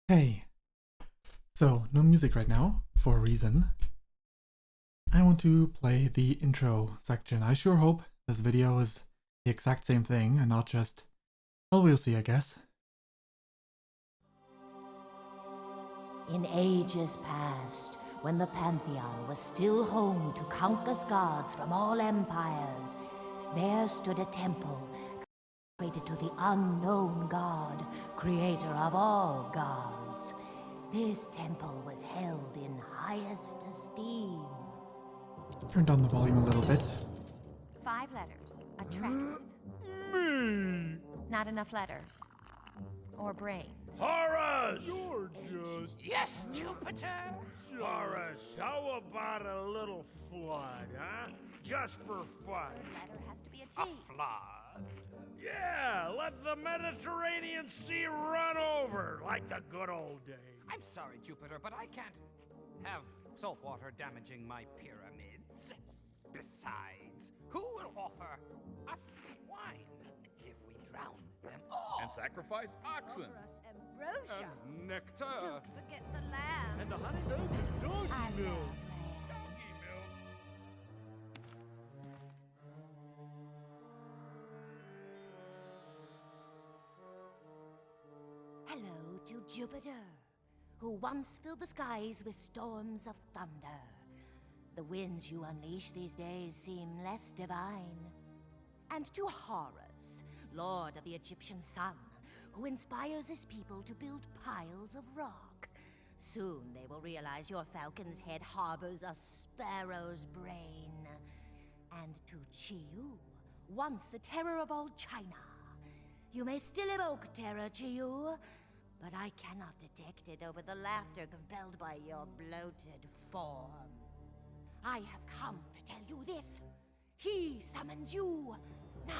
Hey, so no music right now, for a reason. I want to play the intro section. I sure hope this video is the exact same thing and not just... Well, we'll see, I guess. In ages past, when the Pantheon was still home to countless gods from all empires, there stood a temple consecrated to the unknown god, creator of all gods. This temple was held in highest esteem. Turn down the volume a little bit. 5 letters. Attractive. Not enough letters. Or brains. Horus! You're just... Yes, Jupiter? Horus, how about a little flood, huh? Just for fun. The letter has to be a T. A flood? Yeah, let the Mediterranean Sea run over like the good old days. I'm sorry, Jupiter, but I can't have salt water damaging my pyramids. Besides, who will offer us wine if we drown them all? And sacrifice oxen. Ambrosia. And nectar. Don't forget the lamb. And the honeymoon to donkey I milk. love lambs. Hello to Jupiter, who once filled the skies with storms of thunder. The winds you unleash these days seem less divine. And to Horus, lord of the Egyptian sun, who inspires his people to build piles of rock. Soon they will realize your falcon's head harbors a sparrow's brain. And to Chiyu, once the terror of all China. You may still evoke terror, Chiyu, but I cannot detect it over the laughter compelled by your bloated form. I have come to tell you this. He summons you now.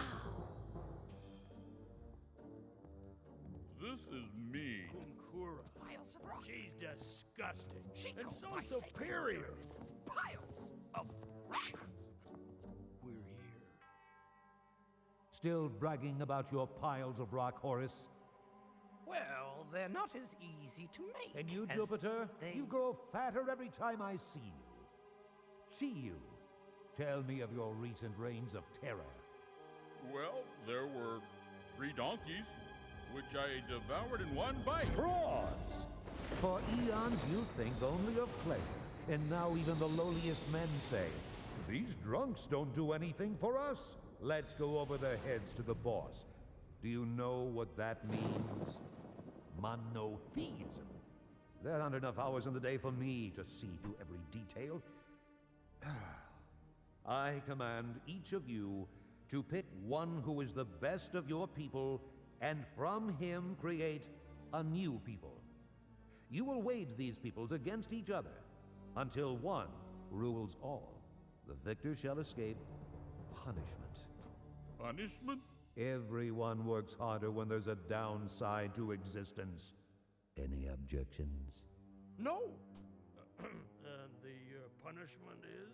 This is me. Kunkura. Piles of rock. She's disgusting. She and goes so by sacred superior. pyramids. Piles of rock. We're here. Still bragging about your piles of rock, Horus? Well, they're not as easy to make. And you, as Jupiter, they... you grow fatter every time I see you. Chiyu, tell me of your recent reigns of terror. Well, there were 3 donkeys, which I devoured in one bite. Frauds! For eons you think only of pleasure, and now even the lowliest men say, these drunks don't do anything for us. Let's go over their heads to the boss. Do you know what that means? Monotheism. There aren't enough hours in the day for me to see to every detail. I command each of you to pick one who is the best of your people, and from him create a new people. You will wage these peoples against each other until one rules all. The victor shall escape punishment. Punishment? Everyone works harder when there's a downside to existence. Any objections? No. And the punishment is...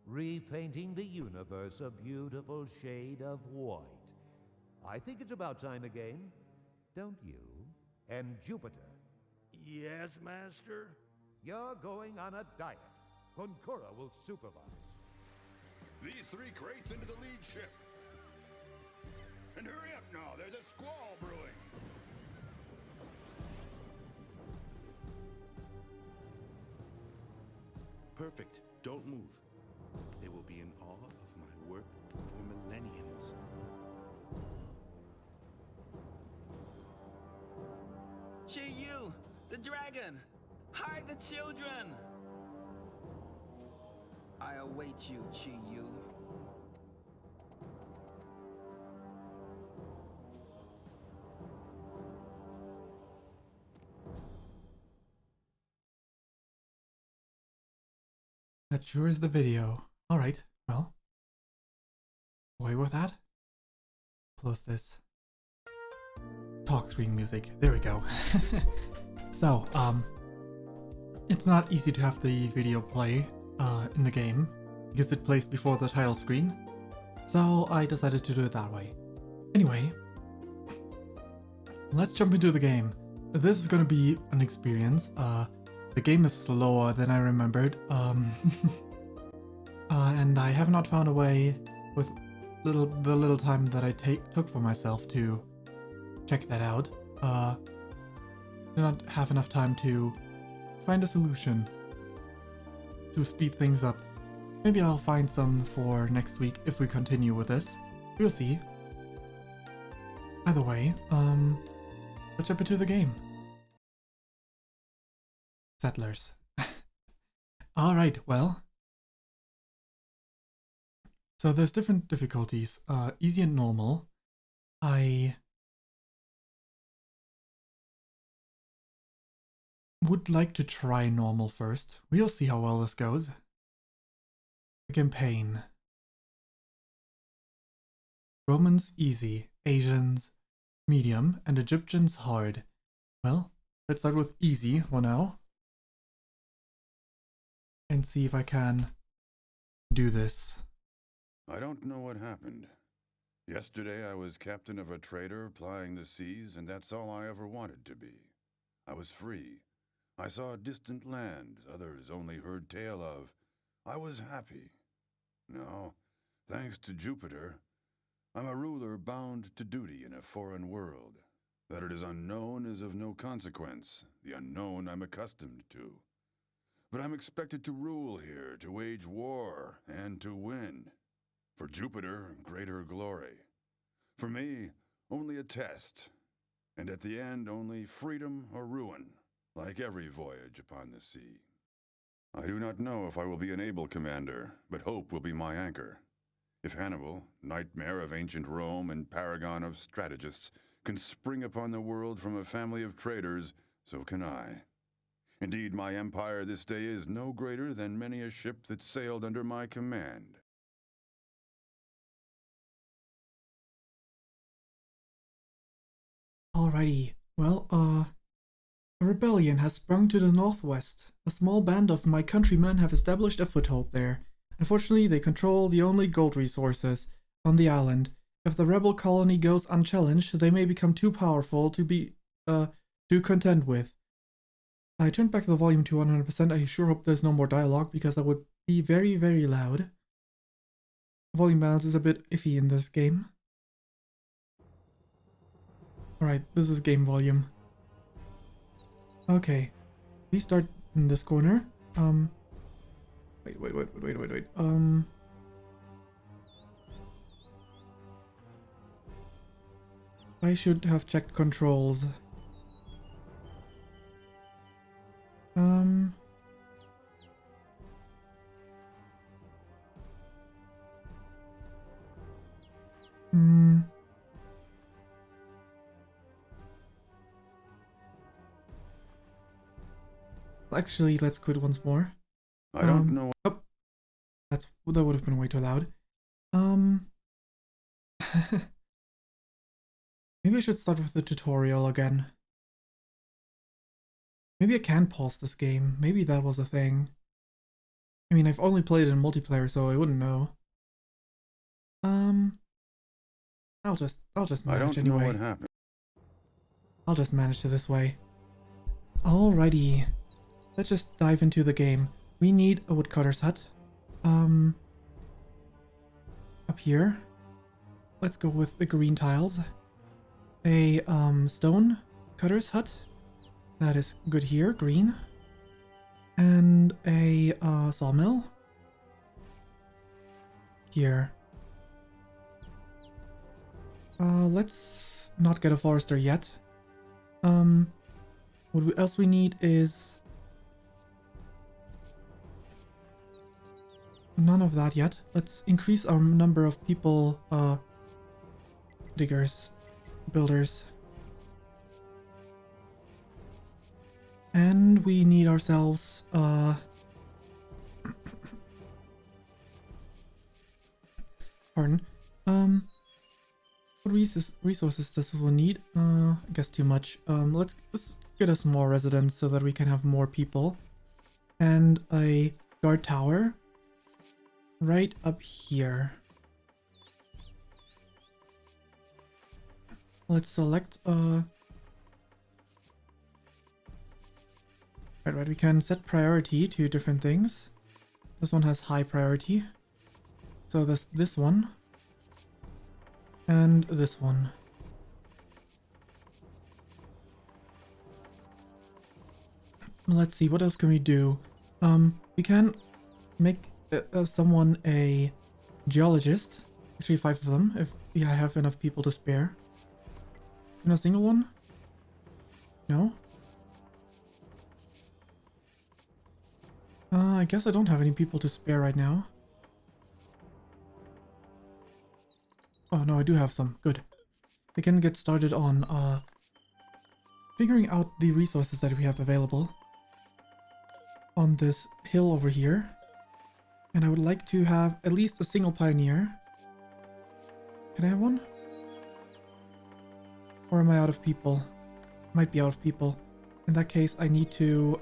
Repainting the universe a beautiful shade of white. I think it's about time again, don't you? And Jupiter, Yes, master? you're going on a diet. Konkura will supervise. These 3 crates into the lead ship. And hurry up now, there's a squall brewing. Perfect. Don't move. They will be in awe of my work for millenniums. Chiyu, the dragon! Hide the children! I await you, Chiyu. That sure is the video. Alright, well. Away with that. Close this. Talk screen music. There we go. So, it's not easy to have the video play in the game because it plays before the title screen. So I decided to do it that way. Anyway, let's jump into the game. this is gonna be an experience. The game is slower than I remembered. And I have not found a way with the little time that I took for myself to check that out. Do not have enough time to find a solution to speed things up. Maybe I'll find some for next week if we continue with this. We'll see. Either way, let's jump into the game. Settlers. Alright, well. So there's different difficulties. Easy and normal. I would like to try normal first. We'll see how well this goes. The campaign. Romans easy, Asians medium, and Egyptians hard. Well, let's start with easy for now. And see if I can do this. I don't know what happened. Yesterday I was captain of a trader plying the seas, and that's all I ever wanted to be. I was free. I saw distant lands others only heard tale of. I was happy. No, thanks to Jupiter, I'm a ruler bound to duty in a foreign world. That it is unknown is of no consequence. The unknown I'm accustomed to. But I'm expected to rule here, to wage war, and to win. For Jupiter, greater glory. For me, only a test. And at the end, only freedom or ruin, like every voyage upon the sea. I do not know if I will be an able commander, but hope will be my anchor. If Hannibal, nightmare of ancient Rome and paragon of strategists, can spring upon the world from a family of traders, so can I. Indeed, my empire this day is no greater than many a ship that sailed under my command. Alrighty, well, a rebellion has sprung to the northwest. A small band of my countrymen have established a foothold there. Unfortunately, they control the only gold resources on the island. If the rebel colony goes unchallenged, they may become too powerful to be, to contend with. I turned back the volume to 100%. I sure hope there's no more dialogue, because that would be very, very loud. The volume balance is a bit iffy in this game. Alright, this is game volume. Okay, we start in this corner. Wait. I should have checked controls. Actually, let's quit once more. I don't know. Oh, that would have been way too loud. Maybe I should start with the tutorial again. Maybe I can pause this game. Maybe that was a thing. I mean, I've only played it in multiplayer, so I wouldn't know. I'll just manage anyway. I don't know what happened. I'll just manage it this way. Alrighty. Let's just dive into the game. We need a woodcutter's hut. Up here. Let's go with the green tiles. A stone cutter's hut. That is good here, green. And a sawmill. Here. Let's not get a forester yet. What else we need is none of that yet. Let's increase our number of people, diggers, builders. And we need ourselves, pardon. What resources does this one need? I guess too much. Let's get us more residents so that we can have more people. And a guard tower right up here. Let's select Right, we can set priority to different things. This one has high priority. So this one. And this one. Let's see, what else can we do? We can make someone a geologist. Actually 5 of them, if I have enough people to spare. Even a single one? No? I guess I don't have any people to spare right now. Oh no, I do have some. Good. We can get started on figuring out the resources that we have available on this hill over here. And I would like to have at least a single pioneer. Can I have one? Or am I out of people? Might be out of people. In that case, I need to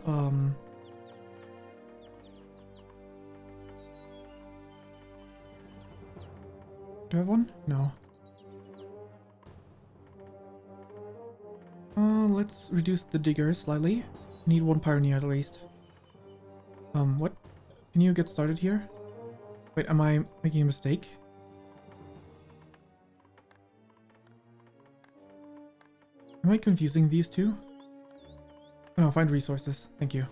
do I have one? No. Let's reduce the diggers slightly. Need one pioneer at least. What? Can you get started here? Wait, am I making a mistake? Am I confusing these two? Oh, no, find resources. Thank you.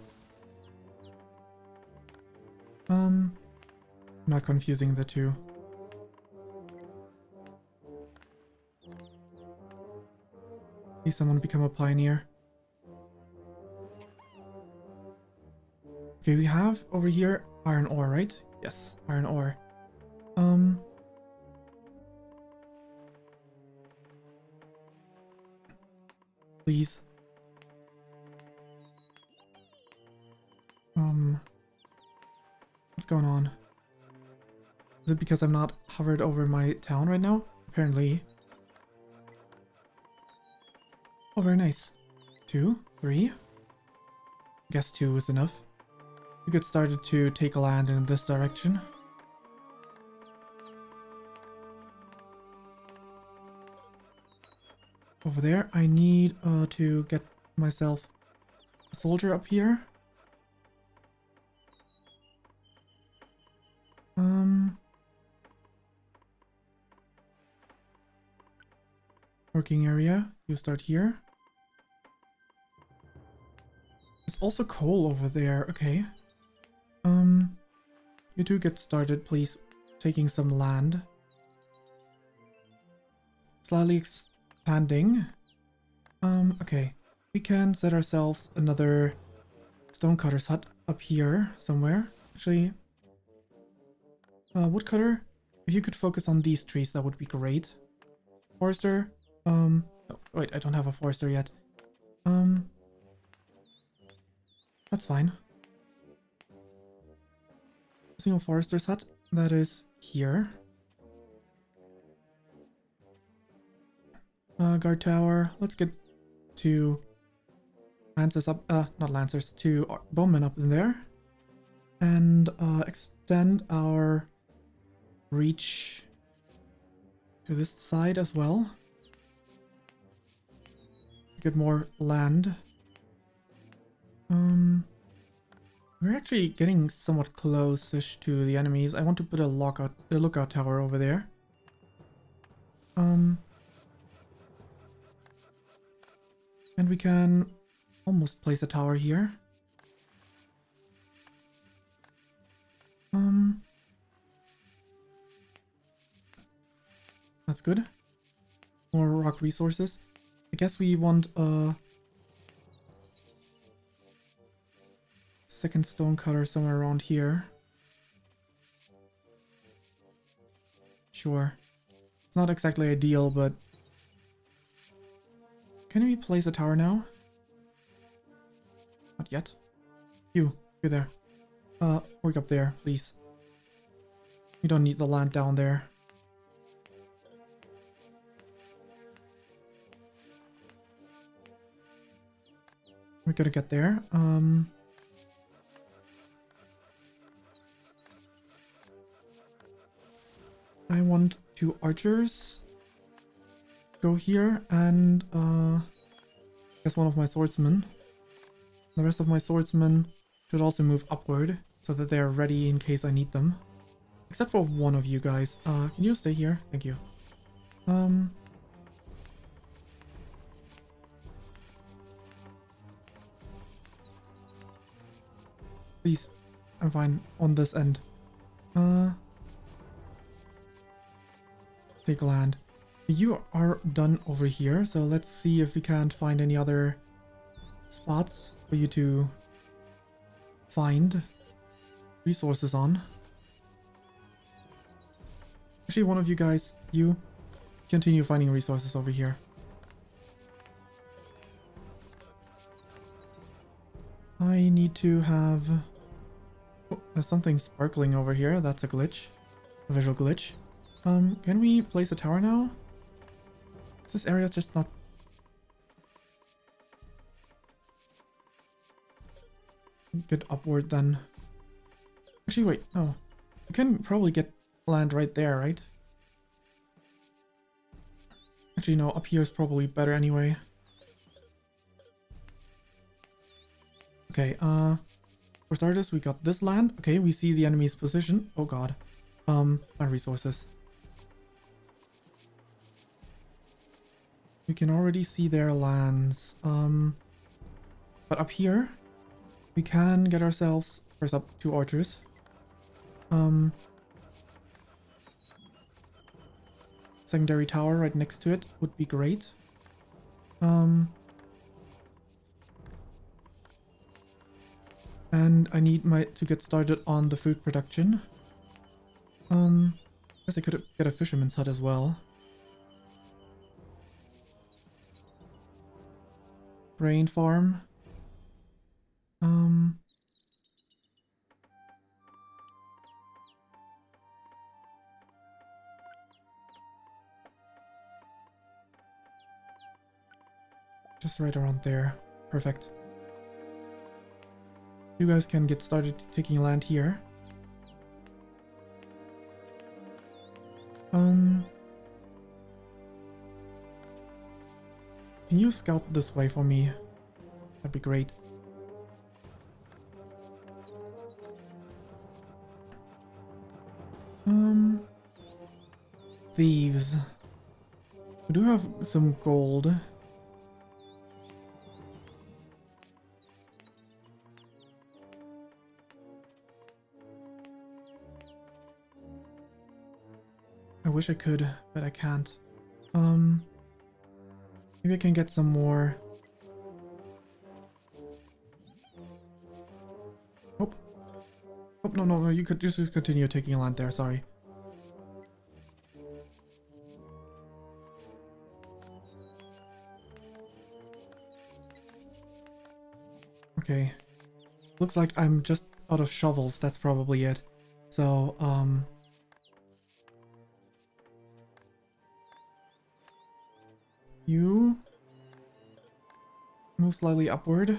I'm not confusing the two. Please someone become a pioneer. Okay, we have over here iron ore, right? Yes, iron ore. Please. What's going on? Is it because I'm not hovered over my town right now? Apparently. Oh, very nice. 2, 3. Guess 2 is enough. We get started to take a land in this direction. Over there, I need to get myself a soldier up here. Working area, you start here. There's also coal over there, okay. You two get started, please, taking some land. Slightly expanding. Okay. We can set ourselves another stonecutter's hut up here somewhere. Actually, woodcutter, if you could focus on these trees, that would be great. Forester, oh, wait, I don't have a forester yet. That's fine. Single forester's hut, that is here. Guard tower, let's get 2 lancers up, not lancers, 2 bowmen up in there. And extend our reach to this side as well. Get more land. We're actually getting somewhat close-ish to the enemies. I want to put a lookout tower over there. And we can almost place a tower here. That's good. More rock resources. I guess we want a second stone cutter somewhere around here. Sure. It's not exactly ideal, but can we place a tower now? Not yet. You're there. Work up there, please. We don't need the land down there. We're gonna get there. I want 2 archers. Go here and I guess one of my swordsmen. The rest of my swordsmen should also move upward so that they're ready in case I need them. Except for one of you guys. Can you stay here? Thank you. Please, I'm fine on this end. Take land. You are done over here, so let's see if we can't find any other spots for you to find resources on. Actually, one of you guys, you continue finding resources over here. I need to have... Oh, there's something sparkling over here. That's a glitch. A visual glitch. Can we place a tower now? This area is just not... Get upward then. Actually, wait, no. We can probably get land right there, right? Actually, no, up here is probably better anyway. Okay, for starters, we got this land. Okay, we see the enemy's position. Oh god. Find resources. We can already see their lands. But up here, we can get ourselves first up 2 archers. Secondary tower right next to it would be great. And I need to get started on the food production. Guess I could get a fisherman's hut as well. Grain farm. Just right around there. Perfect. You guys can get started taking land here. Can you scout this way for me? That'd be great. Thieves. We do have some gold. I wish I could, but I can't. Maybe I can get some more. Oh. Oh, no, you could just continue taking land there, sorry. Okay. Looks like I'm just out of shovels, that's probably it. So, you move slightly upward.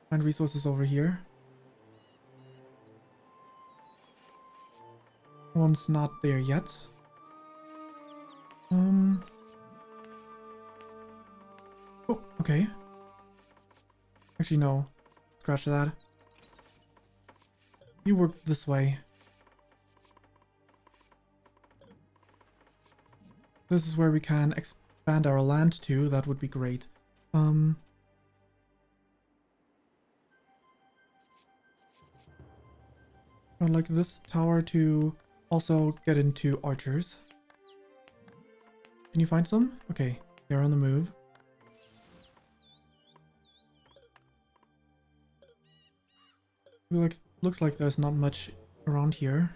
Find resources over here. One's not there yet. Oh, okay. Actually, no. Scratch that. You work this way. This is where we can expand our land to. That would be great. I'd like this tower to also get into archers. Can you find some? Okay, they're on the move. Looks like there's not much around here.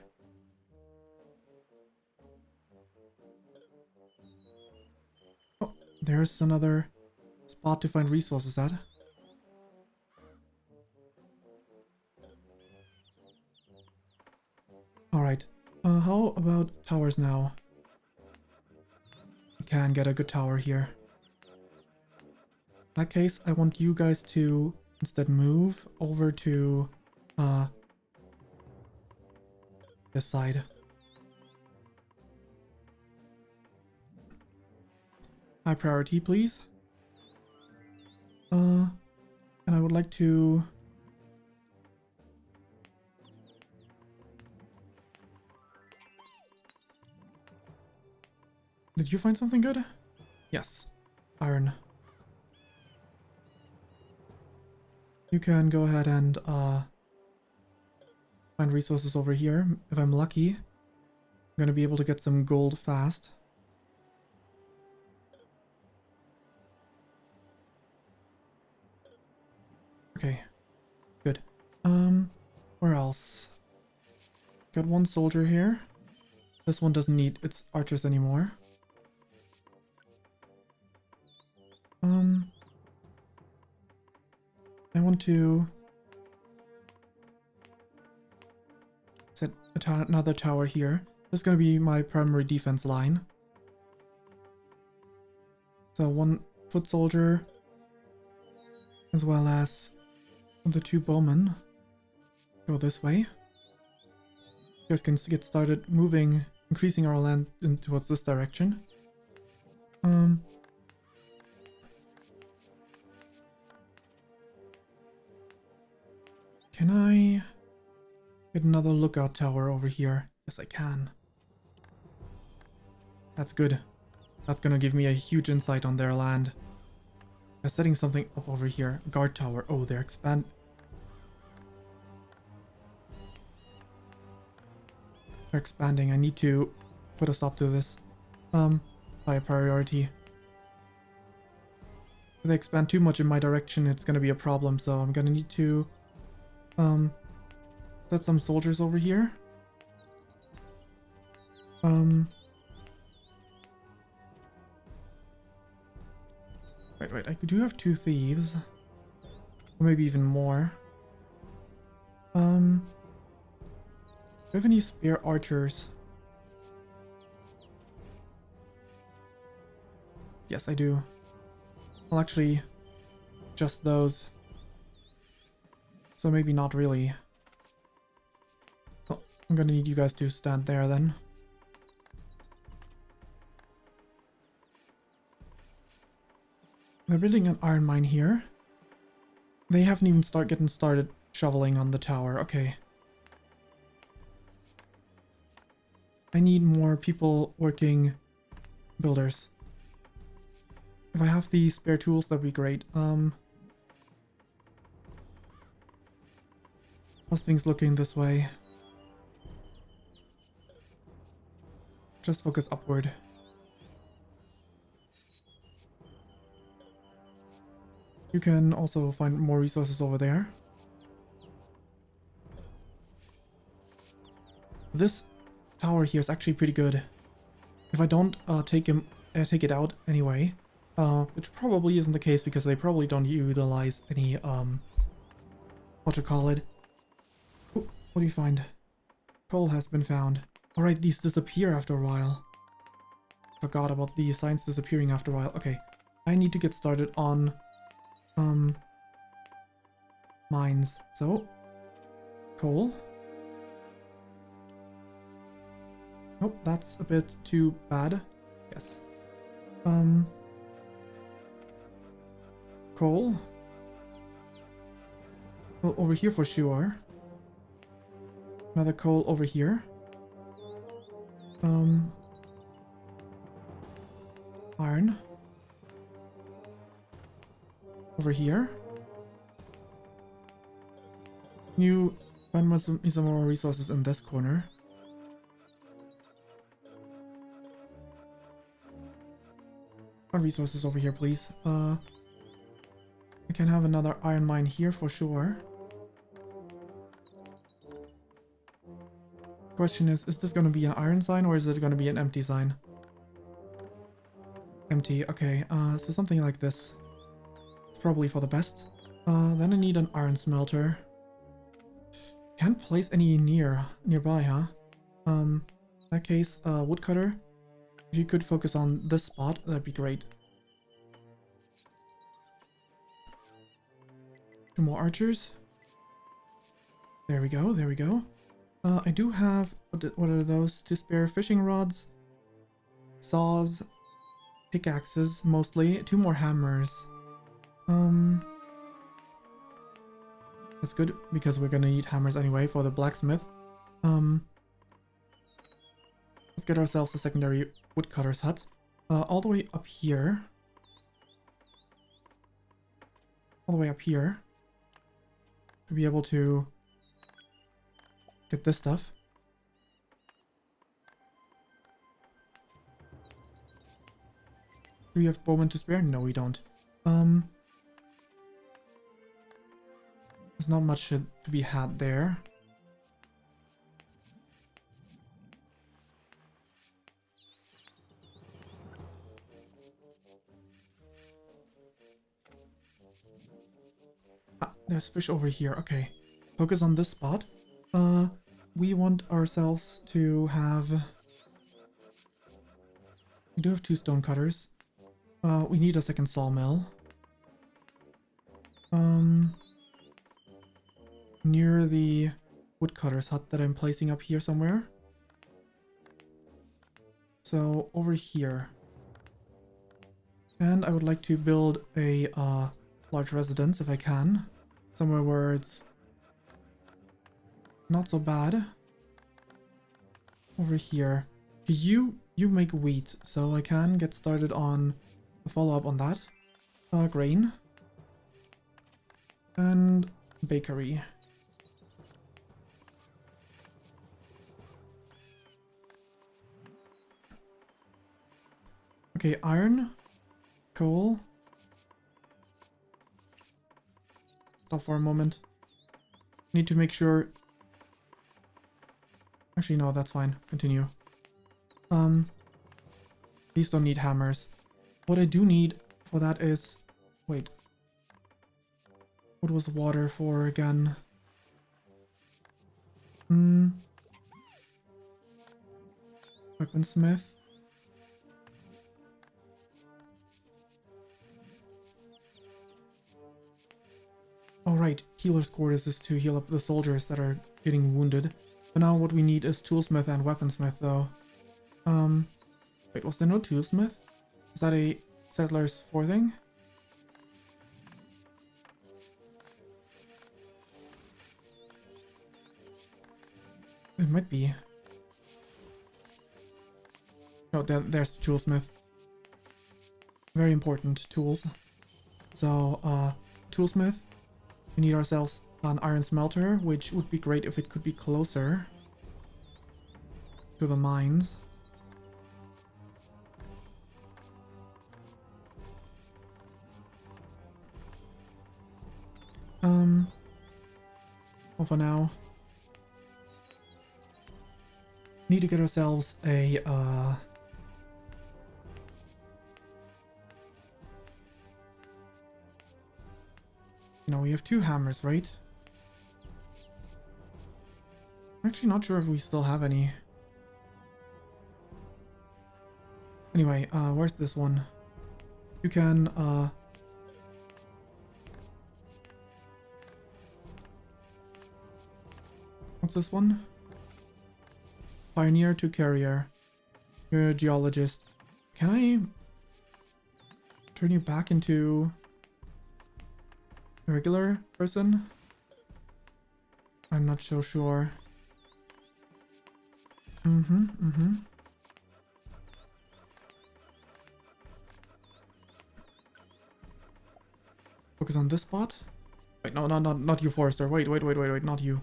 Oh, there's another spot to find resources at. Alright, how about towers now? We can get a good tower here. In that case, I want you guys to instead move over to this side. High priority, please. And I would like to... Did you find something good? Yes. Iron. You can go ahead and find resources over here. If I'm lucky, I'm gonna be able to get some gold fast. Okay, good. Where else? Got one soldier here. This one doesn't need its archers anymore. I want to set another tower here. This is going to be my primary defense line. So 1 foot soldier, as well as the 2 bowmen. Go this way. You guys can get started moving, increasing our land towards this direction. Can I get another lookout tower over here? Yes, I can. That's good. That's gonna give me a huge insight on their land. They're setting something up over here. Guard tower. Oh, they're They're expanding. I need to put a stop to this. High priority. If they expand too much in my direction, it's gonna be a problem, so I'm gonna need to set some soldiers over here. Wait, I do have 2 thieves. Or maybe even more. Do you have any spare archers? Yes, I do. Well, actually, just those. So maybe not really. Well, I'm gonna need you guys to stand there then. They're building an iron mine here. They haven't even getting started shoveling on the tower. Okay. I need more people working builders. If I have the spare tools, that'd be great. How's things looking this way? Just focus upward. You can also find more resources over there. This tower here is actually pretty good. If I don't take it out anyway, which probably isn't the case because they probably don't utilize any what you call it. Ooh, what do you find? Coal has been found. Alright, these disappear after a while. Forgot about the signs disappearing after a while. Okay, I need to get started on mines. So, coal. Nope, that's a bit too bad. Yes. Coal. Well, over here for sure. Another coal over here. Iron. Over here. Can you find some more resources in this corner? Find resources over here, please. I can have another iron mine here for sure. Question is this going to be an iron sign or is it going to be an empty sign? Empty, okay. So something like this. It's probably for the best. Then I need an iron smelter. Can't place any nearby, huh? In that case, woodcutter. If you could focus on this spot, that'd be great. 2 more archers. There we go, there we go. I do have, what are those? 2 spare fishing rods, saws, pickaxes mostly, 2 more hammers. That's good, because we're gonna need hammers anyway for the blacksmith. Let's get ourselves a secondary woodcutter's hut. All the way up here. All the way up here. To be able to get this stuff. Do we have bowmen to spare? No, we don't. There's not much to be had there. Ah, there's fish over here. Okay. Focus on this spot. We want ourselves to have... We do have 2 stone cutters. We need a second sawmill. Near the woodcutter's hut that I'm placing up here somewhere. So, over here. And I would like to build a large residence if I can. Somewhere where it's not so bad. Over here. You make wheat, so I can get started on a follow-up on that. Grain. And bakery. Okay, iron. Coal. Stop for a moment. Need to make sure... Actually, no, that's fine. Continue. These don't need hammers. What I do need for that is... Wait. What was water for again? Weaponsmith. Oh right, healer's quarters is to heal up the soldiers that are getting wounded. But now what we need is toolsmith and weaponsmith though. Wait, was there no toolsmith? Is that a Settlers 4 thing? It might be. No, there's the toolsmith. Very important tools. So, toolsmith. We need ourselves an iron smelter, which would be great if it could be closer to the mines. Well, for now, need to get ourselves a no, we have 2 hammers, right? I'm actually not sure if we still have any. Anyway, where's this one? You can, what's this one? Pioneer to carrier. You're a geologist. Can I turn you back into a regular person? I'm not so sure. Focus on this spot. Wait, no, not you, Forrester. Wait, not you.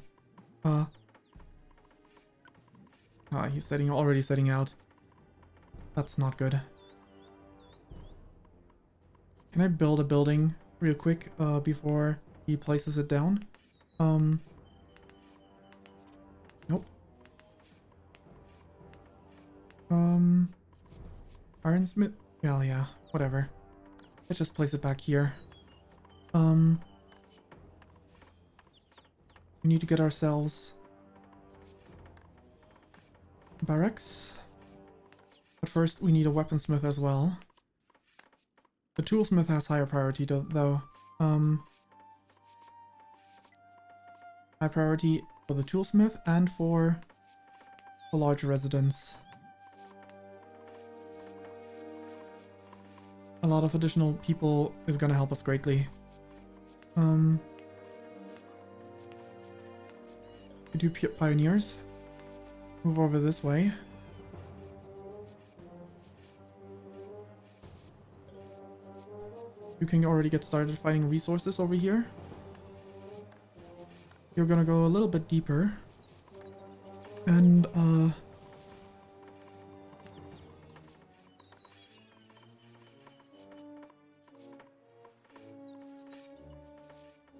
He's already setting out. That's not good. Can I build a building real quick before he places it down? Nope. Ironsmith? Well, yeah, whatever. Let's just place it back here. We need to get ourselves barracks. But first we need a weaponsmith as well. The toolsmith has higher priority though. High priority for the toolsmith and for the large residence. A lot of additional people is gonna help us greatly. We do pioneers. Move over this way. You can already get started finding resources over here. You're gonna go a little bit deeper. And, what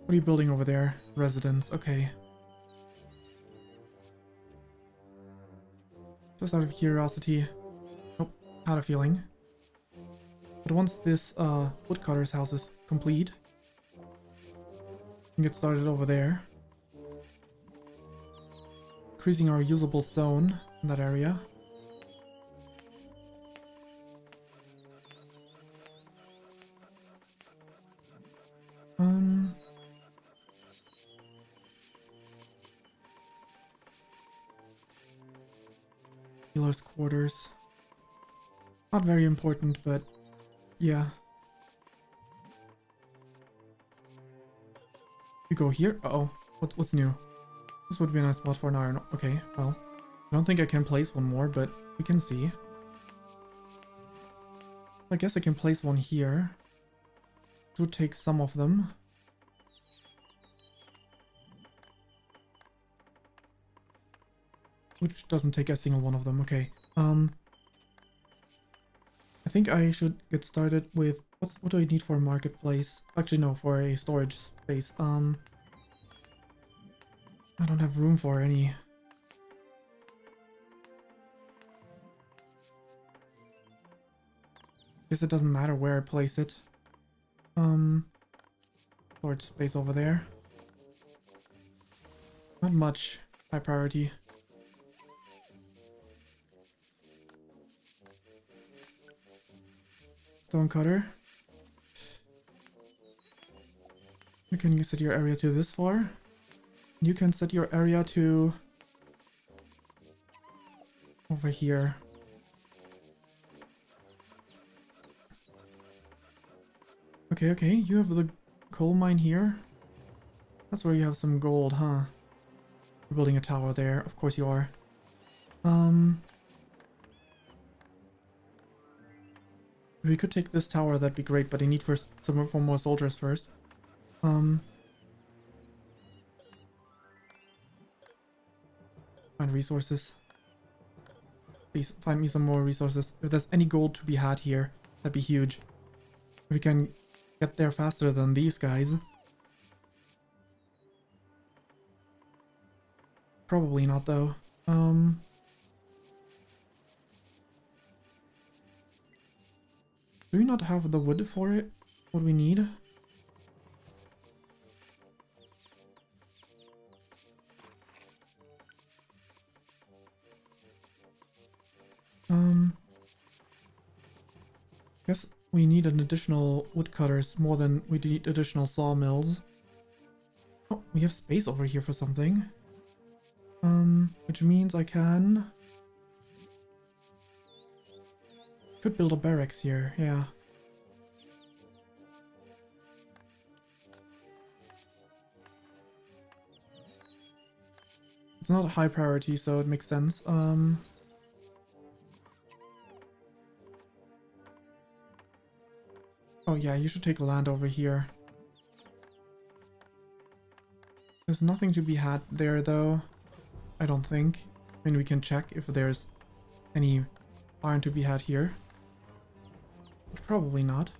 are you building over there? Residence, okay. Just out of curiosity. Nope, had a feeling. But once this woodcutter's house is complete, we can get started over there. Increasing our usable zone in that area. Healer's quarters. Not very important, but yeah. You go here? Uh-oh. What's new? This would be a nice spot for an iron. Okay, well. I don't think I can place one more, but we can see. I guess I can place one here. It would take some of them. Which doesn't take a single one of them. Okay. I think I should get started with what do I need for a marketplace? Actually no, for a storage space. I don't have room for any. Guess it doesn't matter where I place it. Storage space over there. Not much high priority. Stone cutter. You can set your area to this far. You can set your area to over here. Okay, you have the coal mine here. That's where you have some gold, huh? You're building a tower there. Of course you are. If we could take this tower, that'd be great, but I need first some more soldiers first. Find resources. Please find me some more resources. If there's any gold to be had here, that'd be huge. If we can get there faster than these guys. Probably not though. Do we not have the wood for it? What we need? Guess we need an additional woodcutters more than we need additional sawmills. Oh, we have space over here for something. Which means I could build a barracks here, yeah. It's not a high priority, so it makes sense. Oh yeah, you should take land over here. There's nothing to be had there though. I don't think. I mean, we can check if there's any iron to be had here. But probably not.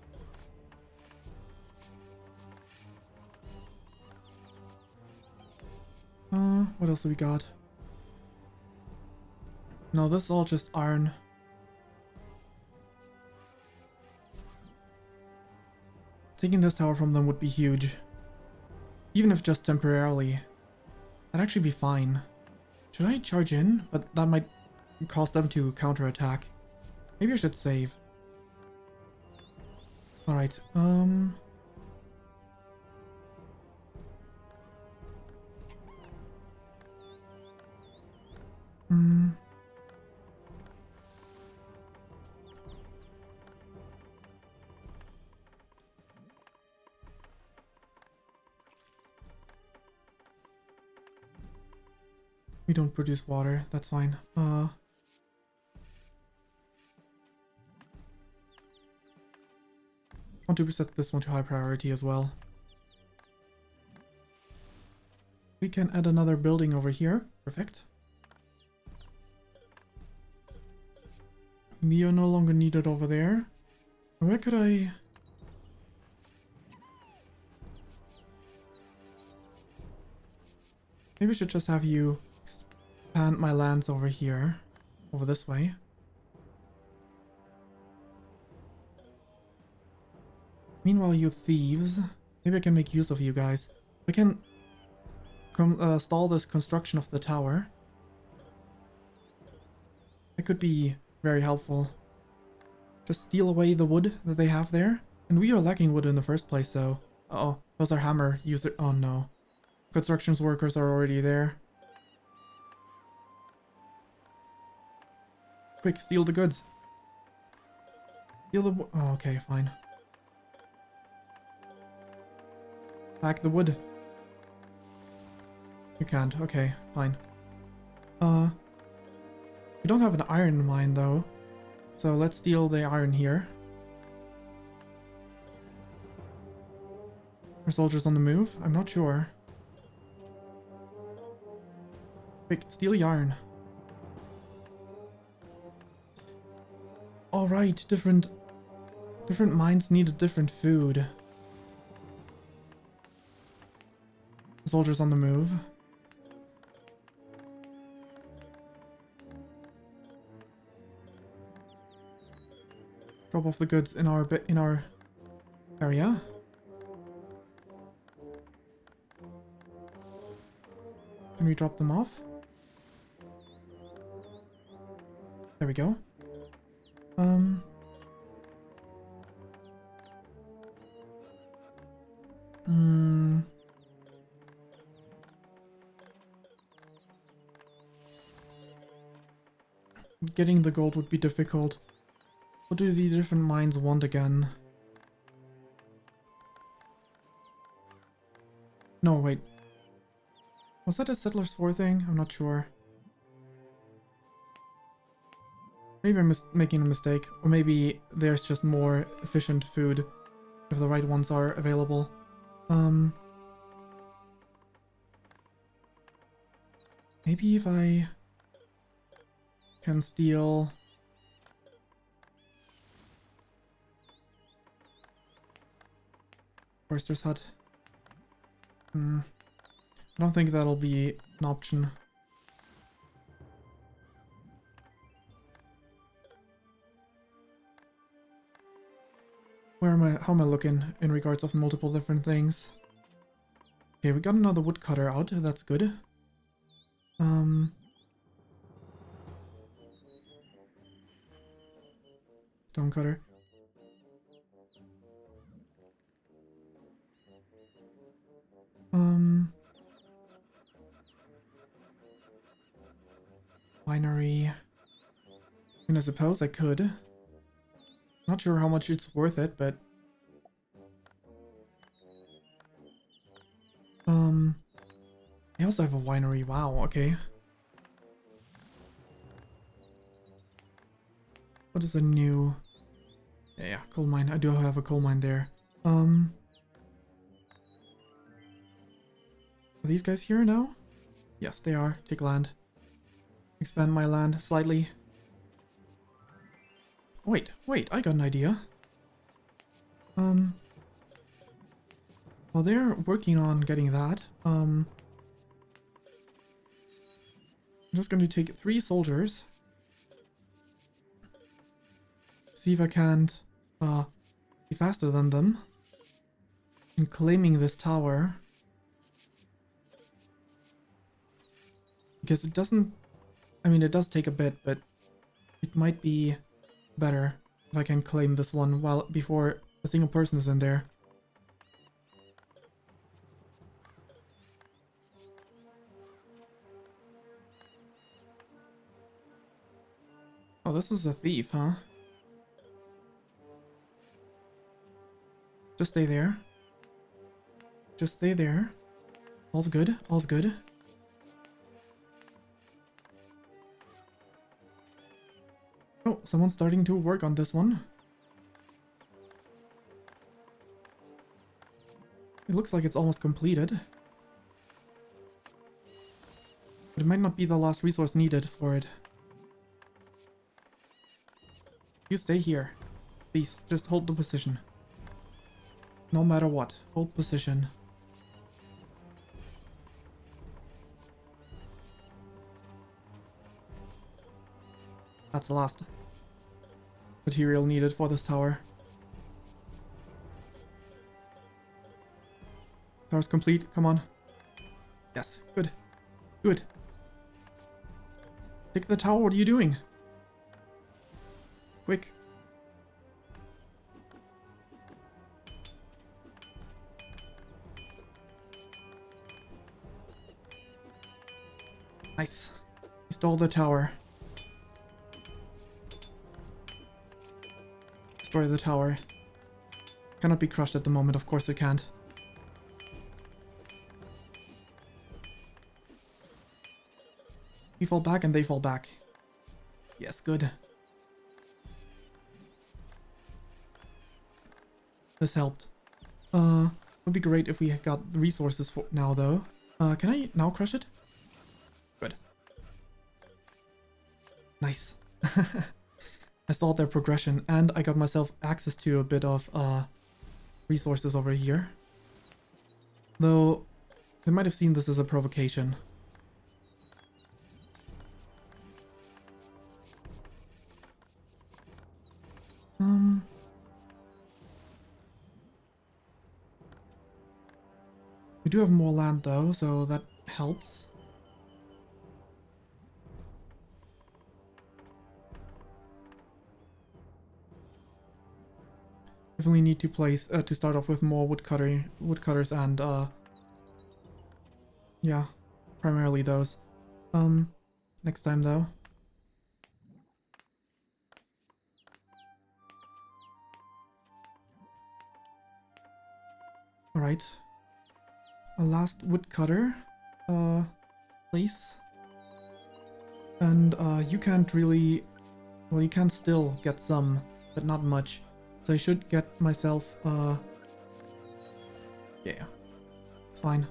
What else do we got? No, this is all just iron. Taking this tower from them would be huge. Even if just temporarily. That'd actually be fine. Should I charge in? But that might cause them to counterattack. Maybe I should save. Alright, We don't produce water, that's fine. Want to set this one to high priority as well. We can add another building over here. Perfect. We are no longer needed over there. Where could I... Maybe I should just have you expand my lands over here. Over this way. Meanwhile, you thieves. Maybe I can make use of you guys. I can stall this construction of the tower. That could be very helpful. Just steal away the wood that they have there. And we are lacking wood in the first place, so... Uh-oh, those are hammer user... Oh no. Constructions workers are already there. Quick, steal the goods. Steal the... Oh, okay, fine. Pack the wood. You can't. Okay, fine. We don't have an iron mine, though. So let's steal the iron here. Are soldiers on the move? I'm not sure. Quick, steal yarn. Alright, different mines need a different food. Soldiers on the move. Drop off the goods in our area. Can we drop them off? There we go. Getting the gold would be difficult. What do the different mines want again? No, wait. Was that a Settlers 4 thing? I'm not sure. Maybe I'm making a mistake. Or maybe there's just more efficient food if the right ones are available. Maybe if I can steal... Forester's hut. I don't think that'll be an option. Where am I? How am I looking in regards of multiple different things? Okay, we got another woodcutter out. That's good. Stonecutter. Winery. And I suppose I could. Not sure how much it's worth it, but... I also have a winery. Wow, okay. What is a new... Yeah, coal mine. I do have a coal mine there. Are these guys here now? Yes, they are. Take land. Expand my land slightly. Wait, I got an idea. While they're working on getting that, I'm just going to take 3 soldiers. See if I can't be faster than them in claiming this tower. Because it doesn't... I mean, it does take a bit, but it might be better if I can claim this one before a single person is in there. Oh, this is a thief, huh? Just stay there. Just stay there. All's good. All's good. someone's starting to work on this one. It looks like it's almost completed. But it might not be the last resource needed for it. You stay here. Please, just hold the position. No matter what, hold position. That's the last material needed for this tower. Tower's complete, come on. Yes, good. Good. Take the tower, what are you doing? Quick. Nice. He stole the tower. Destroy the tower. Cannot be crushed at the moment, of course it can't. We fall back and they fall back. Yes, good. This helped. Would be great if we got resources for now though. Can I now crush it? Good. Nice. I saw their progression and I got myself access to a bit of resources over here. Though they might have seen this as a provocation. We do have more land though, so that helps. Definitely need to place to start off with more woodcutters and yeah, primarily those. Next time though. All right. A last woodcutter, please. And you can't really, well, you can still get some, but not much. So I should get myself, yeah, it's fine.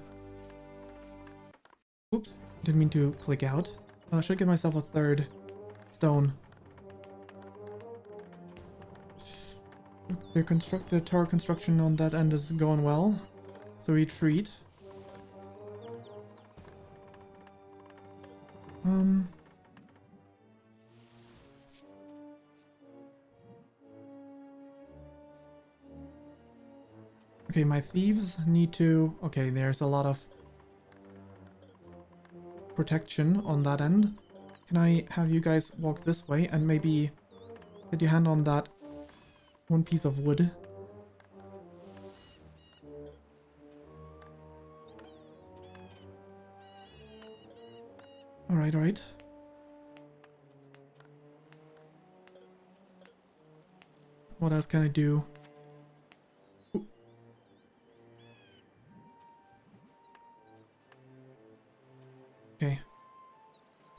Oops, didn't mean to click out. I should get myself a third stone. The tower construction on that end is going well. So retreat. Okay, my thieves need to... Okay, there's a lot of protection on that end. Can I have you guys walk this way and maybe get your hand on that one piece of wood? Alright, alright. What else can I do? Ooh. Okay.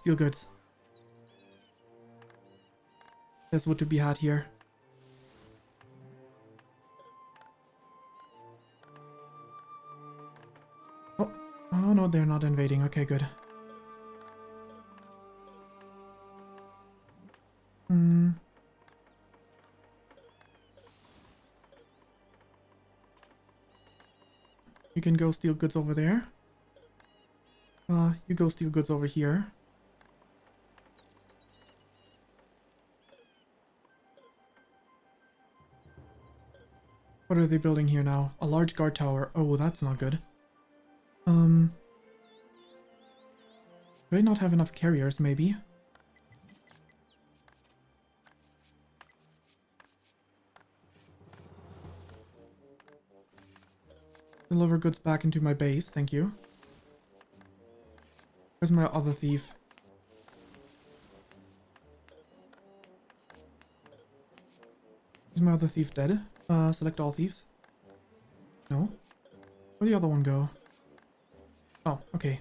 Steel goods. There's wood to be had here. Oh, oh no, they're not invading. Okay, good. You can go steal goods over there. You go steal goods over here. What are they building here now? A large guard tower. Oh, that's not good. Do I not have enough carriers, maybe? Deliver goods back into my base, thank you. Where's my other thief? Is my other thief dead? Select all thieves. No? Where'd the other one go? Oh, okay.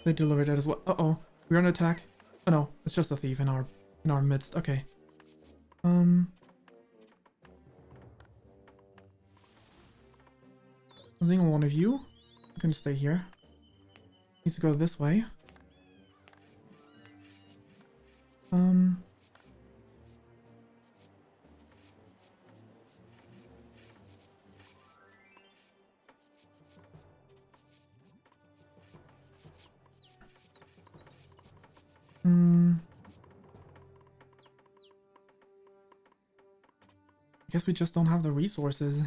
They delivered it as well. Uh-oh. We're under attack. Oh no, it's just a thief in our in our midst. Okay. Single one of you can stay here. Needs to go this way. I guess we just don't have the resources.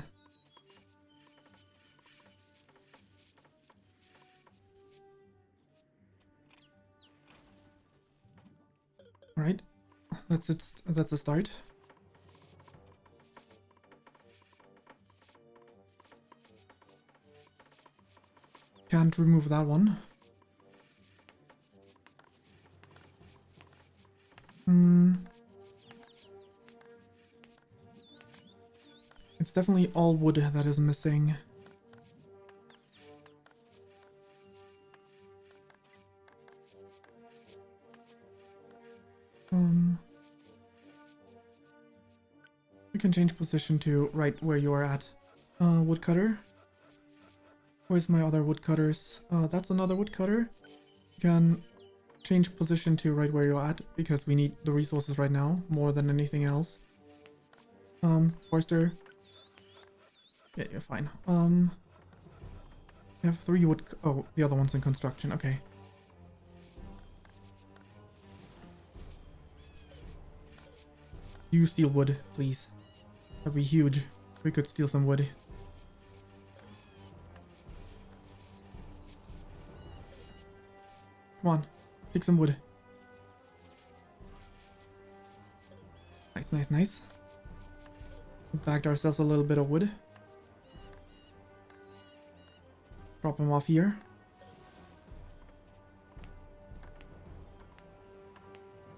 Alright. That's a start. Can't remove that one. It's definitely all wood that is missing. We can change position to right where you are at. Woodcutter. Where's my other woodcutters? That's another woodcutter. You can change position to right where you're at because we need the resources right now more than anything else. Forester. Yeah, you're fine. I have 3 wood. Oh, the other one's in construction. Okay. You steal wood, please. That'd be huge. We could steal some wood. Come on, take some wood. Nice, nice, nice. We bagged ourselves a little bit of wood. Drop him off here.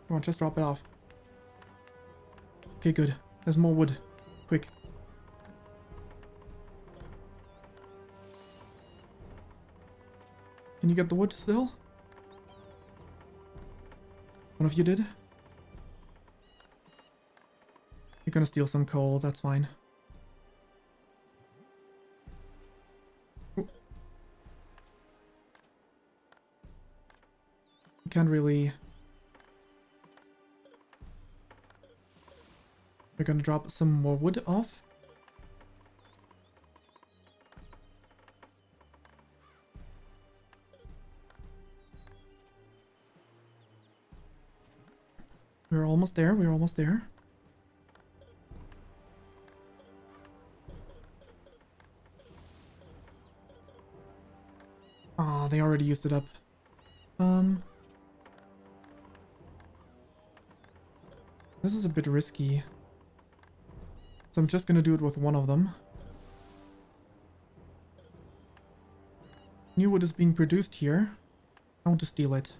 Come on, just drop it off. Okay, good. There's more wood. Quick. Can you get the wood still? One of you did? You're gonna steal some coal, that's fine. Ooh. Can't really... We're gonna drop some more wood off. We're almost there, we're almost there. Ah, they already used it up. This is a bit risky. So I'm just gonna do it with one of them. New wood is being produced here. I want to steal it.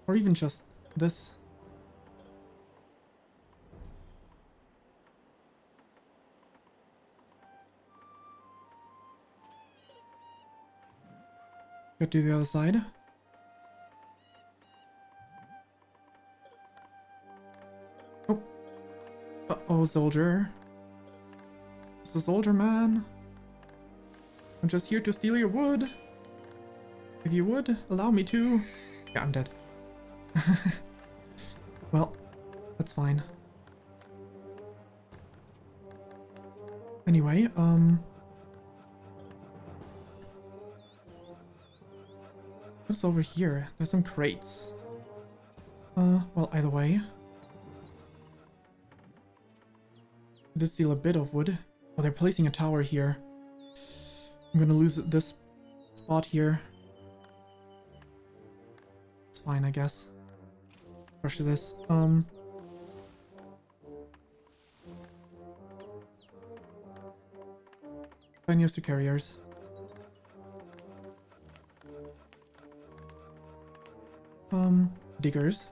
Or even just this. Go to the other side. Oh. Uh-oh, soldier. It's the soldier man. I'm just here to steal your wood. If you would, allow me to. Yeah, I'm dead. Well, that's fine. Anyway, what's over here? There's some crates. Well, either way. I did steal a bit of wood. Oh, they're placing a tower here. I'm gonna lose this spot here. It's fine, I guess. Rush this. Tiniest to carriers. Diggers.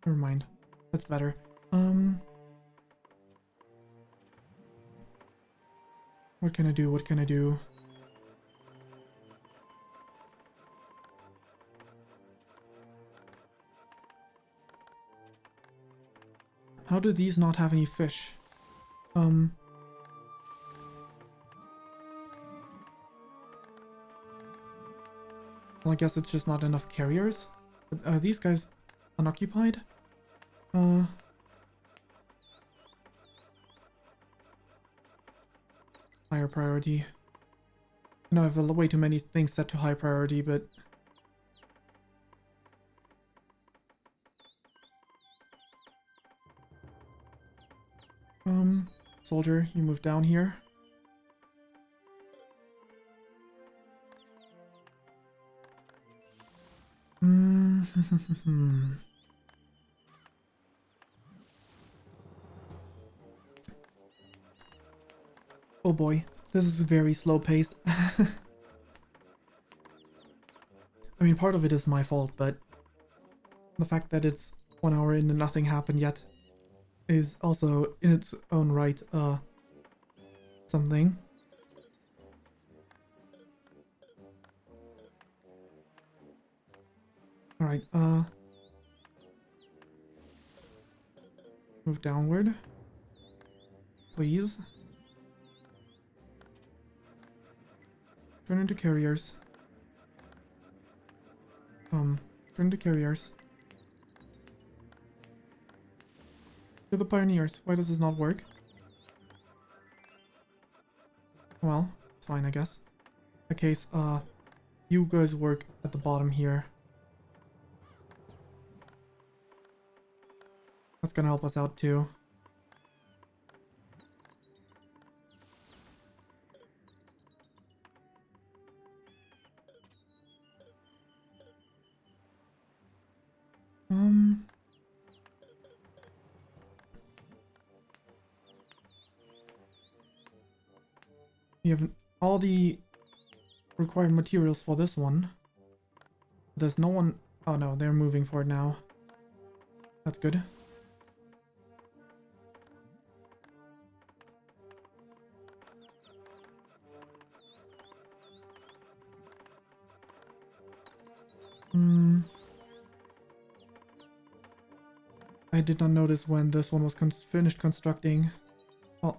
Never mind. That's better. What can I do? What can I do? How do these not have any fish? Well, I guess it's just not enough carriers. But are these guys unoccupied? Higher priority. I know I have way too many things set to high priority, but... Soldier, you move down here. Oh boy, this is very slow paced. I mean, part of it is my fault, but the fact that it's 1 hour in and nothing happened yet is also in its own right something. Alright, move downward, please. Turn into carriers. Turn into carriers. You're the pioneers. Why does this not work? Well, it's fine, I guess. In that case, you guys work at the bottom here. That's gonna help us out too. You have all the required materials for this one. There's no one... Oh no, they're moving for it now. That's good. I did not notice when this one was finished constructing. Oh.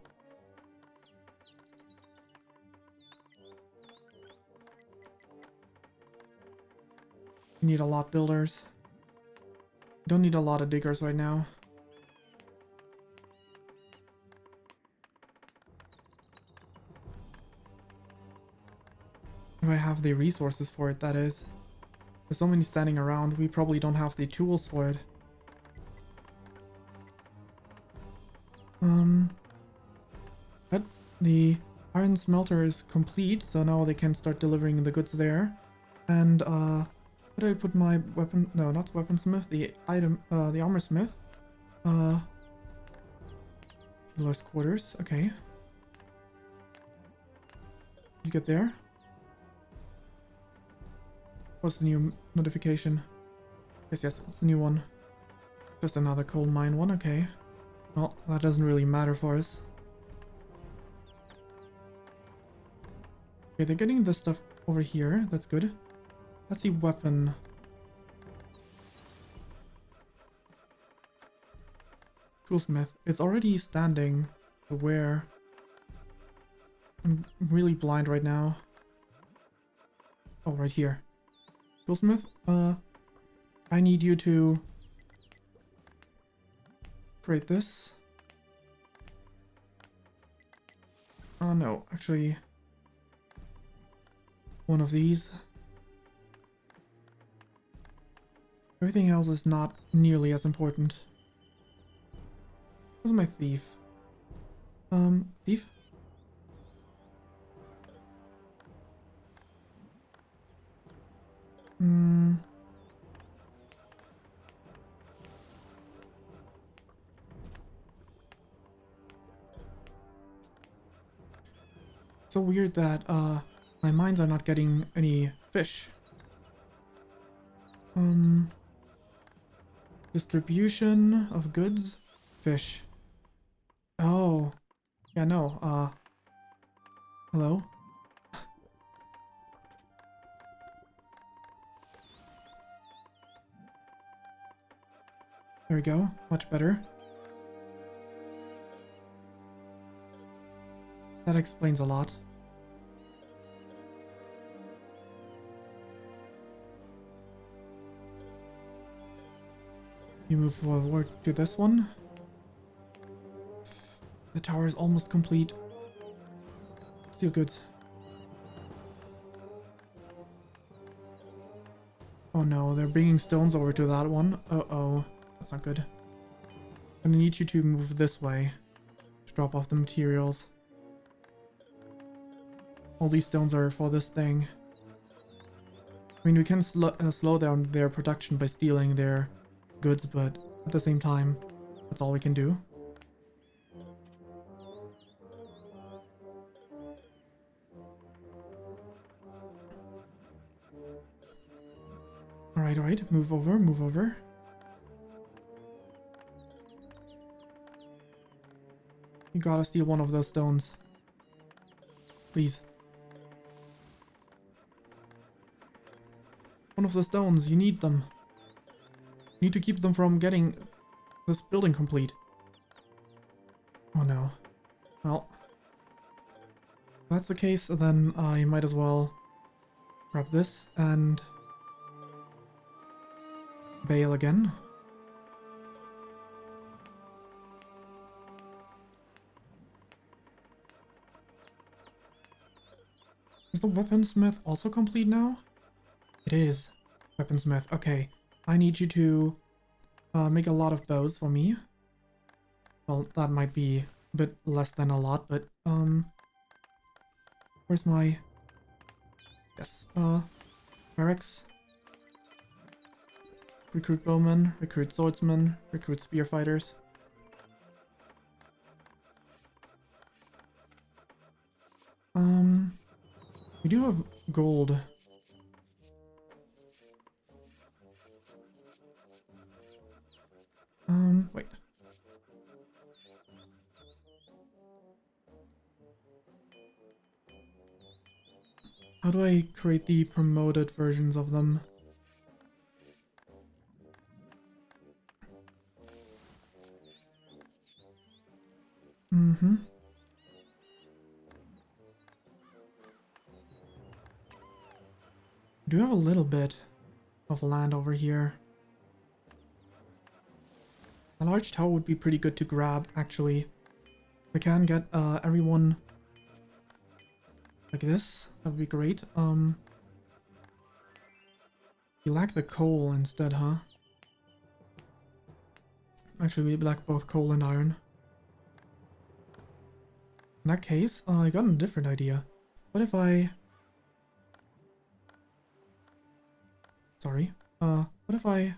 You need a lot builders. You don't need a lot of diggers right now. If I have the resources for it, that is. There's so many standing around, we probably don't have the tools for it. But the iron smelter is complete, so now they can start delivering the goods there. And, where did I put my weapon? No, not weaponsmith, the armor smith. Healer's quarters, okay. You get there? What's the new notification? Yes, what's the new one? Just another coal mine one, okay. Well, that doesn't really matter for us. Okay, they're getting this stuff over here, that's good. Let's see weapon. Toolsmith. It's already standing. Where? I'm really blind right now. Oh, right here. Toolsmith, I need you to create this. Oh no, actually one of these. Everything else is not nearly as important. Where's my thief? Thief? So weird that my mines are not getting any fish. Distribution of goods, fish. Oh, yeah, no. Hello. There we go. Much better. That explains a lot. You move forward to this one. The tower is almost complete. Steel goods. Oh no, they're bringing stones over to that one. Uh-oh. That's not good. I'm gonna need you to move this way to drop off the materials. All these stones are for this thing. I mean, we can slow down their production by stealing their goods, but at the same time, that's all we can do. Alright, move over, move over. You gotta steal one of those stones. Please. One of the stones, you need them. You need to keep them from getting this building complete. Oh no. Well, if that's the case, then I might as well grab this and bail again. Is the weaponsmith also complete now? It is. Weaponsmith. Okay. I need you to make a lot of bows for me. Well, that might be a bit less than a lot, but where's my... Yes, barracks. Recruit bowmen, recruit swordsmen, recruit spear fighters. We do have gold. Wait. How do I create the promoted versions of them? We do have a little bit of land over here. A large tower would be pretty good to grab, actually. If I can get everyone like this, that would be great. You lack the coal instead, huh? Actually, we lack both coal and iron. In that case, I got a different idea. What if I... Sorry. What if I...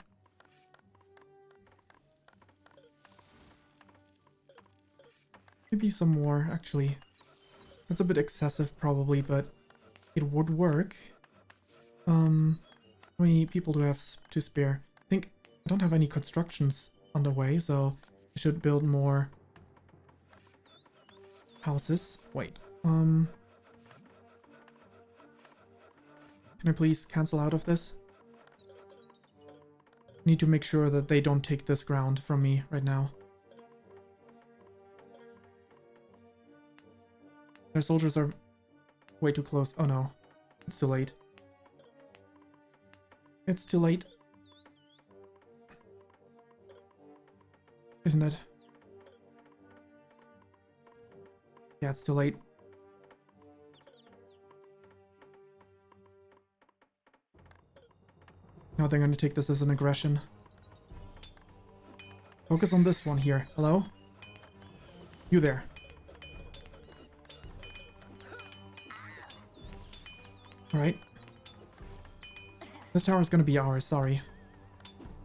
Maybe some more, actually. That's a bit excessive, probably, but it would work. How many people do I have to spare? I think I don't have any constructions underway, so I should build more houses. Wait, can I please cancel out of this? Need to make sure that they don't take this ground from me right now. Their soldiers are way too close. Oh no, it's too late. It's too late. Isn't it? Yeah, it's too late. Now they're going to take this as an aggression. Focus on this one here. Hello? You there. Alright. This tower is going to be ours, sorry.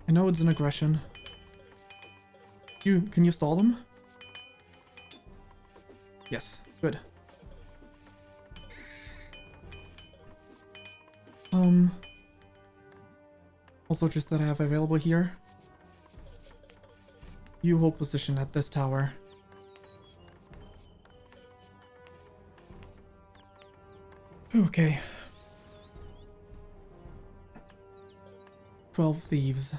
I know it's an aggression. Can you stall them? Yes, good. All soldiers that I have available here. You hold position at this tower. Okay. 12 thieves.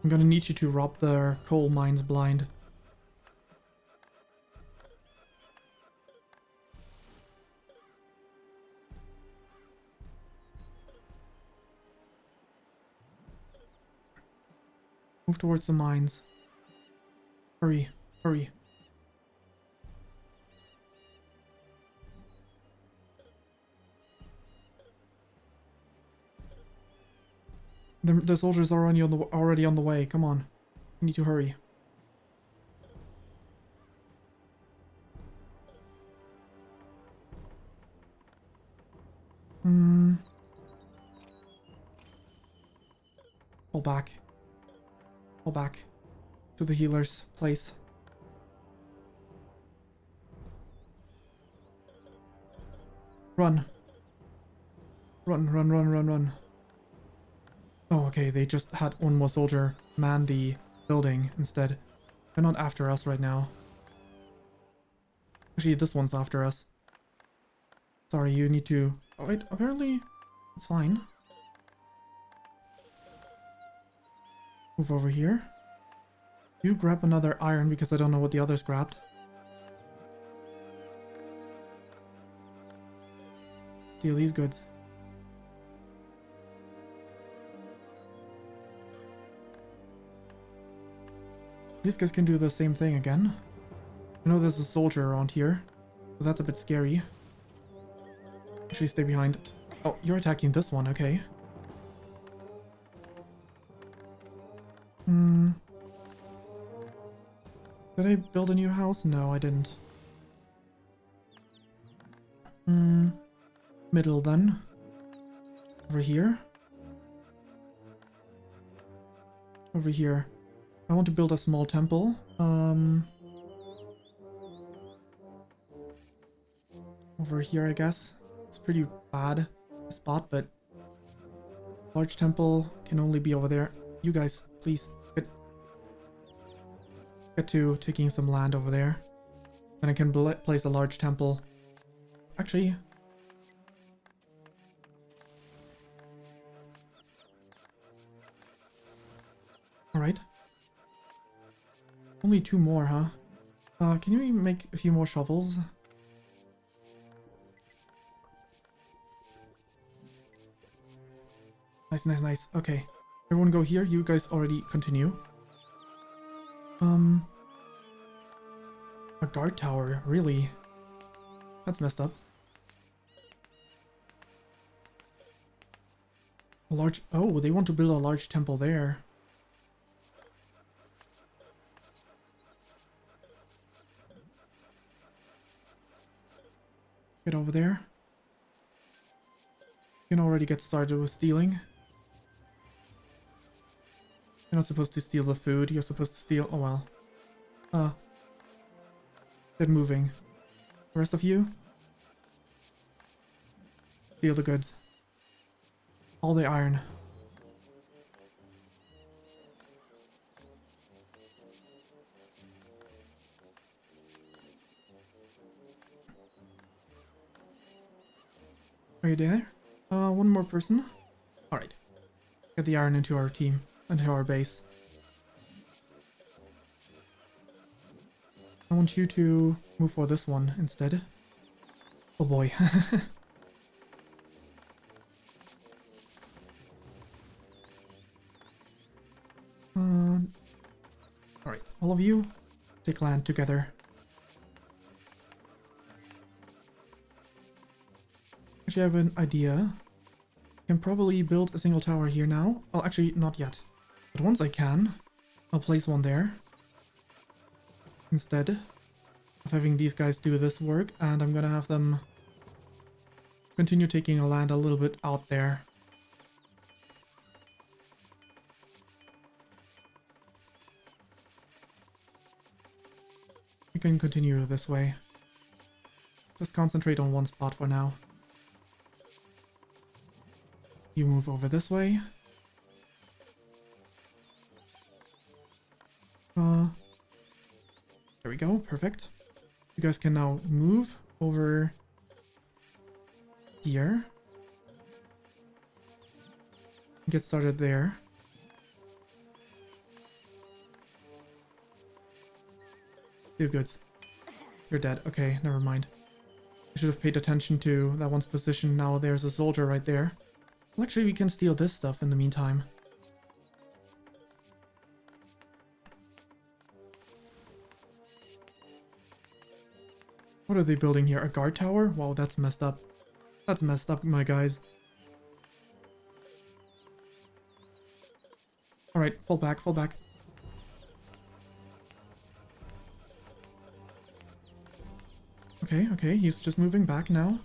I'm gonna need you to rob their coal mines blind. Move towards the mines. Hurry, hurry. The soldiers are already on the way. Come on. We need to hurry. Pull back. Pull back. To the healer's place. Run. Run, run, run, run, run. Oh, okay, they just had one more soldier man the building instead. They're not after us right now. Actually, this one's after us. Sorry, you need to... Oh, wait, apparently it's fine. Move over here. You grab another iron because I don't know what the others grabbed. Steal these goods. These guys can do the same thing again. I know there's a soldier around here, so that's a bit scary. Actually, stay behind. Oh, you're attacking this one, okay. Did I build a new house? No, I didn't. Middle then. Over here. Over here. I want to build a small temple. Over here, I guess. It's pretty bad spot, but large temple can only be over there. You guys, please get to taking some land over there. Then I can place a large temple. Actually, all right. Only 2 more, huh? Can you make a few more shovels? Nice, nice, nice. Okay. Everyone go here. You guys already continue. A guard tower, really? That's messed up. A large... Oh, they want to build a large temple there. Get over there. You can already get started with stealing. You're not supposed to steal the food, you're supposed to steal... Oh well. Get moving. The rest of you? Steal the goods. All the iron. Are you there? One more person. Alright. Get the iron into our team, into our base. I want you to move for this one instead. Oh boy. Alright, all of you, take land together. Actually, I have an idea. I can probably build a single tower here now. Well, actually, not yet. But once I can, I'll place one there. Instead of having these guys do this work, and I'm gonna have them continue taking a land a little bit out there. We can continue this way. Just concentrate on one spot for now. You move over this way. There we go, perfect. You guys can now move over here. Get started there. You're good. You're dead. Okay, never mind. I should have paid attention to that one's position. Now there's a soldier right there. Well, actually, we can steal this stuff in the meantime. What are they building here? A guard tower? Wow, that's messed up. That's messed up, my guys. Alright, fall back, fall back. Okay, okay, he's just moving back now.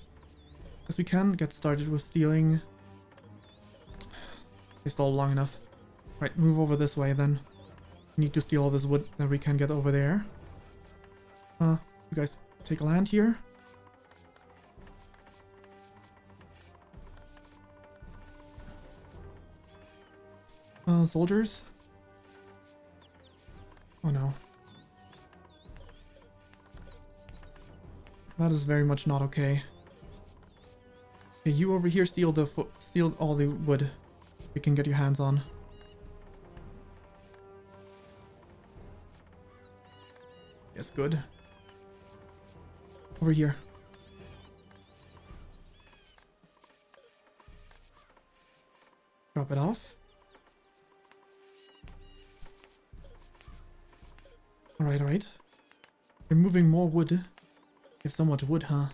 Guess we can get started with stealing. They stalled long enough. Right, move over this way then. Need to steal all this wood that we can get over there. You guys take a land here. Soldiers. Oh no. That is very much not okay. Okay, you over here steal all the wood you can get your hands on. Yes, good. Over here. Drop it off. Alright, alright. Removing more wood. You have so much wood, huh?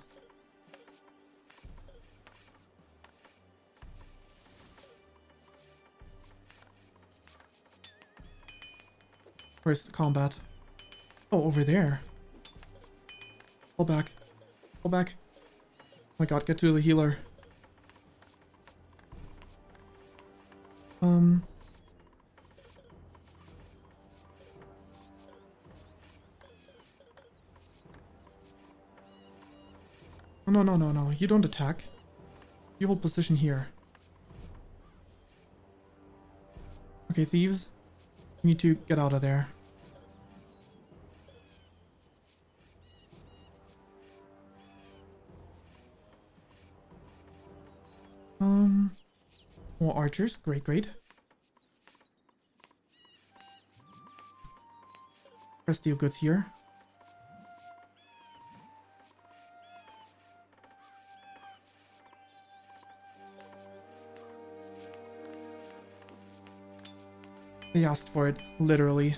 Where's the combat? Oh, over there. Pull back. Pull back. Oh my god, get to the healer. Oh, no. You don't attack. You hold position here. Okay, thieves. You need to get out of there. More archers. Great, great. Press steal goods here. They asked for it, literally.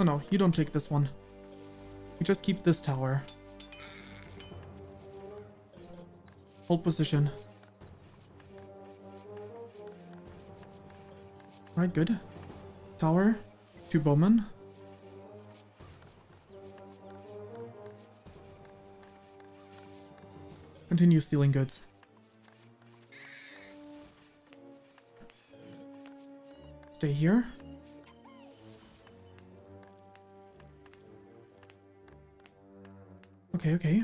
Oh no, you don't take this one. You just keep this tower. Hold position. Alright, good. Tower. 2 bowmen. Continue stealing goods. Stay here. Okay.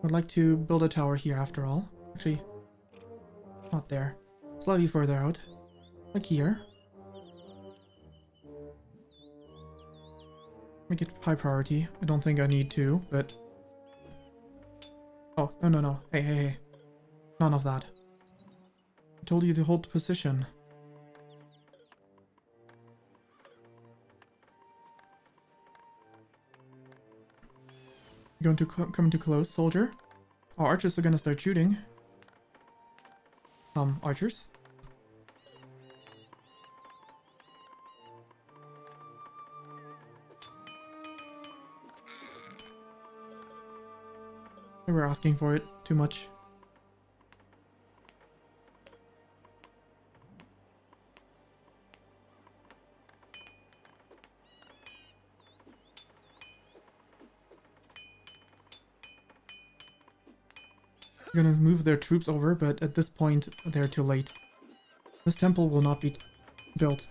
I'd like to build a tower here after all. Actually, not there. Slightly further out. Like here. Make it high priority. I don't think I need to, but... Oh, no. Hey. None of that. I told you to hold position. You're going to come too close, soldier. Our archers are gonna start shooting. Archers. They were asking for it too much. They're gonna move their troops over, but at this point, they're too late. This temple will not be built.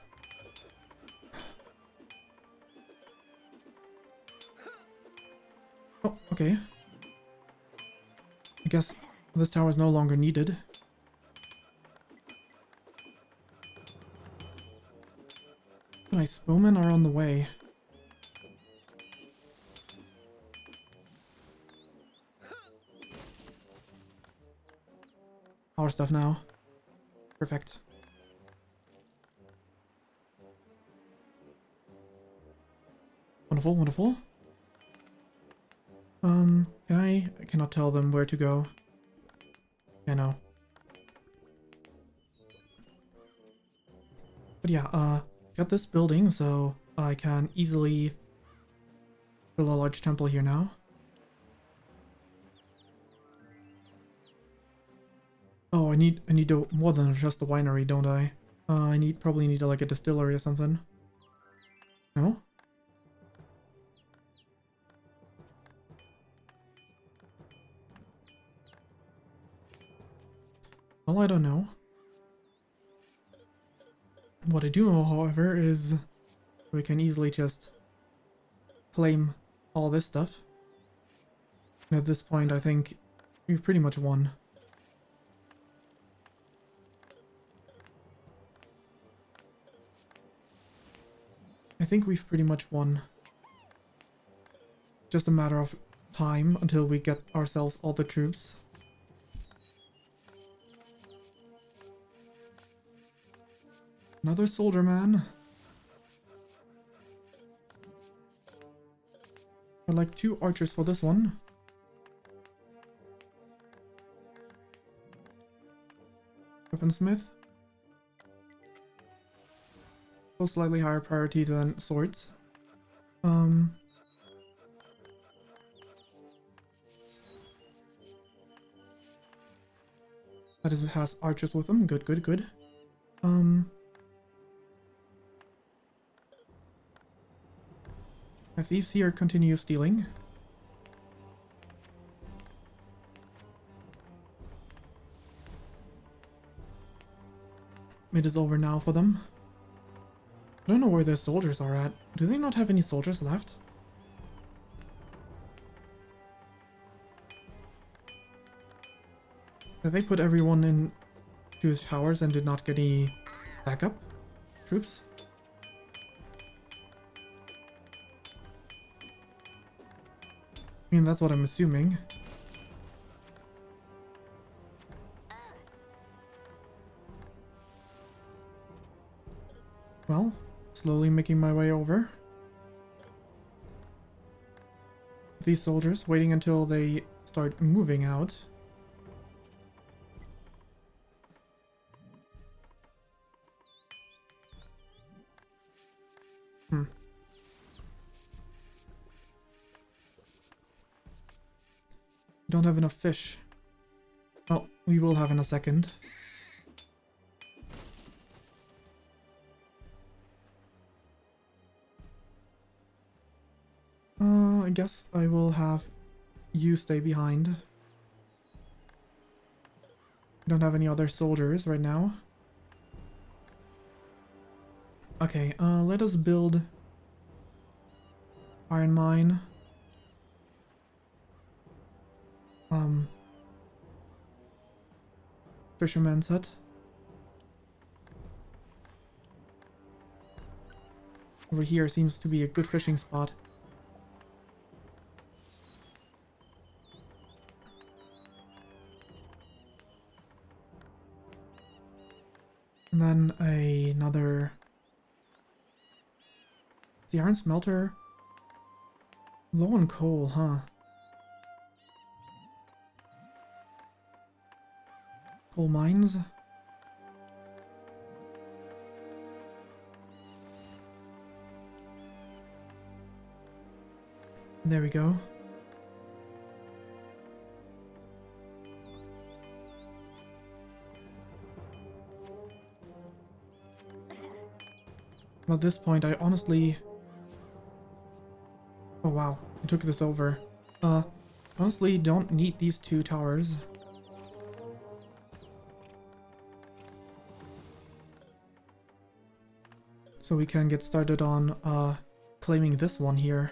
Oh, okay. I guess this tower is no longer needed. Nice, bowmen are on the way. Our stuff now. Perfect. Wonderful. I cannot tell them where to go. I know. But yeah, got this building, so I can easily build a large temple here now. Oh, I need more than just a winery, don't I? I probably need like a distillery or something. No? Well, I don't know. What I do know, however, is we can easily just claim all this stuff. And at this point, I think we've pretty much won. I think we've pretty much won. Just a matter of time until we get ourselves all the troops. Another soldier man. I'd like 2 archers for this one. Weaponsmith. So slightly higher priority than swords. That is, it has archers with them. Good, good, good. My thieves here continue stealing. It is over now for them. I don't know where their soldiers are at. Do they not have any soldiers left? Did they put everyone in to towers and did not get any backup troops? I mean, that's what I'm assuming. Well, slowly making my way over. These soldiers, waiting until they start moving out. Don't have enough fish. Oh, we will have in a second. I guess I will have you stay behind. Don't have any other soldiers right now. Okay, let us build iron mine. Fisherman's hut. Over here seems to be a good fishing spot. And then another... The iron smelter... Low on coal, huh? Coal mines. There we go. At this point, I honestly... Oh wow, I took this over. Honestly don't need these 2 towers. So we can get started on claiming this one here.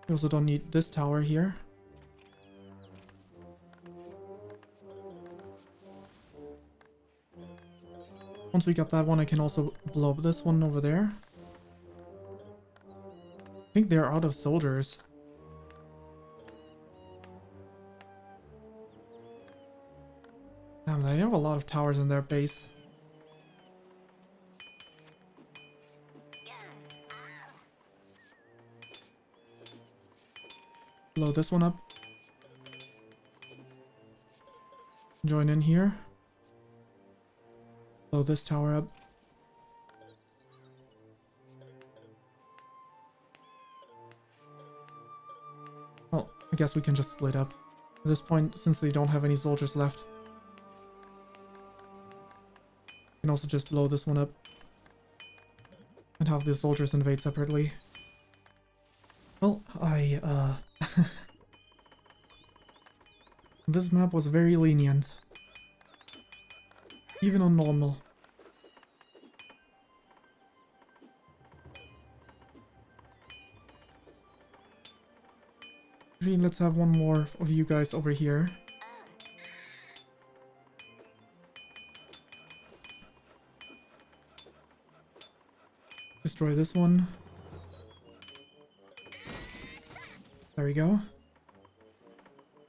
We also don't need this tower here. Once we got that one, I can also blow up this one over there. I think they're out of soldiers. Damn, they have a lot of towers in their base. Blow this one up. Join in here. Blow this tower up. guess we can just split up. At this point, since they don't have any soldiers left. We can also just blow this one up. And have the soldiers invade separately. Well, this map was very lenient. Even on normal. Actually, let's have one more of you guys over here. Destroy this one. There we go.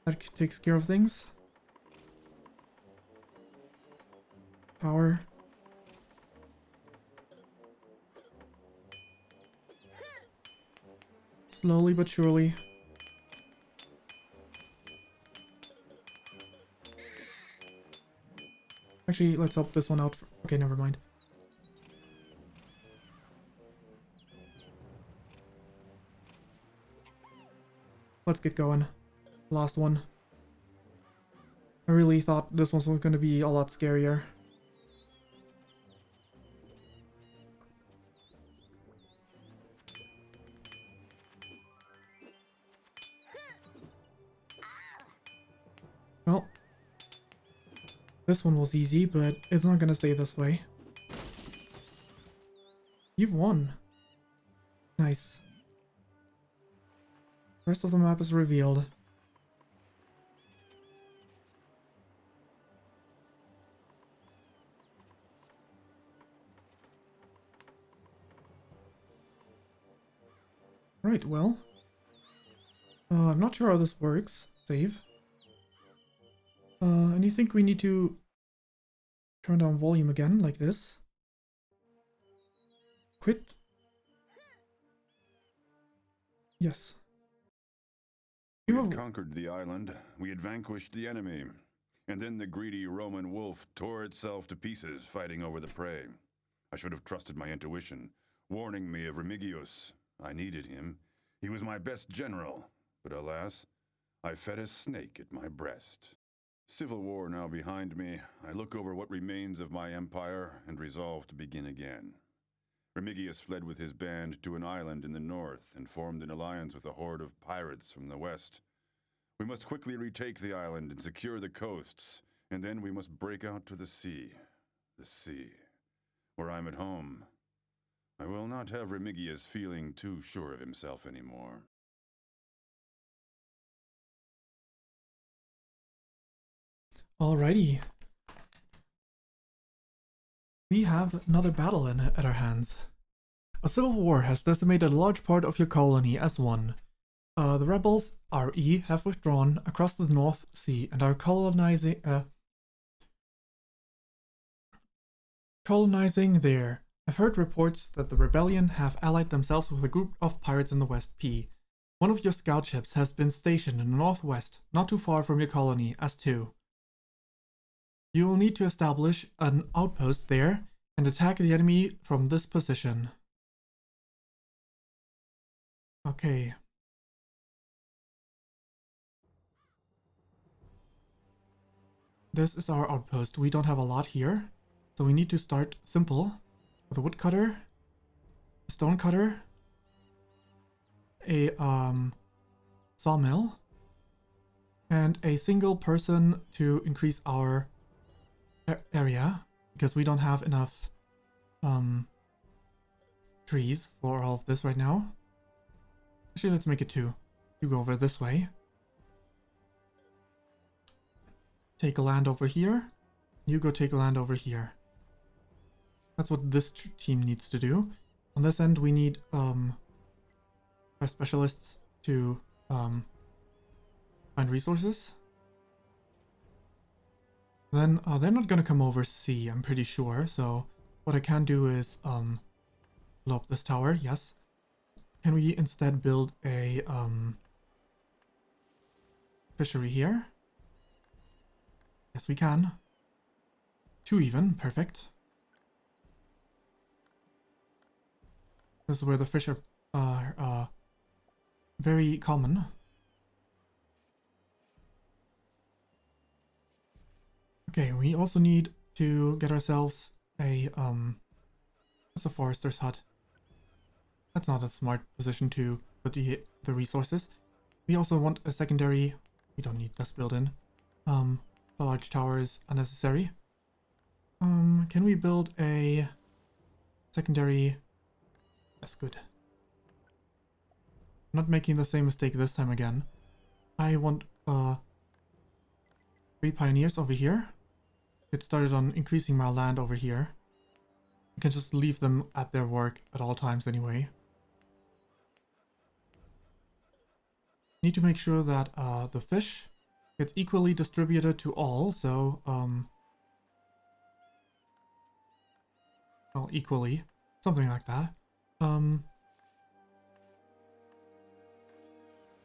That takes care of things. Power. Slowly but surely. Actually, let's help this one out. Okay, never mind. Let's get going. Last one. I really thought this one was going to be a lot scarier. Well, this one was easy, but it's not going to stay this way. You've won. Nice. The rest of the map is revealed. Right, well. I'm not sure how this works. Save. And you think we need to turn down volume again, like this? Quit. Yes. We had conquered the island, we had vanquished the enemy, and then the greedy Roman wolf tore itself to pieces fighting over the prey. I should have trusted my intuition, warning me of Remigius. I needed him. He was my best general, but alas, I fed a snake at my breast. Civil war now behind me, I look over what remains of my empire and resolve to begin again. Remigius fled with his band to an island in the north and formed an alliance with a horde of pirates from the west. We must quickly retake the island and secure the coasts, and then we must break out to the sea, where I'm at home. I will not have Remigius feeling too sure of himself anymore. Alrighty. We have another battle at our hands. A civil war has decimated a large part of your colony as one. The rebels, RE, have withdrawn across the North Sea and are colonizing there. I've heard reports that the rebellion have allied themselves with a group of pirates in the West P. One of your scout ships has been stationed in the northwest, not too far from your colony, as 2. You will need to establish an outpost there and attack the enemy from this position. Okay. This is our outpost. We don't have a lot here, so we need to start simple with a woodcutter, a stone cutter, a sawmill, and a single person to increase our area, because we don't have enough trees for all of this right now. Actually, let's make it 2. You go over this way. Take a land over here. You go take a land over here. That's what this team needs to do. On this end, we need our specialists to find resources. Then they're not gonna come over sea, I'm pretty sure. So what I can do is blow up this tower. Yes. Can we instead build a fishery here? Yes, we can. 2 even. Perfect. This is where the fish are very common. Okay, we also need to get ourselves a, what's a forester's hut? That's not a smart position to put the resources. We also want a secondary, we don't need this built in. The large tower is unnecessary. Can we build a secondary? That's good. Not making the same mistake this time again. I want 3 pioneers over here. Get started on increasing my land over here. I can just leave them at their work at all times anyway. Need to make sure that the fish gets equally distributed to all, so well, equally, something like that.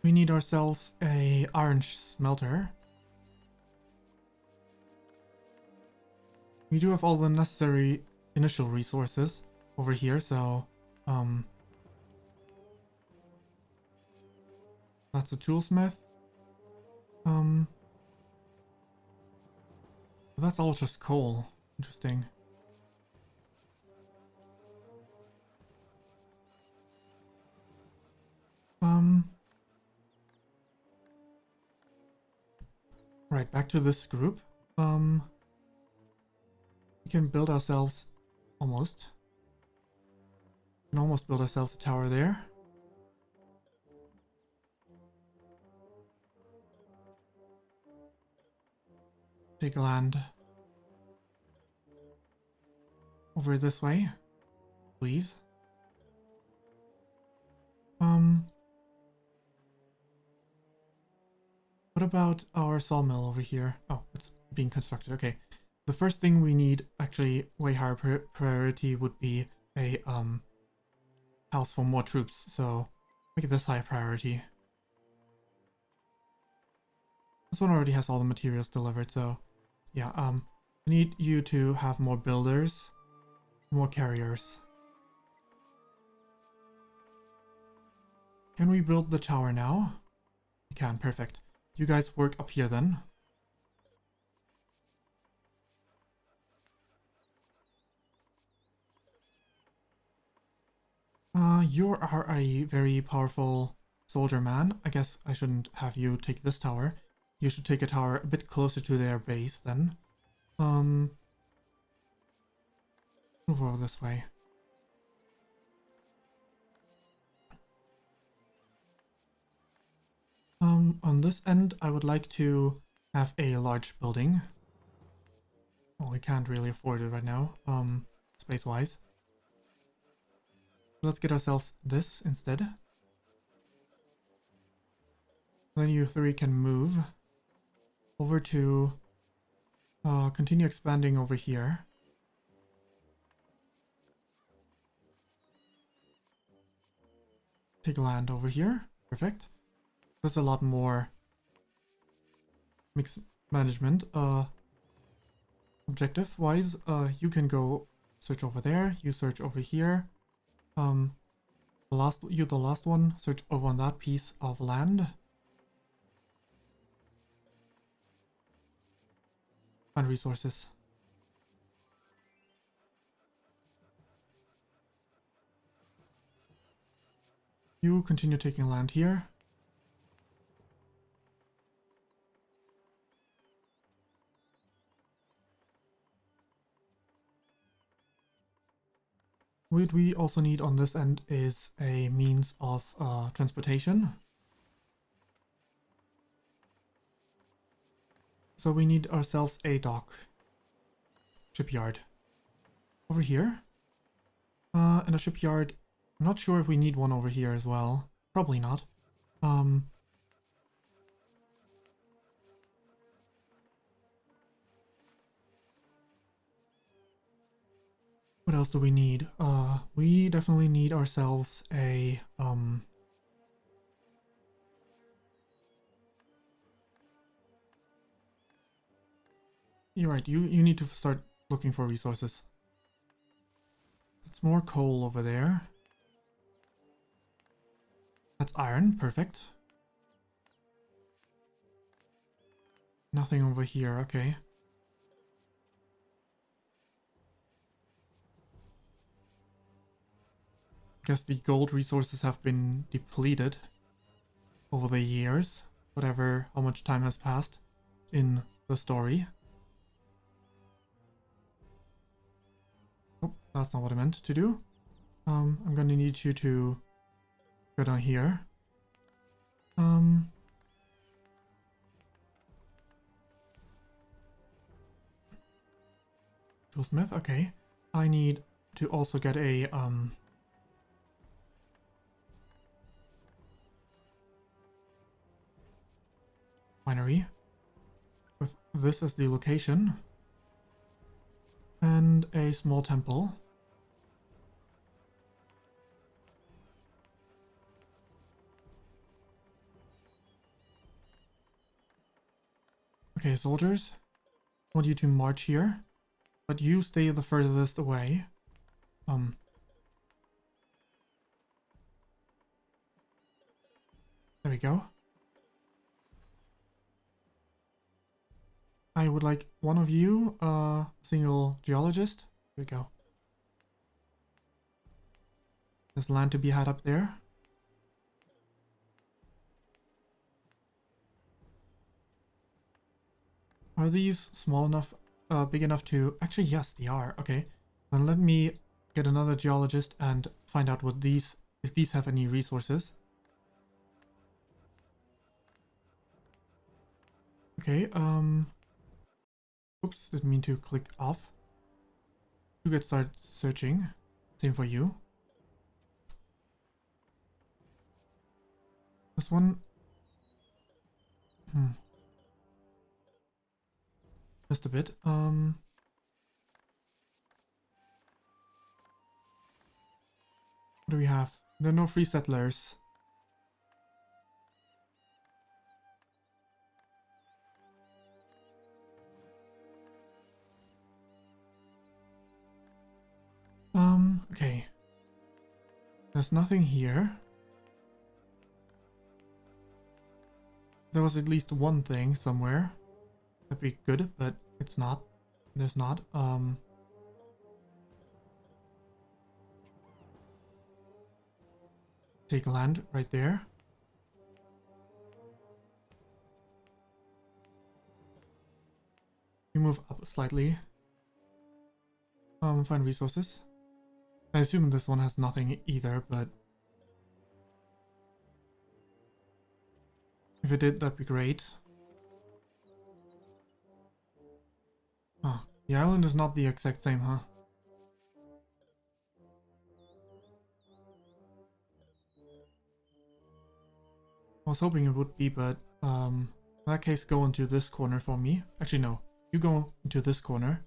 We need ourselves a iron smelter. We do have all the necessary initial resources over here, so that's a toolsmith. That's all just coal. Interesting. Right, back to this group. We can build ourselves almost. We can almost build ourselves a tower there. Take land over this way, please. What about our sawmill over here? Oh, it's being constructed. Okay. The first thing we need, actually way higher priority, would be a house for more troops. So make this high priority. This one already has all the materials delivered, so yeah, I need you to have more builders, more carriers. Can we build the tower now? We can, perfect. You guys work up here then. You are a very powerful soldier man. I guess I shouldn't have you take this tower. You should take a tower a bit closer to their base then. Move over this way. On this end, I would like to have a large building. Well, we can't really afford it right now, space-wise. Let's get ourselves this instead. Then you 3 can move over to continue expanding over here. Take land over here. Perfect. There's a lot more mixed management. Objective wise, you can go search over there, you search over here. The last one, search over on that piece of land. Find resources. You continue taking land here. What we also need on this end is a means of transportation. So we need ourselves a dock. Shipyard. Over here. And a shipyard. I'm not sure if we need one over here as well. Probably not. What else do we need? We definitely need ourselves a You're right, you need to start looking for resources. It's more coal over there. That's iron, perfect. Nothing over here, okay. I guess the gold resources have been depleted over the years, whatever, how much time has passed in the story. Oh, that's not what I meant to do. I'm gonna need you to go down here. Toolsmith, okay. I need to also get a winery with this as the location and a small temple. Okay, soldiers, I want you to march here, but you stay the furthest away. There we go. I would like one of you, single geologist. There we go. There's land to be had up there. Are these small enough, big enough to... Actually, yes, they are. Okay. Then let me get another geologist and find out what these... if these have any resources. Okay, oops, didn't mean to click off. You get started searching. Same for you. This one... Just a bit. What do we have? There are no free settlers. Okay. There's nothing here. There was at least one thing somewhere. That'd be good, but it's not. There's not. Take land right there. You move up slightly. Find resources. I assume this one has nothing either, but if it did, that'd be great. Ah, the island is not the exact same, huh? I was hoping it would be, but in that case, go into this corner for me. Actually, no. You go into this corner.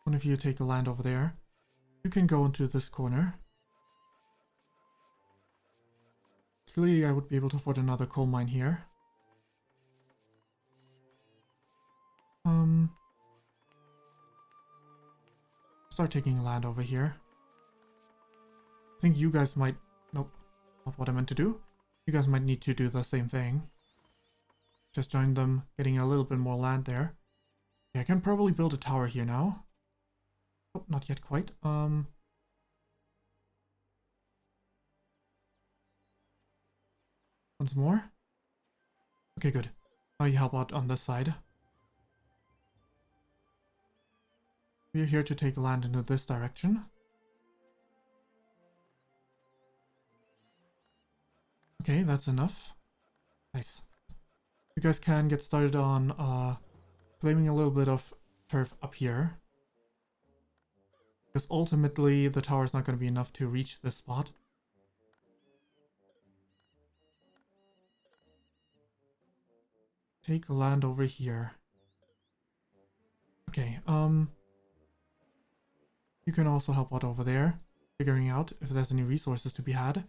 One of you take a land over there. You can go into this corner. Clearly, I would be able to afford another coal mine here. Start taking land over here. I think you guys might... Nope, not what I meant to do. You guys might need to do the same thing. Just join them, getting a little bit more land there. Yeah, I can probably build a tower here now. Oh, not yet quite. Once more. Okay, good. Now you help out on this side. We're here to take land into this direction. Okay, that's enough. Nice. You guys can get started on claiming a little bit of turf up here. Because ultimately the tower is not going to be enough to reach this spot. Take land over here. Okay, you can also help out over there, figuring out if there's any resources to be had.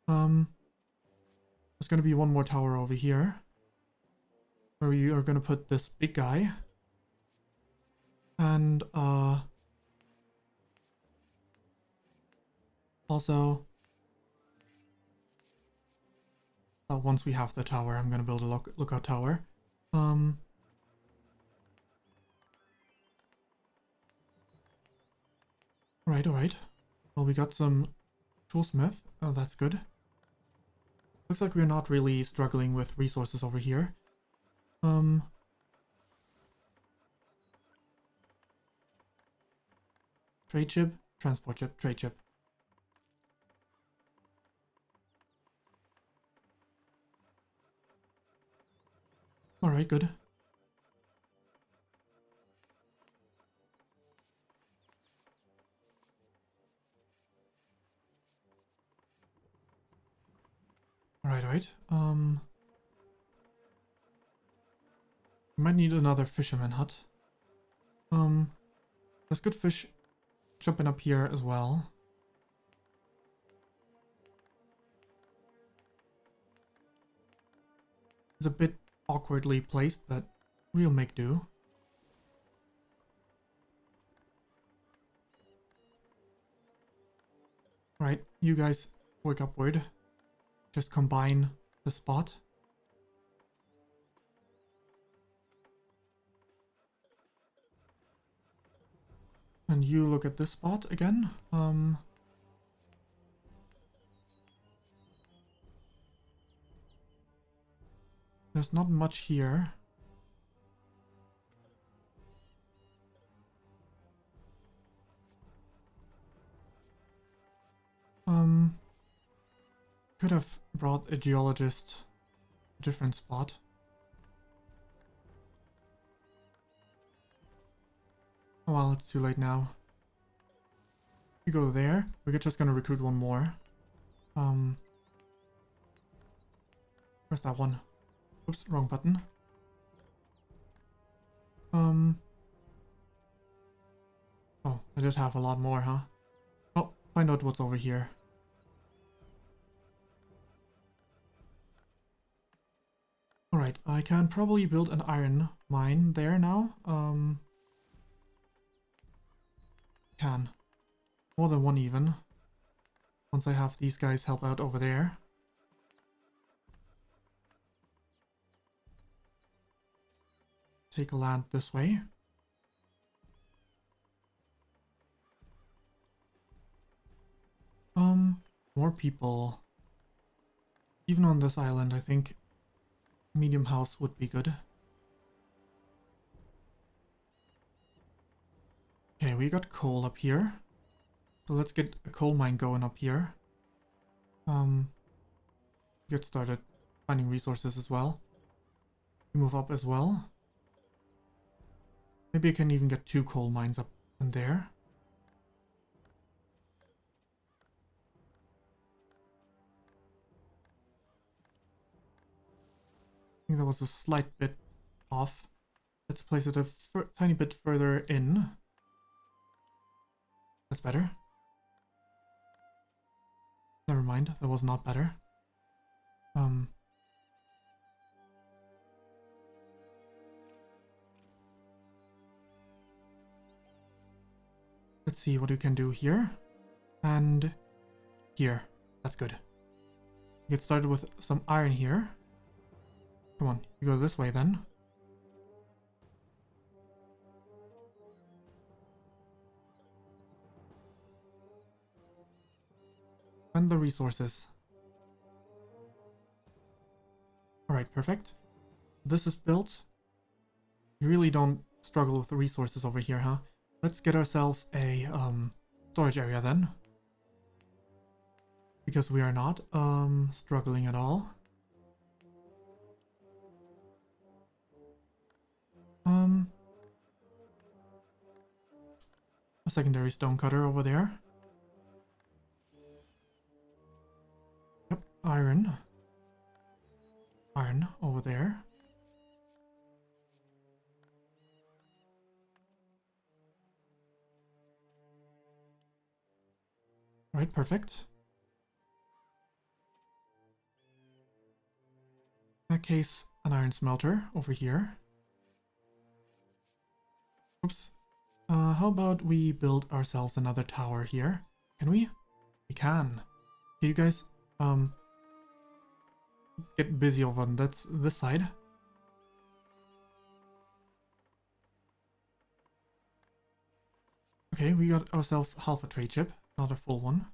There's going to be one more tower over here, where we are going to put this big guy. And, also, once we have the tower, I'm going to build a lookout tower. Alright, alright. Well, we got some toolsmith. Oh, that's good. Looks like we're not really struggling with resources over here. Trade ship, transport ship, trade ship. Alright, good. Alright, alright. We might need another fisherman hut. There's good fish jumping up here as well. It's a bit awkwardly placed, but we'll make do. Right, you guys work upward. Just combine the spot. And you look at this spot again. There's not much here. Could have brought a geologist a different spot. Oh well, it's too late now. You go there. We're just gonna recruit one more. Where's that one? Oops, wrong button. Oh, I did have a lot more, huh? Oh, find out what's over here. Alright, I can probably build an iron mine there now. Can. More than one even. Once I have these guys help out over there. Take a land this way. More people. Even on this island, I think medium house would be good. Okay, we got coal up here. So let's get a coal mine going up here. Get started finding resources as well. Move up as well. Maybe I can even get 2 coal mines up in there. I think that was a slight bit off. Let's place it a tiny bit further in. That's better. Never mind, that was not better. Let's see what we can do here. And here. That's good. Get started with some iron here. Come on, you go this way then. And the resources. Alright, perfect. This is built. You really don't struggle with the resources over here, huh? Let's get ourselves a storage area then. Because we are not struggling at all. A secondary stone cutter over there. Yep, iron. Iron over there. Right, perfect. In that case, an iron smelter over here. Oops. How about we build ourselves another tower here? Can we? We can. Okay, you guys, get busy over on this side. Okay, we got ourselves half a trade ship, not a full one.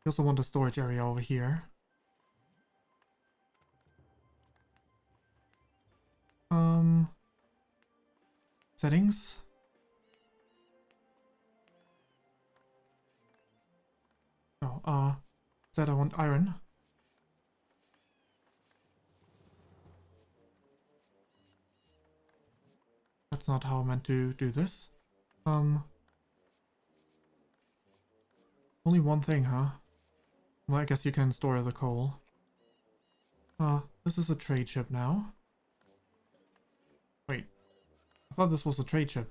We also want a storage area over here. Settings. Oh, instead I want iron. That's not how I meant to do this. Only one thing, huh? Well, I guess you can store the coal. This is a trade ship now. Wait, I thought this was a trade ship.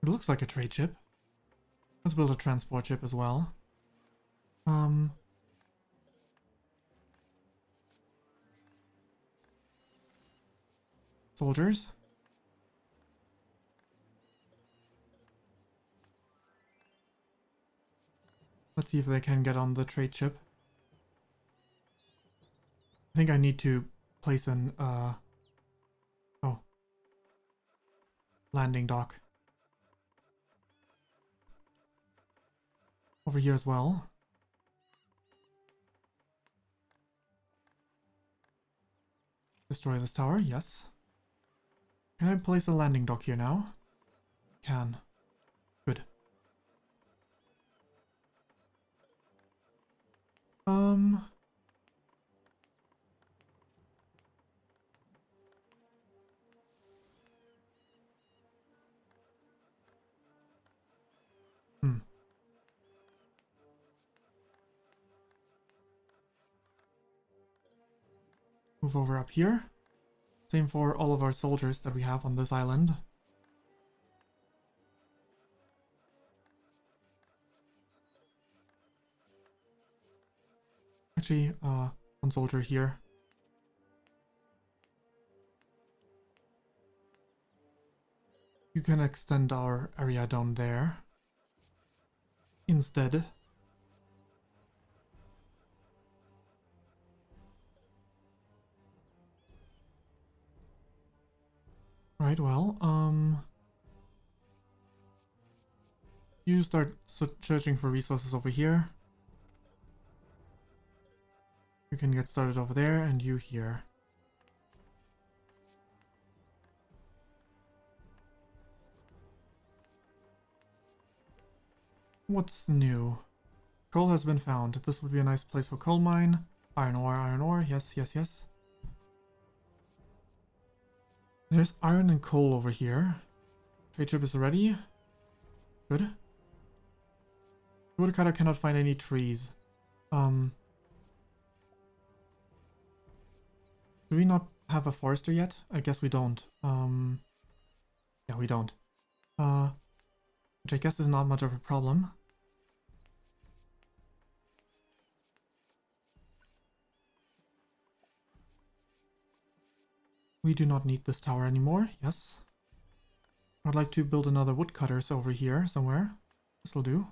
It looks like a trade ship. Let's build a transport ship as well. Soldiers. Let's see if they can get on the trade ship. I think I need to place an, landing dock. Over here as well. Destroy this tower, yes. Can I place a landing dock here now? Can. Good. Move over up here. Same for all of our soldiers that we have on this island. Actually, one soldier here. You can extend our area down there instead. Right, well, you start searching for resources over here. You can get started over there, and you here. What's new? Coal has been found. This would be a nice place for coal mine. Iron ore, yes, yes, yes. There's iron and coal over here. Trade ship is ready. Good. Woodcutter cannot find any trees. Do we not have a forester yet? I guess we don't. Yeah, we don't. Which I guess is not much of a problem. We do not need this tower anymore, yes. I'd like to build another woodcutters over here somewhere. This'll do.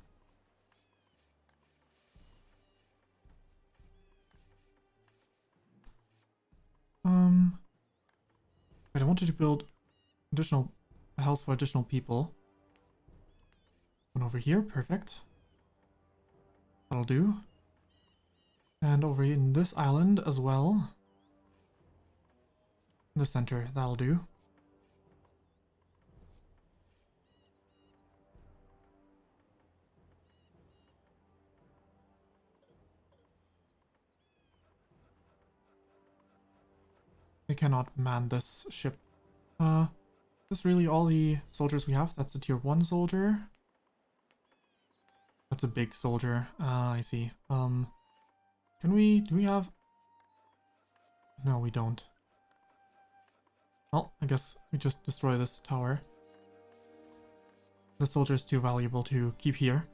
But I wanted to build a house for additional people. One over here, perfect. That'll do. And over in this island as well. In the center, that'll do. They cannot man this ship. That's really all the soldiers we have. That's a tier 1 soldier. That's a big soldier. I see. Do we have... No, we don't. Well, I guess we just destroy this tower. The soldier is too valuable to keep here.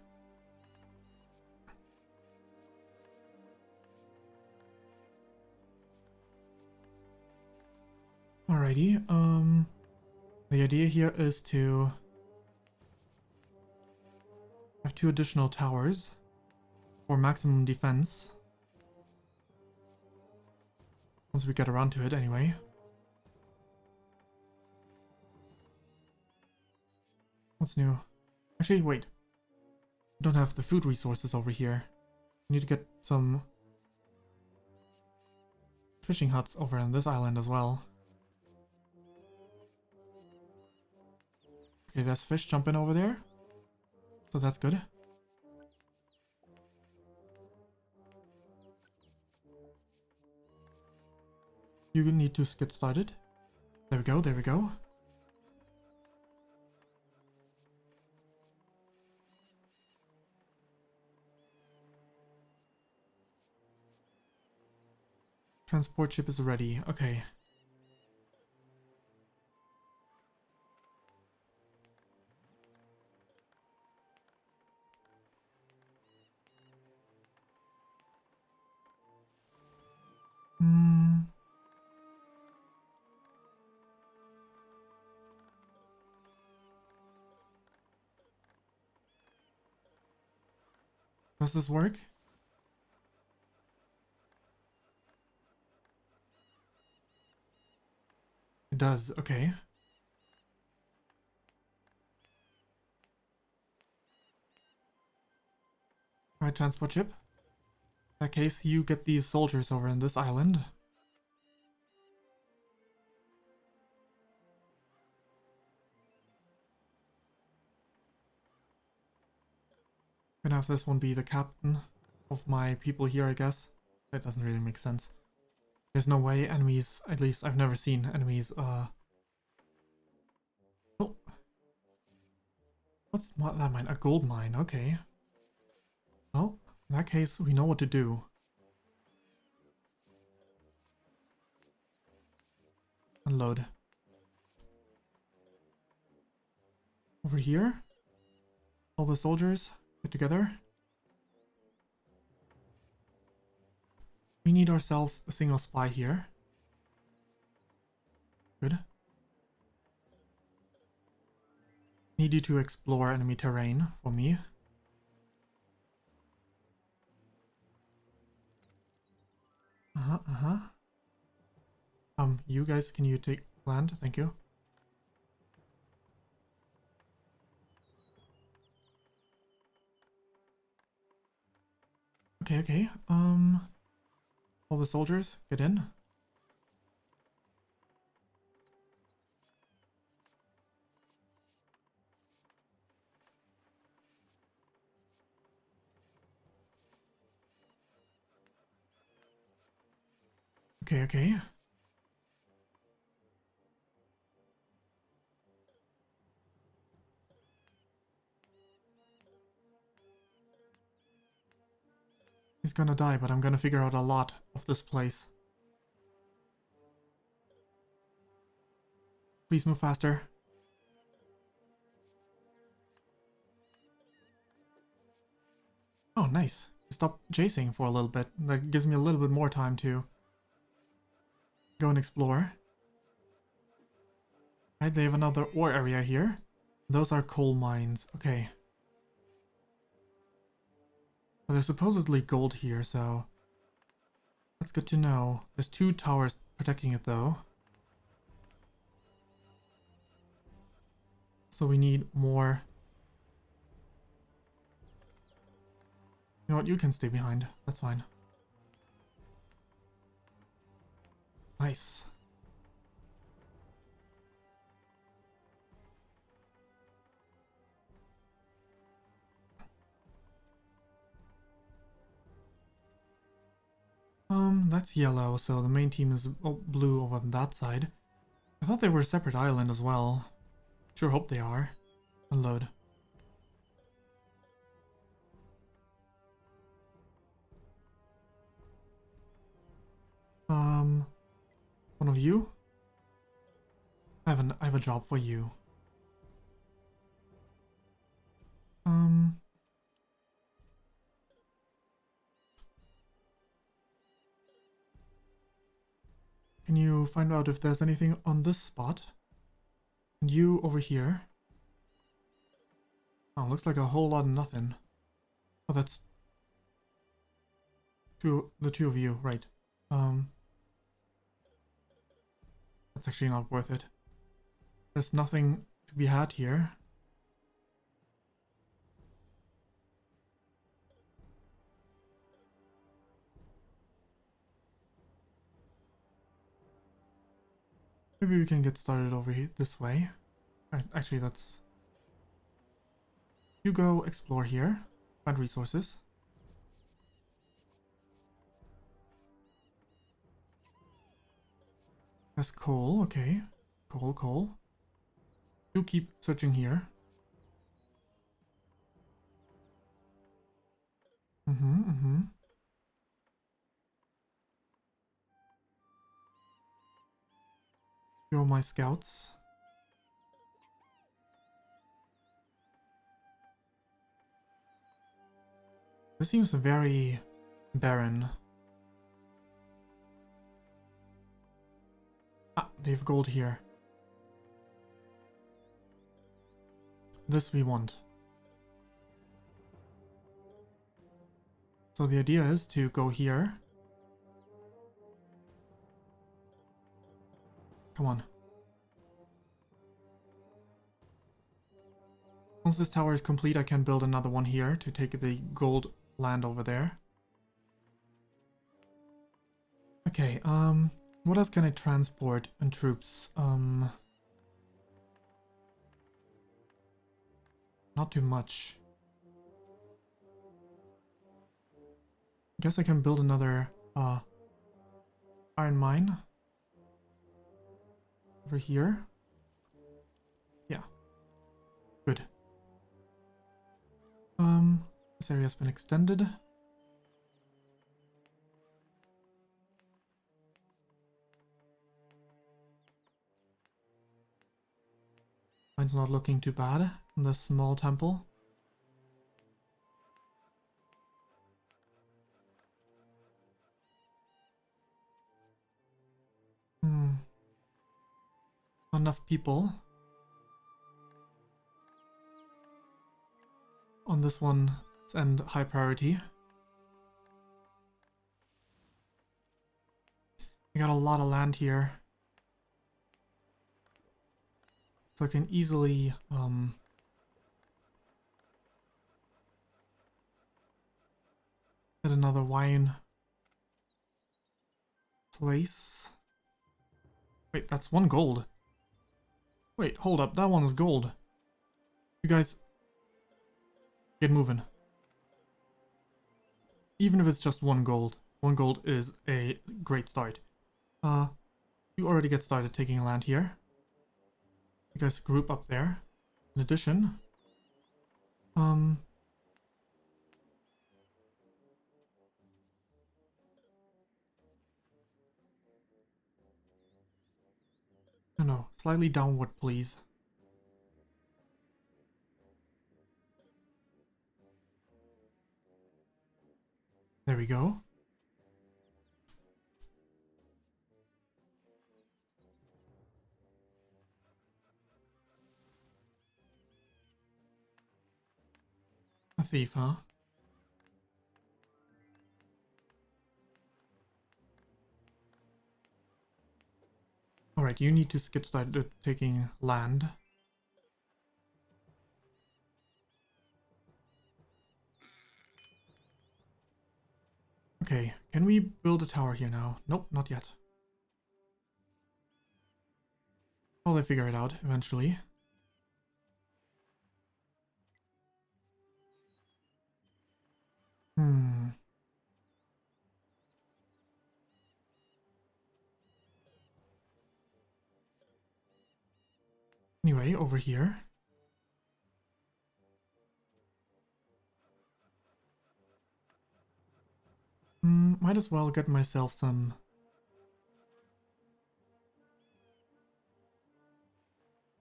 Alrighty, The idea here is to have 2 additional towers for maximum defense. Once we get around to it, anyway. What's new? Actually, wait. I don't have the food resources over here. I need to get some fishing huts over on this island as well. Okay, there's fish jumping over there. So that's good. You need to get started. There we go, there we go. Transport ship is ready. Okay. Does this work? It does, okay. Right, transport ship. In that case, you get these soldiers over in this island. Gonna have this one be the captain of my people here, I guess. That doesn't really make sense. There's no way enemies, at least I've never seen enemies, Oh. What's that mine? A gold mine, okay. Well, in that case, we know what to do. Unload. Over here. All the soldiers get together. We need ourselves a single spy here. Good. Need you to explore enemy terrain for me. You guys, can you take land? Thank you. Okay. All the soldiers, get in. Okay. He's gonna die, but I'm gonna figure out a lot of this place. Please move faster. Oh, nice. Stop chasing for a little bit. That gives me a little bit more time to go and explore. Right, they have another ore area here. Those are coal mines. Okay. Well, there's supposedly gold here, so that's good to know. There's 2 towers protecting it, though. So we need more. You know what? You can stay behind. That's fine. Nice. That's yellow, so the main team is blue over on that side. I thought they were a separate island as well. Sure hope they are. Unload. One of you? I have a job for you. Can you find out if there's anything on this spot? And you over here. Oh, looks like a whole lot of nothing. Oh, that's the two of you, right. That's actually not worth it. There's nothing to be had here. Maybe we can get started over here this way. Actually, that's... You go explore here. Find resources. There's coal, okay. Coal. You keep searching here. You're my scouts. This seems very barren. Ah, they have gold here. This we want. So the idea is to go here. Come on. Once this tower is complete, I can build another one here to take the gold land over there. Okay, what else can I transport and troops? Not too much. Guess I can build another iron mine over here. Yeah. Good. This area has been extended. Mine's not looking too bad in the small temple. Enough people. On this one, and high priority. I got a lot of land here. So I can easily get another wine place. Wait, that's 1 gold. Wait, hold up, that one's gold. You guys get moving. Even if it's just 1 gold. 1 gold is a great start. You already get started taking land here. You guys group up there. In addition, no, slightly downward, please. There we go. A thief, huh? Alright, you need to get started taking land. Okay, can we build a tower here now? Nope, not yet. Well, they figure it out eventually. Anyway, over here. Might as well get myself some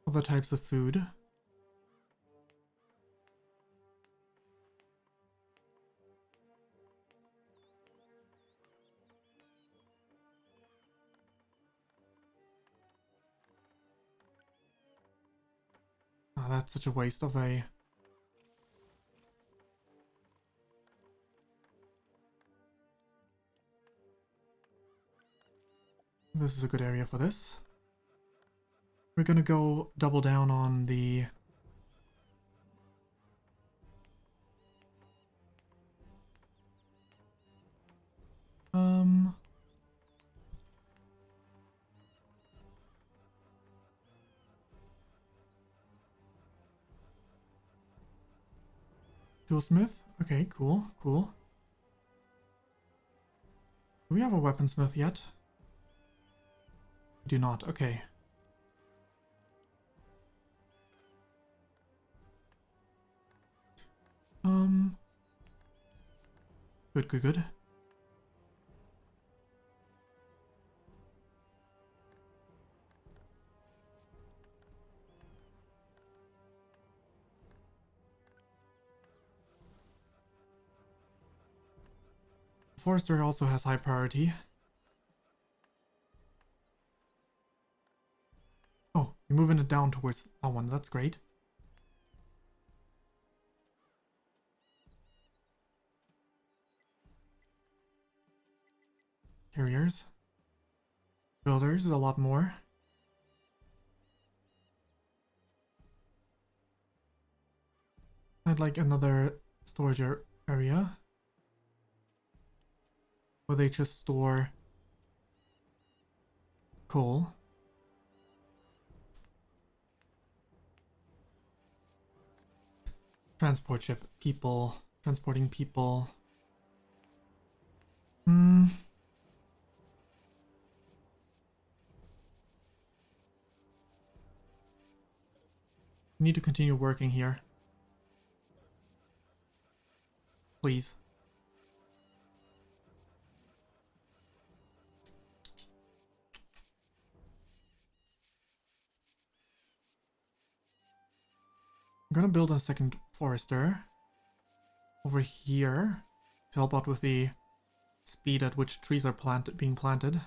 other types of food. that's such a waste of a... This is a good area for this. We're gonna go double down on the... Toolsmith? Okay, cool, cool. Do we have a weaponsmith yet? We do not, okay. Good, good, good. Forester also has high priority. Oh, you're moving it down towards that one. That's great. Carriers. Builders is a lot more. I'd like another storage area where they just store coal. Transport ship, people, transporting people. We need to continue working here. Please. I'm gonna build a second forester over here to help out with the speed at which trees are being planted.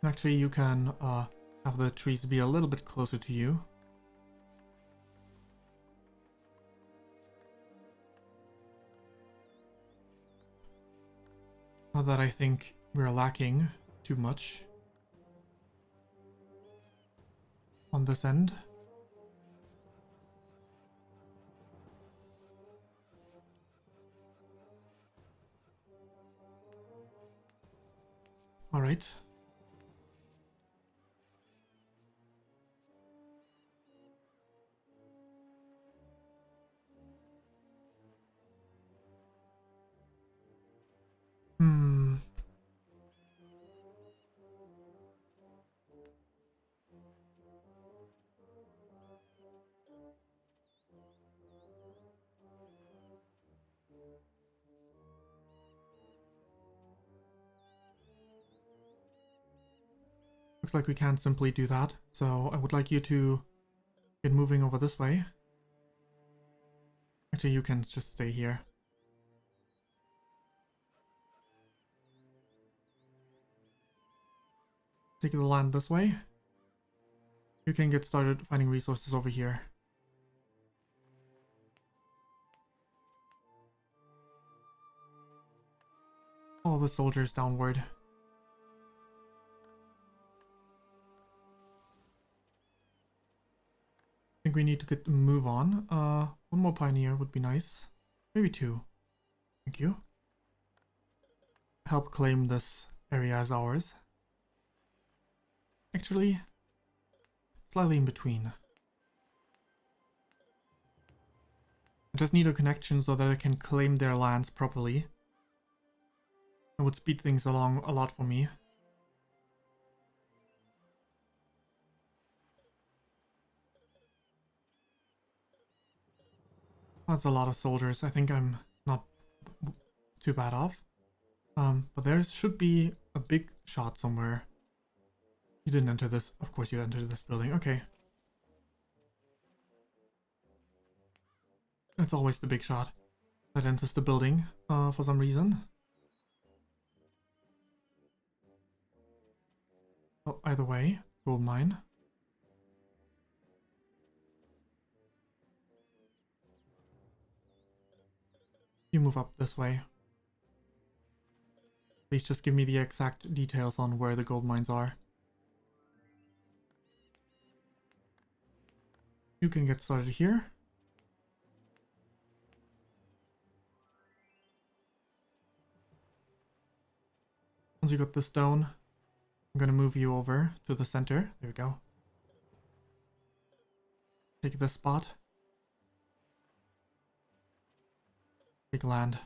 Actually, you can have the trees be a little bit closer to you. Not that I think we're lacking too much on this end. All right. Looks like we can't simply do that, so I would like you to get moving over this way. Actually, you can just stay here. Take the land this way. You can get started finding resources over here. All the soldiers downward. I think we need to get a move on. One more pioneer would be nice. Maybe two. Thank you. Help claim this area as ours. Actually, slightly in between. I just need a connection so that I can claim their lands properly. It would speed things along a lot for me. That's a lot of soldiers. I think I'm not too bad off. But there should be a big shot somewhere. You didn't enter this. Of course you entered this building. Okay. It's always the big shot that enters the building for some reason. Oh, either way, gold mine. You move up this way. Please just give me the exact details on where the gold mines are. You can get started here. Once you got the stone, I'm gonna move you over to the center. There we go. Take this spot. Take land.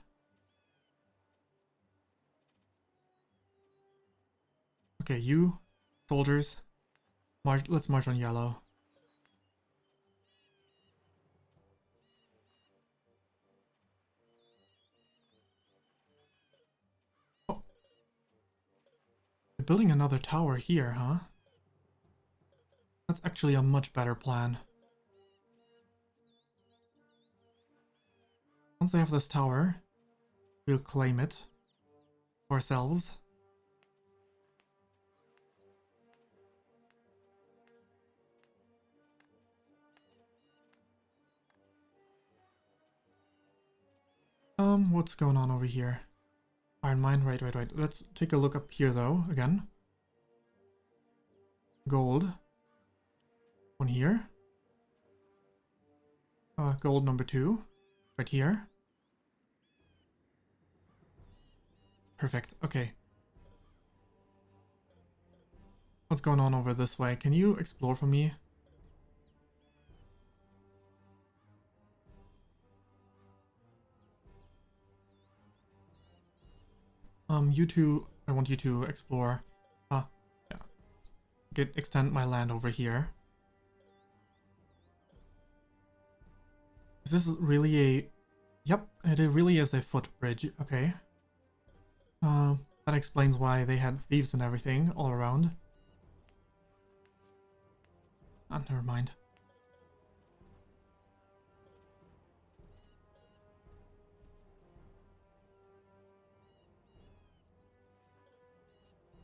Okay, you, soldiers, let's march on yellow. Oh. They're building another tower here, huh? That's actually a much better plan. Once they have this tower, we'll claim it ourselves. What's going on over here? Iron mine, right. Let's take a look up here though, again. Gold. One here. Gold number 2. Right here. Perfect, okay. What's going on over this way? Can you explore for me? You two, I want you to explore. Yeah. Extend my land over here. Is this really a... Yep, it really is a footbridge, okay. That explains why they had thieves and everything all around. Ah, never mind.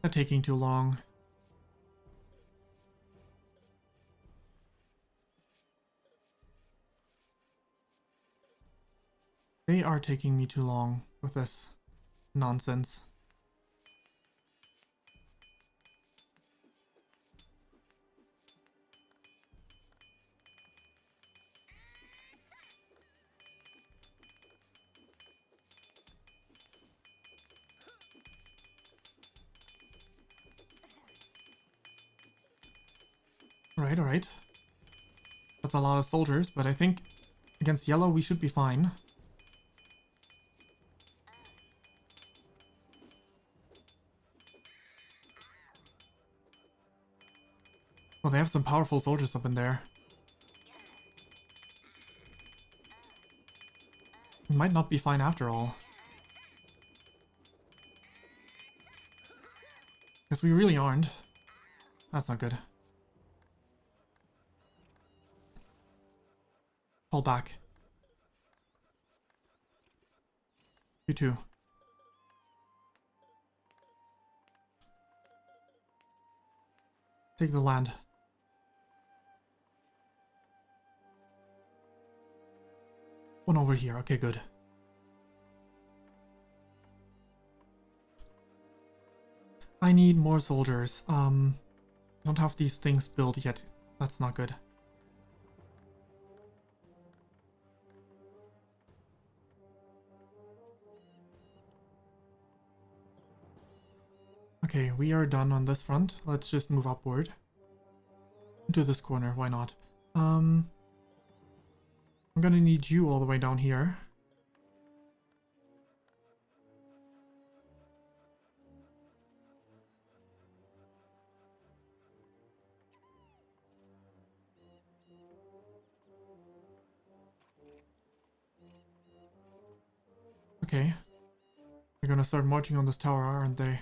They're taking too long. They are taking me too long with this nonsense. Alright. That's a lot of soldiers, but I think against yellow we should be fine. Well, they have some powerful soldiers up in there. We might not be fine after all. Guess we really aren't. That's not good. Fall back. You too. Take the land. One over here. Okay, good. I need more soldiers. I don't have these things built yet. That's not good. Okay, we are done on this front. Let's just move upward. Into this corner, why not? I'm gonna need you all the way down here. Okay. They're gonna start marching on this tower, aren't they?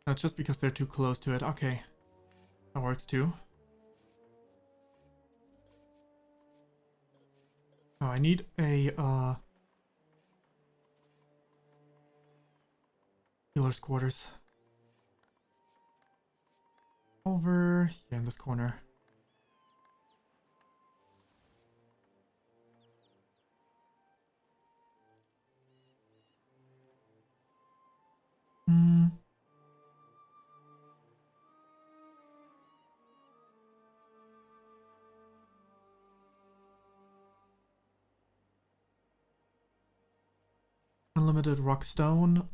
That's just because they're too close to it. Okay. That works too. Oh, I need a, healer's quarters. Over here in this corner. Unlimited rock stone.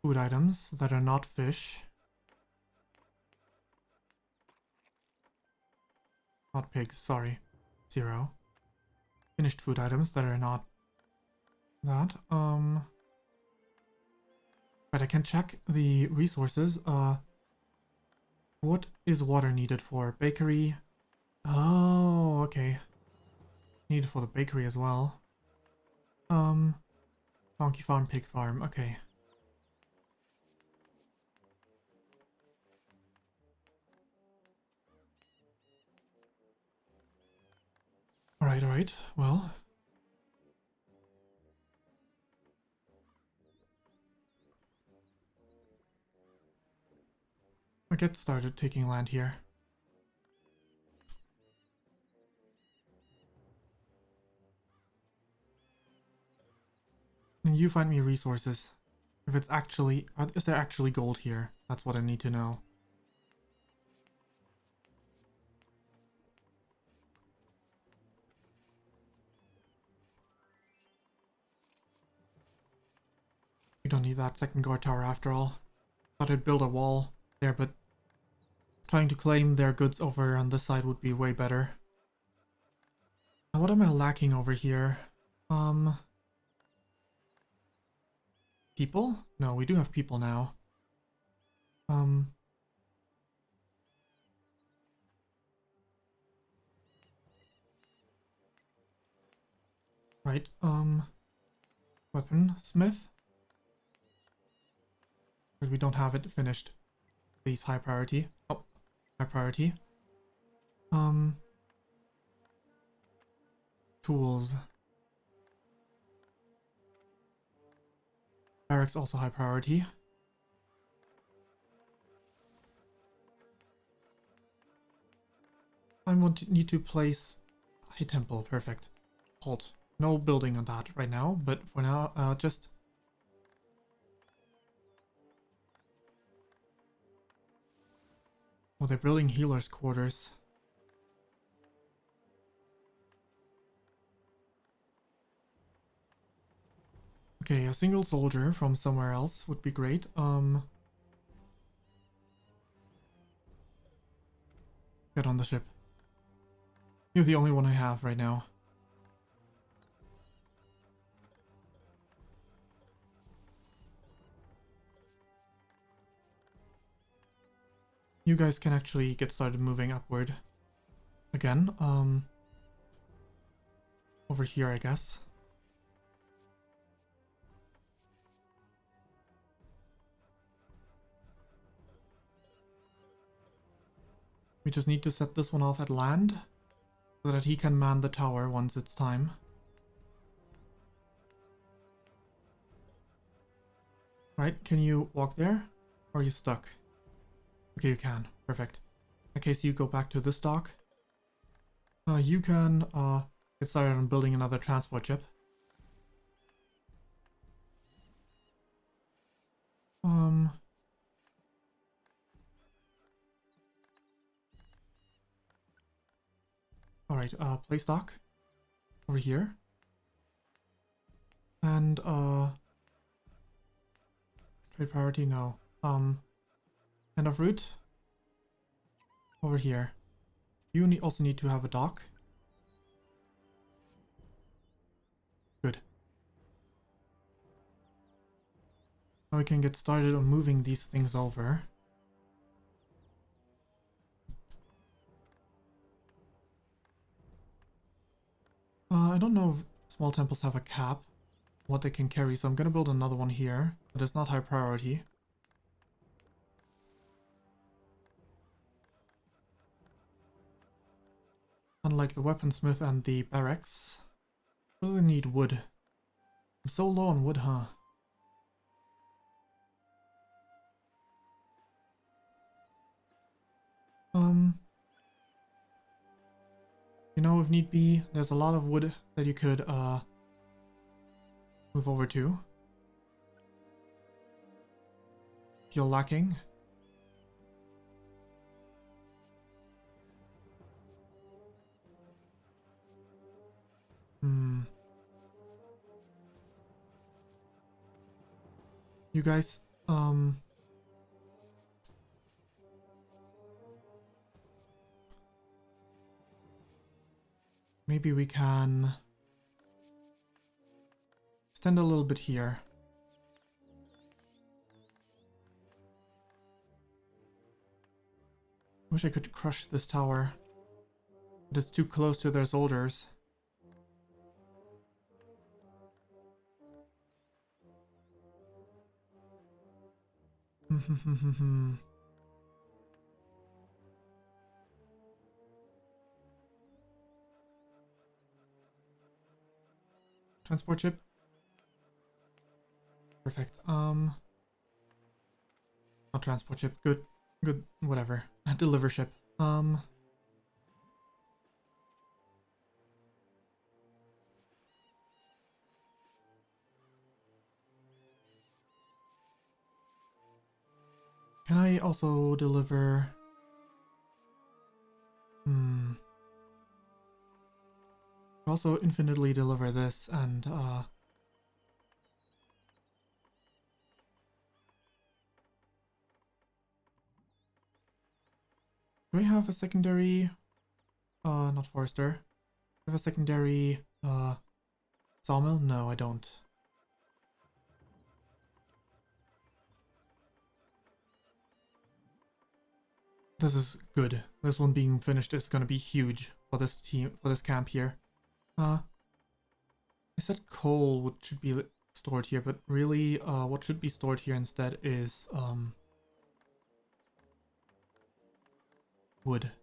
Food items that are not fish. Not pigs, sorry. 0. Finished food items that are not that. Right, I can check the resources. What is water needed for? Bakery. Oh, okay. Needed for the bakery as well. Donkey farm, pig farm, okay. Alright, well. I'll get started taking land here. And you find me resources. If it's actually... is there actually gold here? That's what I need to know. We don't need that second guard tower after all. Thought I'd build a wall there, but trying to claim their goods over on this side would be way better. Now, what am I lacking over here? People? No, we do have people now. Right, weapon smith. But we don't have it finished. Please, high priority. Oh, high priority. Tools. Barracks also high priority. I need to place a temple. Perfect. Halt. No building on that right now, but for now, just... Oh, they're building healers' quarters. Okay, a single soldier from somewhere else would be great. Get on the ship. You're the only one I have right now. You guys can actually get started moving upward. Again, over here, I guess. We just need to set this one off at land so that he can man the tower once it's time. Right, can you walk there? Or are you stuck? Okay, you can. Perfect. In case you go back to this dock. You can get started on building another transport ship. Alright, place dock over here. And trade priority, no. End of route over here. You also need to have a dock. Good. Now we can get started on moving these things over. I don't know if small temples have a cap, what they can carry, so I'm gonna build another one here, but it's not high priority. Unlike the weaponsmith and the barracks. What do they need? Wood. I'm so low on wood, huh? You know, if need be, there's a lot of wood that you could move over to. If you're lacking. You guys, maybe we can extend a little bit here. Wish I could crush this tower, but it's too close to their soldiers. Transport ship. Perfect. Not transport ship. Good. Good. Whatever. Deliver ship. Can I also deliver? Also infinitely deliver this and do I have a secondary not forester? Do I have a secondary sawmill? No, I don't. This is good. This one being finished is gonna be huge for this team, for this camp here. I said coal should be stored here, but really what should be stored here instead is wood.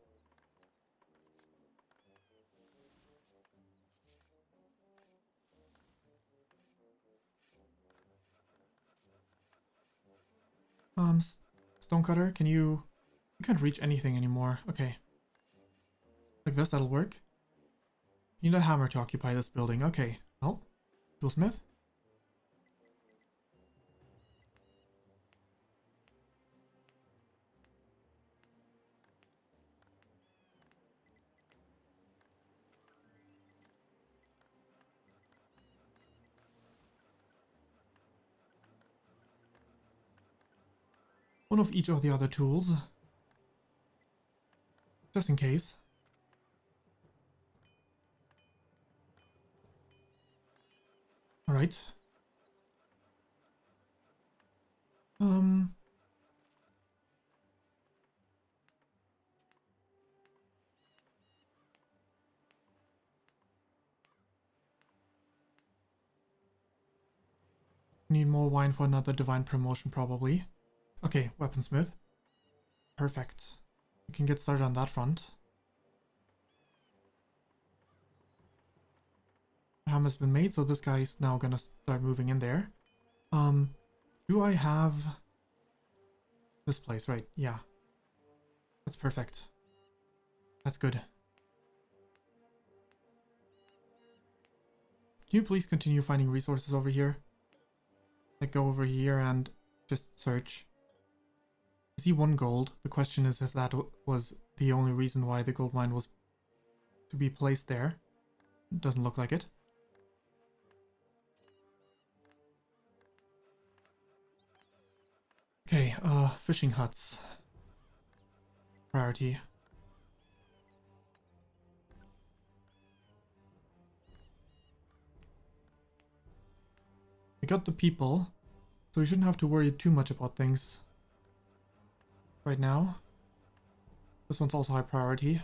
Stonecutter, can you can't reach anything anymore. Okay. Like this, that'll work. You need a hammer to occupy this building. Okay. Well, toolsmith. One of each of the other tools. Just in case. Alright. Need more wine for another divine promotion, probably. Okay, weaponsmith. Perfect. We can get started on that front. The hammer's been made, so this guy is now gonna start moving in there. Do I have this place? Right, yeah. That's perfect. That's good. Can you please continue finding resources over here? Like go over here and just search. I see 1 gold. The question is if that was the only reason why the gold mine was to be placed there. It doesn't look like it. Okay, fishing huts. Priority. I got the people, so we shouldn't have to worry too much about things right now. This one's also high priority.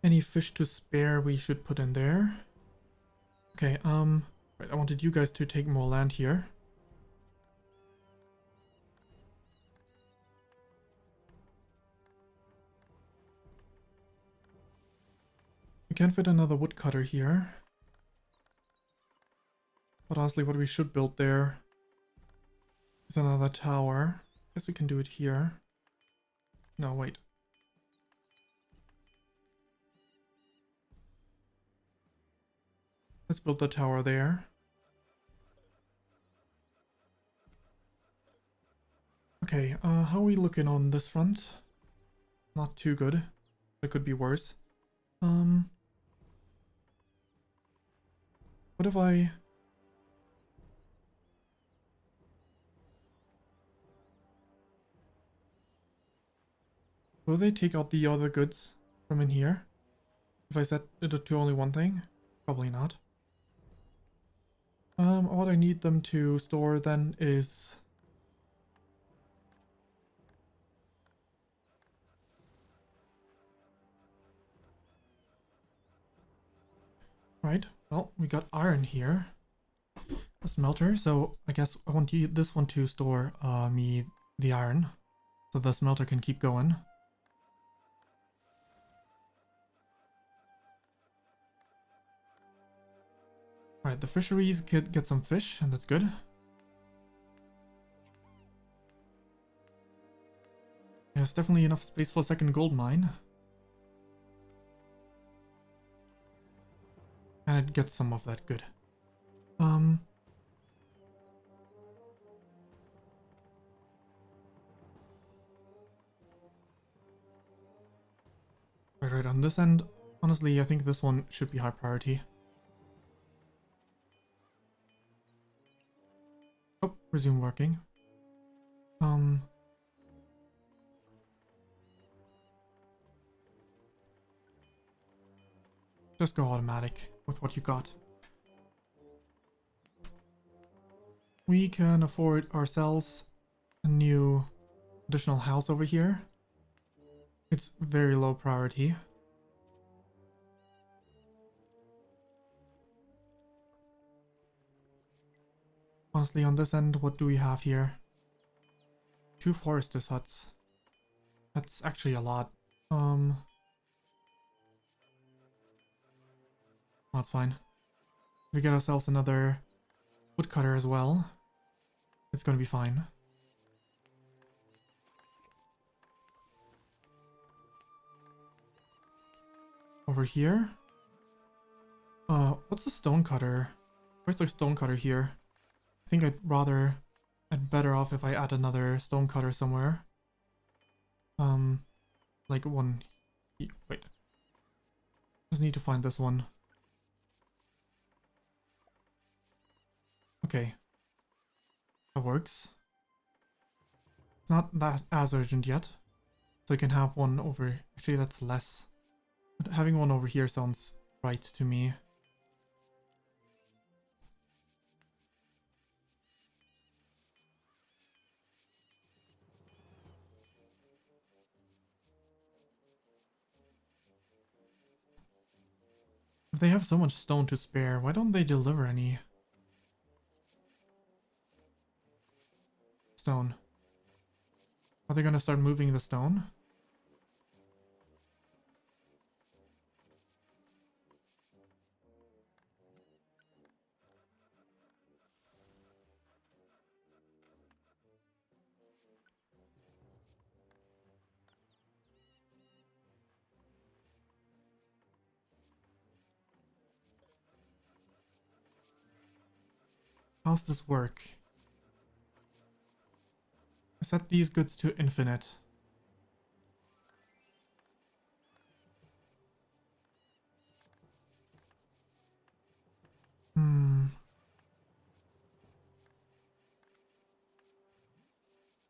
Any fish to spare we should put in there. Okay, right, I wanted you guys to take more land here. We can't fit another woodcutter here. But honestly, what we should build there is another tower. Guess we can do it here. No, wait. Let's build the tower there. Okay, how are we looking on this front? Not too good. It could be worse. What if I... Will they take out the other goods from in here? If I set it to only one thing? Probably not. What I need them to store then is... Right, well, we got iron here. A smelter, so I guess I want this one to store me the iron. So the smelter can keep going. Alright, the fisheries could get some fish, and that's good. There's definitely enough space for a second gold mine. And it gets some of that, good. Right, on this end, honestly, I think this one should be high priority. Oh, resume working. Just go automatic with what you got. We can afford ourselves a new additional house over here. It's very low priority. Honestly, on this end, what do we have here? 2 foresters' huts. That's actually a lot. That's fine. We get ourselves another woodcutter as well. It's gonna be fine. Over here. What's the stone cutter? Where's the stone cutter here? I think I'd better off if I add another stone cutter somewhere. Like one. Wait. Just need to find this one. Okay. That works. It's not that as urgent yet. So I can have one over... Actually, that's less. But having one over here sounds right to me. If they have so much stone to spare, why don't they deliver any stone? Are they gonna start moving the stone? How's this work? I set these goods to infinite.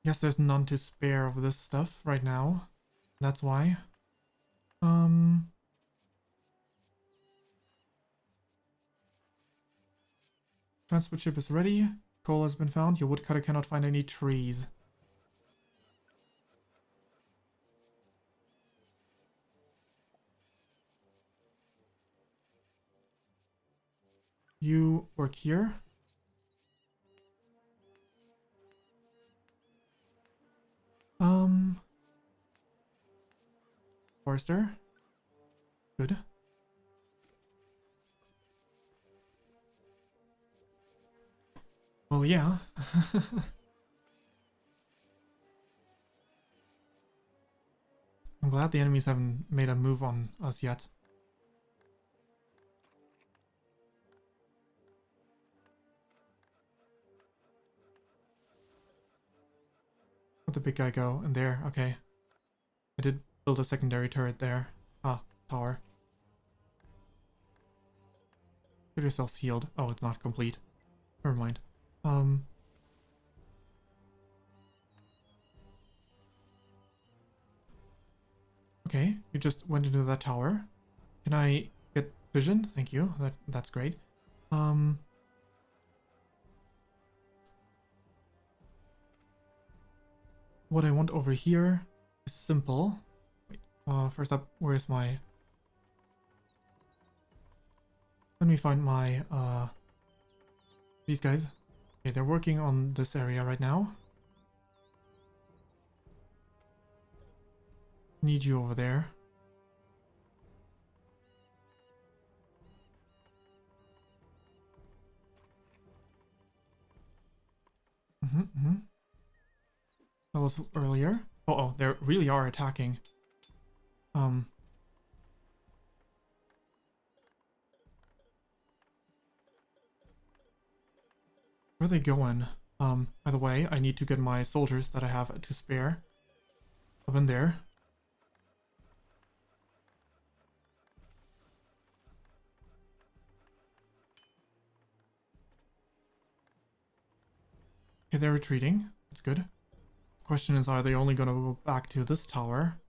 Guess there's none to spare of this stuff right now. That's why. Transport ship is ready. Coal has been found. Your woodcutter cannot find any trees. You work here. Forester. Good. Well, yeah. I'm glad the enemies haven't made a move on us yet. Where'd the big guy go? In there, okay. I did build a secondary turret there. Ah, tower. Get yourselves healed. Oh, it's not complete. Never mind. Okay, you just went into that tower. Can I get vision? Thank you. That's great. What I want over here is simple. Wait, first up, where's my... Let me find my, these guys. Okay, they're working on this area right now. Need you over there. That was earlier. Oh, they really are attacking. Where are they going? By the way, I need to get my soldiers that I have to spare up in there. Okay, they're retreating. That's good. Question is, are they only going to go back to this tower?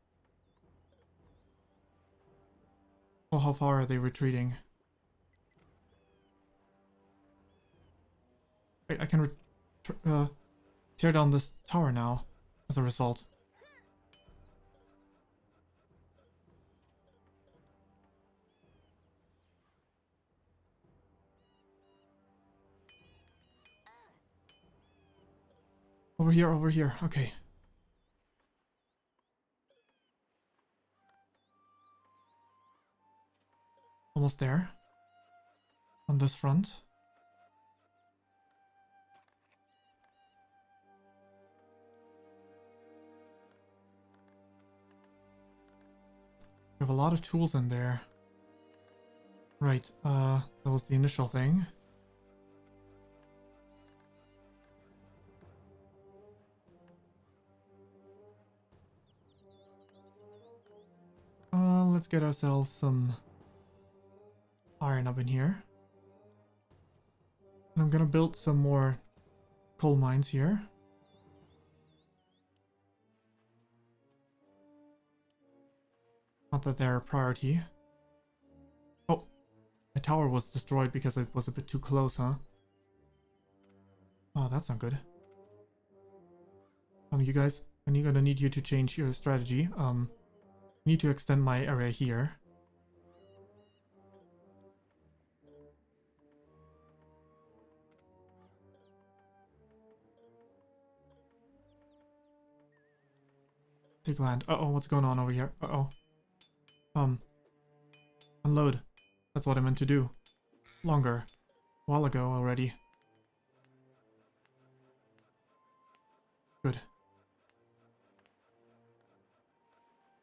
Oh, how far are they retreating? Wait, I can tear down this tower now as a result. Over here, over here. Okay. Almost there. On this front. We have a lot of tools in there. Right, that was the initial thing. Let's get ourselves some iron up in here. And I'm gonna build some more coal mines here. Not that they're a priority. Oh, my tower was destroyed because it was a bit too close, huh? Oh, that's not good. You guys, I'm gonna need you to change your strategy. Need to extend my area here. Take land. Uh-oh, what's going on over here? Uh-oh. Unload. That's what I meant to do. Longer. A while ago already. Good.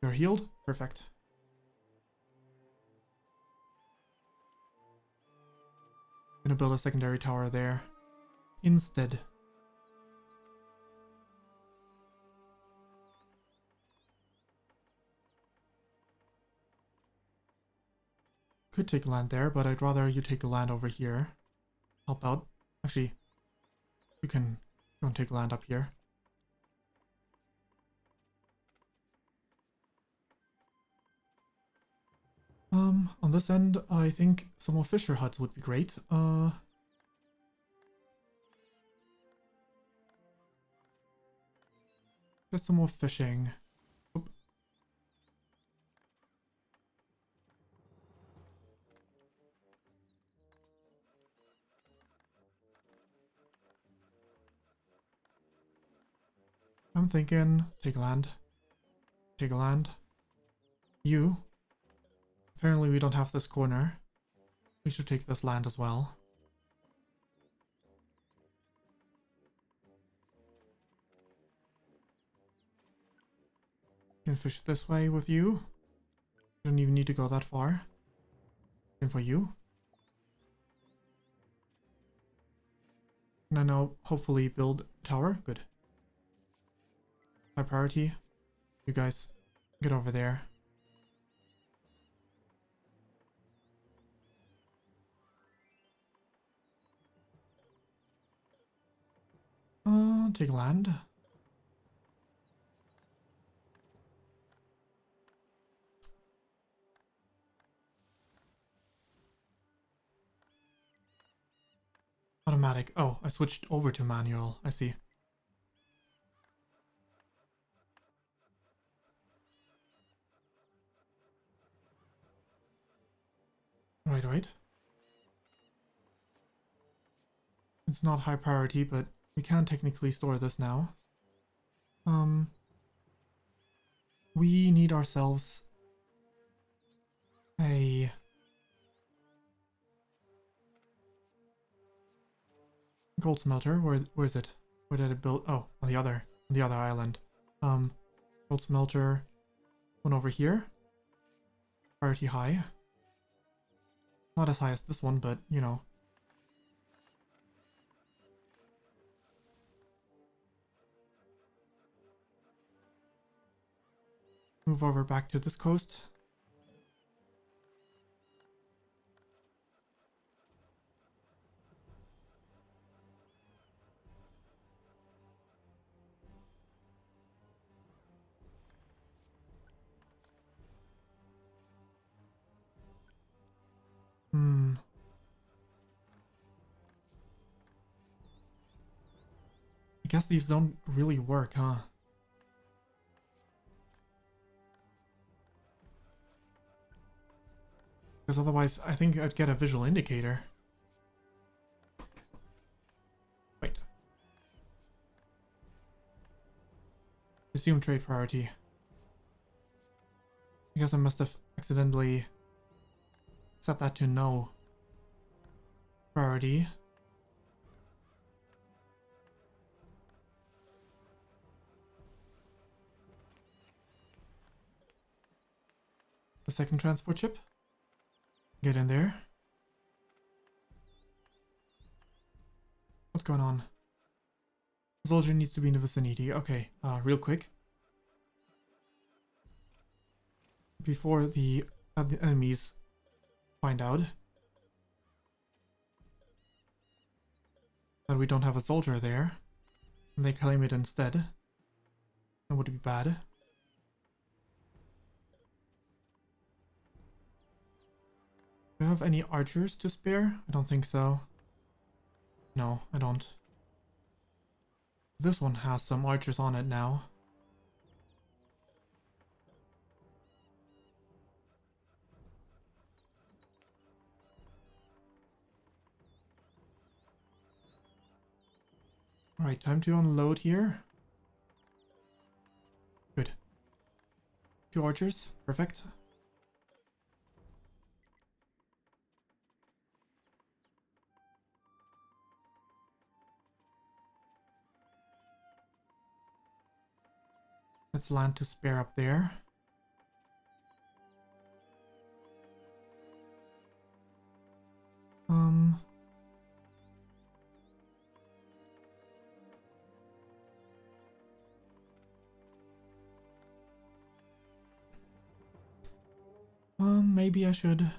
You're healed? Perfect. Gonna build a secondary tower there. Instead. Could take land there, but I'd rather you take land over here. Help out. Actually, you can go and take land up here. On this end, I think some more fisher huts would be great. Just some more fishing. Oop. I'm thinking, take land. Take land. You. Apparently we don't have this corner. We should take this land as well. Can fish this way with you. Don't even need to go that far. And for you. And I now hopefully build a tower. Good. high priority. You guys get over there. Take land. Automatic. Oh, I switched over to manual. I see. Right. It's not high priority, but we can technically store this now. We need ourselves a gold smelter. Where is it? Where did it build? Oh, on the other island. Gold smelter. One over here. Priority high. Not as high as this one, but you know. Move over back to this coast. I guess these don't really work, huh? Because otherwise, I think I'd get a visual indicator. Wait. Resume trade priority. I guess I must have accidentally set that to no priority. The second transport ship. Get in there. What's going on? Soldier needs to be in the vicinity. Okay, real quick. Before the enemies find out that we don't have a soldier there, and they claim it instead, that would be bad. Do I have any archers to spare? I don't think so. No, I don't. This one has some archers on it now. Alright, time to unload here. Good. 2 archers, perfect. Let's land to spare up there. Maybe I should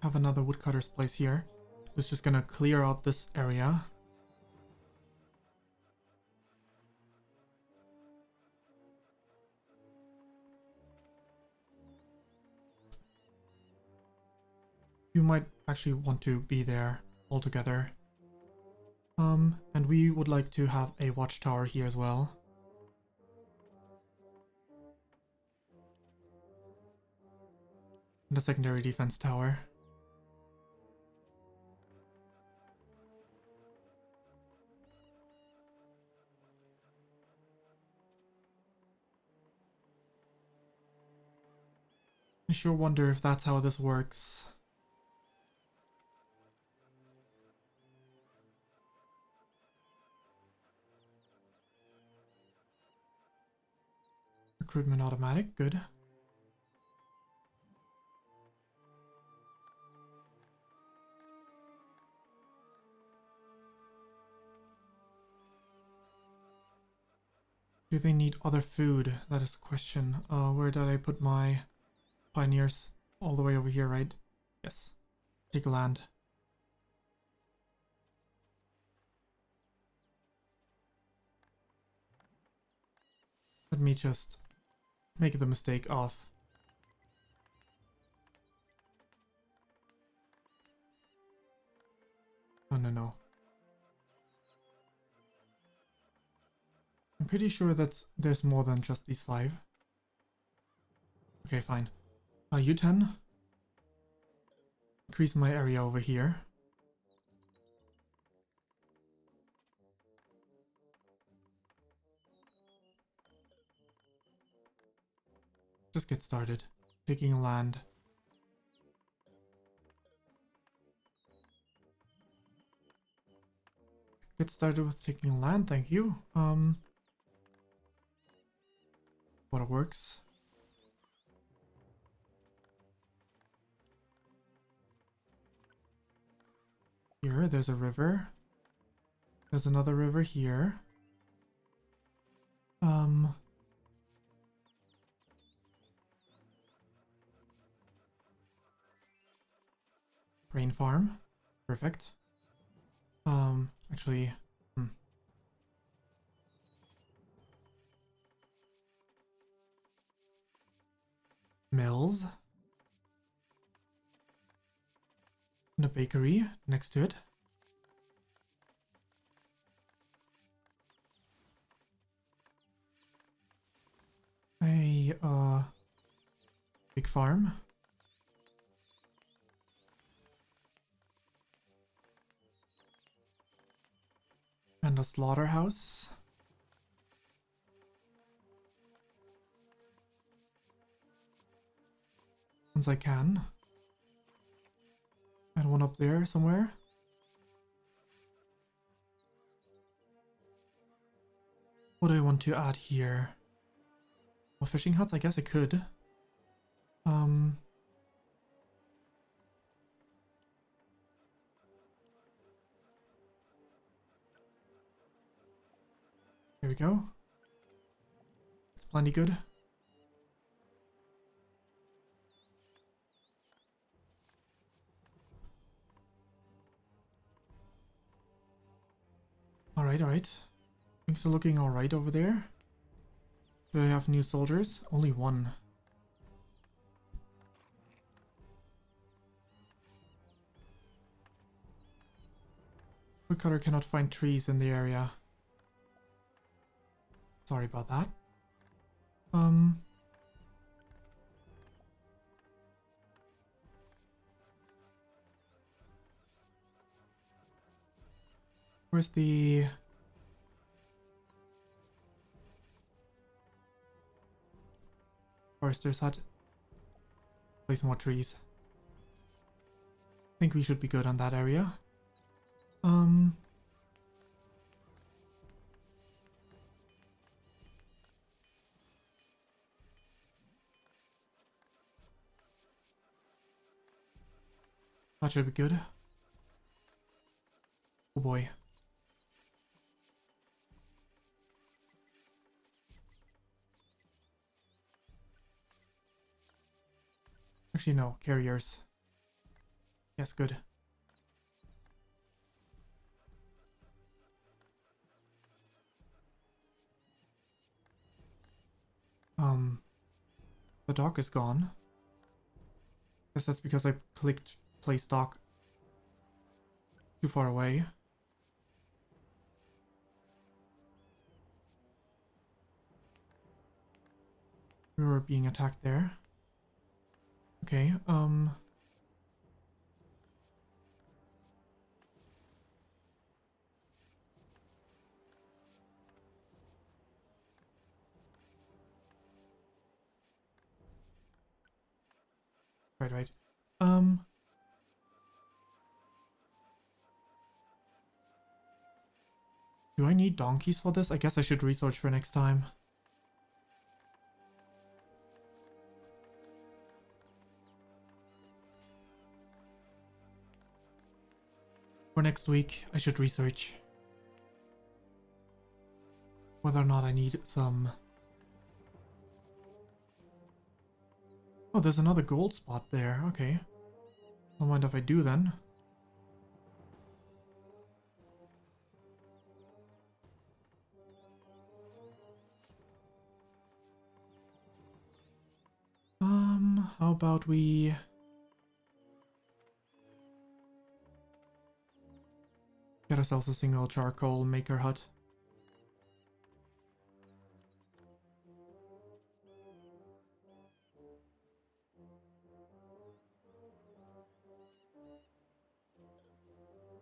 have another woodcutter's place here. It's just gonna clear out this area. You might actually want to be there altogether. And we would like to have a watchtower here as well. And a secondary defense tower. I sure wonder if that's how this works. Recruitment automatic, good. Do they need other food? That is the question. Where did I put my pioneers? All the way over here, right? Yes. Take land. Let me just make the mistake of... Oh, no. I'm pretty sure that there's more than just these 5. Okay, fine. You 10. Increase my area over here. Just get started. Taking land. Get started with taking land, thank you. Water works. Here, there's a river. There's another river here. Grain farm. Perfect. Actually, mills. And a bakery next to it. A big farm. And a slaughterhouse. Once I can. Add one up there somewhere. What do I want to add here? More fishing huts? I guess I could. There we go. It's plenty good. Alright. Things are looking alright over there. Do I have new soldiers? Only 1. Woodcutter cannot find trees in the area. Sorry about that. Where's the... Forester's hut? Place more trees. I think we should be good on that area. That should be good. Oh boy. Actually, no. Carriers. Yes, good. The dock is gone. Guess that's because I clicked place dock too far away. We were being attacked there. Okay, Right. Do I need donkeys for this? I guess I should research for next time. For next week, I should research whether or not I need some... Oh, there's another gold spot there. Okay. Don't mind if I do then. How about we... get ourselves a single charcoal maker hut.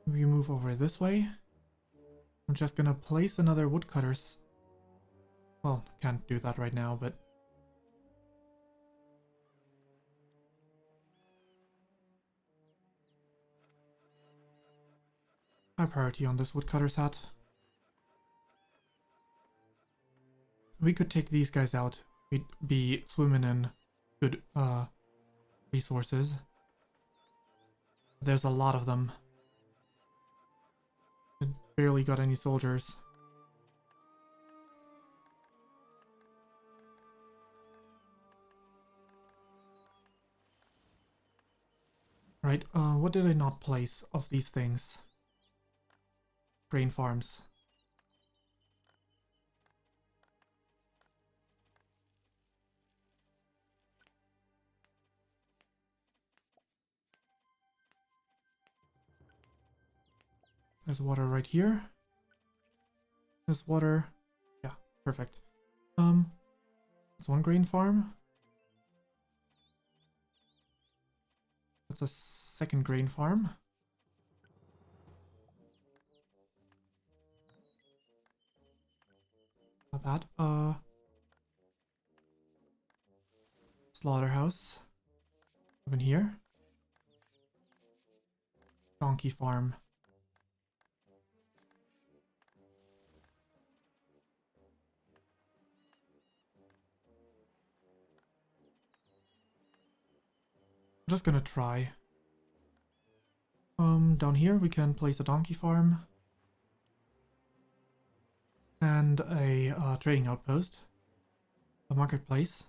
We move over this way. I'm just gonna place another woodcutter's... Well, can't do that right now, but... high priority on this woodcutter's hut. We could take these guys out. We'd be swimming in good resources. There's a lot of them. I barely got any soldiers. Right, what did I not place of these things? Grain farms. There's water right here. There's water. Yeah, perfect. That's one grain farm. That's a second grain farm. That, slaughterhouse. Up in here. Donkey farm. I'm just gonna try. Down here we can place a donkey farm. And a trading outpost. A marketplace.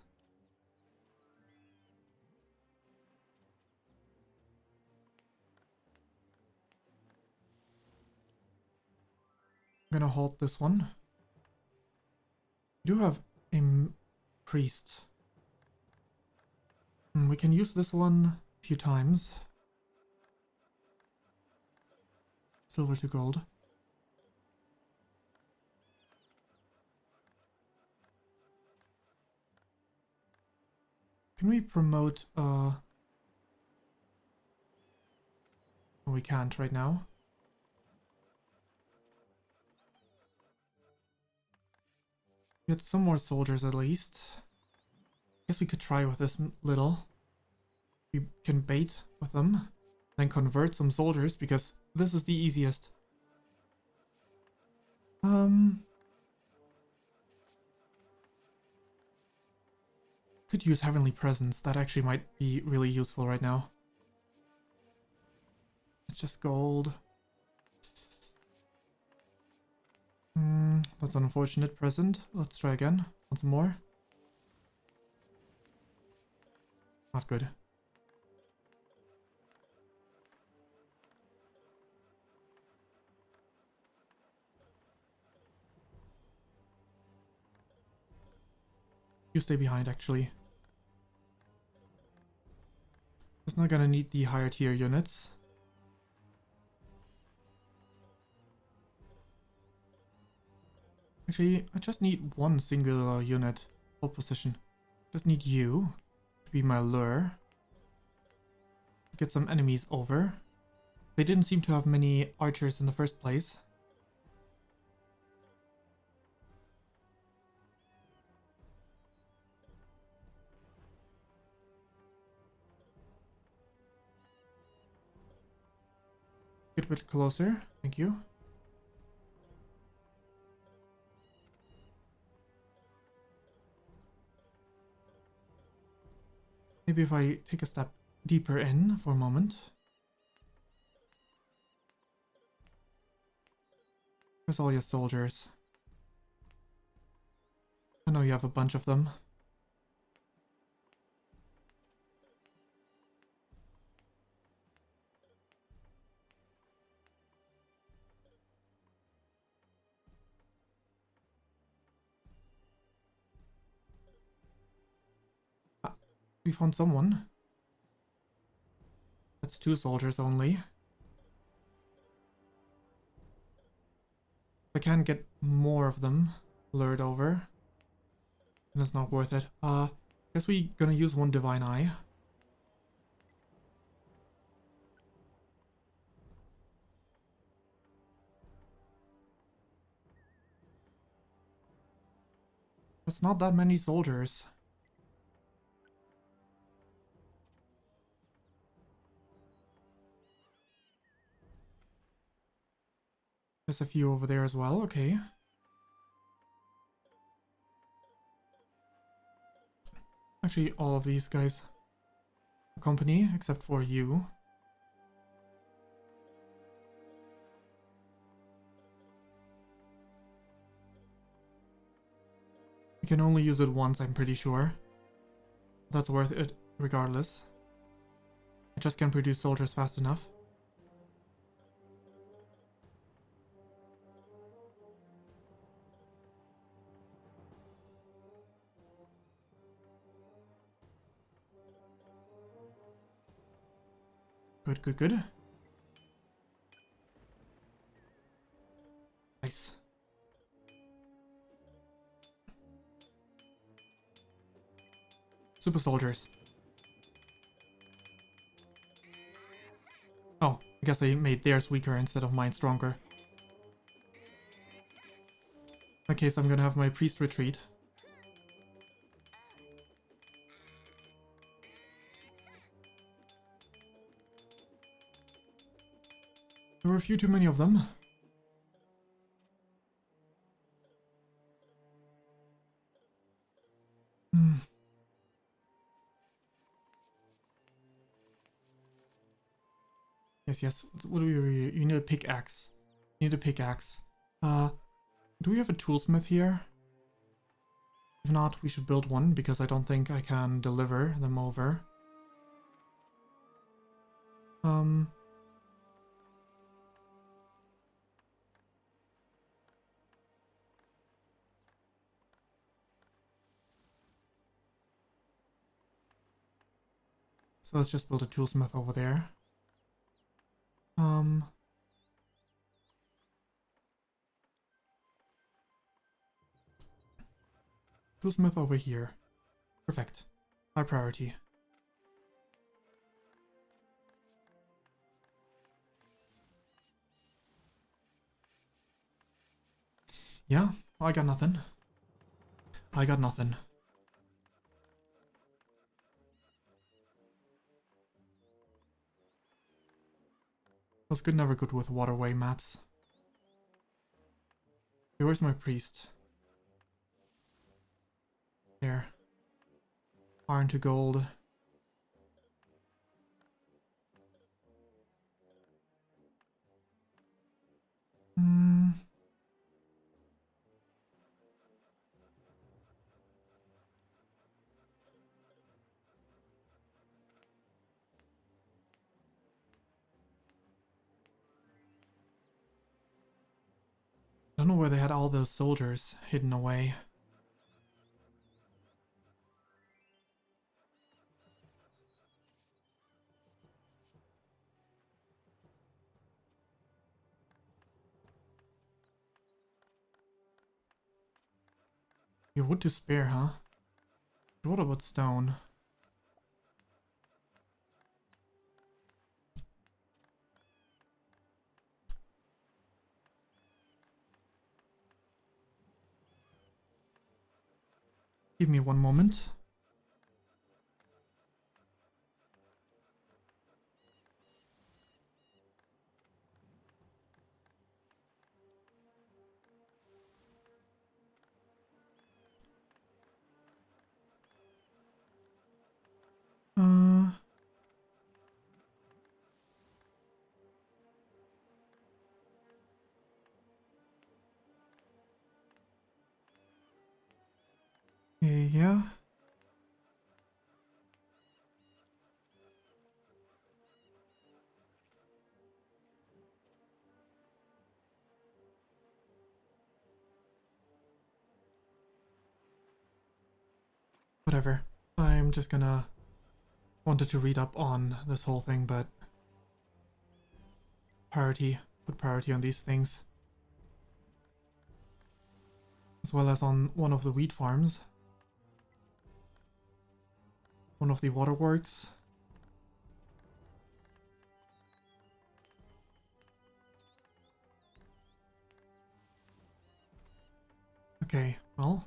I'm gonna halt this one. We do have a priest. We can use this one a few times. Silver to gold. Can we promote, oh, we can't right now. Get some more soldiers at least. Guess we could try with this little. We can bait with them, then convert some soldiers because this is the easiest. Could use Heavenly Presence. That actually might be really useful right now. It's just gold. That's an unfortunate present. Let's try again. Once more. Not good. You stay behind, actually. Just not gonna need the higher tier units. Actually, I just need one single unit. Hold position. Just need you to be my lure. Get some enemies over. They didn't seem to have many archers in the first place. Get a bit closer, thank you. Maybe if I take a step deeper in for a moment. Where's all your soldiers? know you have a bunch of them. Ah, we found someone. That's 2 soldiers only. I can get more of them lured over. And it's not worth it. Guess we gonna use 1 Divine Eye. That's not that many soldiers. There's a few over there as well, okay. Actually, all of these guys accompany, except for you. You can only use it once, I'm pretty sure. That's worth it, regardless. I just can't produce soldiers fast enough. Good, good, good. Nice. Super soldiers. Oh, I guess I made theirs weaker instead of mine stronger. In that case, I'm gonna have my priest retreat. There were a few too many of them. Yes, yes. What do we... You need a pickaxe. You need a pickaxe. Do we have a toolsmith here? If not, we should build one, because I don't think I can deliver them over. So let's just build a toolsmith over there. Toolsmith over here. Perfect. High priority. Yeah, I got nothing. I got nothing. Was good, never good with waterway maps. Okay, where's my priest? There. Iron to gold. I don't know where they had all those soldiers hidden away. You wood to spare, huh? What about stone? Give me one moment. Yeah. Whatever. I'm just gonna... Wanted to read up on this whole thing, but... Put priority on these things. As well as on one of the wheat farms. One of the waterworks. Okay, well...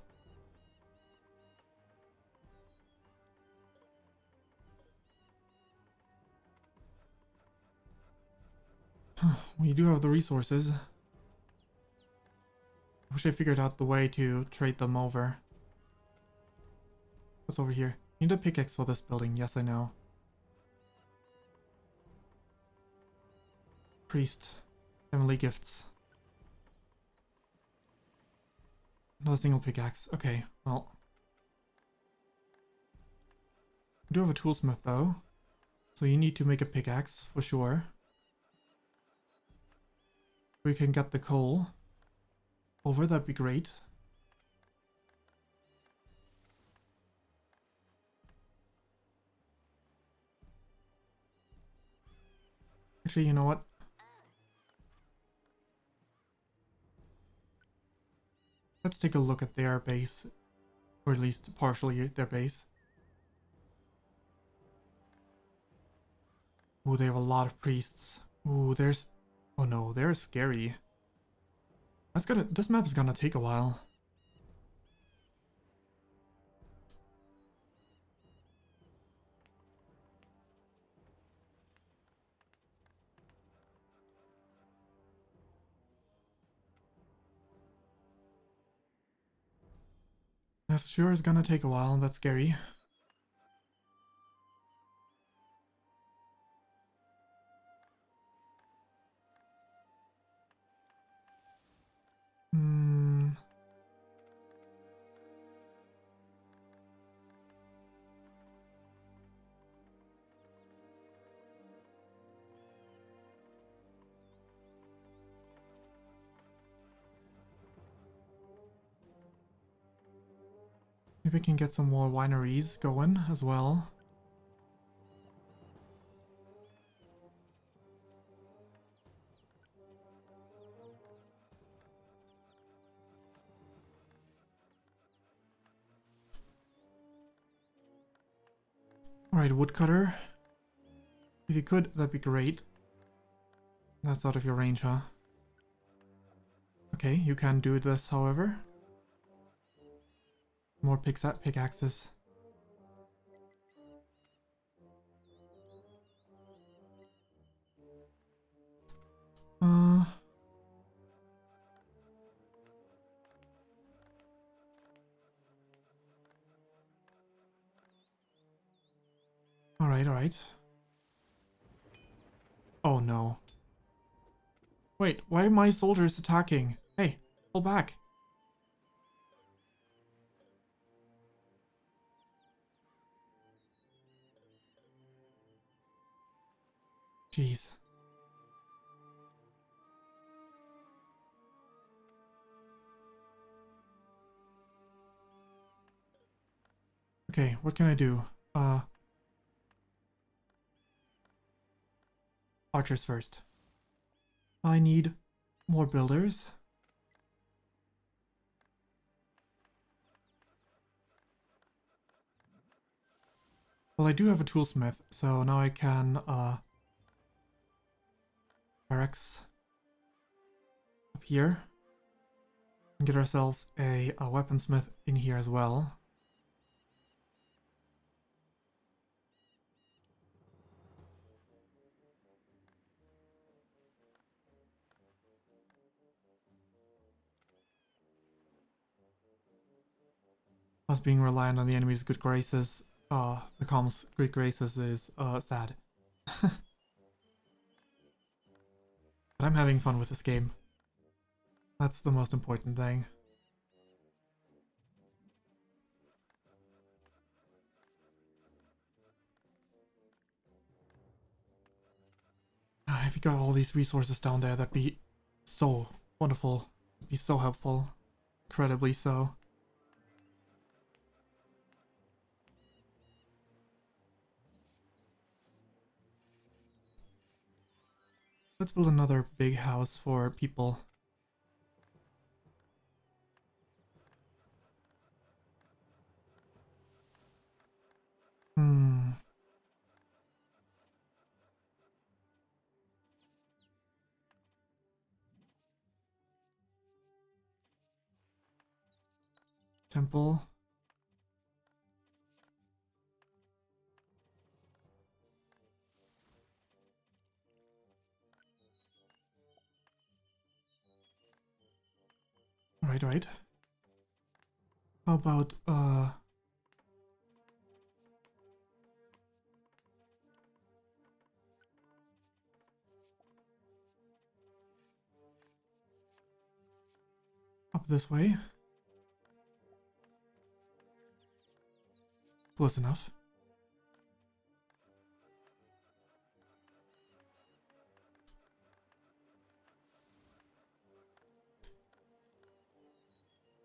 We do have the resources. I wish I figured out the way to trade them over. What's over here? Need a pickaxe for this building. Yes, I know. Priest. Family gifts. Not a single pickaxe. Okay, well. We do have a toolsmith though. So you need to make a pickaxe for sure. We can get the coal over, that'd be great. Actually, you know what? Let's take a look at their base. Or at least partially their base. Ooh, they have a lot of priests. Ooh, there's... Oh no, they're scary. This map is gonna take a while. This sure is gonna take a while, that's scary. Maybe we can get some more wineries going as well. Alright, woodcutter. If you could, that'd be great. That's out of your range, huh? Okay, you can do this, however. More pickaxes. Alright. Oh no. Wait, why are my soldiers attacking? Hey, pull back. Jeez. Okay, what can I do? Archers first. I need more builders. Well, I do have a toolsmith, so now I can, barracks up here. And get ourselves a weaponsmith in here as well. Us being reliant on the enemy's good graces, the com's good graces is, sad. But I'm having fun with this game. That's the most important thing. you got all these resources down there, that'd be so wonderful. It'd be so helpful. Incredibly so. Let's build another big house for people. Temple. Right. How about, up this way? Close enough.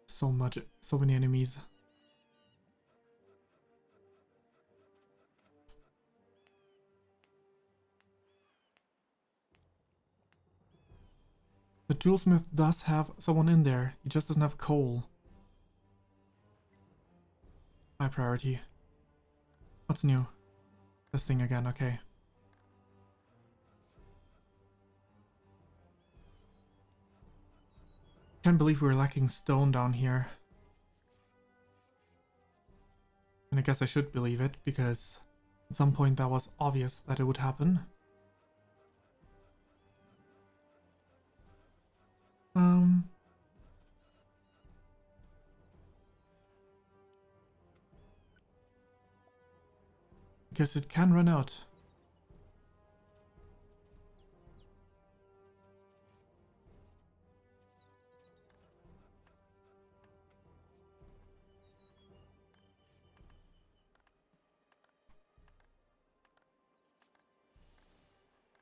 So many enemies. The toolsmith does have someone in there, he just doesn't have coal. High priority. What's new? This thing again, okay. Can't believe we're lacking stone down here. And I guess I should believe it, because at some point that was obvious that it would happen. Guess it can run out.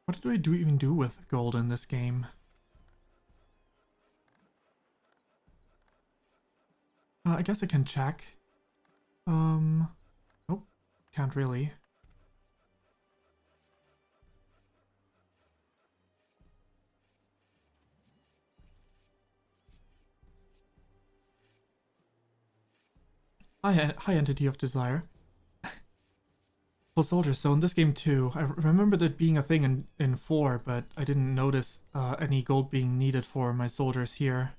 What do I even do with gold in this game? I guess I can check. Nope, can't really. High entity of desire. Full soldiers. So in this game too, I remember that being a thing in 4, but I didn't notice any gold being needed for my soldiers here.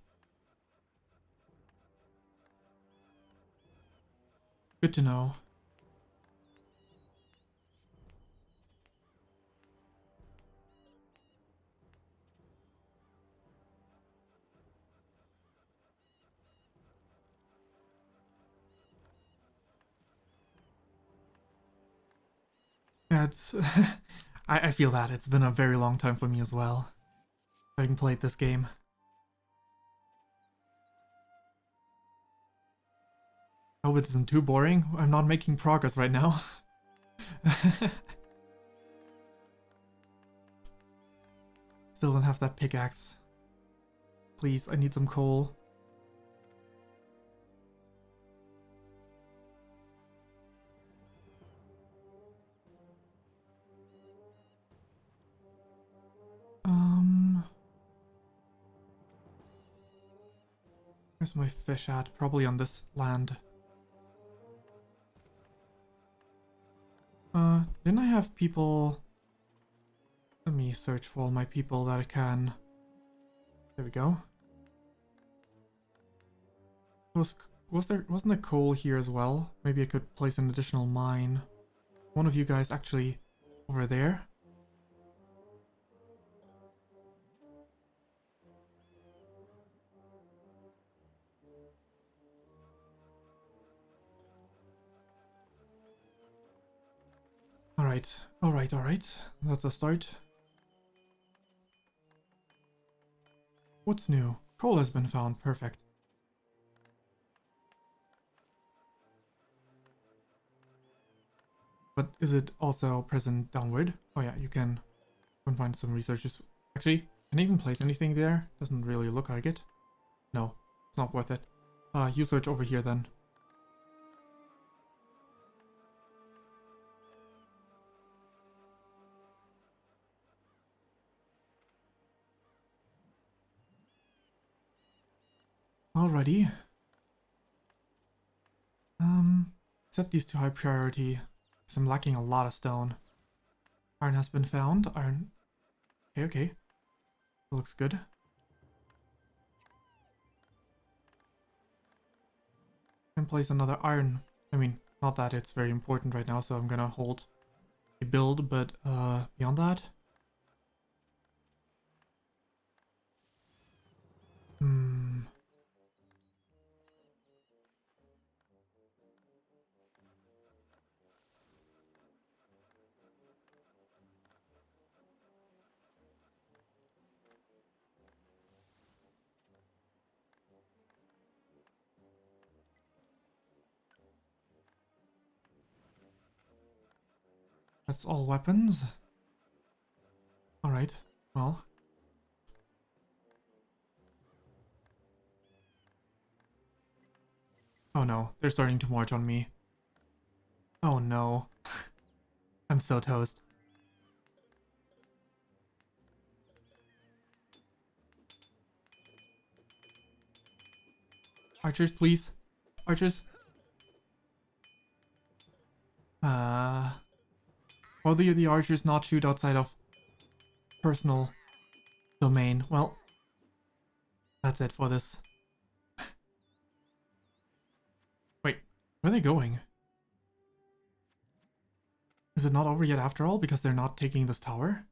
Good to know. Yeah, it's I feel that. It's been a very long time for me as well. Having played this game. I hope it isn't too boring. I'm not making progress right now. Still don't have that pickaxe. Please, I need some coal. Where's my fish at? Probably on this land. Didn't I have people... Let me search for all my people that I can... There we go. Wasn't there coal here as well? Maybe I could place an additional mine. One of you guys actually over there. Alright. That's a start. What's new? Coal has been found. Perfect. But is it also present downward? Oh yeah, you can Can find some researchers. Actually, can I even place anything there? Doesn't really look like it. No, it's not worth it. You search over here then. Alrighty. Set these to high priority, because I'm lacking a lot of stone. Iron has been found. Iron. Okay, okay. Looks good. Can place another iron. I mean, not that it's very important right now, so I'm gonna hold a build, but beyond that. That's all weapons. Alright, well. Oh no, they're starting to march on me. Oh no. I'm so toast. Archers, please. Archers. Why do the archers not shoot outside of personal domain? Well, that's it for this. Wait, where are they going? Is it not over yet after all because they're not taking this tower?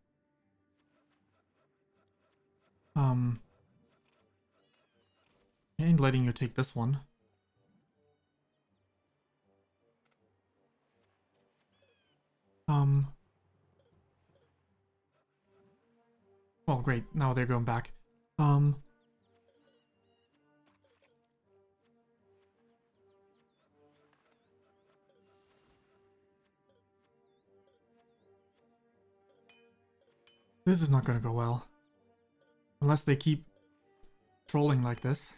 I ain't letting you take this one. Well, great. Now they're going back. This is not gonna go well. Unless they keep trolling like this.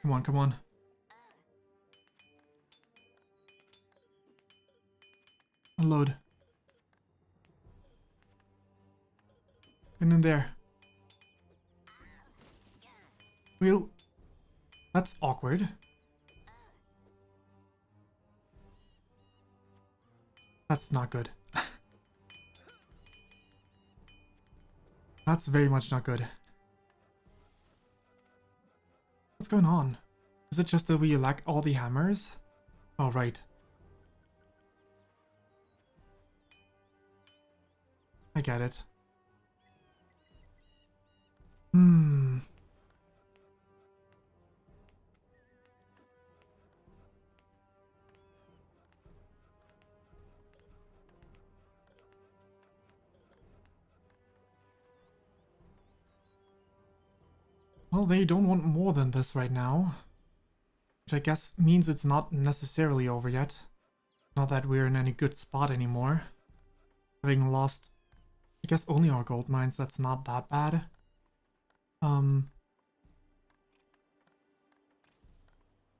Come on, come on. Unload. Get in there. We'll... That's awkward. That's not good. That's very much not good. What's going on? Is it just that we lack all the hammers? Oh, right. I get it. Well, they don't want more than this right now. Which I guess means it's not necessarily over yet. Not that we're in any good spot anymore. Having lost, I guess, only our gold mines, that's not that bad.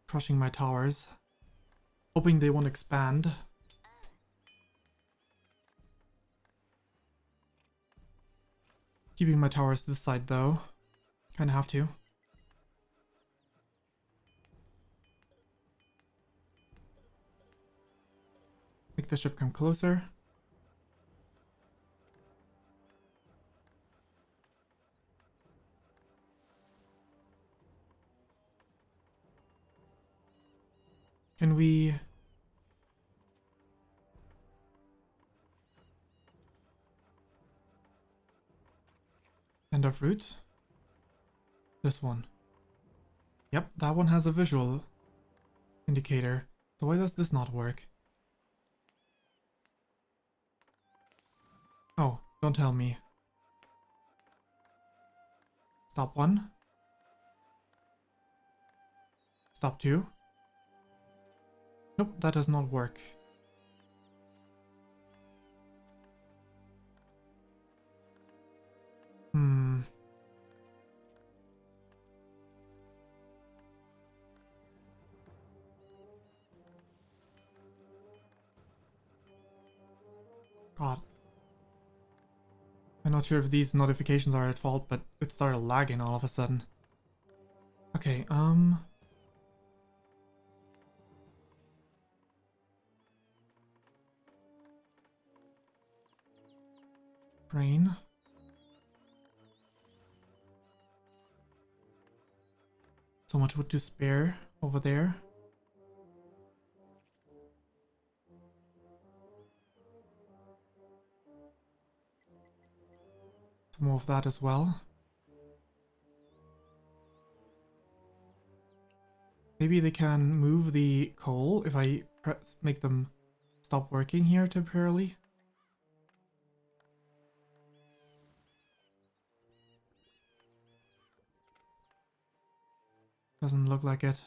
Crushing my towers. Hoping they won't expand. Keeping my towers to the side though. Kinda have to. Make the ship come closer. Can we... End of route? This one. Yep, that one has a visual indicator. So why does this not work? Oh, don't tell me. Stop one. Stop 2. Nope, that does not work. God. I'm not sure if these notifications are at fault, but it started lagging all of a sudden. Okay, Brain. So much wood to spare over there. Some more of that as well. Maybe they can move the coal if I make them stop working here temporarily. Doesn't look like it.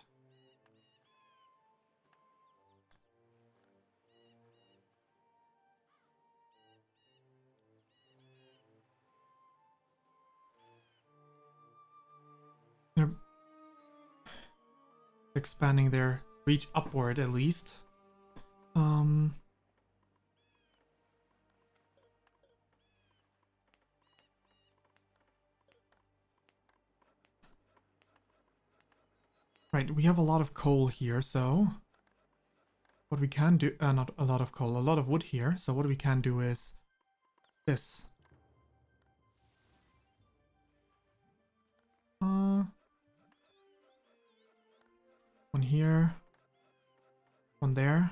They're expanding their reach upward at least. Right, we have a lot of coal here, so what we can do, not a lot of coal, a lot of wood here, so what we can do is this. One here, one there.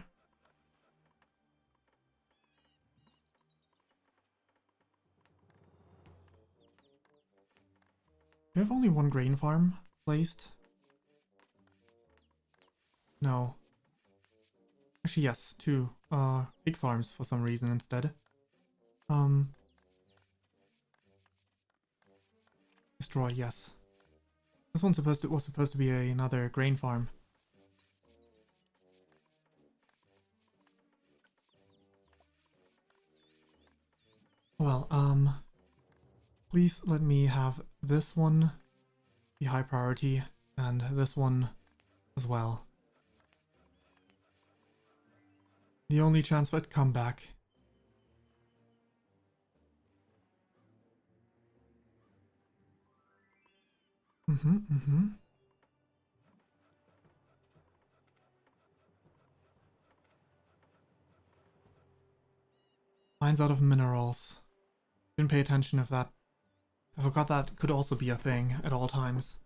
Do we have only one grain farm placed? No. Actually, yes, 2 pig farms for some reason instead. Destroy, yes. This one was supposed to be another grain farm. Well, please let me have this one be high priority and this one as well. The only chance for it to come back. Mines out of minerals. Didn't pay attention if that... I forgot that could also be a thing at all times.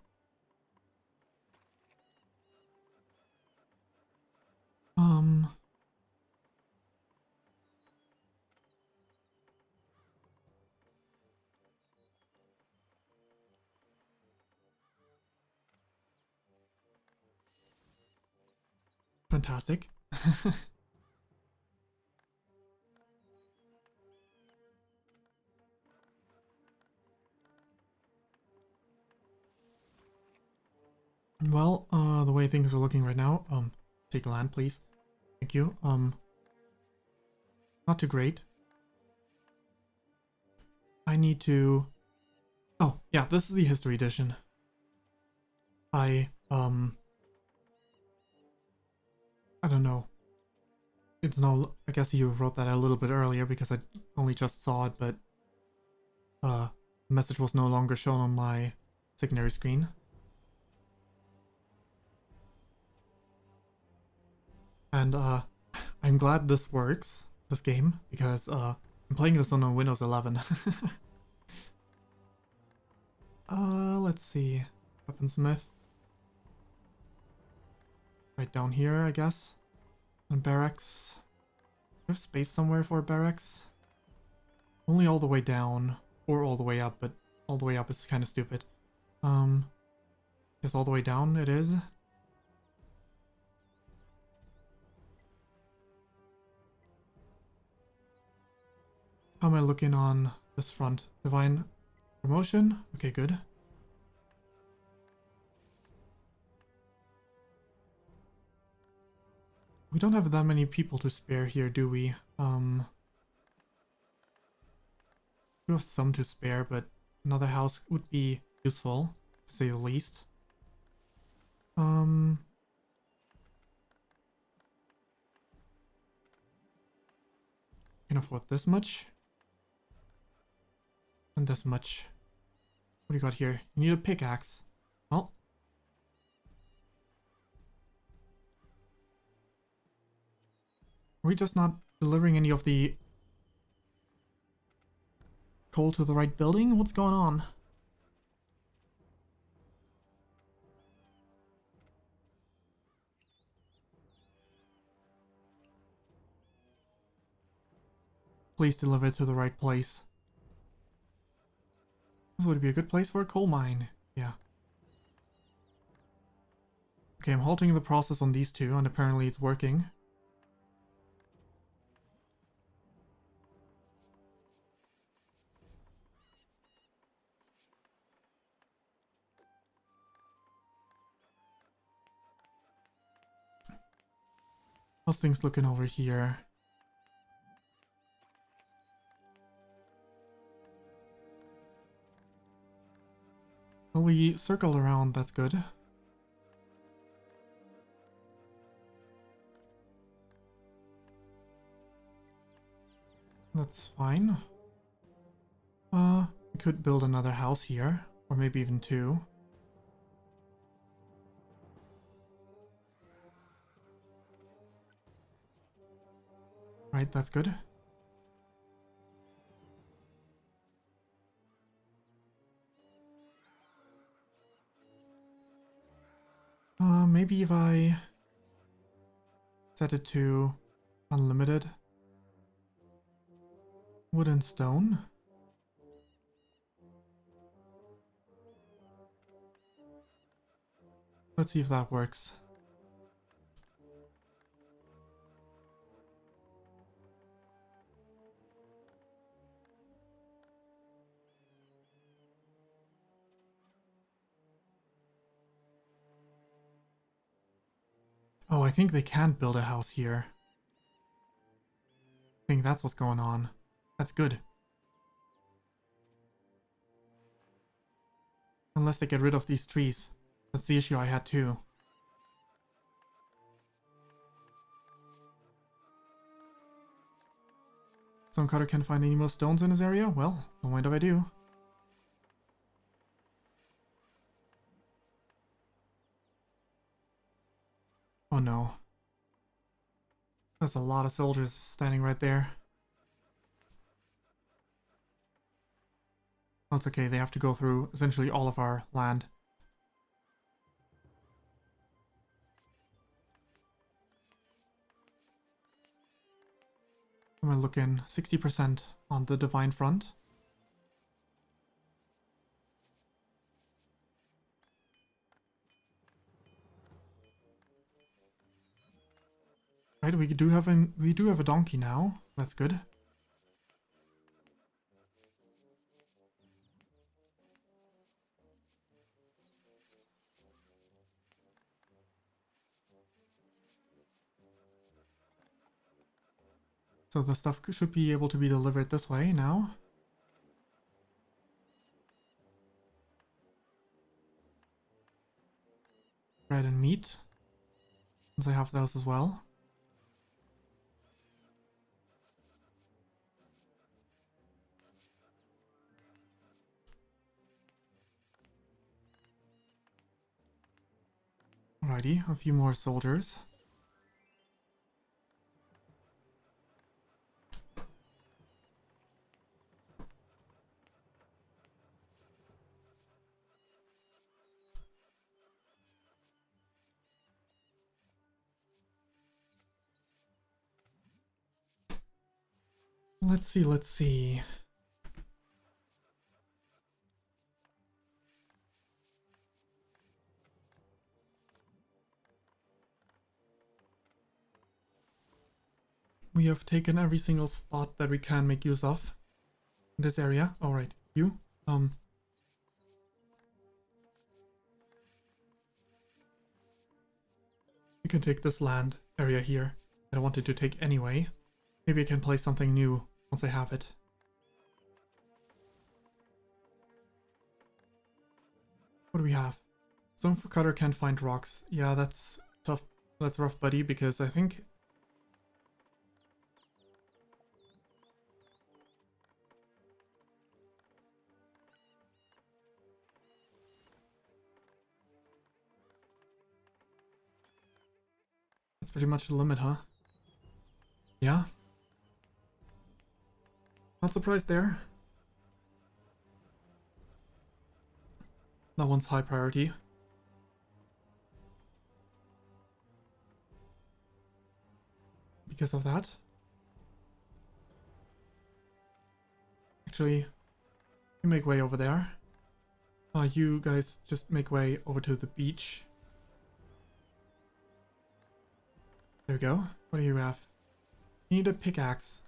Fantastic. Well, the way things are looking right now, take land, please. Thank you. Not too great. I need to... Oh, yeah, this is the history edition. I don't know. It's no... I guess you wrote that a little bit earlier because I only just saw it, but the message was no longer shown on my secondary screen. And I'm glad this works, this game, because I'm playing this on a Windows 11. Let's see. Weaponsmith. Right down here, I guess. And barracks. Do I have space somewhere for a barracks? Only all the way down, or all the way up, but all the way up is kind of stupid. Guess all the way down it is. How am I looking on this front? Divine promotion? Okay, good. We don't have that many people to spare here, do we? We have some to spare, but another house would be useful, to say the least. Can afford this much. And this much. What do you got here? You need a pickaxe. Well. Are we just not delivering any of the coal to the right building? What's going on? Please deliver it to the right place. This would be a good place for a coal mine. Yeah. Okay, I'm halting the process on these two, and apparently it's working. How's things looking over here? Well, we circled around, that's good. That's fine. We could build another house here, or maybe even two. Right, that's good. Maybe if I set it to unlimited. Wood and stone. Let's see if that works. Oh, I think they can't build a house here. I think that's what's going on. That's good. Unless they get rid of these trees. That's the issue I had too. Stonecutter can't find any more stones in his area? Well, don't mind if I do. Oh no. That's a lot of soldiers standing right there. That's okay, they have to go through essentially all of our land. Am I looking 60% on the divine front? Right, we do have a donkey now. That's good. So the stuff should be able to be delivered this way now. Bread and meat. Since I have those as well. Alrighty, a few more soldiers. Let's see. We have taken every single spot that we can make use of in this area. Alright, you, you can take this land area here. that I wanted to take anyway. Maybe I can play something new once I have it. What do we have? Stone for cutter can't find rocks. Yeah, that's tough. That's rough, buddy, because I think... that's pretty much the limit, huh? Yeah. Not surprised there. That one's high priority. Because of that. Actually, you make way over there. You guys just make way over to the beach. There we go. What do you have? You need a pickaxe.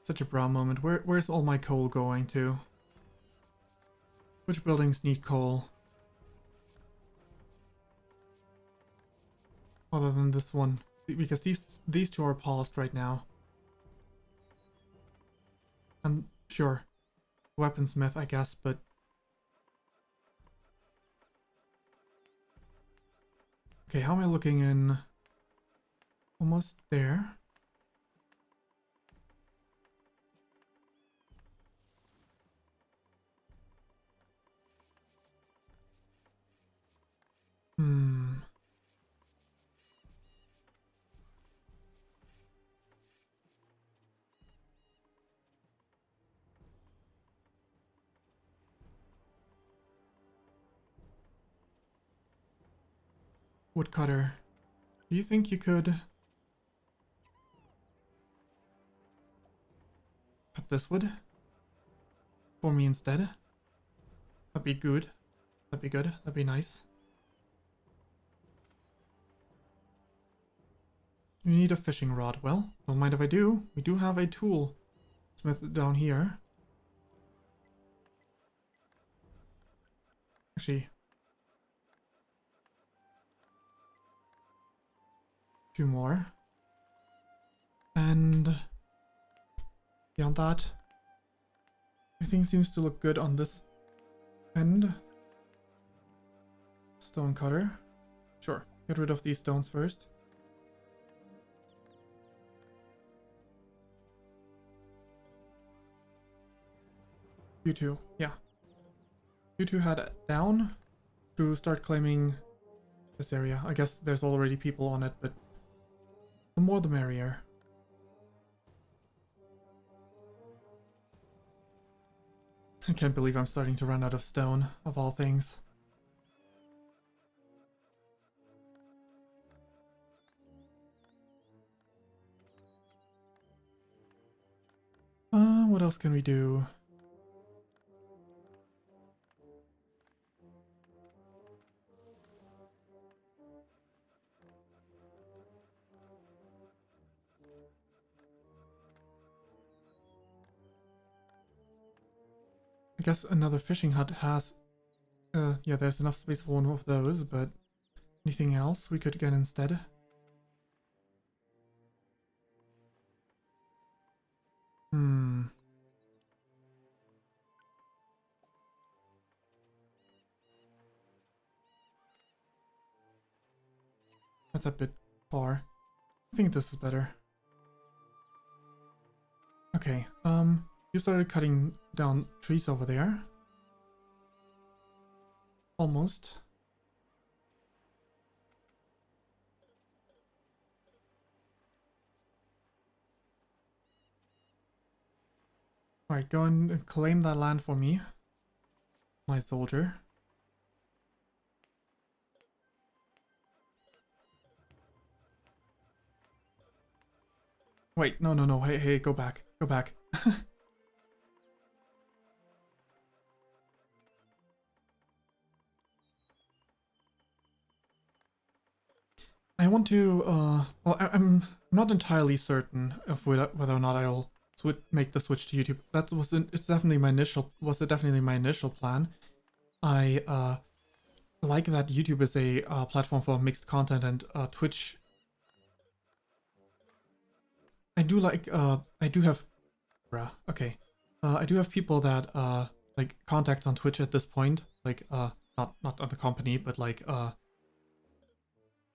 Such a brown moment. Where's all my coal going to? Which buildings need coal? Other than this one. Because these two are paused right now. And sure, weaponsmith, I guess, but... okay, how am I looking in? Almost there. Woodcutter, do you think you could cut this wood for me instead? That'd be good. That'd be good. That'd be nice. You need a fishing rod. Well, don't mind if I do. We do have a tool smith down here. Actually, two more. And beyond that, everything seems to look good on this end. Stone cutter. Sure, get rid of these stones first. You two, yeah. You two head down to start claiming this area. I guess there's already people on it, but the more the merrier. I can't believe I'm starting to run out of stone, of all things. What else can we do? I guess another fishing hut has... yeah, there's enough space for one of those, but anything else we could get instead? That's a bit far. I think this is better. Okay, you started cutting down trees over there. Almost. Alright, go and claim that land for me, my soldier. Wait, no, hey, go back, go back. I want to, well, I'm not entirely certain of whether or not I'll make the switch to YouTube. It's definitely my initial, definitely my initial plan. I like that YouTube is a platform for mixed content, and Twitch. I do like I do have okay. I do have people that like contacts on Twitch at this point, like not on the company, but like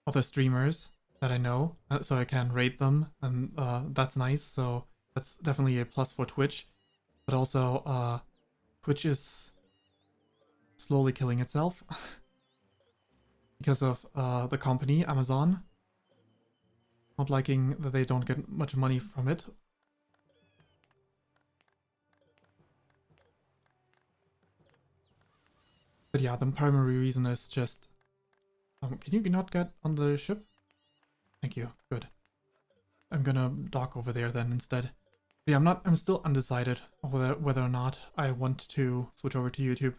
other streamers that I know, so I can rate them, and that's nice. So that's definitely a plus for Twitch. But also Twitch is slowly killing itself because of the company Amazon not liking that they don't get much money from it. But yeah, the primary reason is just... can you not get on the ship? Thank you. Good. I'm gonna dock over there then instead. But yeah, I'm still undecided whether or not I want to switch over to YouTube.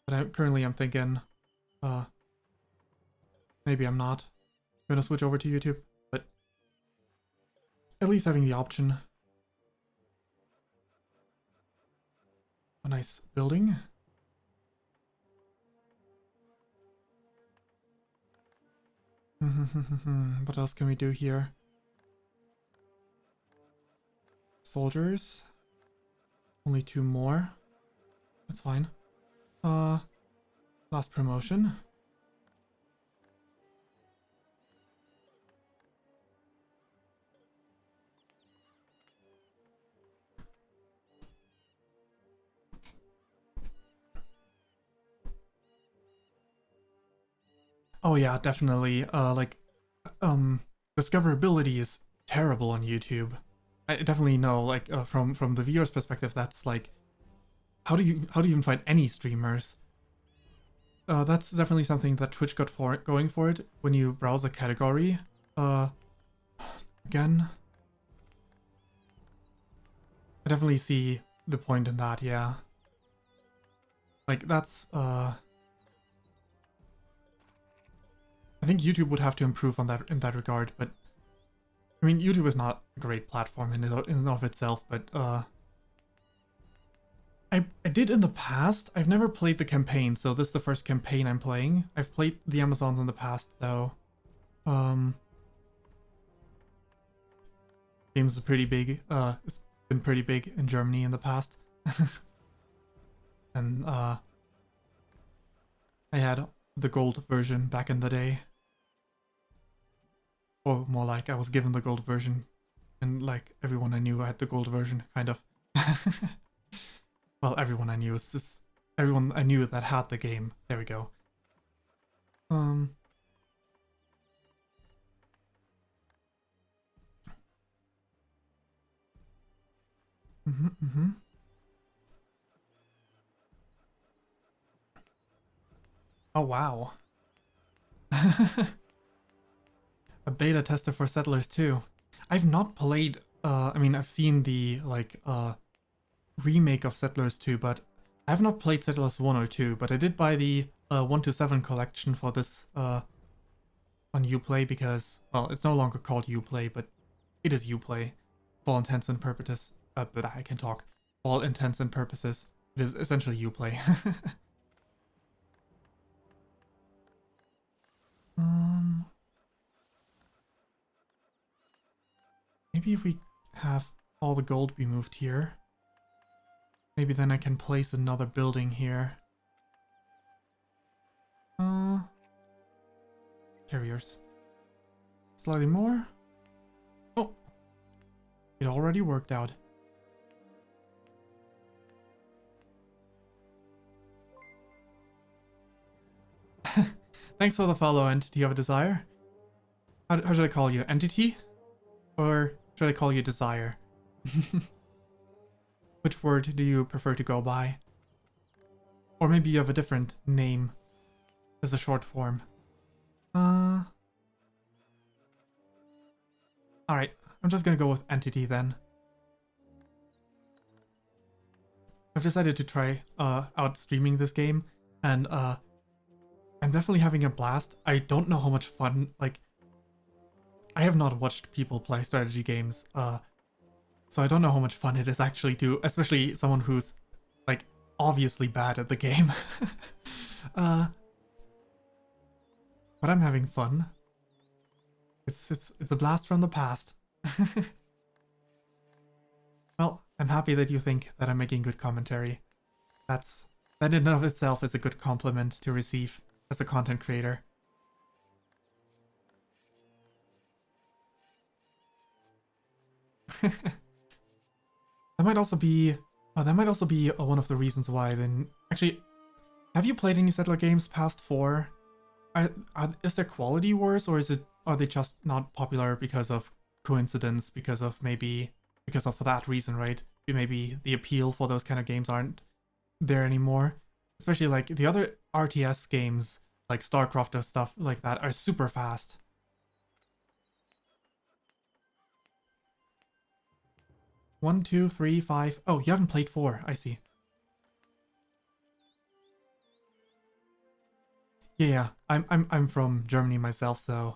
But currently I'm thinking, maybe I'm not gonna switch over to YouTube, but at least having the option. A nice building. What else can we do here? Soldiers. Only 2 more. That's fine. Last promotion. Oh yeah, definitely. Discoverability is terrible on YouTube. I definitely know, like, from the viewer's perspective, that's like, how do you even find any streamers? That's definitely something that Twitch got going for it. When you browse a category, again, I definitely see the point in that. Yeah, like that's I think YouTube would have to improve on that in that regard, but I mean, YouTube is not a great platform in and of itself, but I did in the past. I've never played the campaign, so this is the first campaign I'm playing. I've played the Amazons in the past, though. Games are pretty big. It's been pretty big in Germany in the past, and I had the gold version back in the day. Or more like I was given the gold version, and like everyone I knew had the gold version, kind of. Well, everyone I knew, it's just everyone I knew that had the game. There we go. Oh wow. A beta tester for Settlers 2. I've not played, I mean, I've seen the, like, remake of Settlers 2, but I have not played Settlers 1 or 2, but I did buy the 1 to 7 collection for this, on Uplay because, well, it's no longer called Uplay, but it is Uplay for all intents and purposes. But I can talk. For all intents and purposes, it is essentially Uplay. Maybe if we have all the gold be moved here, maybe then I can place another building here. Carriers. Slightly more. Oh, it already worked out. Thanks for the follow, Entity of a Desire. How should I call you? Entity? Or should I call you Desire? Which word do you prefer to go by? Or maybe you have a different name as a short form. Alright, I'm just gonna go with Entity then. I've decided to try out streaming this game, and I'm definitely having a blast. I don't know how much fun, like, I have not watched people play strategy games, so I don't know how much fun it is actually to, especially someone who's, like, obviously bad at the game. But I'm having fun. It's a blast from the past. Well, I'm happy that you think that I'm making good commentary. That in and of itself is a good compliment to receive as a content creator. That might also be one of the reasons why. Then actually, have you played any Settler games past 4? Is their quality worse, or are they just not popular because of coincidence? Because of that reason, right? Maybe the appeal for those kind of games aren't there anymore. Especially like the other RTS games, like StarCraft or stuff like that, are super fast. One, two, three, five. Oh, you haven't played 4. I see. Yeah, I'm from Germany myself, so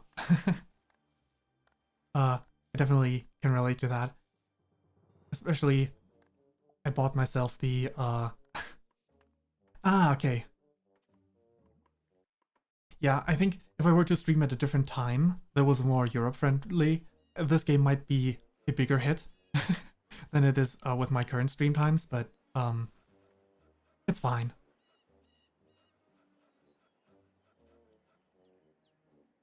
I definitely can relate to that. Especially, I bought myself the okay. Yeah, I think if I were to stream at a different time that was more Europe friendly, this game might be a bigger hit than it is with my current stream times, but it's fine.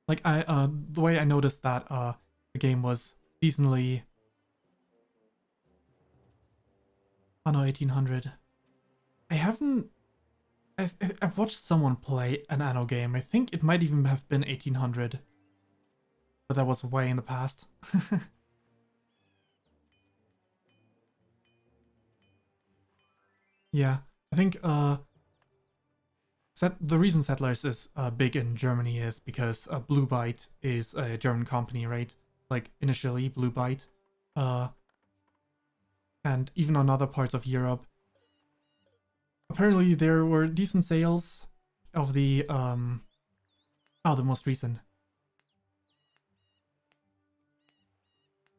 Like the way I noticed that the game was decently Anno 1800. I've watched someone play an Anno game. I think it might even have been 1800, but that was way in the past. Yeah, I think the reason Settlers is big in Germany is because Blue Byte is a German company, right? Like initially Blue Byte, and even on other parts of Europe. Apparently there were decent sales of the the most recent.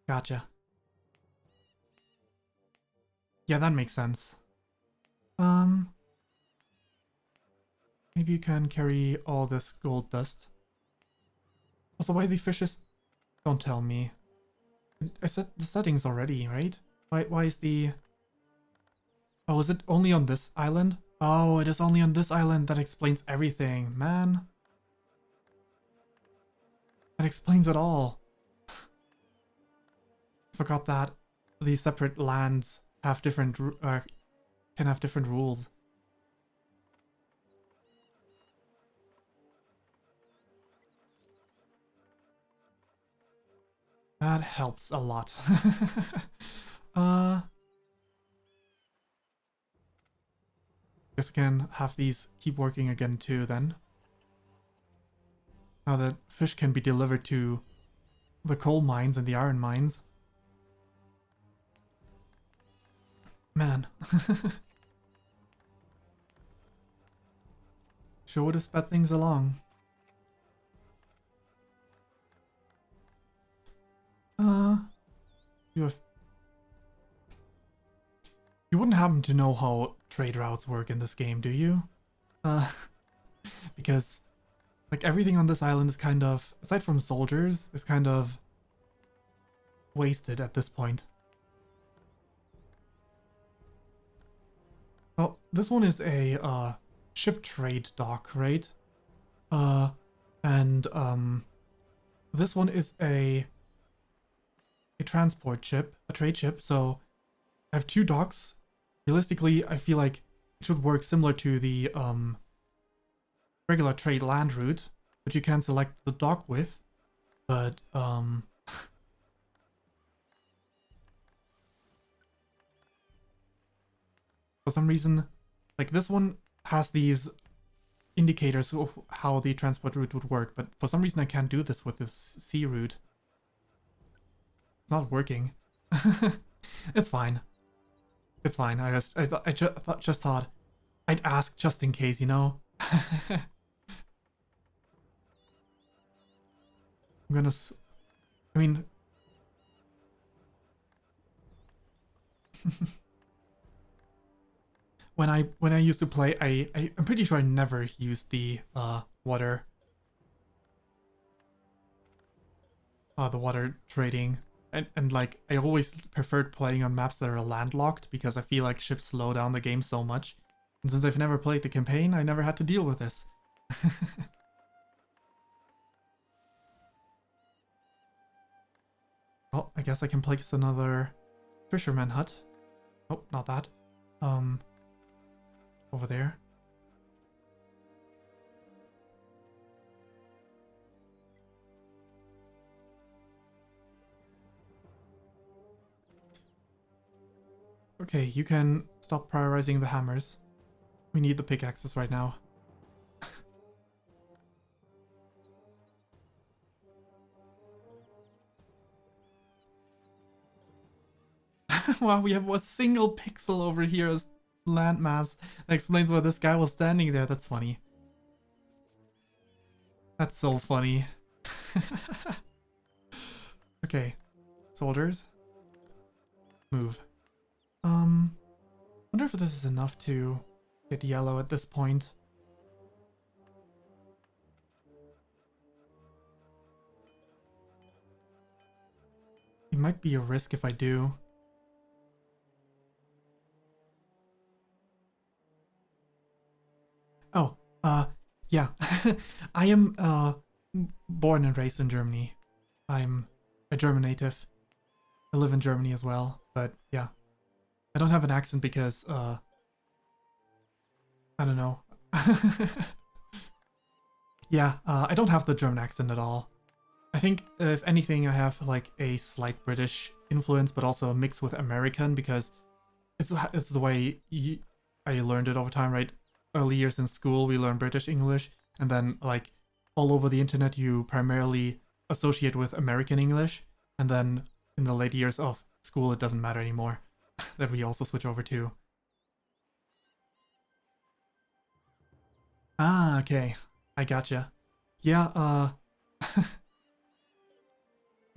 Gotcha. Yeah, that makes sense. Maybe you can carry all this gold dust. Also, why the fishes? Don't tell me. I set the settings already, right? Why is the... Oh, is it only on this island? Oh, it is only on this island. That explains everything, man. That explains it all. Forgot that these separate lands have different can have different rules. That helps a lot. Guess I can have these keep working again too then. Now that fish can be delivered to the coal mines and the iron mines. Man. Sure would have sped things along. You wouldn't happen to know how trade routes work in this game, do you? Because like everything on this island is kind of, aside from soldiers, is kind of wasted at this point. Oh, this one is a ship trade dock, right? And this one is a transport ship, a trade ship. So I have 2 docks. Realistically, I feel like it should work similar to the regular trade land route, which you can select the dock with, but for some reason, like this one has these indicators of how the transport route would work, but for some reason I can't do this with this sea route. It's not working. It's fine. It's fine. I just thought I'd ask just in case, you know. I'm gonna. I mean. when I used to play, I'm pretty sure I never used the water trading, and like I always preferred playing on maps that are landlocked because I feel like ships slow down the game so much. And since I've never played the campaign, I never had to deal with this. Well, I guess I can place another fisherman hut. Oh, not that. Over there. Okay, you can stop prioritizing the hammers. We need the pickaxes right now. Wow, we have a single pixel over here as landmass. That explains why this guy was standing there. That's funny. That's so funny. Okay, soldiers, move. Wonder if this is enough to get yellow at this point. It might be a risk if I do. Oh, yeah. I am, born and raised in Germany. I'm a German native. I live in Germany as well, but yeah. I don't have an accent because, I don't know. Yeah, I don't have the German accent at all. I think, if anything, I have, like, a slight British influence, but also a mix with American, because it's the way I learned it over time, right? Early years in school, we learn British English, and then, like, all over the internet, you primarily associate with American English, and then in the late years of school, it doesn't matter anymore that we also switch over to. Ah, okay. I gotcha. Yeah,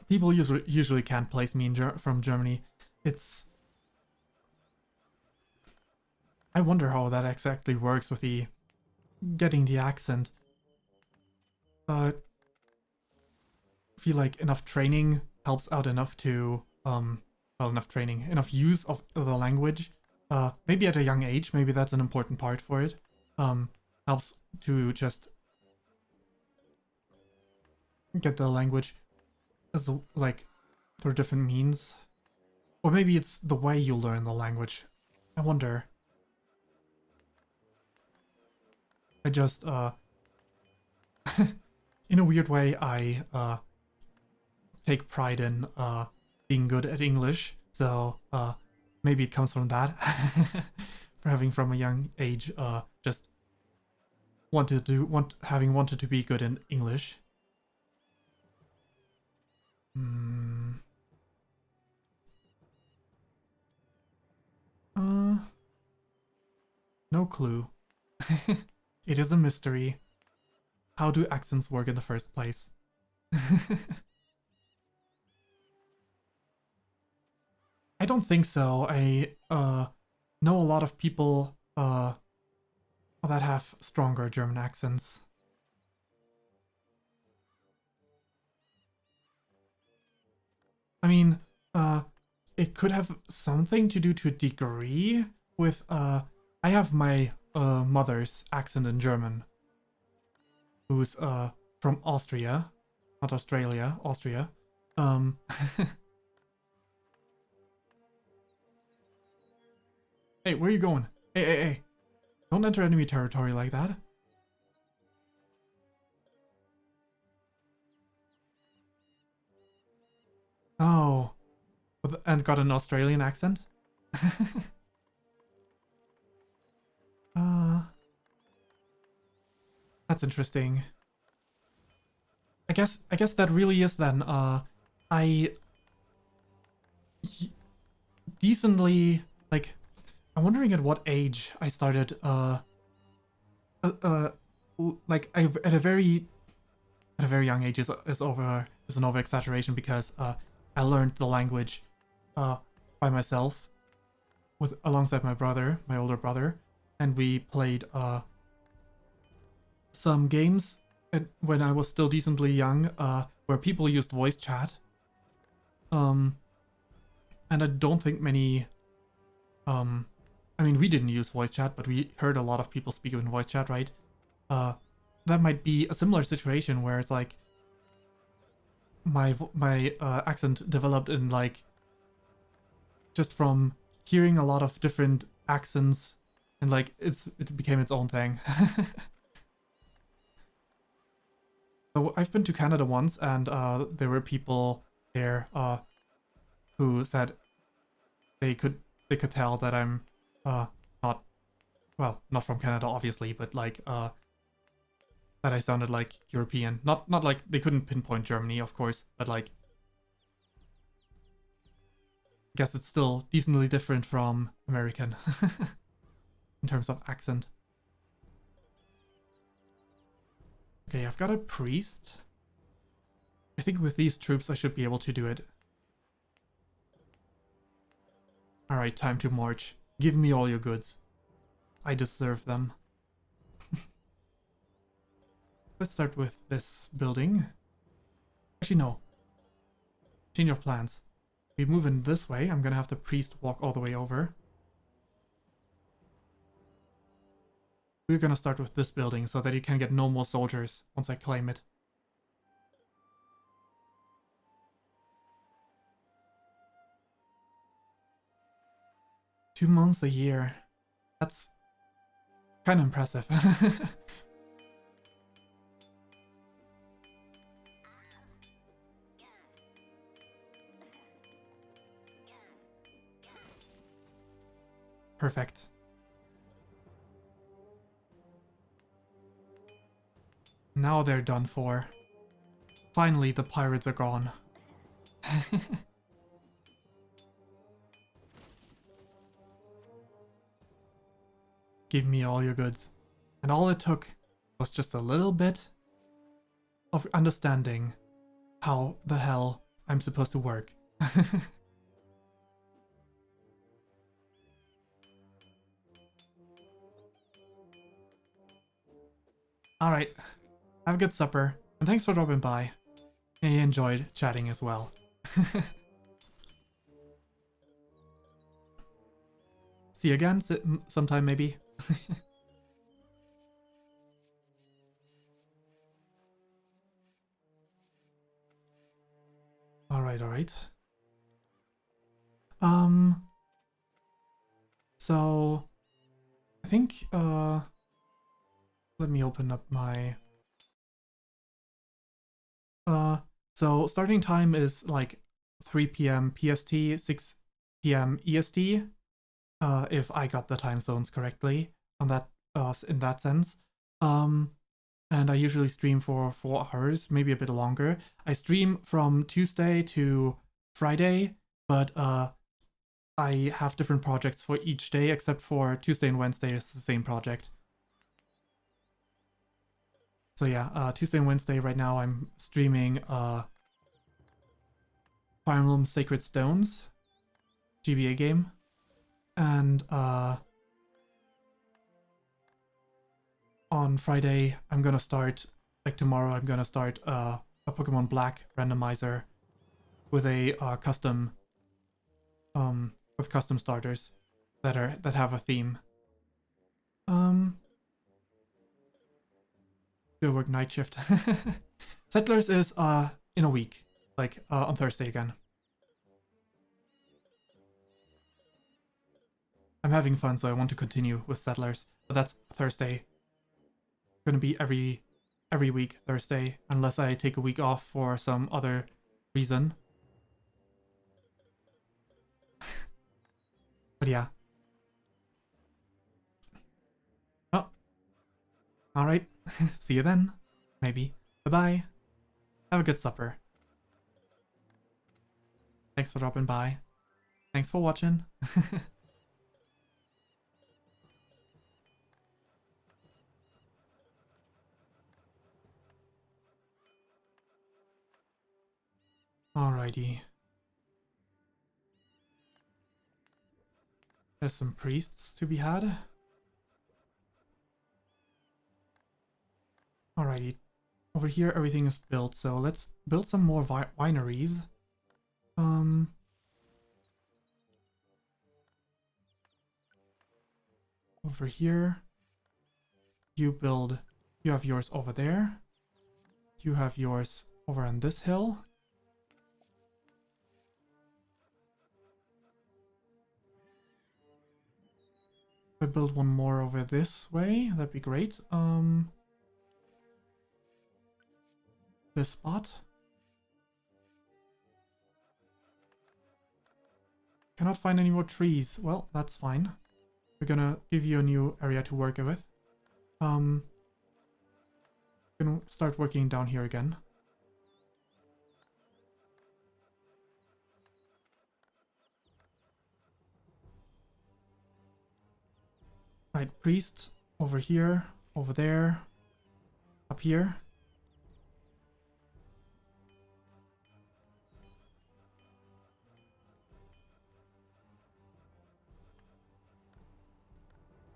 people usually can't place me from Germany. It's... I wonder how that exactly works with the... getting the accent. I feel like enough training helps out enough to... well, enough training, enough use of the language. Maybe at a young age, maybe that's an important part for it. Helps to just get the language as, like, through different means. Or maybe it's the way you learn the language. I wonder. I just, in a weird way, I, take pride in, being good at English. So, maybe it comes from that. For having from a young age, just having wanted to be good in English. No clue. It is a mystery. How do accents work in the first place? I don't think so. I know a lot of people that have stronger German accents. I mean, it could have something to do to a degree with, I have my mother's accent in German, who's from Austria, not Australia, Austria. Hey, where are you going? Hey. Don't enter enemy territory like that. Oh. And got an Australian accent? That's interesting. I guess that really is then, I decently, like, I'm wondering at what age I started, like, at a very young age is an over exaggeration, because I learned the language by myself alongside my brother, my older brother. and we played some games when I was still decently young, where people used voice chat. And I don't think many, I mean, we didn't use voice chat, but we heard a lot of people speak in voice chat, right? That might be a similar situation where it's like my accent developed in like just from hearing a lot of different accents, and like it became its own thing. So I've been to Canada once, and there were people there who said they could tell that I'm not, well, not from Canada obviously, but like that I sounded like European. Not like they couldn't pinpoint Germany, of course, but like I guess it's still decently different from American in terms of accent. Okay, I've got a priest. I think with these troops I should be able to do it. Alright, time to march. Give me all your goods. I deserve them. Let's start with this building. Actually, no. Change of plans. We move in this way. I'm gonna have the priest walk all the way over. We're gonna start with this building so that you can get no more soldiers once I claim it. Two months a year. That's kind of impressive. Perfect. Now they're done for. Finally, the pirates are gone. Give me all your goods. And all it took was just a little bit of understanding how the hell I'm supposed to work. Alright, have a good supper, and thanks for dropping by. I enjoyed chatting as well. See you again sometime maybe. Alright. So I think let me open up my so starting time is like 3 p.m. PST, 6 p.m. EST, if I got the time zones correctly on that in that sense. And I usually stream for 4 hours, maybe a bit longer. I stream from Tuesday to Friday, but I have different projects for each day, except for Tuesday and Wednesday is the same project. So yeah, Tuesday and Wednesday right now I'm streaming Fire Emblem Sacred Stones, GBA game, and on Friday I'm gonna start, like tomorrow I'm gonna start a Pokemon Black randomizer with a custom with custom starters that have a theme. Do work night shift. Settlers is in a week, like on Thursday again. I'm having fun, so I want to continue with Settlers, but that's Thursday. Gonna be every week Thursday, unless I take a week off for some other reason. But yeah. Oh. Alright. See you then. Maybe. Bye-bye. Have a good supper. Thanks for dropping by. Thanks for watching. Alrighty. There's some priests to be had. Alrighty. Over here, everything is built, so let's build some more wineries. Over here, you have yours over there. You have yours over on this hill. If I build one more over this way, that'd be great. This spot. Cannot find any more trees. Well, that's fine. We're gonna give you a new area to work with. Gonna start working down here again. Right, priest over here, over there, up here.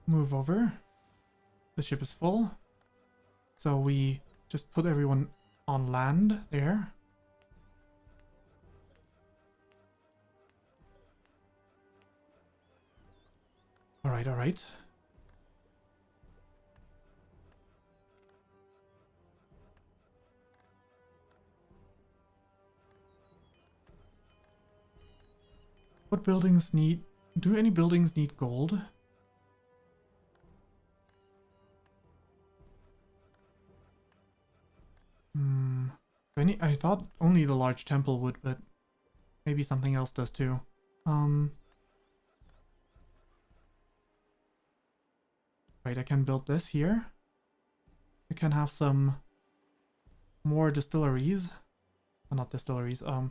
Move over. The ship is full. So we just put everyone on land there. Alright, alright. What buildings need... Do any buildings need gold? I thought only the large temple would, but maybe something else does too. Right, I can build this here. I can have some more distilleries. Not distilleries, more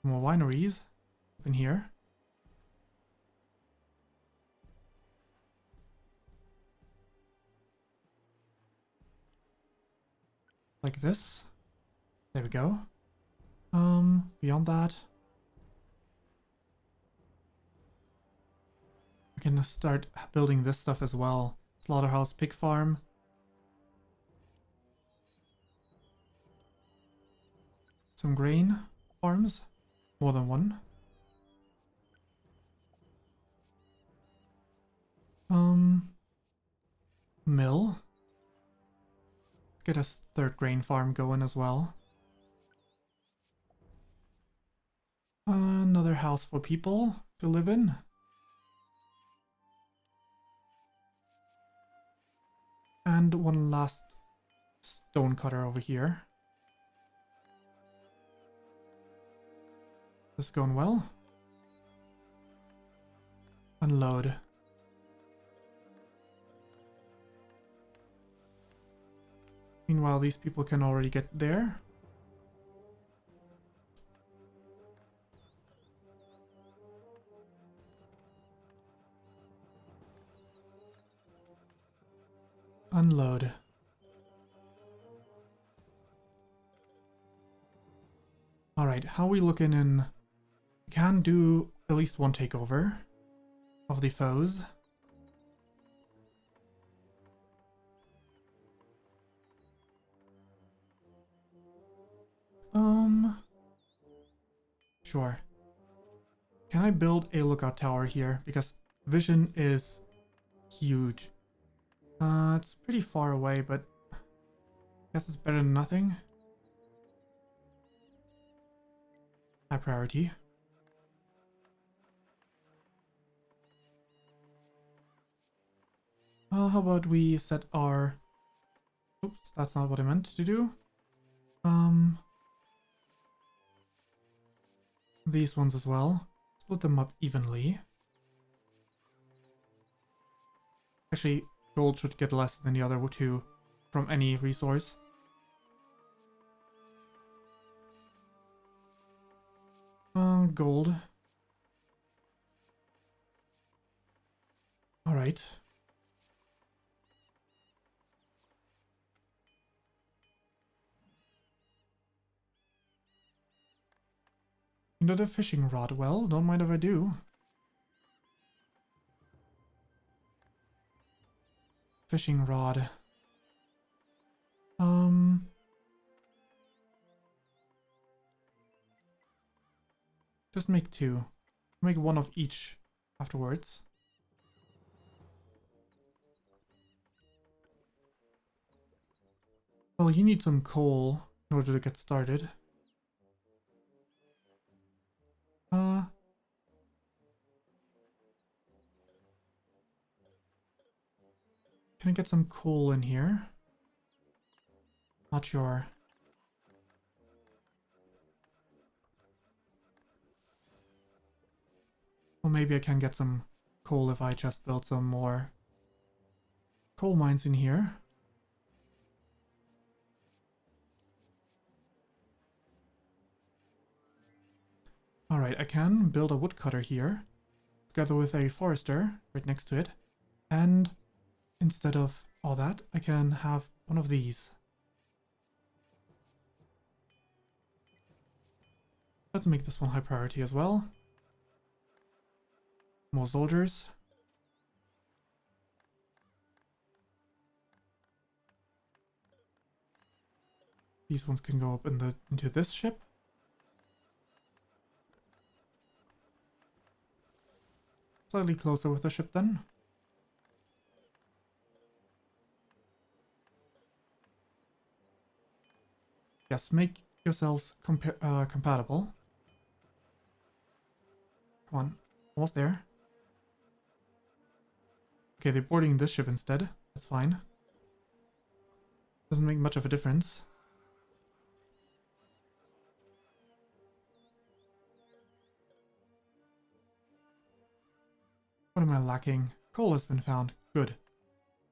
wineries in here. Like this. There we go. Beyond that, we can start building this stuff as well. Slaughterhouse, pig farm. Some grain farms. More than one. Mill. Let's get a third grain farm going as well. Another house for people to live in. And one last stone cutter over here. This is going well. Unload. Meanwhile, these people can already get there. Unload. Alright, how are we looking in... Can do at least one takeover of the foes. Sure. Can I build a lookout tower here? Because vision is huge. It's pretty far away, but I guess it's better than nothing. High priority. How about we set our... Oops, that's not what I meant to do. These ones as well. Split them up evenly. Actually, gold should get less than the other two from any resource. Gold. Alright. Another fishing rod. Well, don't mind if I do. Fishing rod. Just make 2. Make 1 of each afterwards. Well, you need some coal in order to get started. Can I get some coal in here? Not sure. Well, maybe I can get some coal if I just build some more coal mines in here. Alright, I can build a woodcutter here, together with a forester right next to it. And instead of all that, I can have one of these. Let's make this one high priority as well. More soldiers. These ones can go up into this ship. Slightly closer with the ship then. Yes, make yourselves compatible. Come on, almost there. Okay, they're boarding this ship instead. That's fine. Doesn't make much of a difference. What am I lacking? Coal has been found. Good.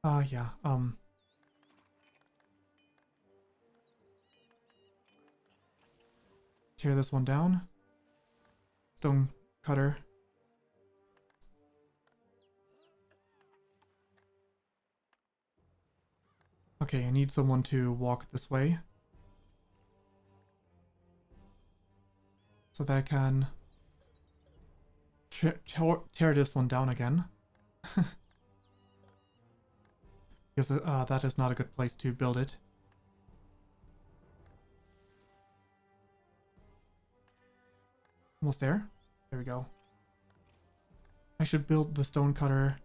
Yeah, tear this one down. Stone cutter. Okay, I need someone to walk this way. So that I can tear this one down again. Because that is not a good place to build it. Almost there. There we go. I should build the stone cutter.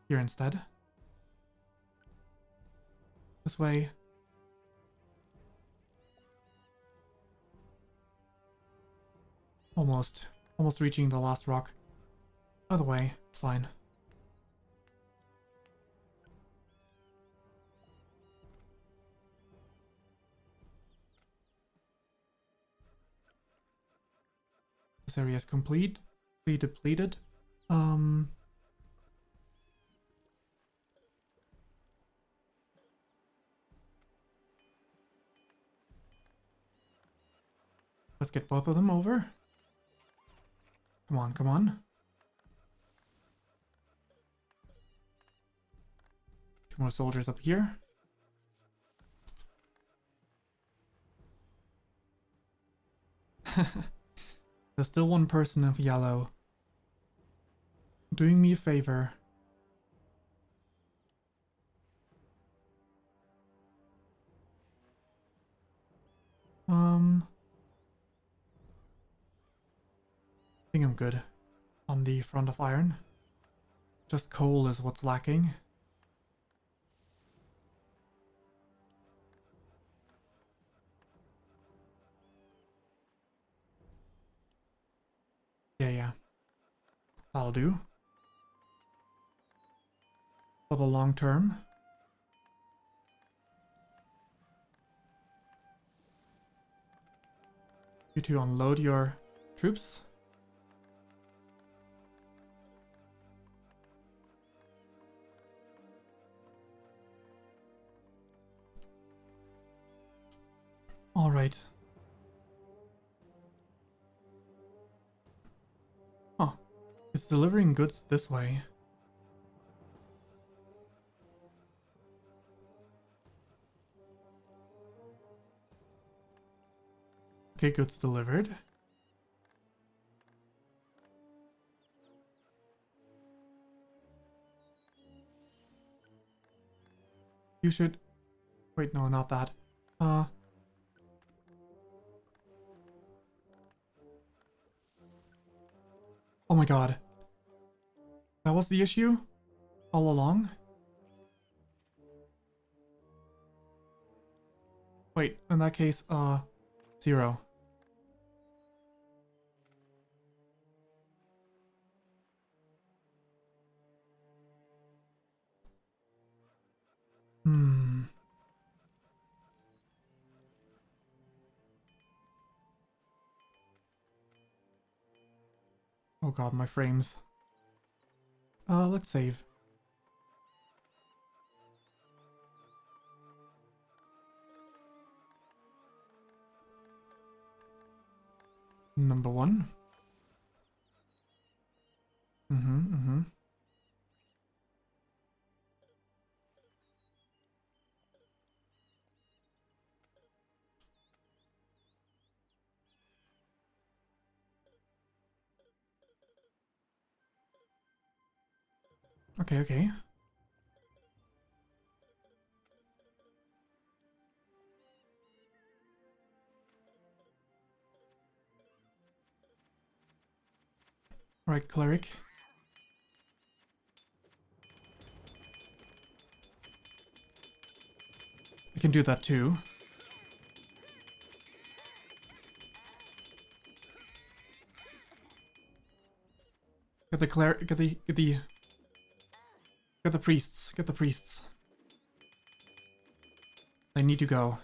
Here instead. This way. Almost reaching the last rock. By the way, it's fine. This area is completely depleted. Let's get both of them over. Come on, come on. 2 more soldiers up here. There's still 1 person of yellow. Doing me a favor. I think I'm good on the front of iron. Just coal is what's lacking. Yeah. That'll do. For the long term. You to unload your troops. All right. Oh, it's delivering goods this way. Okay, goods delivered. You should... Wait, no, not that. Oh my god. That was the issue? All along? Wait, in that case, 0. Hmm. Oh god, my frames. Let's save. Number 1. Mm-hmm. Okay. Right, cleric. I can do that too. Get the cleric, get the priests, get the priests. They need to go.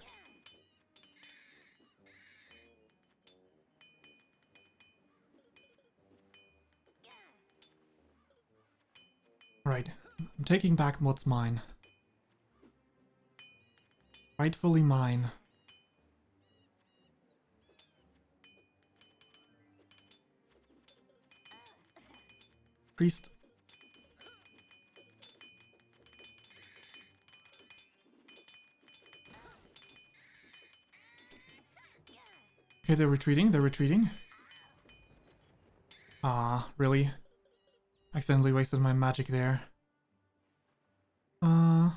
Right, I'm taking back what's mine. Rightfully mine. Priest. Okay, they're retreating. Ah, really? Accidentally wasted my magic there. Oh.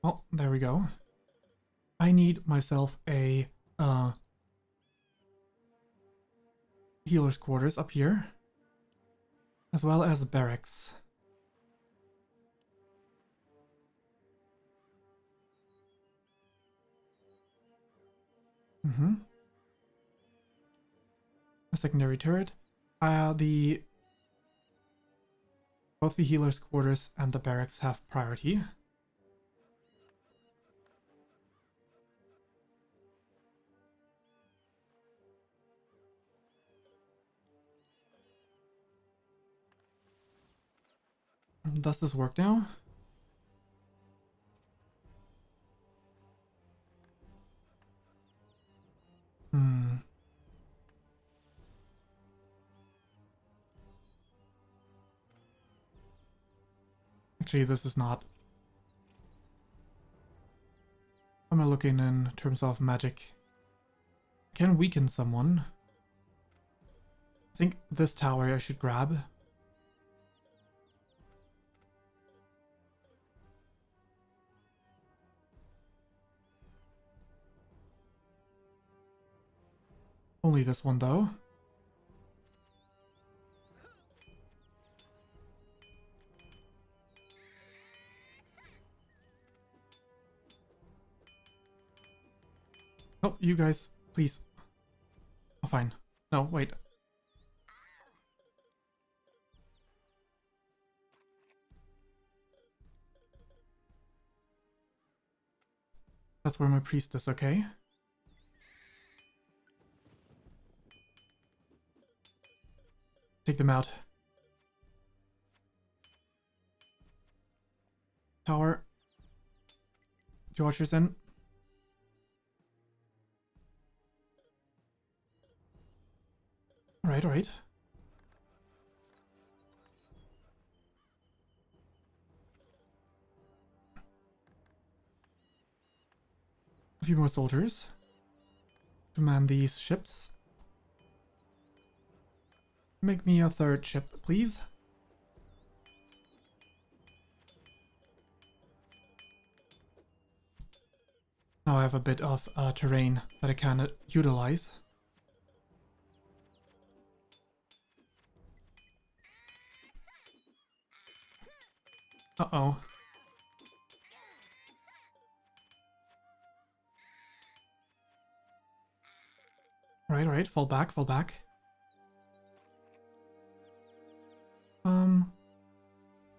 Oh, there we go. I need myself a, healer's quarters up here. As well as barracks. Mm-hmm. A secondary turret. Both the healer's quarters and the barracks have priority. Does this work now? Hmm. Actually, this is not. Am I looking in terms of magic? Can weaken someone. I think this tower I should grab. Only this one though. Oh, you guys, please. Oh, fine. No, wait. That's where my priest is, okay? Take them out. Tower. Two archers in. Alright. a few more soldiers to man these ships. Make me a third ship, please. Now I have a bit of terrain that I can utilize. Uh-oh. Alright, fall back, fall back.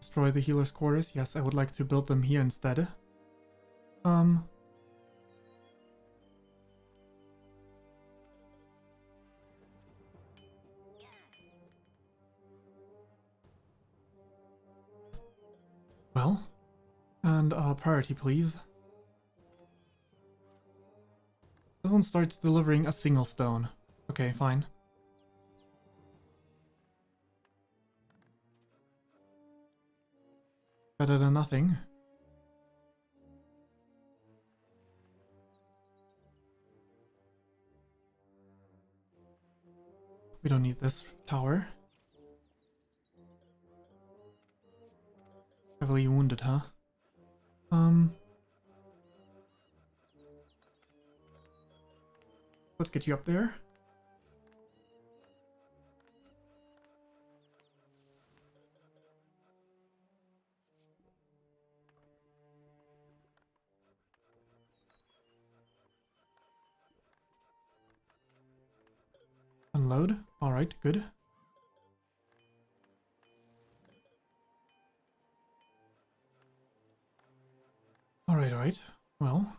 Destroy the healer's quarters. Yes, I would like to build them here instead. Well, and priority, please. This one starts delivering a single stone. Okay, fine. Better than nothing. We don't need this tower. Heavily wounded, huh? Let's get you up there. Unload. Alright, good. Alright. Well.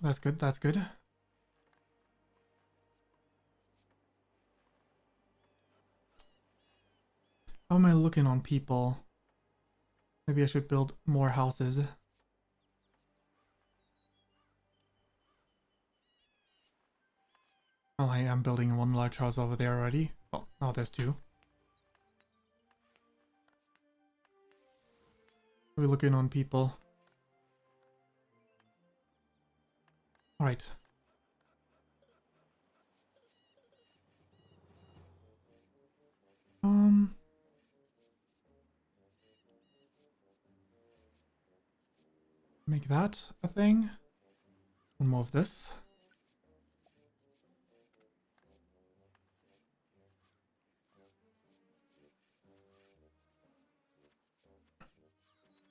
That's good, that's good. How am I looking on people? Maybe I should build more houses. Well, I am building one large house over there already. Oh, now there's two. We're looking on people. Alright. Make that a thing. One more of this.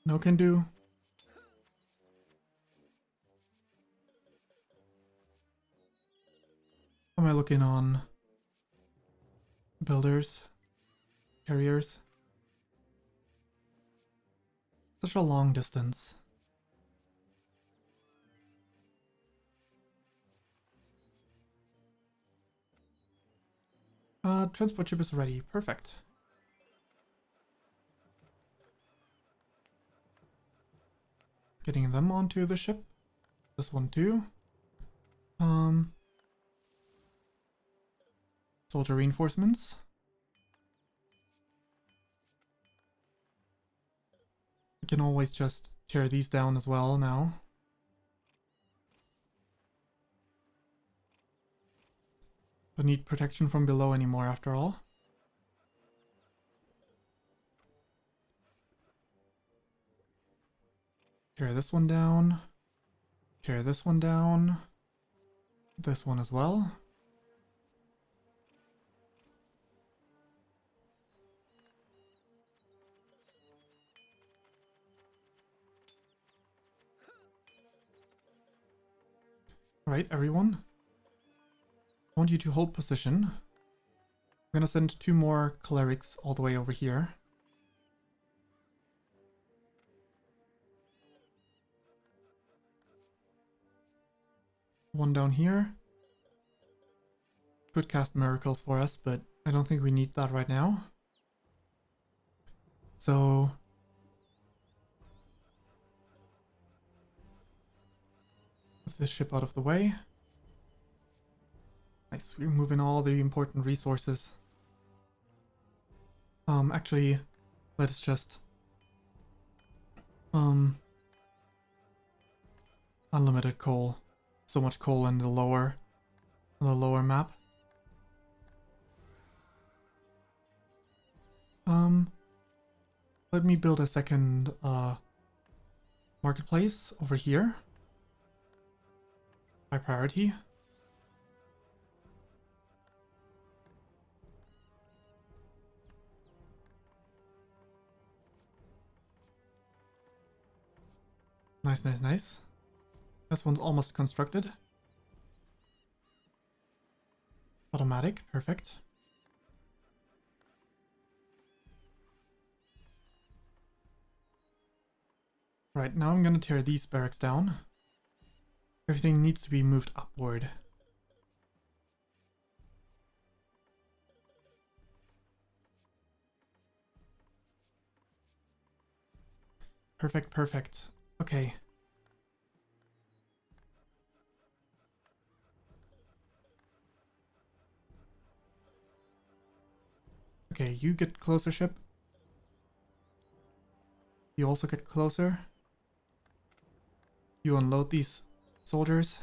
No can do. How am I looking on builders, carriers? Such a long distance. Transport ship is ready. Perfect. Getting them onto the ship. This one too. Soldier reinforcements. I can always just tear these down as well now. Don't need protection from below anymore after all. Tear this one down. Tear this one down. This one as well. Alright, everyone. I want you to hold position. I'm gonna send 2 more clerics all the way over here. One down here. Could cast miracles for us, but I don't think we need that right now. So... move this ship out of the way. Nice, we're moving all the important resources. Actually, let's just unlimited coal. So much coal in the lower map. Let me build a second marketplace over here. High priority. Nice, nice, nice. This one's almost constructed. Automatic, perfect. Right, now I'm gonna tear these barracks down. Everything needs to be moved upward. Perfect, perfect. Okay. Okay, you get closer, ship. You also get closer. You unload these soldiers.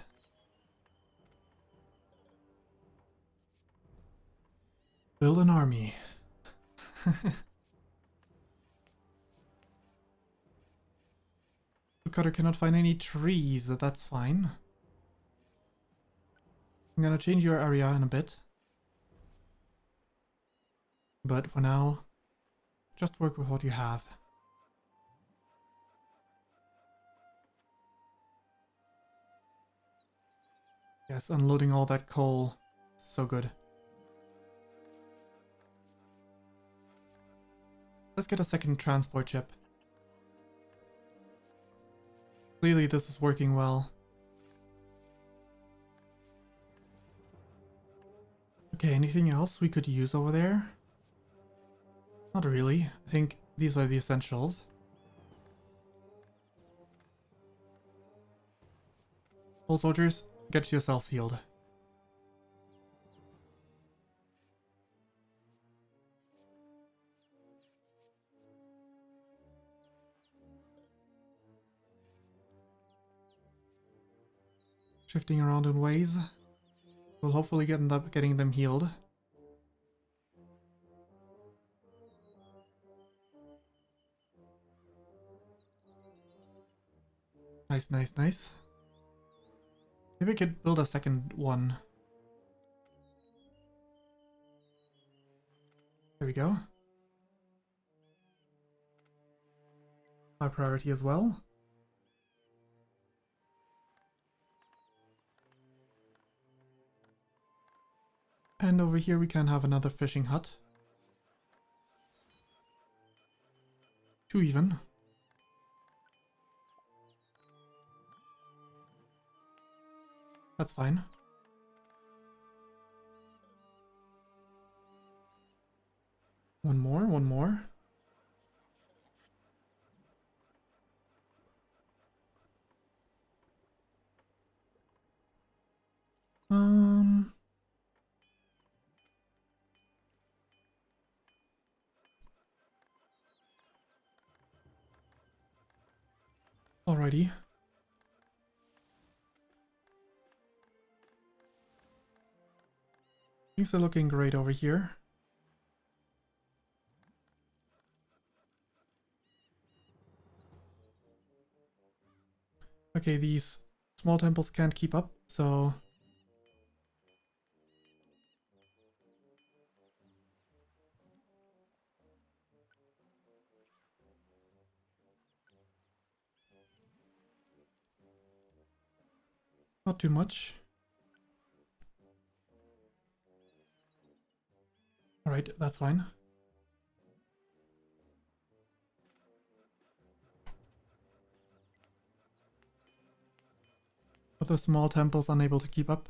Build an army. Cutter cannot find any trees, that's fine. I'm gonna change your area in a bit. But for now, just work with what you have. Yes, unloading all that coal. So good. Let's get a second transport ship. Clearly this is working well. Okay, anything else we could use over there? Not really. I think these are the essentials. All soldiers, get yourselves healed. Shifting around in ways. We'll hopefully end up getting them healed. Nice, nice, nice. Maybe I could build a second one. There we go. High priority as well. And over here we can have another fishing hut. 2 even. That's fine. One more, one more. Alrighty. Things are looking great over here. Okay, these small temples can't keep up, so... not too much. Alright, that's fine. Other small temples unable to keep up.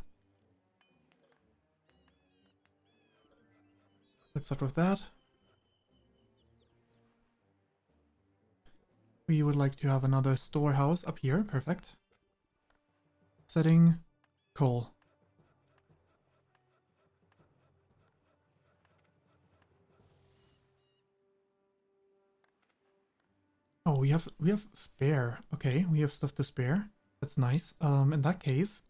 Let's start with that. We would like to have another storehouse up here. Perfect. Setting coal. we have spare. Okay, we have stuff to spare. That's nice. In that case,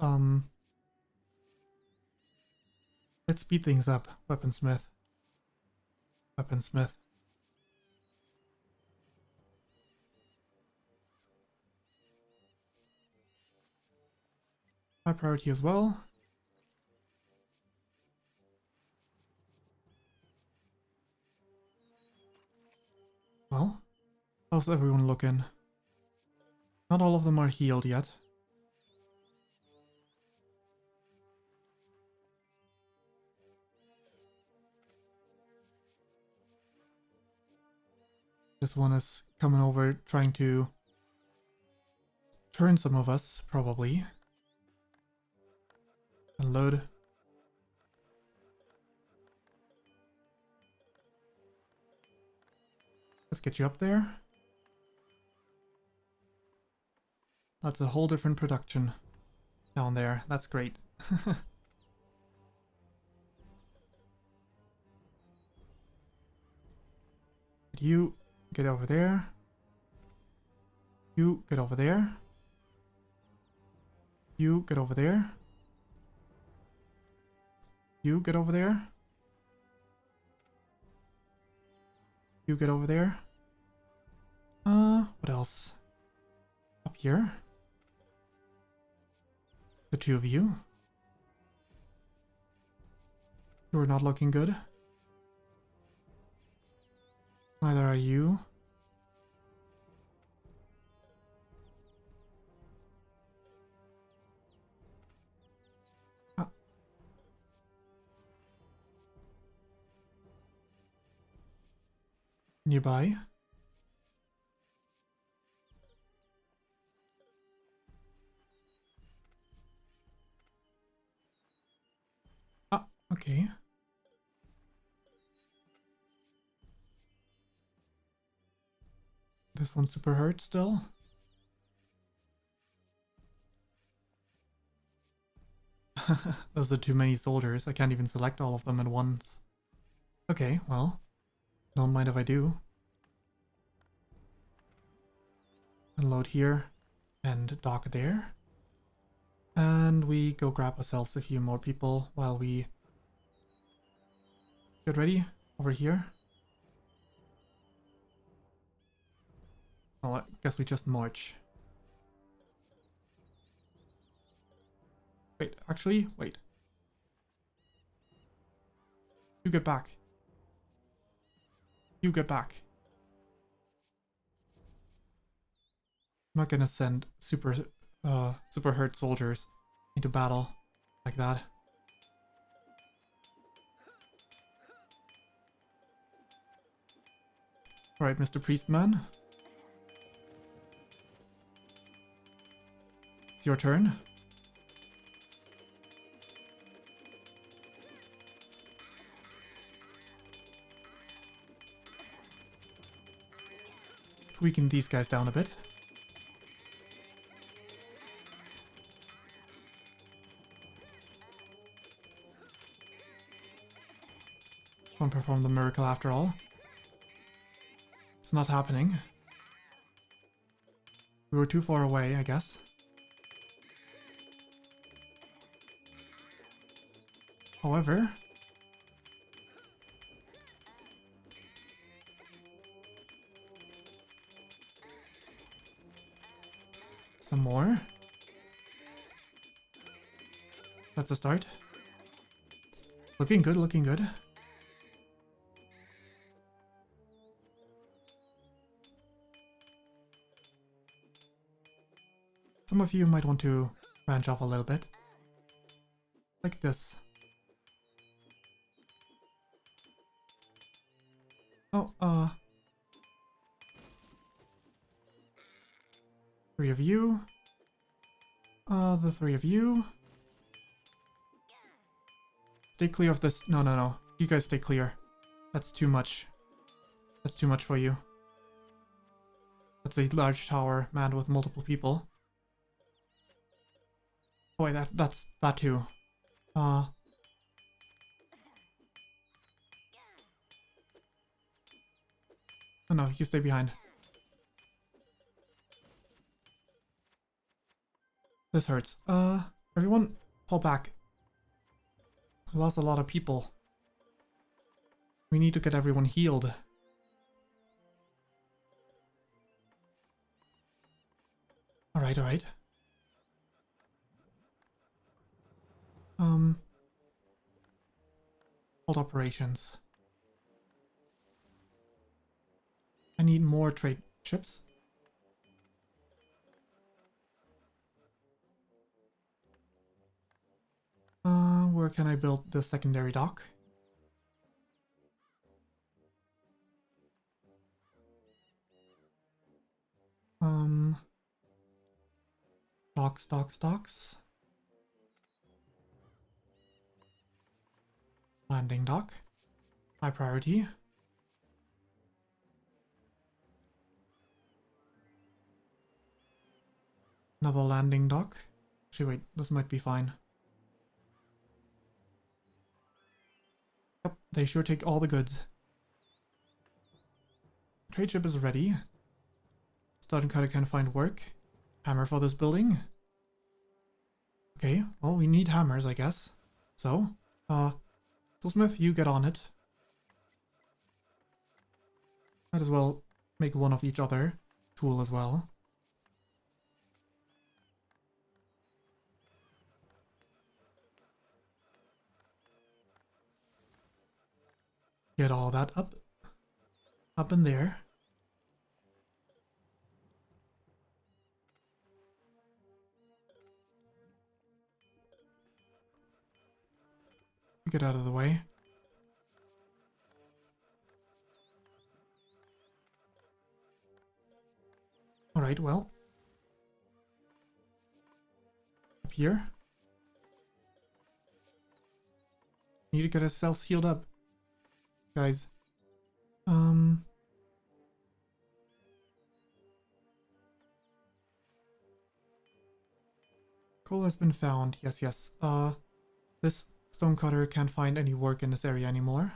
let's speed things up. Weaponsmith. Weaponsmith. High priority as well. Well, how's everyone looking? Not all of them are healed yet. This one is coming over trying to turn some of us, probably. Unload. Let's get you up there. That's a whole different production down there. That's great. You get over there. You get over there. You get over there. You get over there. You get over there. What else? Up here. The two of you. You're not looking good. Neither are you. Nearby. Ah, okay. This one's super hurt still. Those are too many soldiers. I can't even select all of them at once. Okay, well, don't mind if I do. Unload here and dock there. And we go grab ourselves a few more people while we get ready over here. Well, I guess we just march. Wait, actually, wait. You get back. You get back. I'm not gonna send super hurt soldiers into battle like that. Alright, Mr. Priestman. It's your turn. Weaken these guys down a bit. Won't perform the miracle after all. It's not happening. We were too far away, I guess. However, some more. That's a start. Looking good, looking good. Some of you might want to branch off a little bit. Like this. Oh, three of you. The three of you. Stay clear of this. No, no, no. You guys stay clear. That's too much. That's too much for you. That's a large tower manned with multiple people. Boy, that's that too. Oh no, you stay behind. This hurts. Everyone, fall back. We lost a lot of people. We need to get everyone healed. Alright, alright. Hold operations. I need more trade ships. Where can I build the secondary dock? Docks. Landing dock. High priority. Another landing dock. Actually, wait, this might be fine. Yep, they sure take all the goods. Trade ship is ready. Starting to kind of find work. Hammer for this building. Okay, well, we need hammers, I guess. So, Toolsmith, you get on it. Might as well make one of each other tool as well. Get all that up in there. Get out of the way. Alright, well. Up here. Need to get ourselves healed up. Guys. Coal has been found. Yes, yes. This stonecutter can't find any work in this area anymore.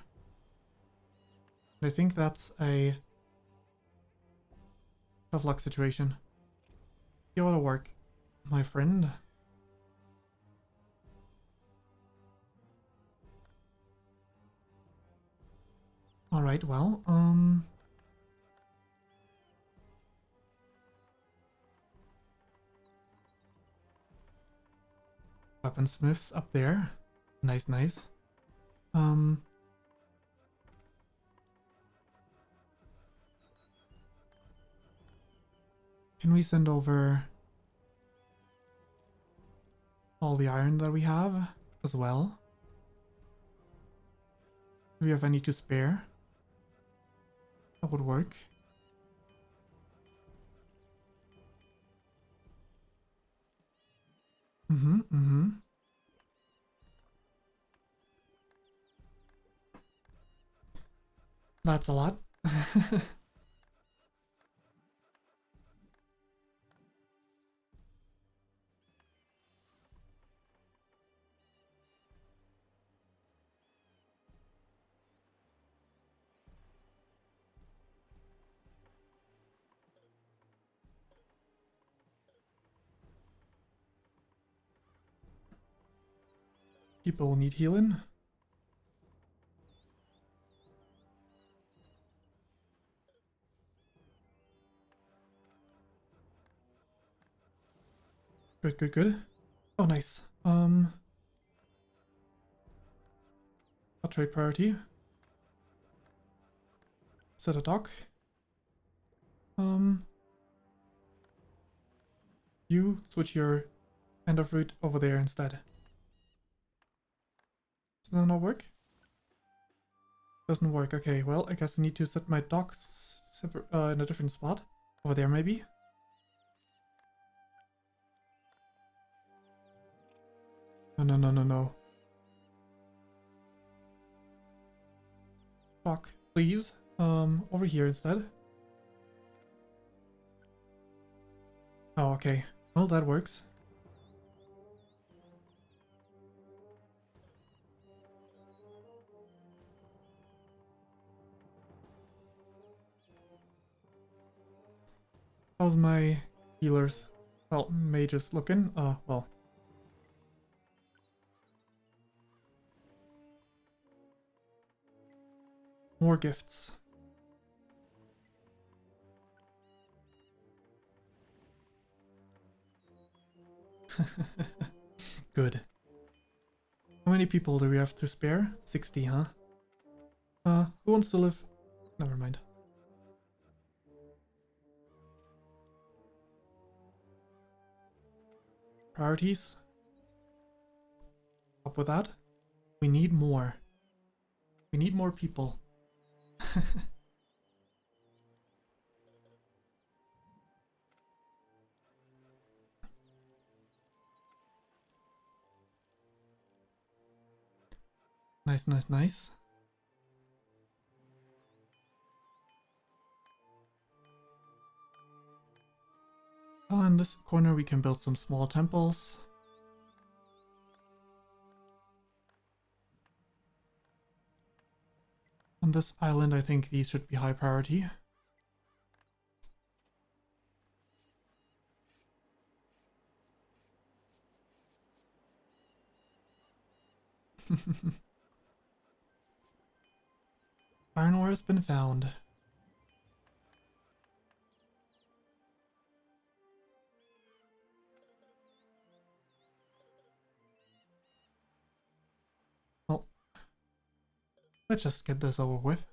I think that's a tough luck situation. You ought to work, my friend. Alright, well, weaponsmiths up there. Nice, nice. Can we send over all the iron that we have as well? Do we have any to spare? That would work. That's a lot. People need healing. Good, good, good. Oh, nice. A trade priority. Set a dock. You switch your end of route over there instead. Does that not work? Doesn't work. Okay, well, I guess I need to set my docks in a different spot. Over there, maybe? No. Dock, please. Over here instead. Oh, okay. Well, that works. How's my healers Well, mage is looking. Well. More gifts. Good. How many people do we have to spare? 60, huh? Who wants to live? Never mind. Priorities? Up with that? We need more. We need more people. Nice, nice, nice. In this corner we can build some small temples. On this island I think these should be high priority. Iron ore has been found. Well, let's just get this over with.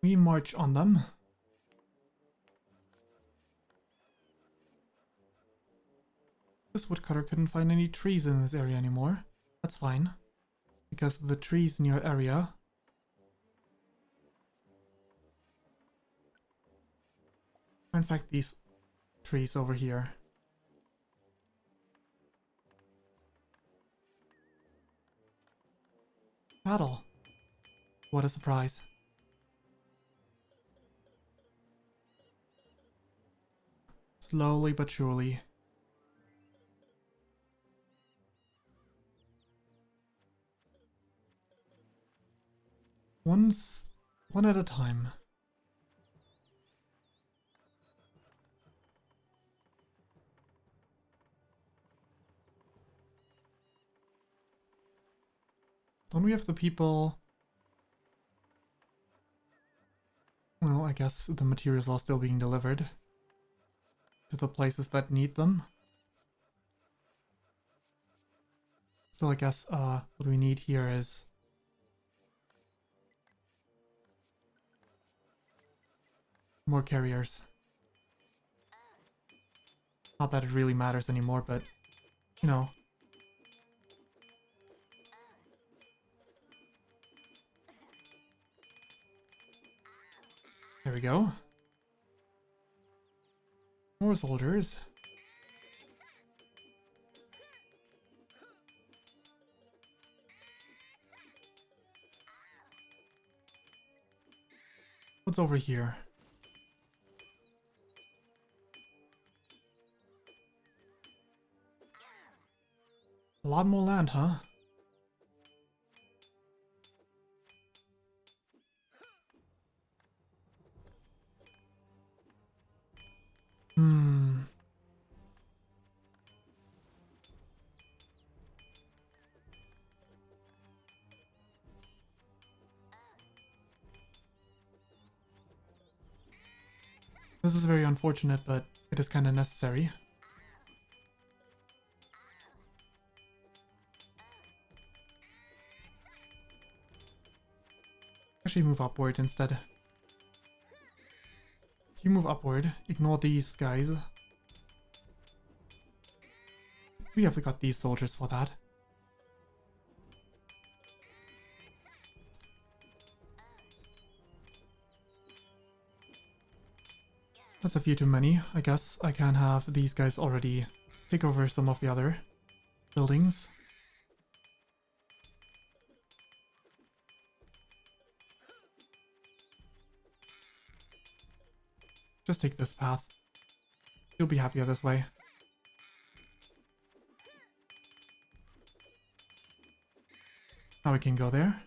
We march on them. This woodcutter couldn't find any trees in this area anymore. That's fine. Because the trees in your area are in fact these trees over here. Battle. What a surprise. Slowly but surely. One at a time. Don't we have the people? Well, I guess the materials are still being delivered to the places that need them. So I guess what we need here is more carriers. Not that it really matters anymore, but you know. There we go. More soldiers. What's over here? A lot more land, huh? This is very unfortunate, but it is kind of necessary. Actually move upward instead. You move upward, ignore these guys. We have got these soldiers for that. That's a few too many. I guess I can have these guys already take over some of the other buildings. Just take this path. You'll be happier this way. Now we can go there.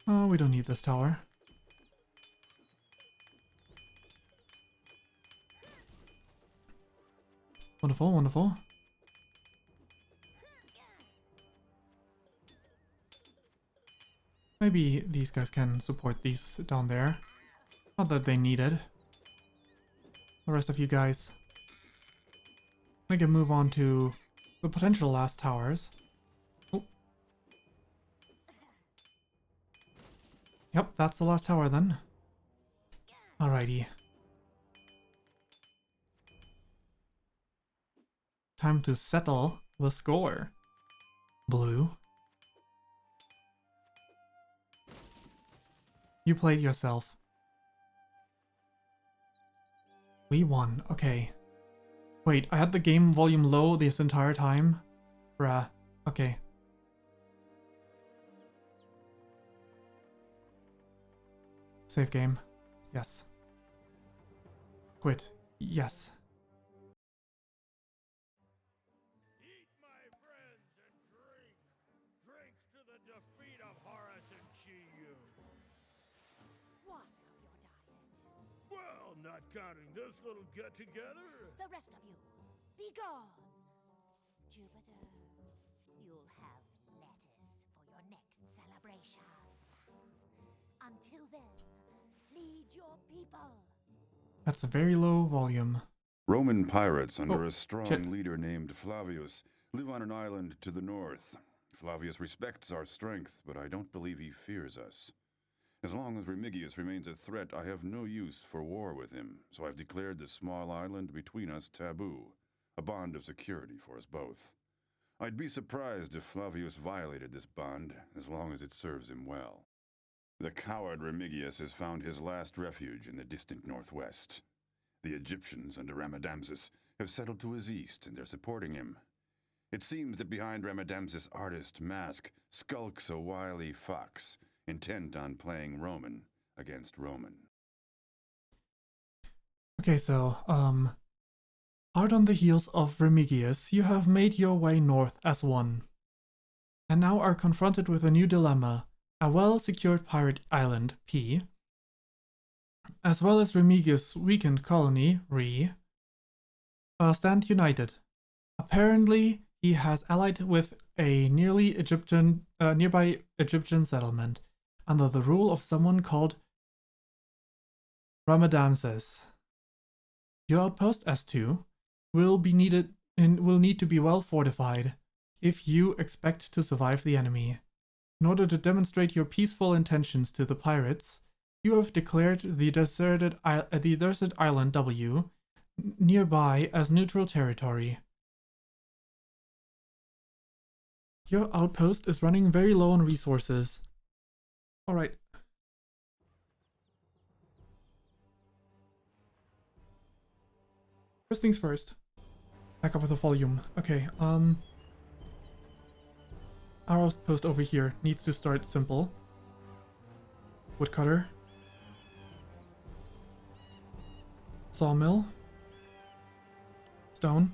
Oh, we don't need this tower. Wonderful, wonderful. Maybe these guys can support these down there. Not that they need it. The rest of you guys, I can move on to the potential last towers. Oh. Yep, that's the last tower then. Alrighty. Time to settle the score. Blue. You played yourself. We won. Okay. Wait, I had the game volume low this entire time? Bruh. Okay. Save game. Yes. Quit. Yes. Eat, my friends, and drink. Drink to the defeat of Horus and Chi-Yu. What of your diet? Well, not counting this little get-together. The rest of you, be gone. Jupiter, you'll have lettuce for your next celebration. Until then, lead your people. That's a very low volume. Roman pirates under Oh, a strong shit. leader named Flavius live on an island to the north. Flavius respects our strength, but I don't believe he fears us. As long as Remigius remains a threat, I have no use for war with him, so I've declared this small island between us taboo, a bond of security for us both. I'd be surprised if Flavius violated this bond, as long as it serves him well. The coward Remigius has found his last refuge in the distant northwest. The Egyptians under Ramadamses have settled to his east, and they're supporting him. It seems that behind Ramadamses' artist mask skulks a wily fox, intent on playing Roman against Roman. Okay, so, out on the heels of Remigius, you have made your way north as one. And now are confronted with a new dilemma. A well-secured pirate island, P, as well as Remigius' weakened colony, Re, stand united. Apparently, he has allied with a nearby Egyptian settlement under the rule of someone called Ramadamses. Your outpost S2 will need to be well fortified if you expect to survive the enemy. In order to demonstrate your peaceful intentions to the pirates, you have declared the desert island W nearby as neutral territory. Your outpost is running very low on resources. Alright. First things first. Back up with the volume. Okay, our outpost over here needs to start simple. Woodcutter. Sawmill. Stone.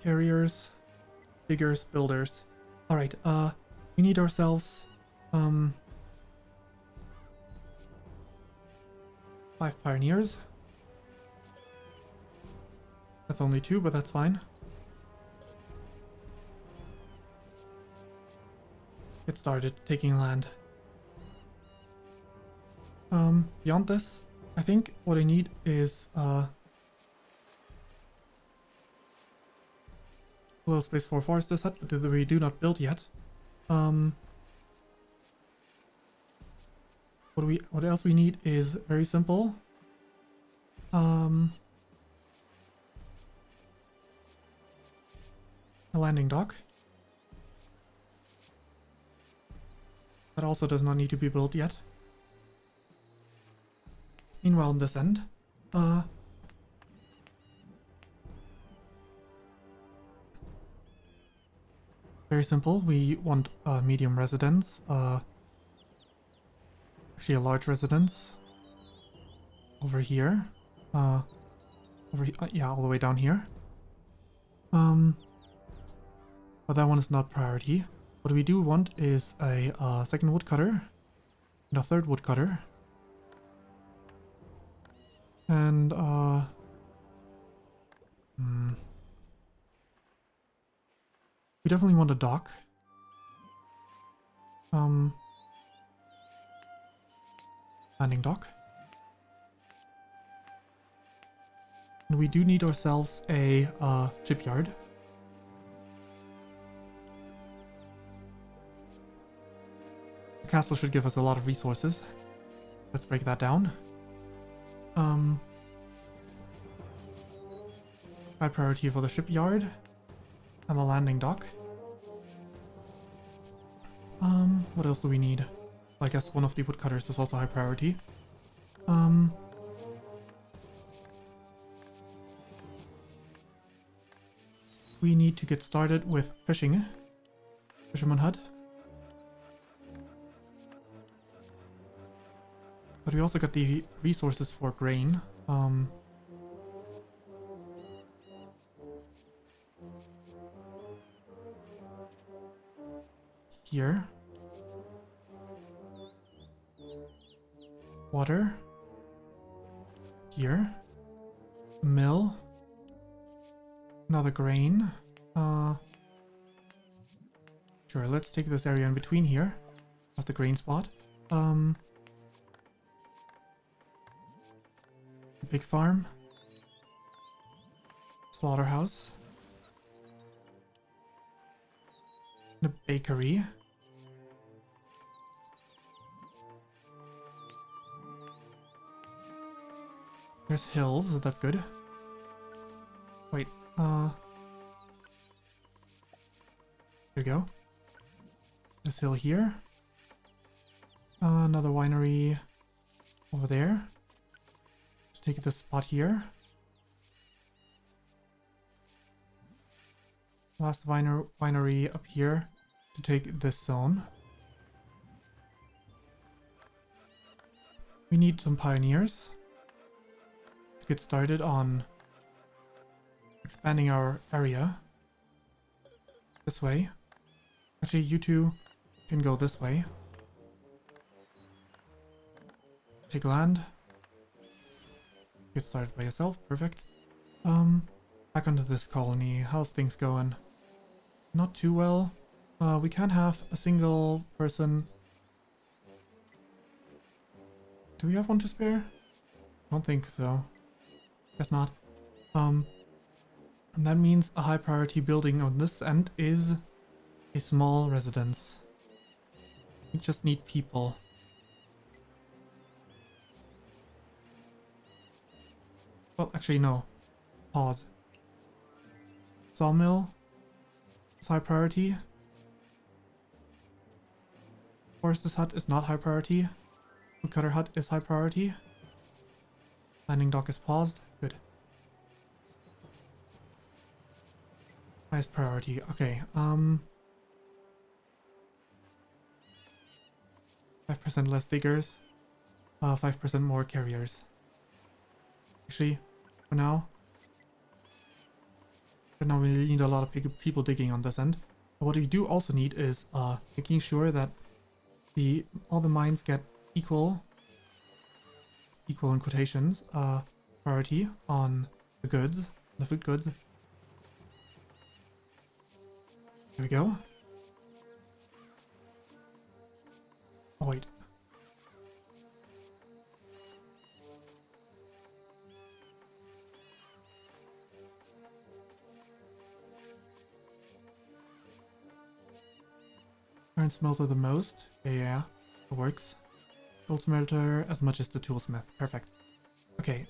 Carriers. Diggers. Builders. Alright, we need ourselves, 5 pioneers. That's only 2, but that's fine. Get started taking land. Beyond this, I think what I need is a little space for a forester hut, but we do not build yet. What else we need is very simple. A landing dock. That also does not need to be built yet. Meanwhile, on this end, very simple. We want a medium residence. Actually, a large residence. Over here. Yeah, all the way down here. but that one is not priority. What we do want is a second woodcutter and a third woodcutter. And we definitely want a dock. Landing dock. And we do need ourselves a shipyard. The castle should give us a lot of resources. Let's break that down. High priority for the shipyard and the landing dock. What else do we need? I guess one of the woodcutters is also high priority. We need to get started with fishing. Fisherman hut. But we also got the resources for grain. Here. Water. Here. Mill. Another grain. Sure, let's take this area in between here. At the grain spot. Big farm. Slaughterhouse. And a bakery. There's hills, so that's good. Wait, there we go. This hill here. Another winery over there. Take this spot here. Last winery up here to take this zone. We need some pioneers to get started on expanding our area this way. Actually, you two can go this way. Take land. Get started by yourself. Perfect. Back onto this colony. How's things going? Not too well. We can have a single person. Do we have one to spare? Don't think so. Guess not. And that means a high priority building on this end is a small residence. We just need people. Well, actually, no. Pause. Sawmill is high priority. Forester's hut is not high priority. Woodcutter hut is high priority. Landing dock is paused. Good. Highest priority. Okay, 5% less diggers. 5% more carriers. Actually, for now we need a lot of people digging on this end. But what we do also need is making sure that all the mines get equal in quotations priority on the goods, the food goods. There we go. Oh wait. Iron smelter the most. Yeah, it works. Gold smelter as much as the toolsmith. Perfect. Okay,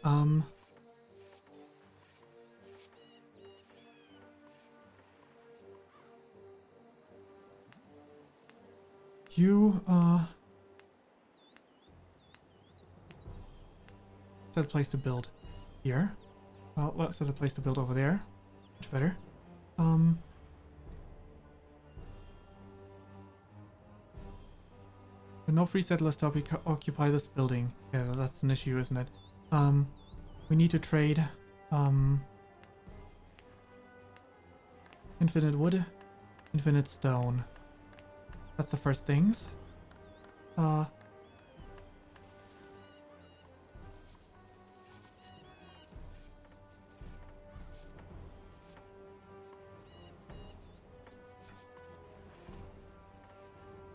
you, set a place to build here. Well, let's set a place to build over there. Much better. No free settlers to occupy this building. Yeah, that's an issue, isn't it? We need to trade infinite wood Infinite stone. That's the first things.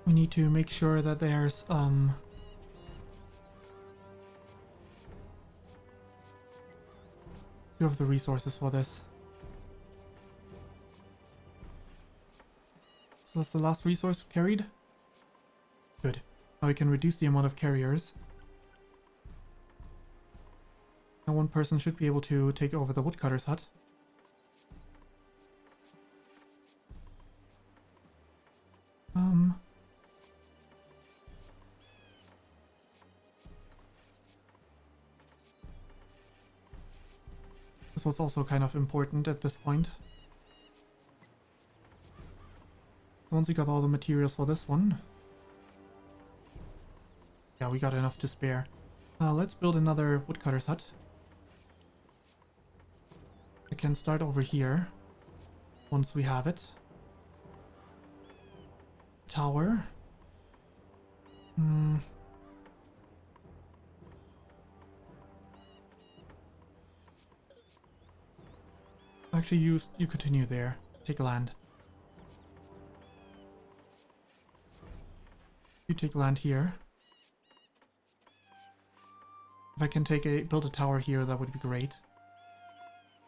We need to make sure that there's you have the resources for this. So that's the last resource carried. Good. Now we can reduce the amount of carriers. Now one person should be able to take over the woodcutter's hut. This was also kind of important at this point. Once we got all the materials for this one. Yeah, we got enough to spare. Let's build another woodcutter's hut. I can start over here. Once we have it. Tower. Actually, you continue there. Take land. You take land here. If I can build a tower here, that would be great.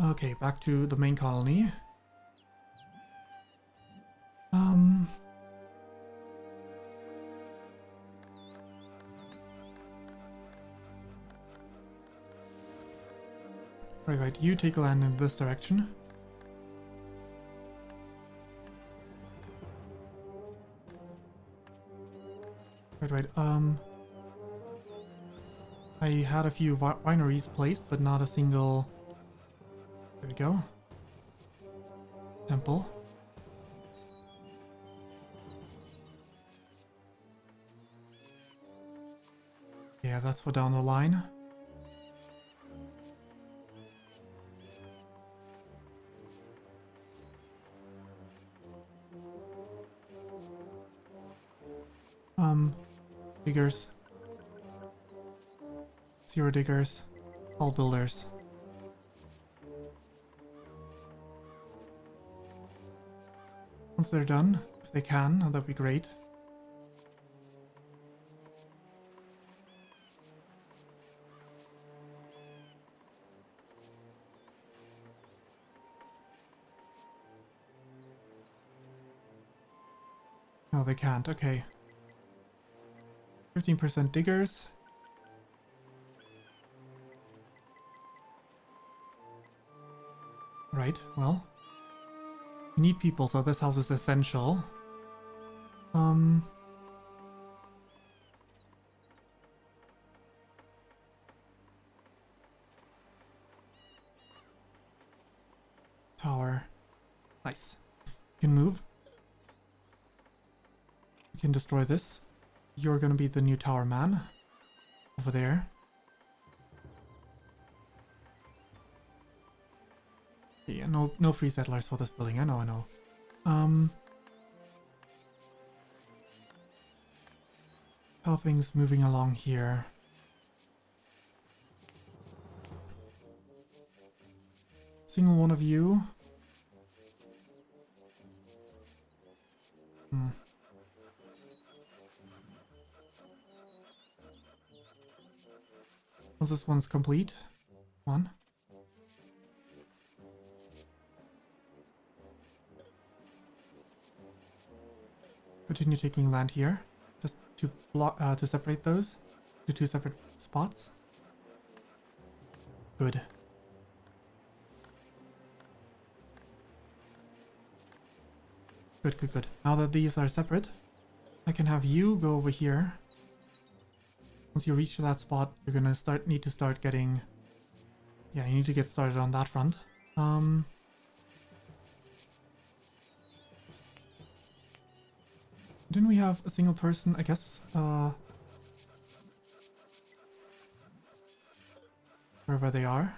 Okay, back to the main colony. Right, you take land in this direction. Right, I had a few wineries placed, but not a single... There we go. Temple. Yeah, that's for down the line. Diggers. 0 diggers. All builders. Once they're done, if they can, that'd be great. No, they can't. Okay. 15% diggers. Right, well. We need people, so this house is essential. Tower. Nice. You can move. We can destroy this. You're gonna be the new tower man. Over there. Yeah, no free settlers for this building. I know. How are things moving along here? Single one of you. Once this one's complete. One. Continue taking land here, just to block to separate those to 2 separate spots. Good. Good. Now that these are separate, I can have you go over here. Once you reach that spot, you're gonna need to start getting. Yeah, you need to get started on that front. Didn't we have a single person, I guess, wherever they are?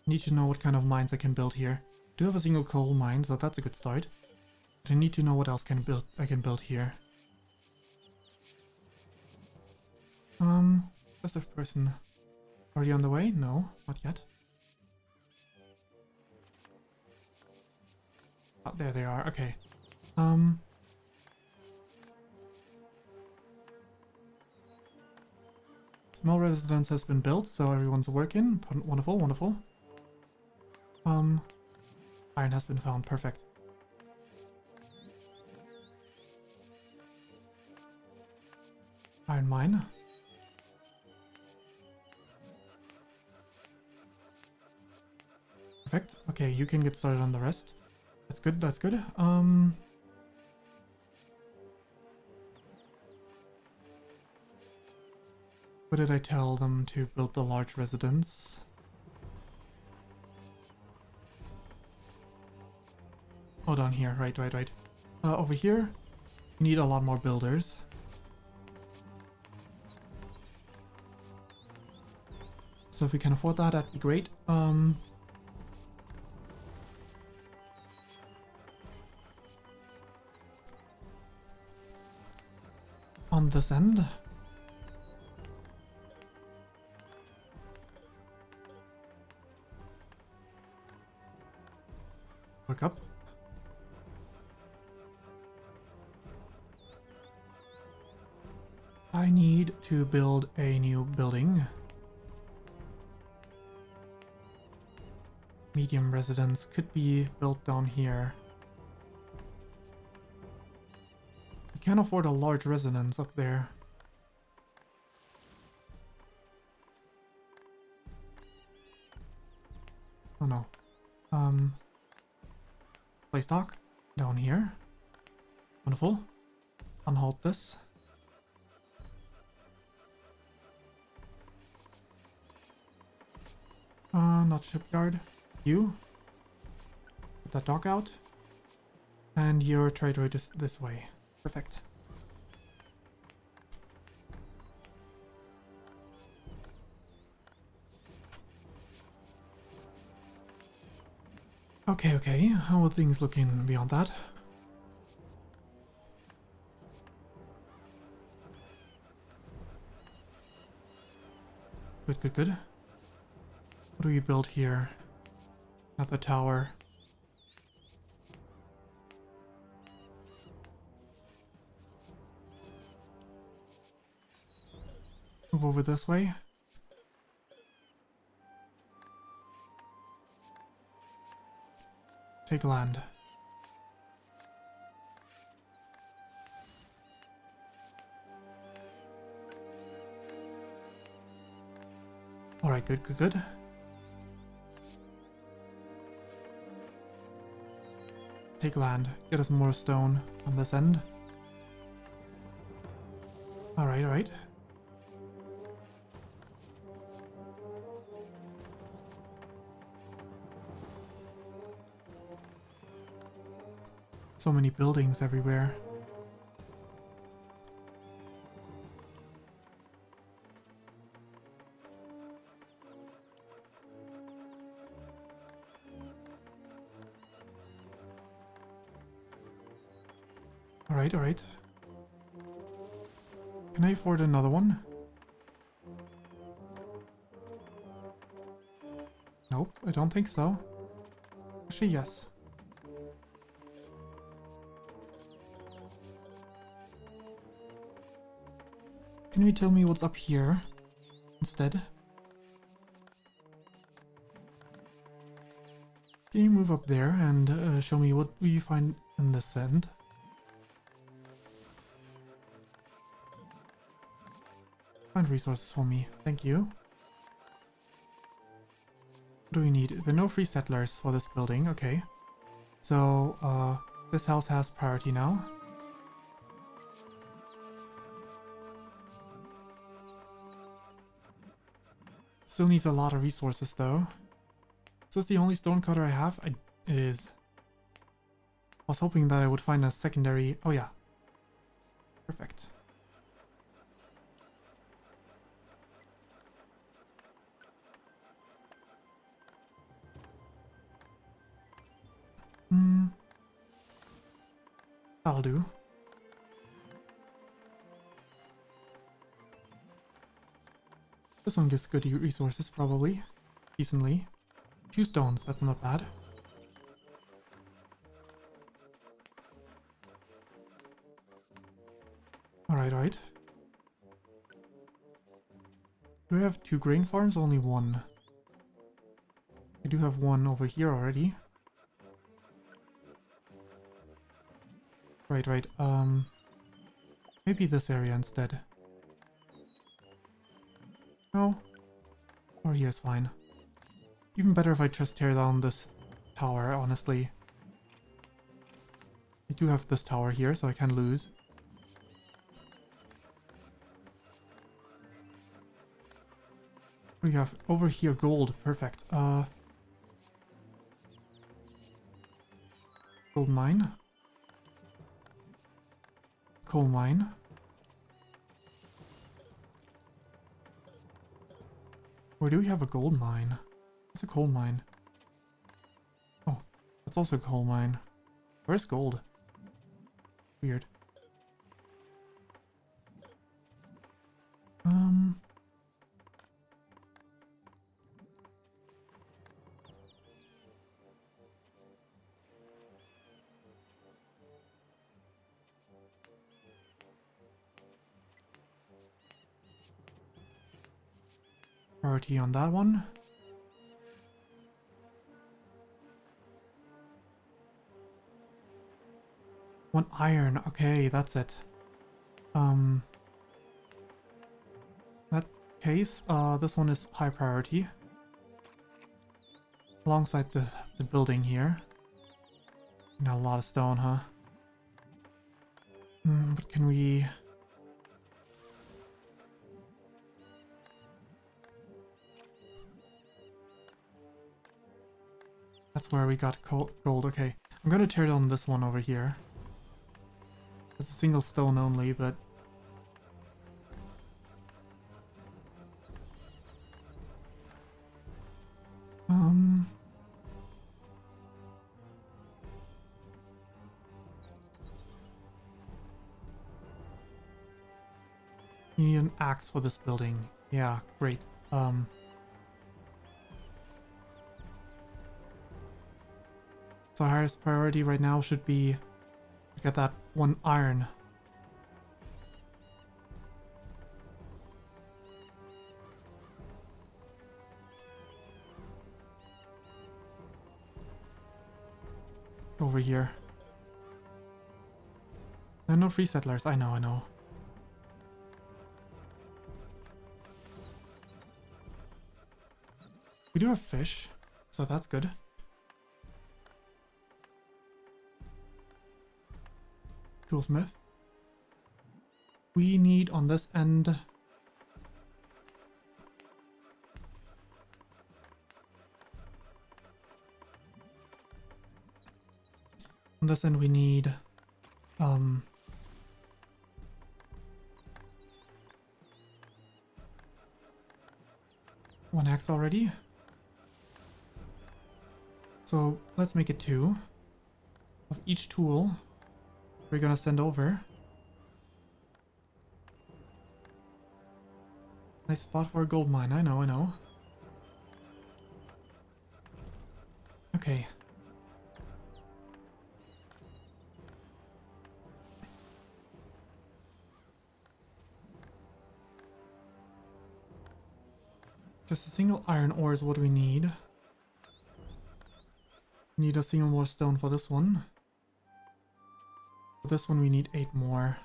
Need to know what kind of mines I can build here. do have a single coal mine, so that's a good start. But I need to know what else I can build here. Is this person already on the way? No, not yet. Oh, there they are. Okay. Small residence has been built, so everyone's working. Wonderful, wonderful. Iron has been found. Perfect. Iron mine. Perfect. Okay, you can get started on the rest. That's good, that's good. What did I tell them to build the large residence? Oh, down here. Right. Over here, we need a lot more builders. So if we can afford that, that'd be great. On this end. Look up. I need to build a new building. Medium residence could be built down here. I can't afford a large residence up there. Oh no. Place dock down here. Wonderful. Unhold this. Not shipyard. You. Put that dock out. And your trade route is this way. Perfect. Okay. How are things looking beyond that? Good. What do we build here? Another tower. Move over this way. Take land. Alright, good. Take land. Get us more stone on this end. Alright. So many buildings everywhere. Alright. Can I afford another one? Nope, I don't think so. Actually, yes. Can you tell me what's up here instead? Can you move up there and show me what we find in this end? Find resources for me. Thank you. What do we need? There are no free settlers for this building. Okay. So, this house has priority now. Still needs a lot of resources though. Is this the only stone cutter I have? It is. I was hoping that I would find a secondary... Oh yeah. Perfect. That'll do. This one gives good resources, probably. Decently. 2 stones, that's not bad. Alright. Do we have 2 grain farms? Only 1. I do have 1 over here already. Right. Maybe this area instead. No. Or here's fine. Even better if I just tear down this tower, honestly. I do have this tower here, so I can lose. We have over here gold. Perfect. Gold mine. Coal mine. Where do we have a gold mine? It's a coal mine. Oh, that's also a coal mine. Where's gold? Weird. Priority on that one. One iron. Okay, that's it. That case, this one is high priority. Alongside the building here. Not a lot of stone, huh? But can we... That's where we got gold. Okay, I'm gonna tear down this one over here. It's a single stone only, but... You need an axe for this building. Yeah, great. So our highest priority right now should be to get that 1 iron. Over here. There are no free settlers. I know. We do have fish, so that's good. Toolsmith. We need on this end... On this end we need... one axe already. So let's make it 2 of each tool we're gonna send over. Nice spot for a gold mine. I know. Okay. Just a single iron ore is what we need. We need a single more stone for this one. For this one we need 8 more.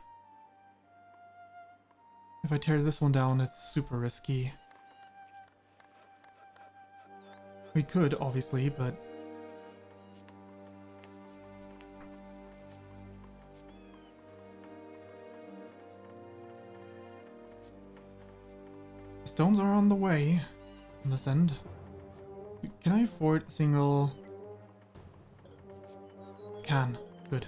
If I tear this one down, it's super risky. We could, obviously, but... Stones are on the way on this end. Can I afford a single... Can. Good.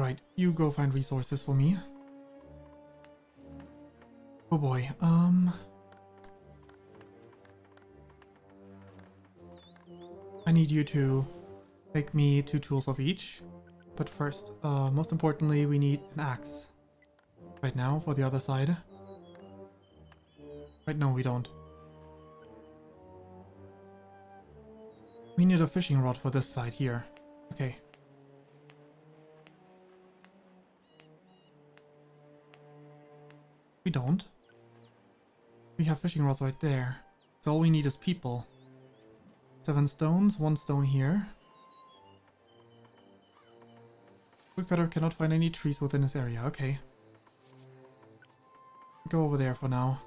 Alright, you go find resources for me. Oh boy, I need you to make me 2 tools of each. But first, most importantly, we need an axe. Right now, for the other side. Right, no, we don't. We need a fishing rod for this side here. Okay. We don't. We have fishing rods right there. So all we need is people. 7 stones, 1 stone here. Woodcutter cannot find any trees within this area. Okay. Go over there for now.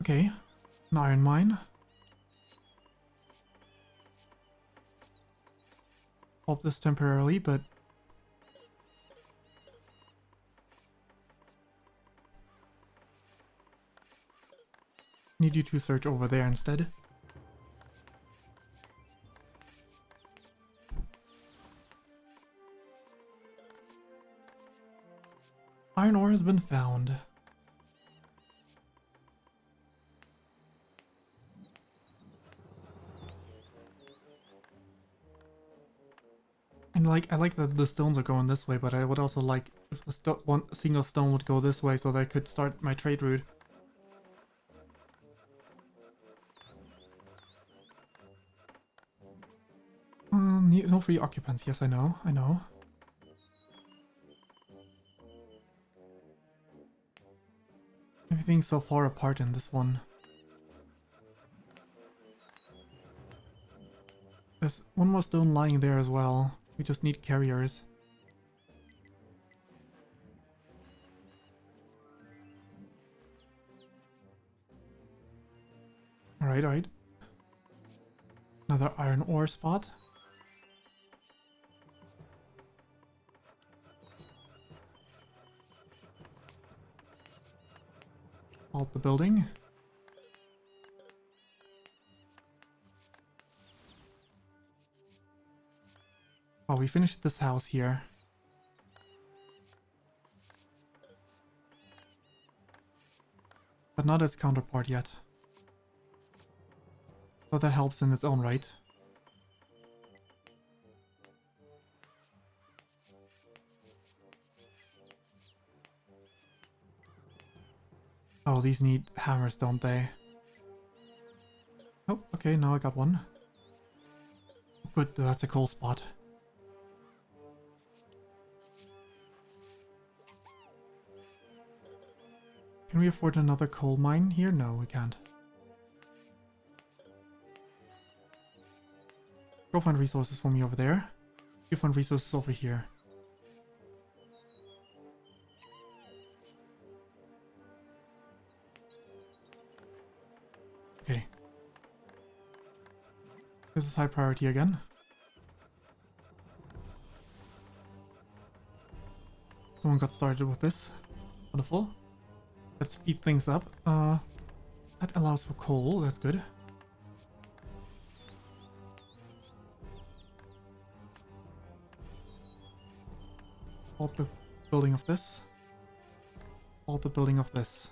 Okay. An iron mine. Hold this temporarily, but need you to search over there instead. Iron ore has been found. And I like that the stones are going this way, but I would also like if the one single stone would go this way so that I could start my trade route. No free occupants. Yes, I know. I know. Everything's so far apart in this one. There's one more stone lying there as well. We just need carriers. Alright, alright. Another iron ore spot. Halt the building. Oh, we finished this house here. But not its counterpart yet. So that helps in its own right. Oh, these need hammers, don't they? Oh, okay, now I got one. Good, that's a coal spot. Can we afford another coal mine here? No, we can't. Go find resources for me over there. You find resources over here. Okay. This is high priority again. Someone got started with this. Wonderful. Let's speed things up. That allows for coal, that's good. Halt the building of this. Halt the building of this.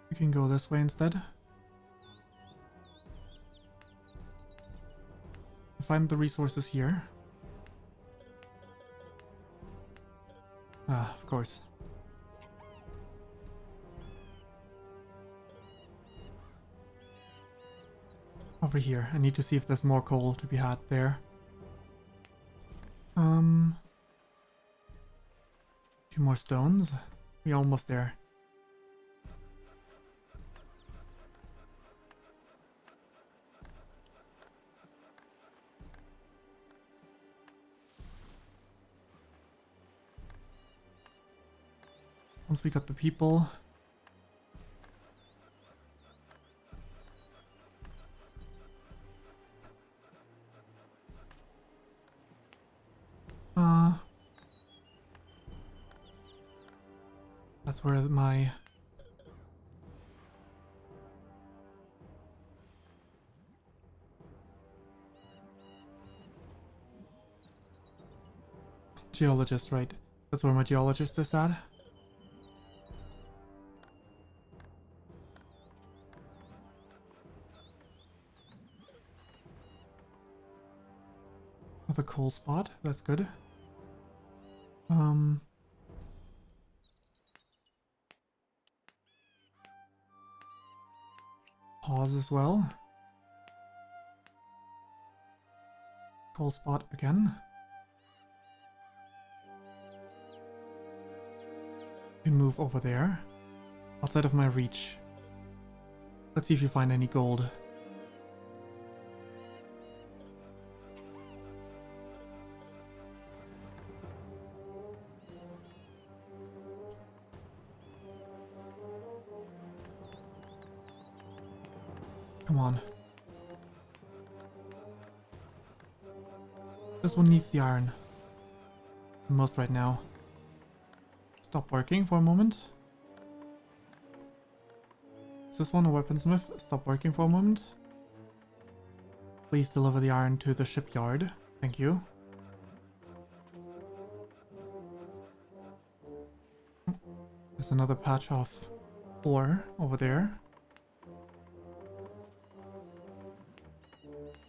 We can go this way instead. Find the resources here. Ah, of course. Over here. I need to see if there's more coal to be had there. 2 more stones. We're almost there. Once we got the people. That's where my... Geologist, right. That's where my geologist is at. Another coal spot, that's good. Pause as well. Coal spot again. You can move over there. Outside of my reach. Let's see if you find any gold. Come on. This one needs the iron. The most right now. Stop working for a moment. Is this one a weaponsmith? Stop working for a moment. Please deliver the iron to the shipyard. Thank you. There's another patch of ore over there.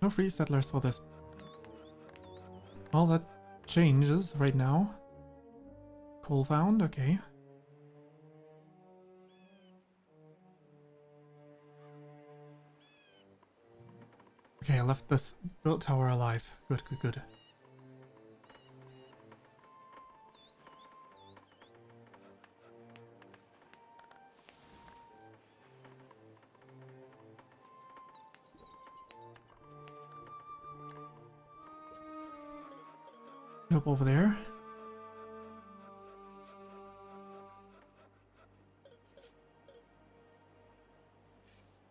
No free settlers for this. Well, that changes right now. Coal found, okay. Okay, I left this built tower alive. Good, good, good. Up over there.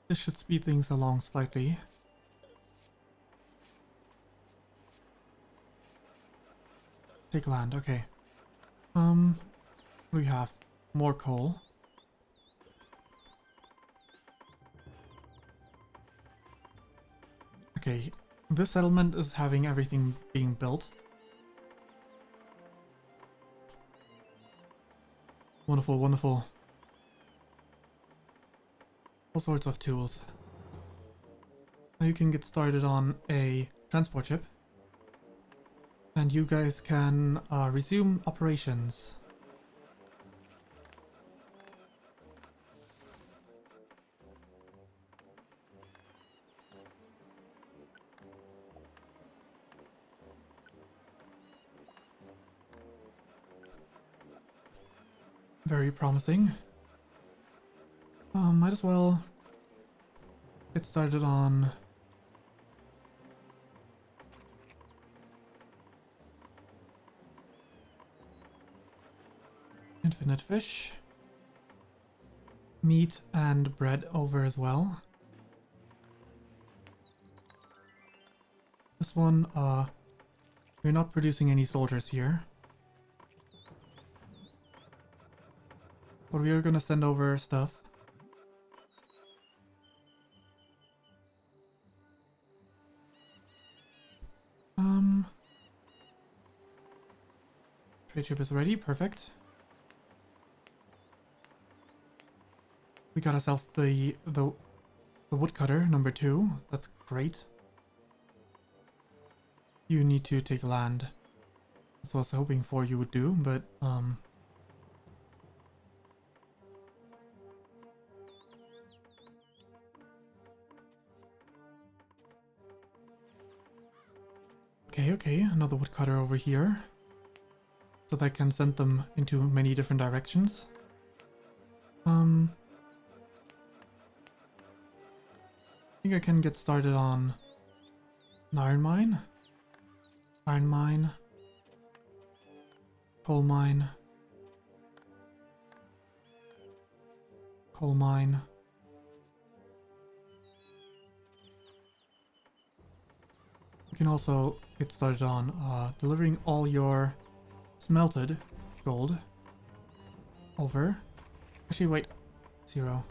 This should speed things along slightly. Take land, okay. We have more coal. Okay, this settlement is having everything being built. Wonderful, wonderful. All sorts of tools. Now you can get started on a transport ship. And you guys can resume operations. Very promising. Might as well get started on infinite fish, meat and bread over as well. This one, we're not producing any soldiers here. But we are gonna send over stuff. Trade ship is ready, perfect. We got ourselves the woodcutter number 2. That's great. You need to take land. That's what I was hoping for you would do, but okay, another woodcutter over here. So that I can send them into many different directions. I think I can get started on an iron mine. Iron mine. Coal mine. Coal mine. You can also get started on delivering all your smelted gold over. Actually, wait. 0.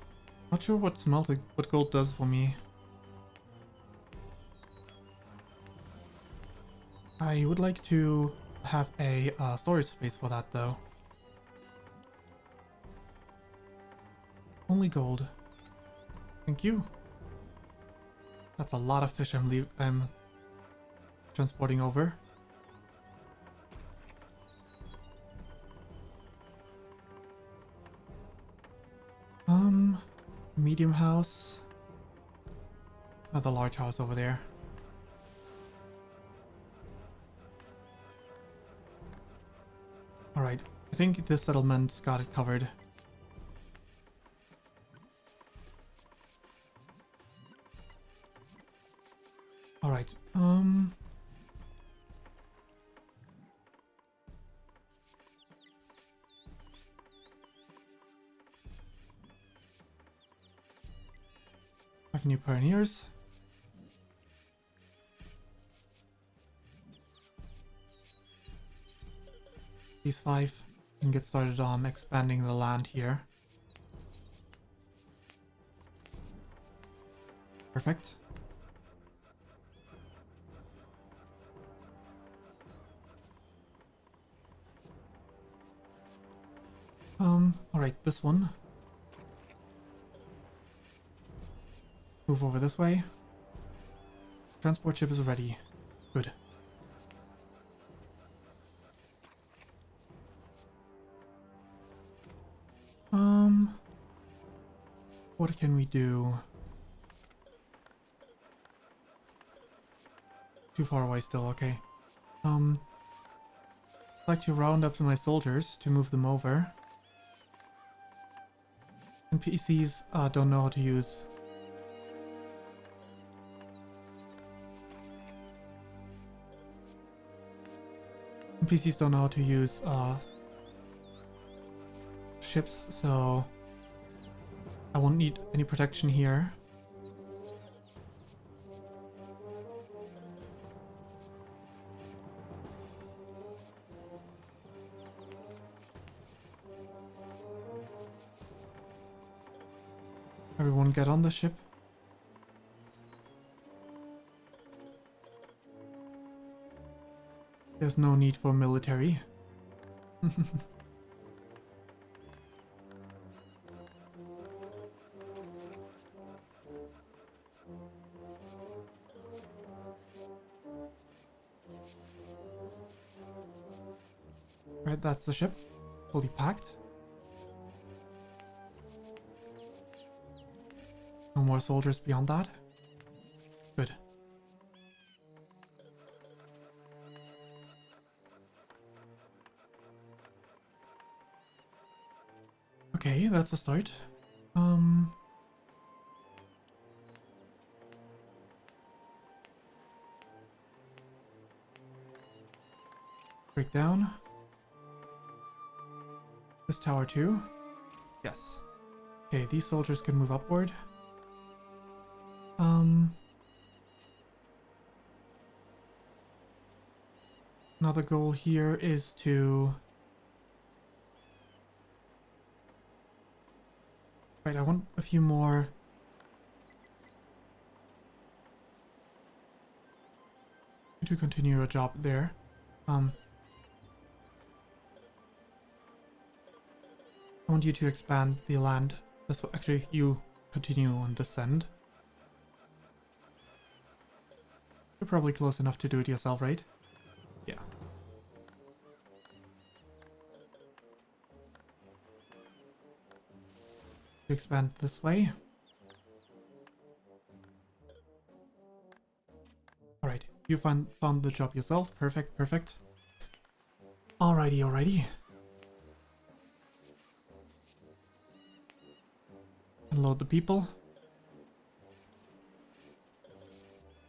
Not sure what smelting, what gold does for me. I would like to have a storage space for that though. Only gold. Thank you. That's a lot of fish I'm transporting over. Medium house. Another large house over there. Alright, I think this settlement's got it covered. Alright, New pioneers. These 5 can get started on expanding the land here. Perfect. Alright, this one. Move over this way. Transport ship is ready. Good. What can we do? Too far away still, okay. I'd like to round up my soldiers to move them over. NPCs don't know how to use NPCs don't know how to use ships, so I won't need any protection here. Everyone get on the ship. There's no need for military. Right, that's the ship. Fully packed. No more soldiers beyond that. Good. Okay, that's a start. Break down. This tower too. Yes. Okay, these soldiers can move upward. Another goal here is to... Right, I want a few more... to continue a job there. I want you to expand the land. That's what actually you continue on this end. You're probably close enough to do it yourself, right? Yeah. Expand this way. Alright, you found the job yourself. Perfect, perfect. Alrighty, alrighty. Unload the people.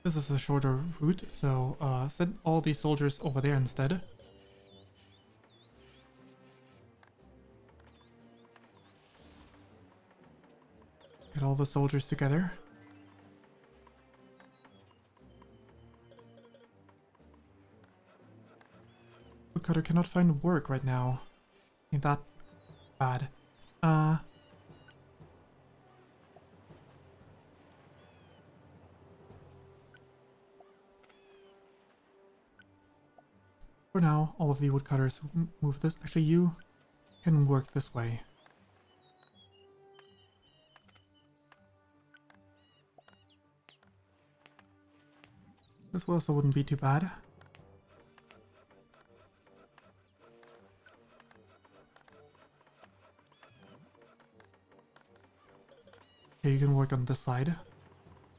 This is a shorter route, so send all these soldiers over there instead. Get all the soldiers together. Woodcutter cannot find work right now. Ain't that bad. For now, all of the woodcutters move this. Actually, you can work this way. This also wouldn't be too bad. Okay, you can work on this side.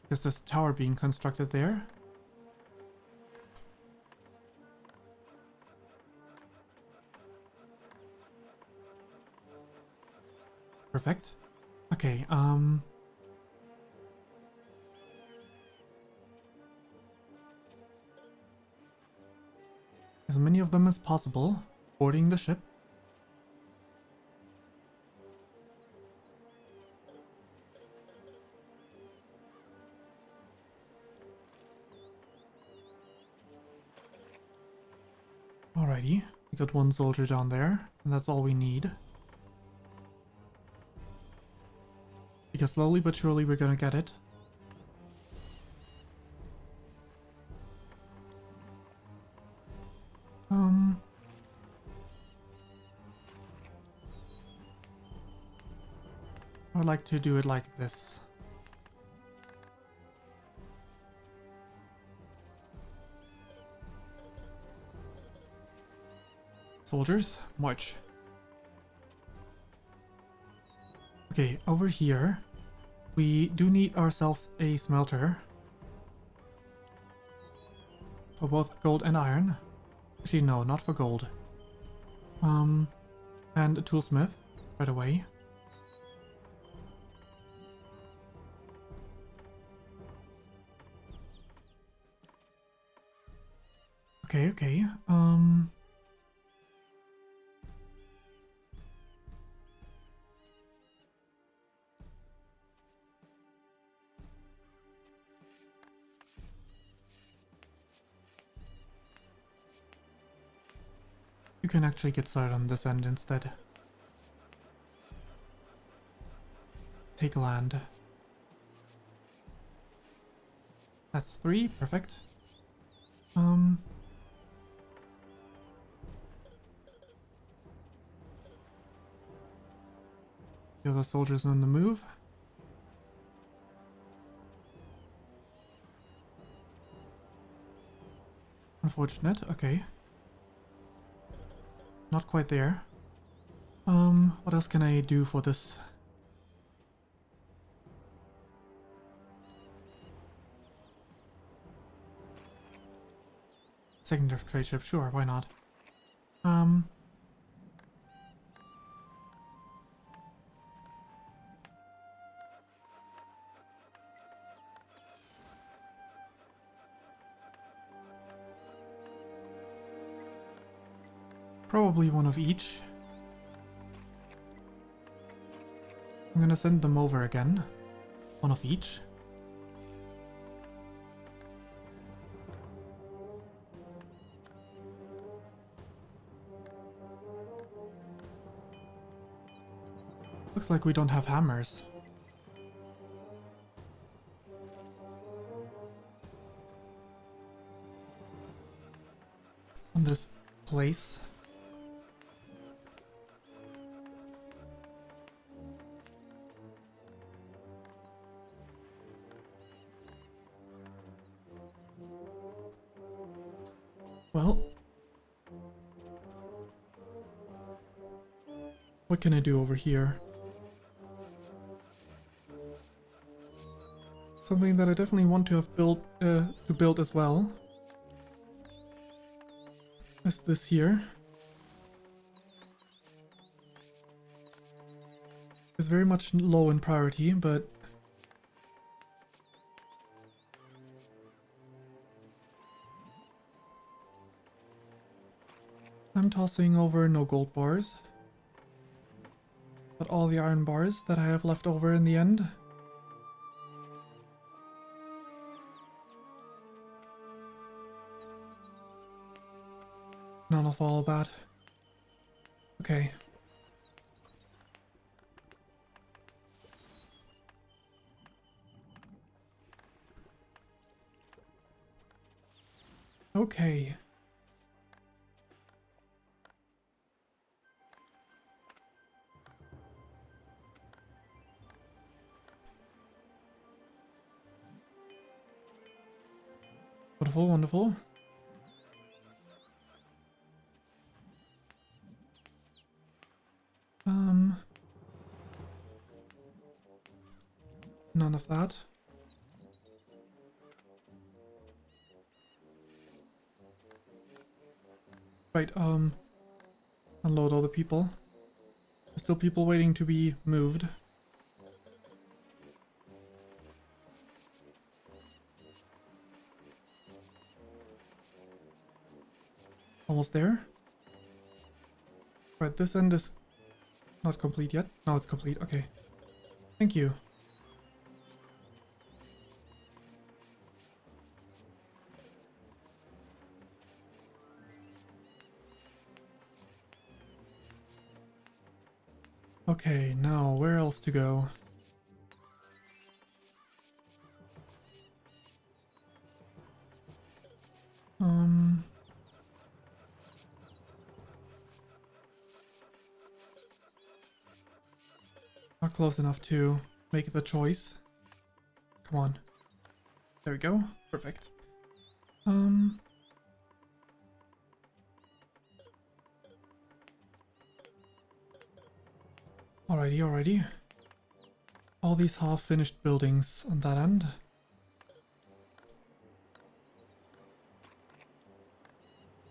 There's this tower being constructed there. Perfect. Okay, as many of them as possible, boarding the ship. Alrighty, we got one soldier down there, and that's all we need. Because slowly but surely we're gonna get it. I'd like to do it like this. Soldiers, march. Okay, over here, we do need ourselves a smelter. For both gold and iron. Actually, no, not for gold. And a toolsmith, right away. Okay. You can actually get started on this end instead. Take land. That's 3, perfect. The other soldiers on the move. Unfortunate, okay. Not quite there. What else can I do for this? Secondary trade ship, sure, why not? Probably one of each. I'm gonna send them over again. One of each. Looks like we don't have hammers. On this place. Well, what can I do over here? Something that I definitely want to have build as well. Is this here? It's very much low in priority, but I'm tossing over no gold bars, but all the iron bars that I have left over in the end. None of all that. Okay. Okay. Wonderful, wonderful. None of that. Right, unload all the people. There's still people waiting to be moved. Almost there. Right, this end is not complete yet. Now it's complete, okay. Thank you. Okay, now where else to go? Not close enough to make the choice. Come on. There we go. Perfect. Alrighty. All these half-finished buildings on that end.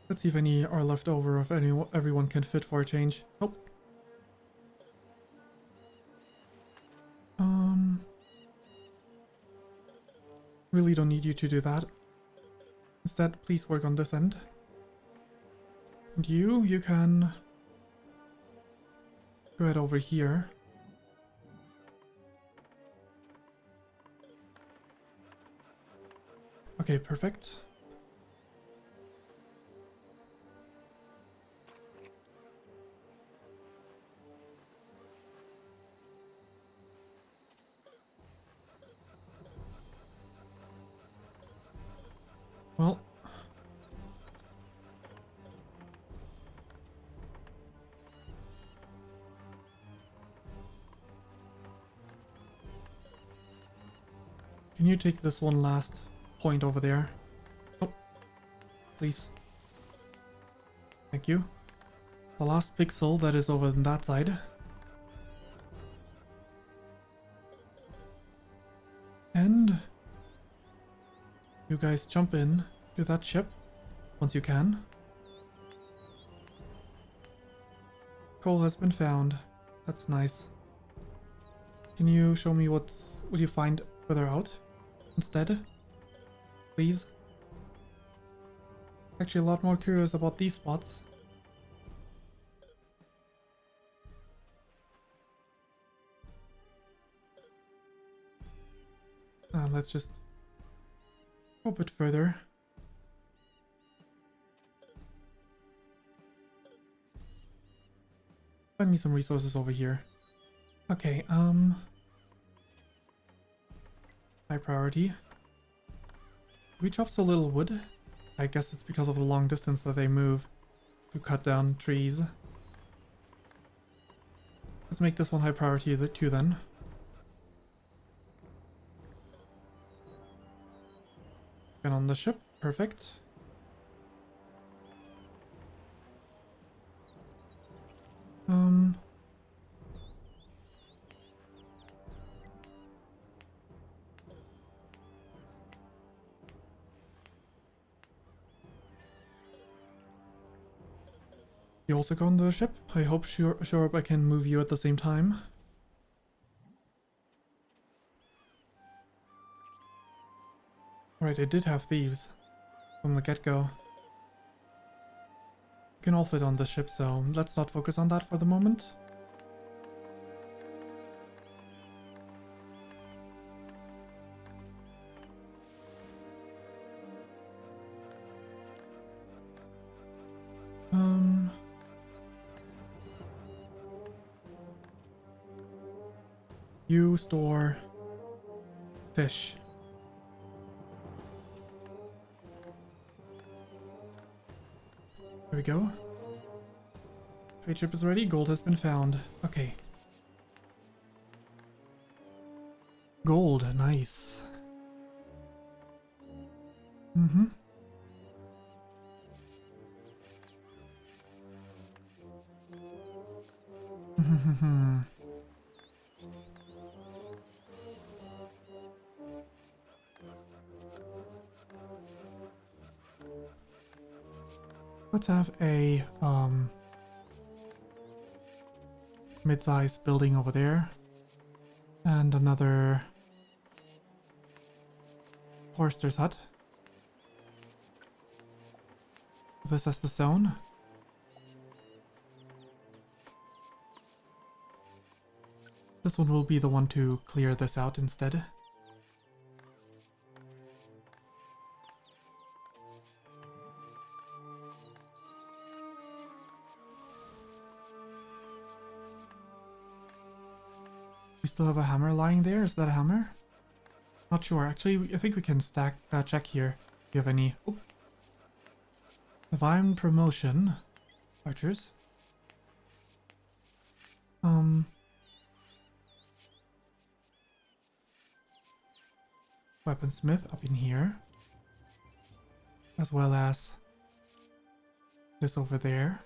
Let's see if any are left over, if everyone can fit for a change. Nope. Really don't need you to do that. Instead, please work on this end. And you can go ahead over here. Okay, perfect. Well, can you take this one last point over there? Oh, please. Thank you. The last pixel that is over on that side. And you guys jump in to that ship once you can. Coal has been found. That's nice. Can you show me what you find further out instead? Please. Actually, a lot more curious about these spots. Let's just go a bit further. Find me some resources over here. Okay, high priority. We chopped so little wood. I guess it's because of the long distance that they move to cut down trees. Let's make this one high priority too then. Get on the ship. Perfect. You also go on the ship? I hope sure I can move you at the same time. Right, I did have thieves from the get-go. You can all fit on the ship, so let's not focus on that for the moment. You store fish. There we go. Trade ship is ready. Gold has been found. Okay. Gold. Nice. Let's have a mid-sized building over there and another forester's hut. This as the zone. This one will be the one to clear this out instead. We still have a hammer lying there. Is that a hammer? Not sure. Actually, I think we can check here. Do you have any... Oh. Divine promotion. Archers. Weaponsmith up in here. As well as this over there.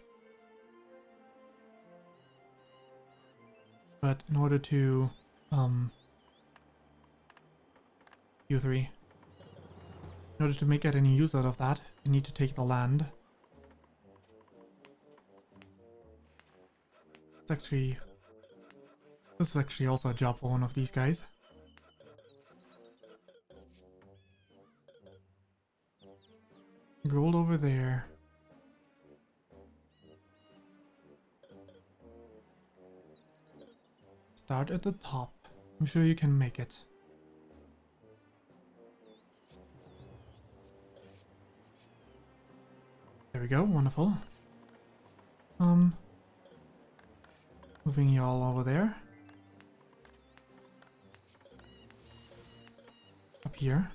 But in order to U3. In order to get any use out of that, we need to take the land. This is actually also a job for one of these guys. Gold over there. Start at the top. I'm sure you can make it. There we go, wonderful. Moving you all over there. Up here.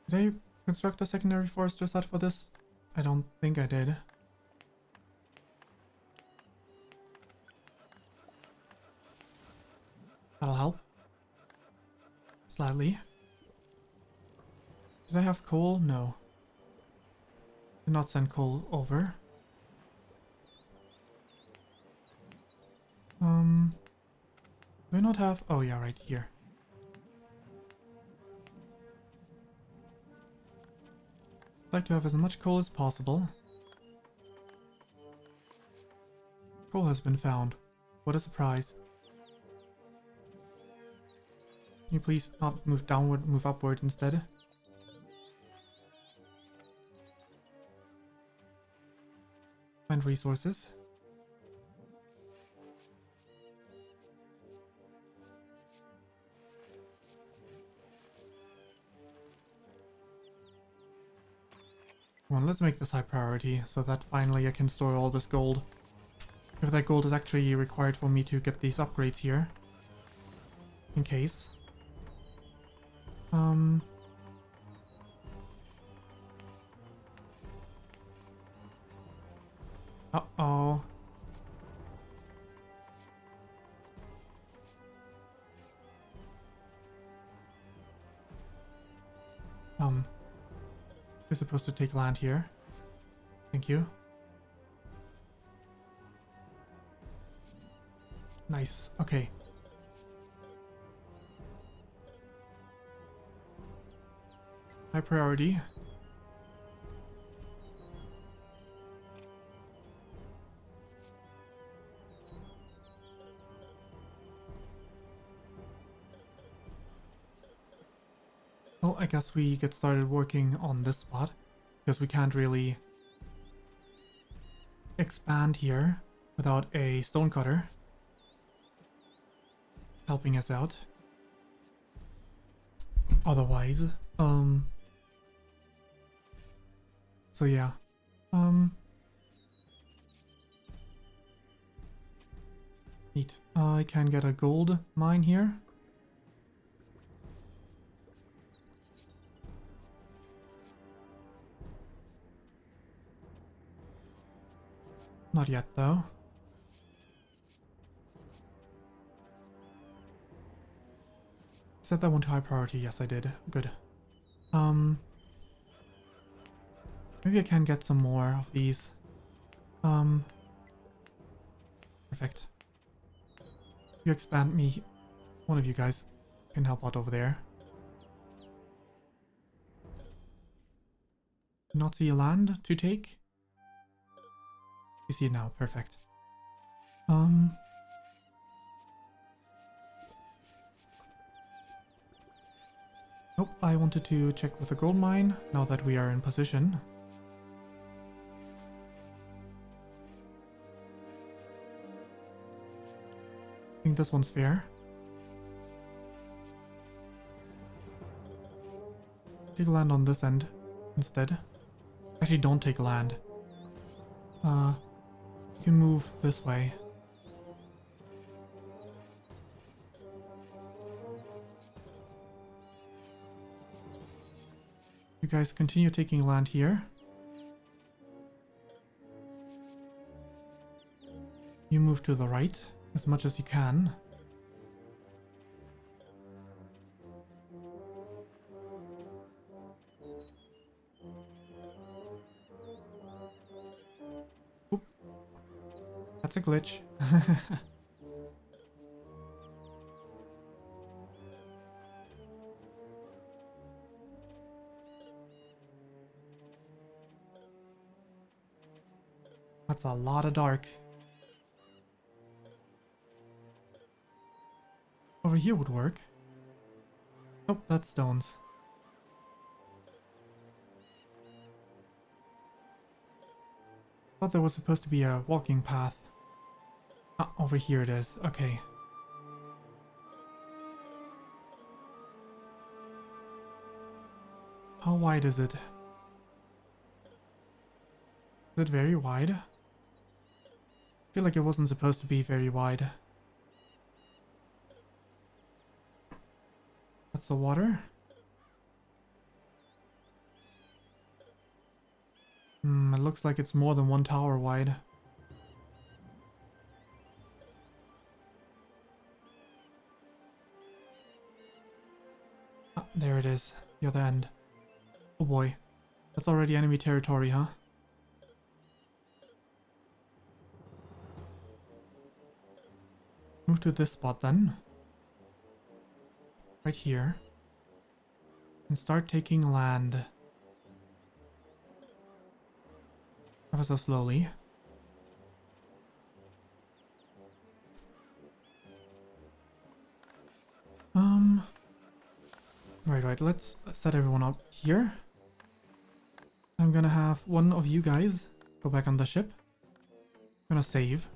Did I construct a secondary forester set for this? I don't think I did. That'll help. Slightly. Did I have coal? No. Did not send coal over. Do I not have... Oh yeah, right here. I'd like to have as much coal as possible. Coal has been found. What a surprise. Can you please not move downward, move upward instead? Find resources. Come on, let's make this high priority so that finally I can store all this gold. If that gold is actually required for me to get these upgrades here. In case. Uh-oh. We're supposed to take land here. Thank you. Nice. Okay. High priority. Well, I guess we get started working on this spot, because we can't really expand here without a stonecutter helping us out. Otherwise, so yeah, neat. I can get a gold mine here. Not yet, though. Set that one to high priority. Yes, I did. Good. Maybe I can get some more of these. Perfect. You expand me. One of you guys can help out over there. Not see a land to take? You see it now. Perfect. Nope, I wanted to check with the gold mine now that we are in position. I think this one's fair. Take land on this end instead. Actually, don't take land. You can move this way. You guys continue taking land here. You move to the right as much as you can. Oop. That's a glitch. That's a lot of dark. Over here would work. Oh, that's stones. Thought there was supposed to be a walking path. Ah, over here it is. Okay. How wide is it? Is it very wide? I feel like it wasn't supposed to be very wide. That's the water. It looks like it's more than one tower wide. Ah, there it is. The other end. Oh boy. That's already enemy territory, huh? Move to this spot then. Right here. And start taking land. Ever so slowly. Right, let's set everyone up here. I'm gonna have one of you guys go back on the ship. I'm gonna save.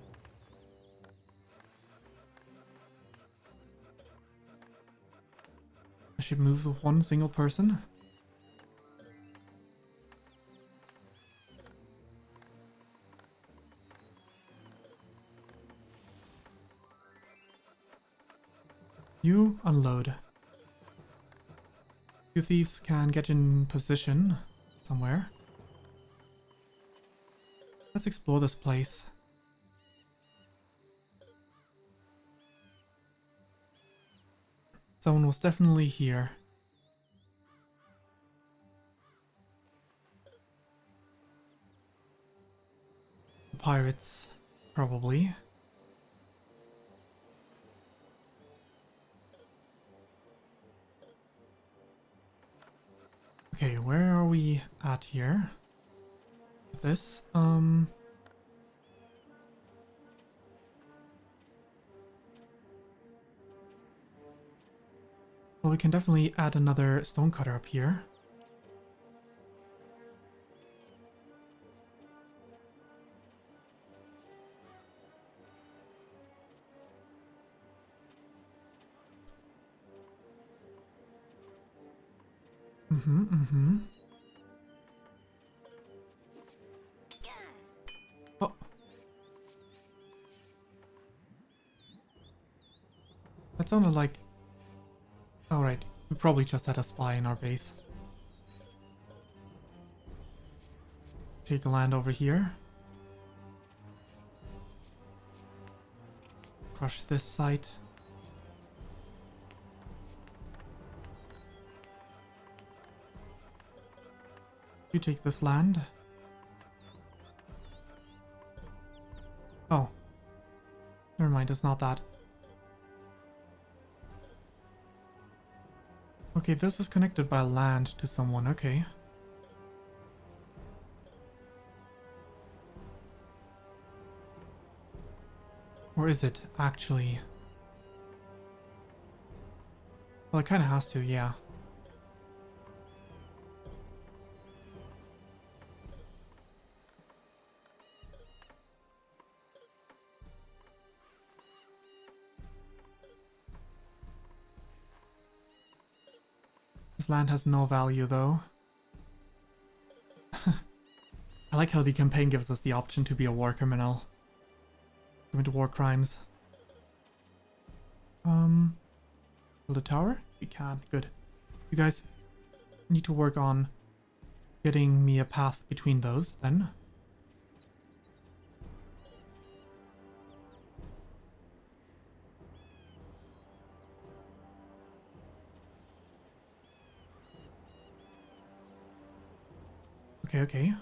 I should move with one single person. You unload. You thieves can get in position somewhere. Let's explore this place. Someone was definitely here. The pirates, probably. Okay, where are we at here? This, well, we can definitely add another stonecutter up here. Oh. That sounded like... Alright, we probably just had a spy in our base. Take the land over here. Crush this site. You take this land. Oh. Never mind, it's not that. Okay, this is connected by land to someone, okay. Or is it actually? Well, it kind of has to, yeah. This land has no value, though. I like how the campaign gives us the option to be a war criminal. Commit war crimes. Build a tower? We can. Good. You guys need to work on getting me a path between those, then. Okay, okay.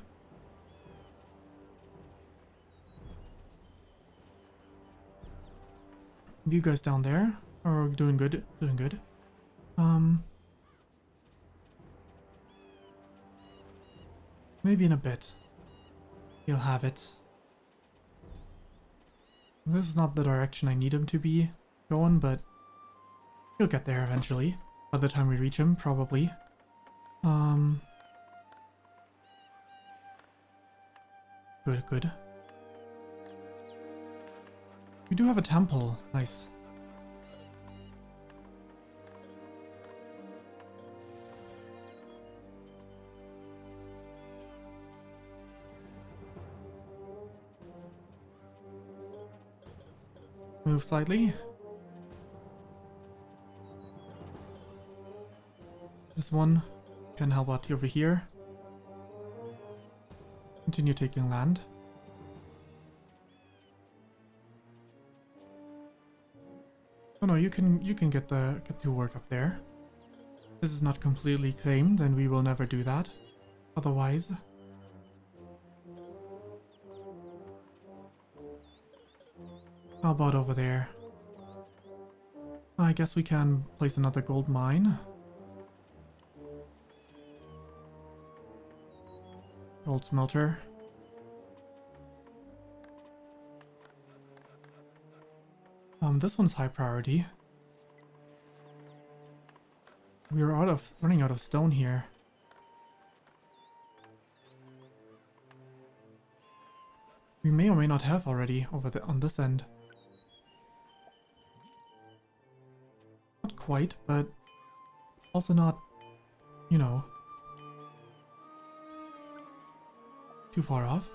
You guys down there are doing good, doing good. Maybe in a bit you'll have it. This is not the direction I need him to be going, but he'll get there eventually. By the time we reach him, probably. Good, good. We do have a temple. Nice. Move slightly. This one can help out over here. Continue taking land. Oh no, you can get to work up there. This is not completely claimed, and we will never do that. Otherwise. How about over there? I guess we can place another gold mine. Gold smelter. This one's high priority. We're running out of stone here. We may or may not have already on this end. Not quite, but also not, you know, too far off.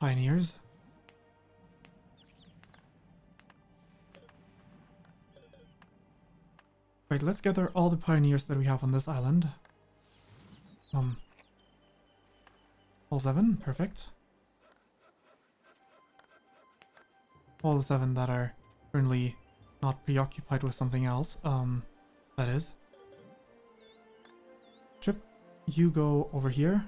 Pioneers. Right, let's gather all the pioneers that we have on this island. All 7, perfect. All 7 that are currently not preoccupied with something else, that is. Chip, you go over here.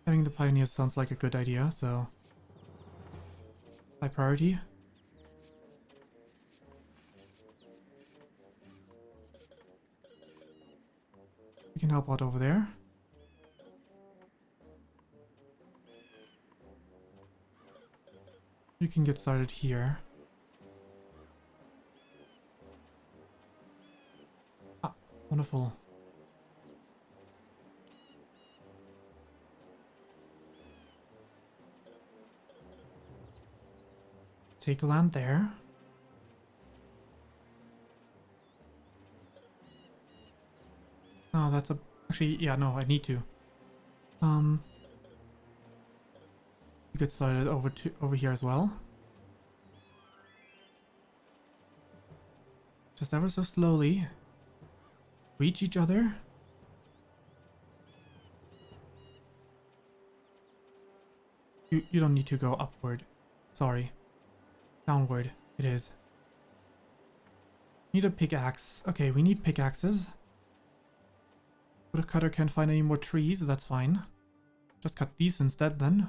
Having the pioneers sounds like a good idea, so high priority. We can help out over there. You can get started here. Ah, wonderful. Take land there. Oh, that's a... Actually, yeah, no, I need to. You get started over here as well. Just ever so slowly. Reach each other. You don't need to go upward. Sorry. Downward, it is. Need a pickaxe. Okay, we need pickaxes. Woodcutter can't find any more trees, that's fine. Just cut these instead then.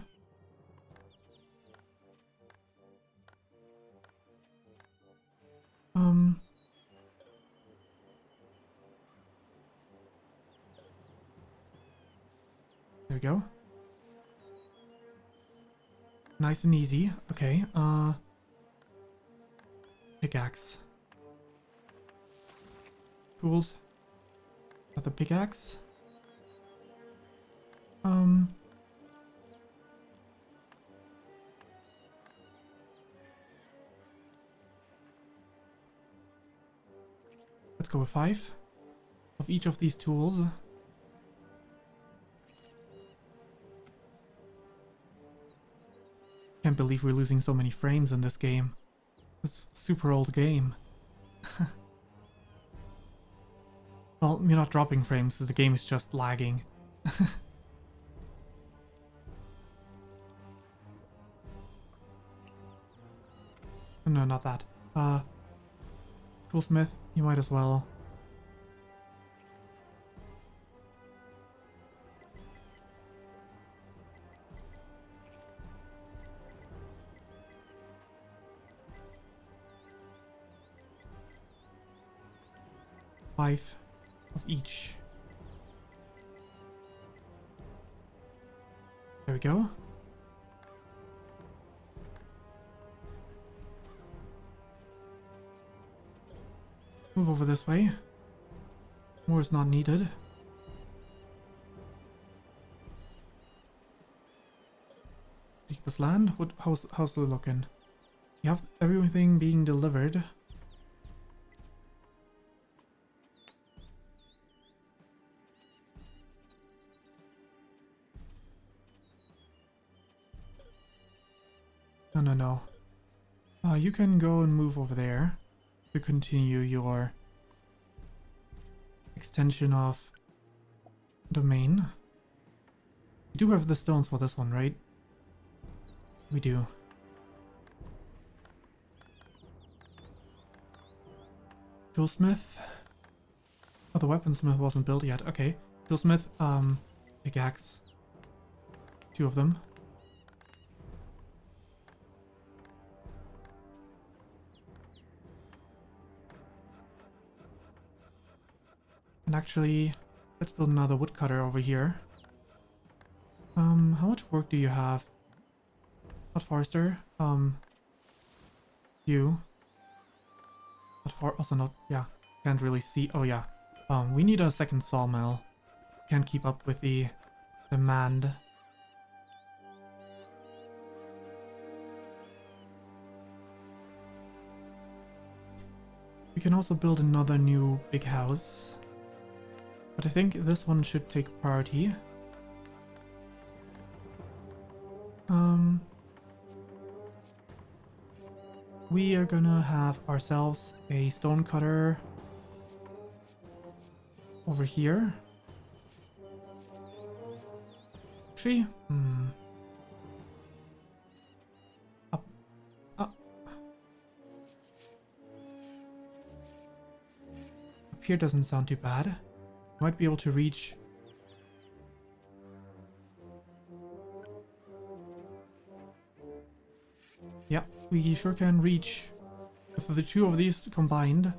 There we go. Nice and easy. Okay, pickaxe. Tools. Got the pickaxe. Let's go with 5 of each of these tools. Can't believe we're losing so many frames in this game. This super old game. Well, you're not dropping frames, the game is just lagging. No, not that. Toolsmith, you might as well. Five of each. There we go. Move over this way. More is not needed. Take this land. How's it looking? You have everything being delivered. No. You can go and move over there to continue your extension of domain. We do have the stones for this one, right? We do. Toolsmith. Oh, the weaponsmith wasn't built yet. Okay. Toolsmith, pickaxe. 2 of them. And actually, let's build another woodcutter over here. How much work do you have? Not forester. You. Not for also not, yeah. Can't really see. Oh yeah. We need a second sawmill. Can't keep up with the demand. We can also build another new big house. But I think this one should take priority. We are gonna have ourselves a stone cutter over here. Actually, Up. Up here doesn't sound too bad. Might be able to reach. Yeah, we sure can reach. With the 2 of these combined.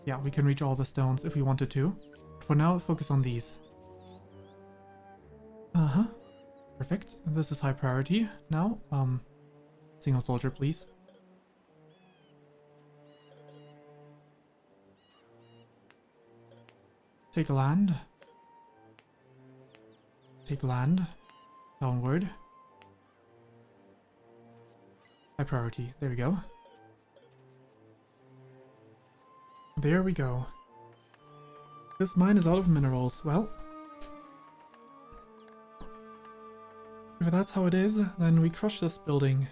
Yeah, we can reach all the stones if we wanted to. For now, focus on these. Perfect. This is high priority. Now, single soldier, please. Take land. Take land. Downward. High priority. There we go. There we go. This mine is out of minerals. Well, if that's how it is, then we crush this building.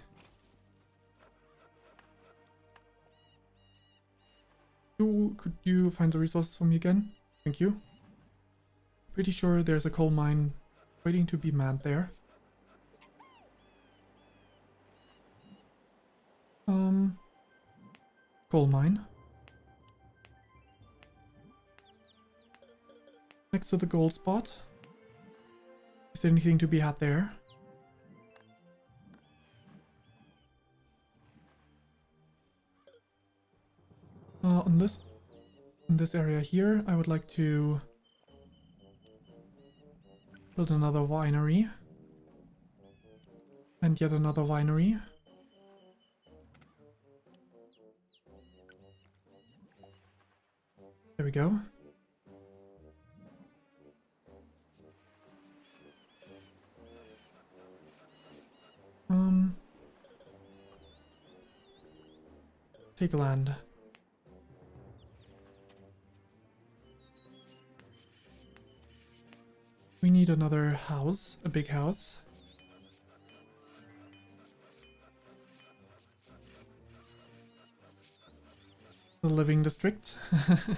Could you find the resources for me again? Thank you. Pretty sure there's a coal mine waiting to be manned there. Coal mine. next to the gold spot. Is there anything to be had there? On this area here, I would like to build another winery. And yet another winery. There we go. Take land. We need another house, a big house. The living district. I'm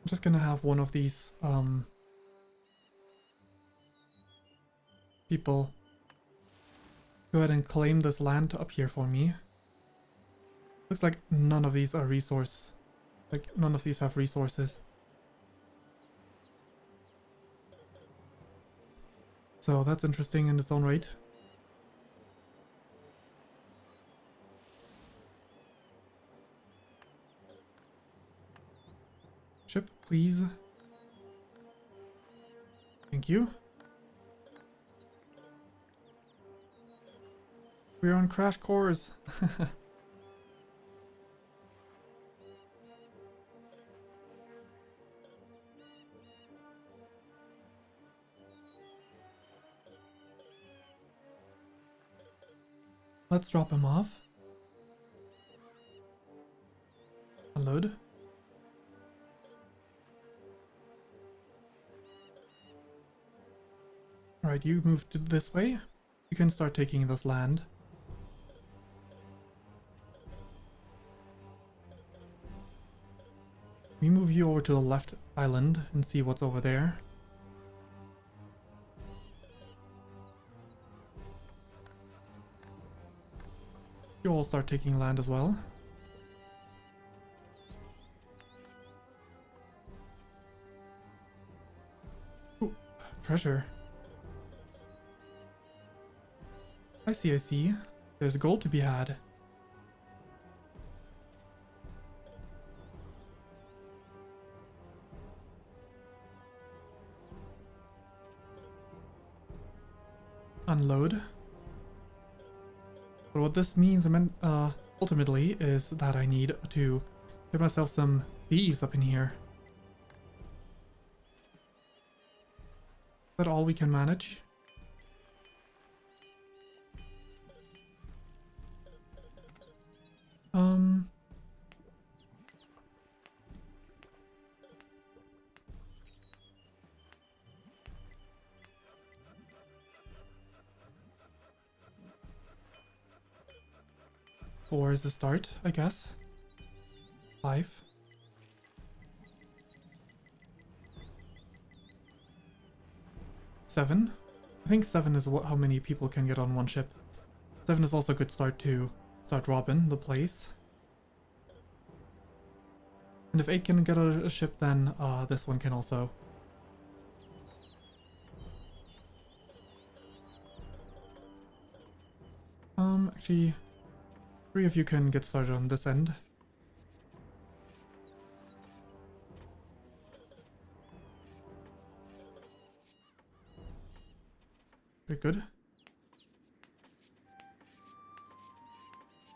just gonna have one of these people go ahead and claim this land up here for me. Looks like none of these are none of these have resources. So that's interesting in its own right. Ship, please. Thank you. We're on crash course. Let's drop him off. Unload. Alright, you move to this way. You can start taking this land. We move you over to the left island and see what's over there. You all start taking land as well. Ooh, treasure. I see, I see. There's gold to be had. Unload. But what this means ultimately is that I need to get myself some thieves up in here. Is that all we can manage? Four is the start, I guess. 5. Seven. I think 7 is how many people can get on one ship. 7 is also a good start to start robbing the place. And if 8 can get a ship, then this one can also. Actually, 3 of you can get started on this end. Very good.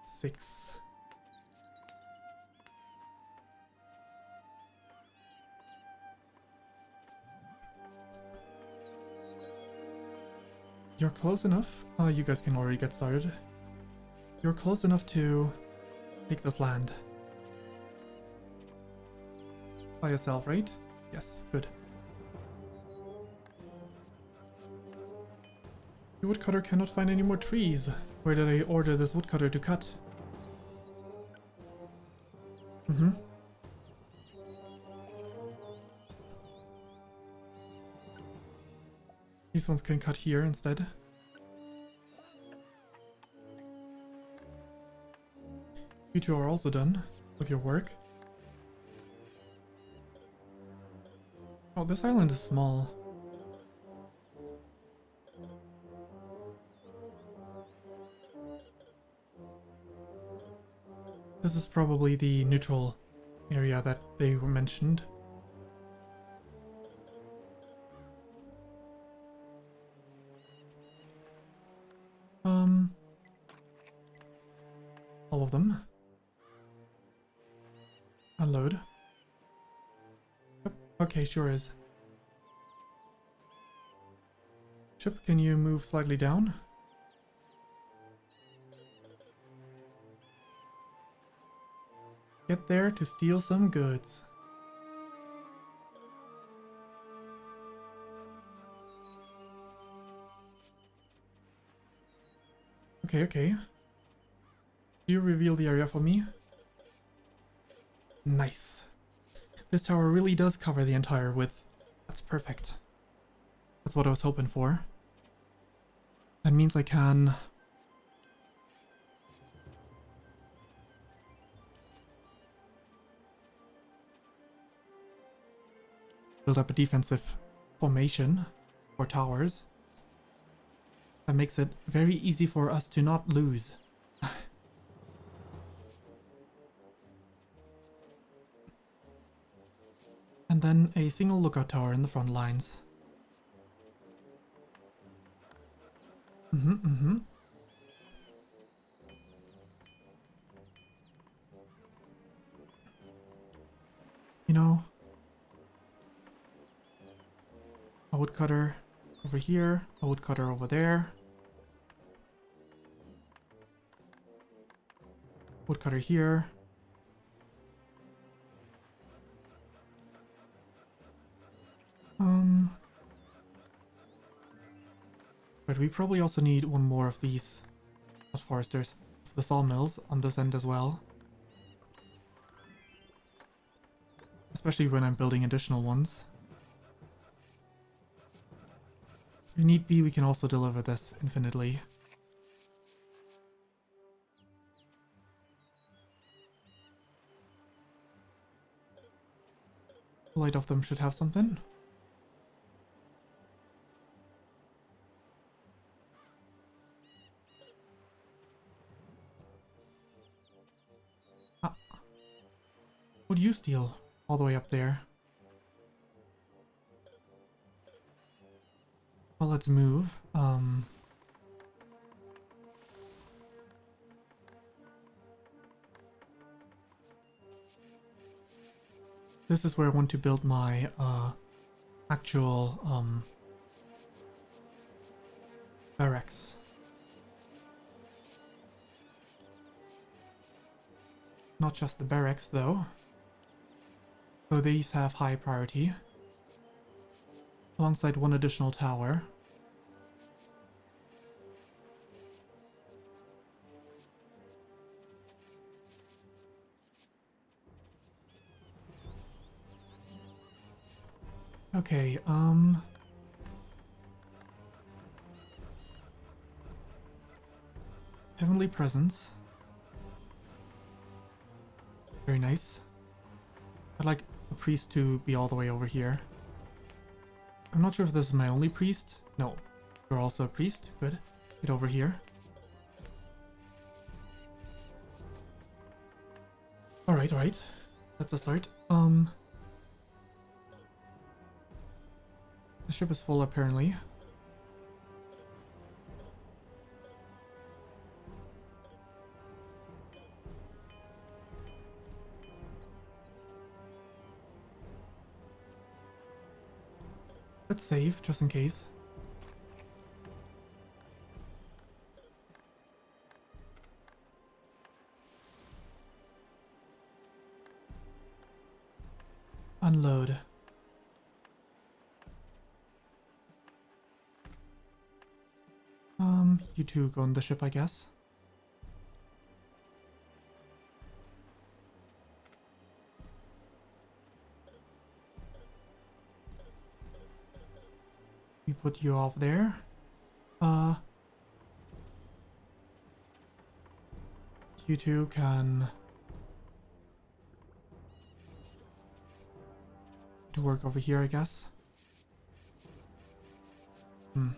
6. You're close enough. You guys can already get started. You're close enough to take this land. By yourself, right? Yes, good. The woodcutter cannot find any more trees. Where did I order this woodcutter to cut? These ones can cut here instead. You two are also done with your work. Oh, this island is small. This is probably the neutral area that they were mentioned. All of them. Unload. Yep. Okay, sure is. Ship, can you move slightly down? Get there to steal some goods. Okay, okay. You reveal the area for me. Nice. This tower really does cover the entire width. That's perfect. That's what I was hoping for. That means I can... build up a defensive formation for towers. That makes it very easy for us to not lose. And then a single lookout tower in the front lines. You know, a woodcutter over here, a woodcutter over there. Woodcutter here. But we probably also need one more of these, not foresters, the sawmills on this end as well. Especially when I'm building additional ones. If need be, we can also deliver this infinitely. The light of them should have something. Would you steal all the way up there? Well, let's move. This is where I want to build my actual barracks. Not just the barracks though. So these have high priority. Alongside one additional tower. Okay, Heavenly Presence. Very nice. I'd like the priest to be all the way over here. I'm not sure if this is my only priest. No, you're also a priest. Good. Get over here. Alright, alright. That's a start. The ship is full apparently. Let's save, just in case. Unload. You two go on the ship, I guess. We put you off there. You two can to work over here, I guess. Hmm.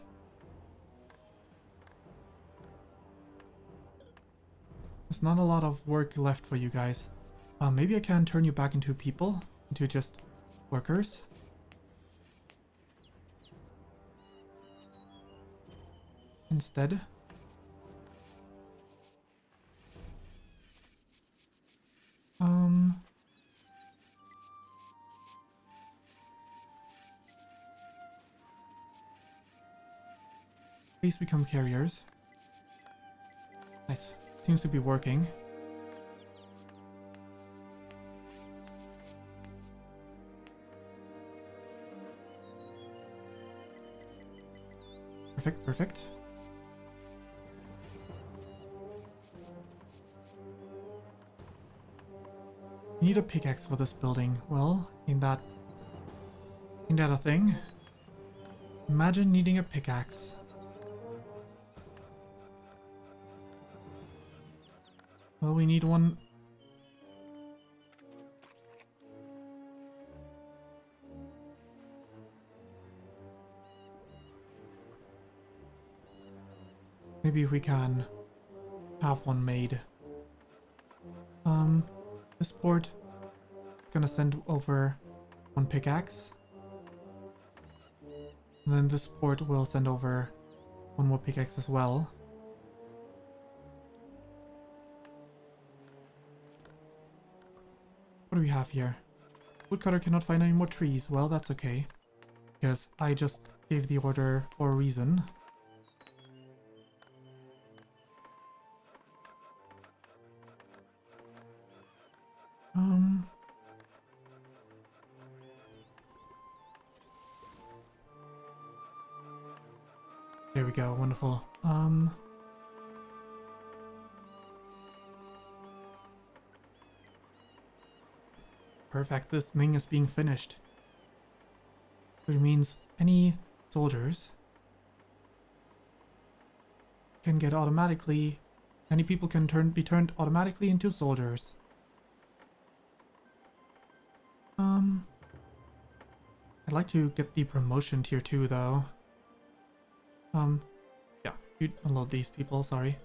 There's not a lot of work left for you guys. Maybe I can turn you back into people, into just workers. Instead. Please become carriers. Nice. Seems to be working. Perfect, perfect. You need a pickaxe for this building. Well, ain't that a thing? Imagine needing a pickaxe. Well, we need one. Maybe we can have one made. This port is gonna send over one pickaxe. And then this port will send over one more pickaxe as well. What do we have here? Woodcutter cannot find any more trees. Well, that's okay. Because I just gave the order for a reason. There we go, wonderful. Perfect, this thing is being finished. Which means any soldiers can get automatically, any people can be turned automatically into soldiers. I'd like to get the promotion tier 2 though. Yeah, you unload these people, sorry.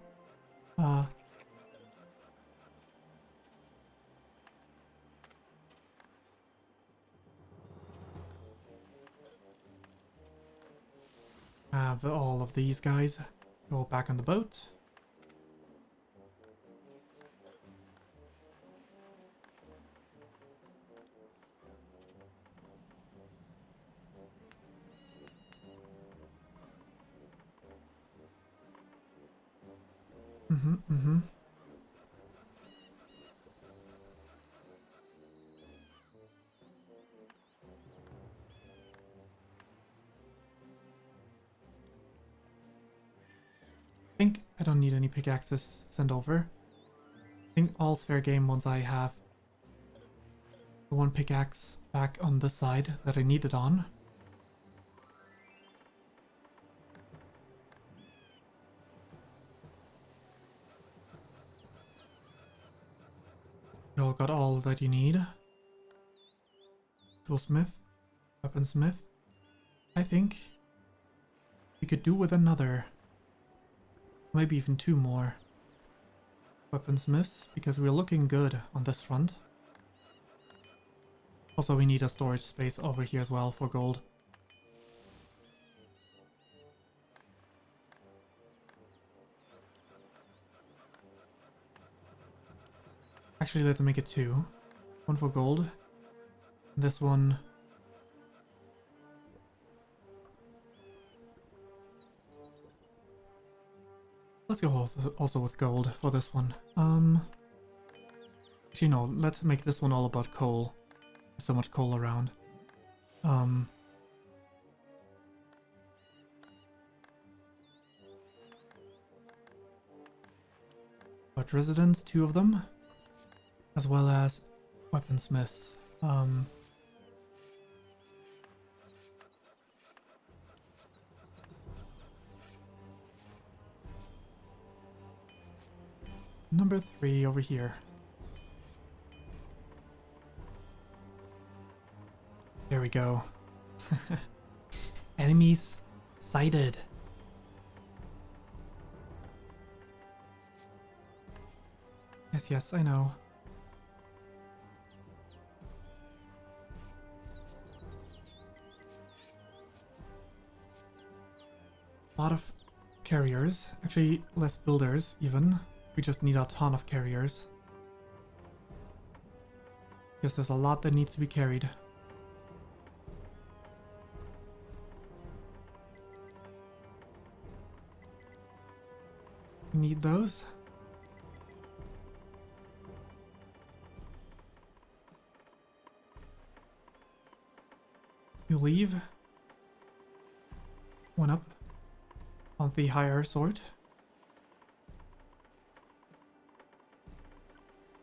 Have all of these guys go back on the boat. I think I don't need any pickaxes sent over. I think all's fair game once I have the one pickaxe back on the side that I need it on. You all got all that you need. Toolsmith, weaponsmith. I think we could do with another. Maybe even 2 more weaponsmiths, because we're looking good on this front. Also, we need a storage space over here as well for gold. Actually, let's make it 2. One for gold. This one. Let's go also with gold for this one. Actually, no, let's make this one all about coal. There's so much coal around. But residents, 2 of them, as well as weaponsmiths. Number 3 over here. There we go. Enemies sighted. Yes, yes, I know. A lot of carriers. Actually, less builders even. We just need a ton of carriers. Because there's a lot that needs to be carried. We need those. You leave. One up on the higher sword.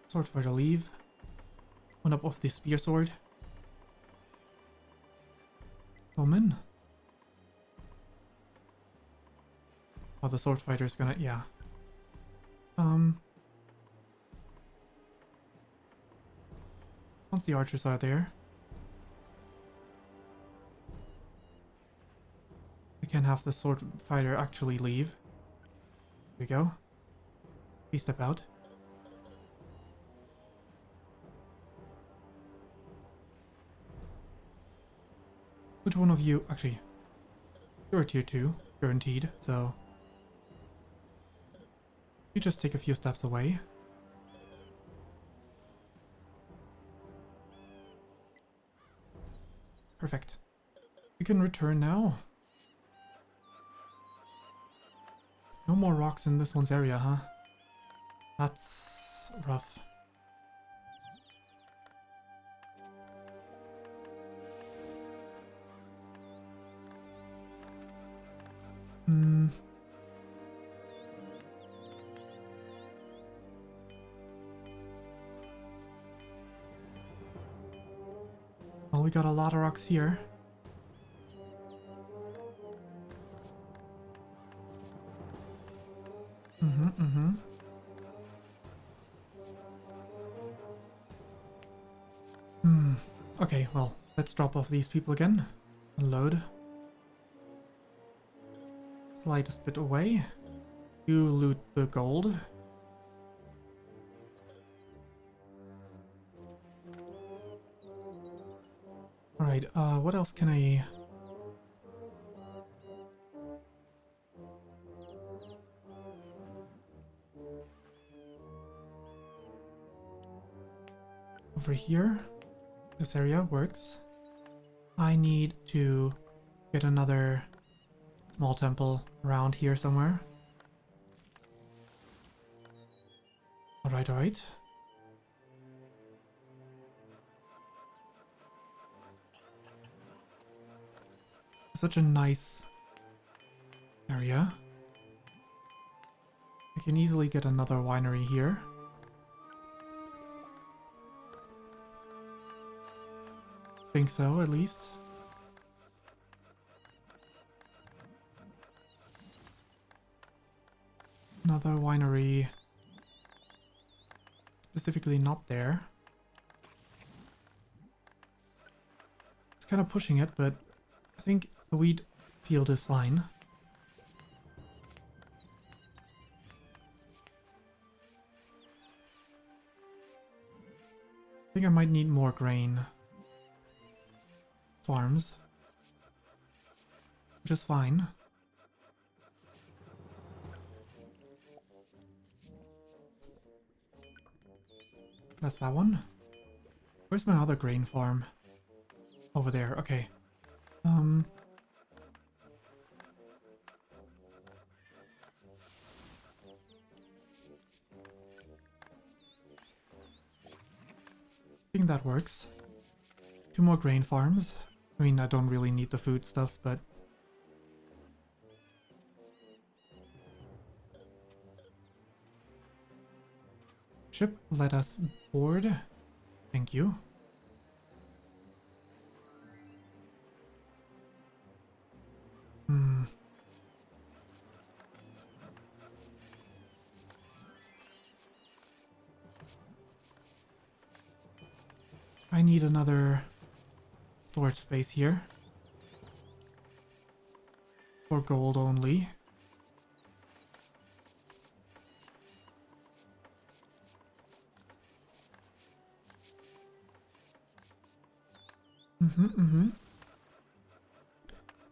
Sword fighter leave. One up off the spear sword. Woman. Oh, the sword fighter's gonna, yeah. Once the archers are there, we can have the sword fighter actually leave. There we go. Please step out. Which one of you, actually, you're a tier 2, guaranteed, so you just take a few steps away. Perfect. We can return now. No more rocks in this one's area, huh? That's rough. Well, we got a lot of rocks here. Okay, well, let's drop off these people again. Unload. Slightest bit away. You loot the gold. Alright, what else can I... Over here. This area works. I need to get another small temple around here somewhere. Alright, alright. Such a nice area. I can easily get another winery here. Think so, at least. Another winery. Specifically not there. It's kind of pushing it, but I think the wheat field is fine. I think I might need more grain farms, which is fine. That's that one. Where's my other grain farm? Over there, okay. I think that works. 2 more grain farms. I mean, I don't really need the foodstuffs, but... Ship, let us board. Thank you. I need another storage space here. For gold only.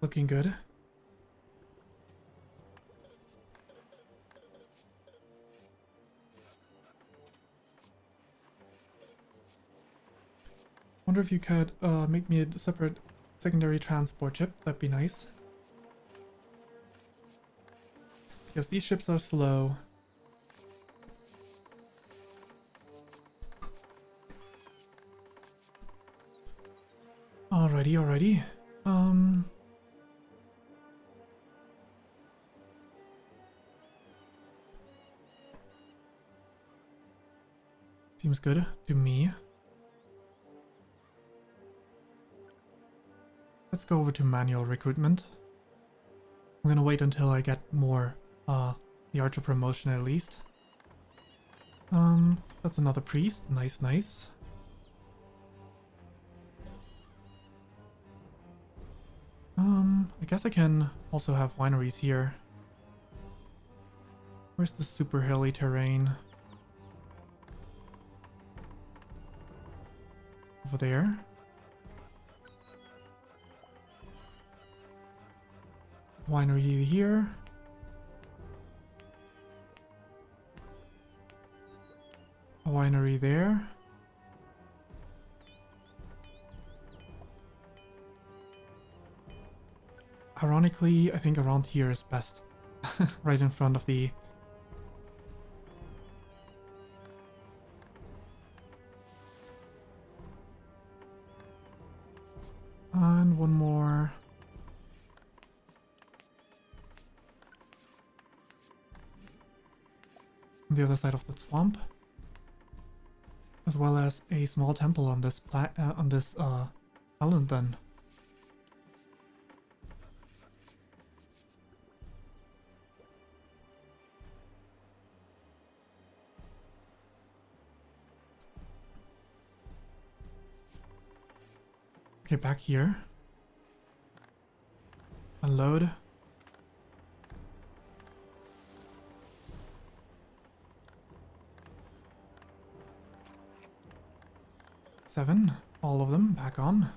Looking good. Wonder if you could make me a separate secondary transport ship. That'd be nice. Because these ships are slow. Alrighty. Seems good to me. Let's go over to manual recruitment. I'm gonna wait until I get more, the archer promotion at least. That's another priest. Nice. I guess I can also have wineries here. Where's the super hilly terrain? Over there. Winery here. A winery there. Ironically, I think around here is best. Right in front of the... And one more. On the other side of that swamp. As well as a small temple on this island then. Okay, back here. Unload. Seven. All of them back on.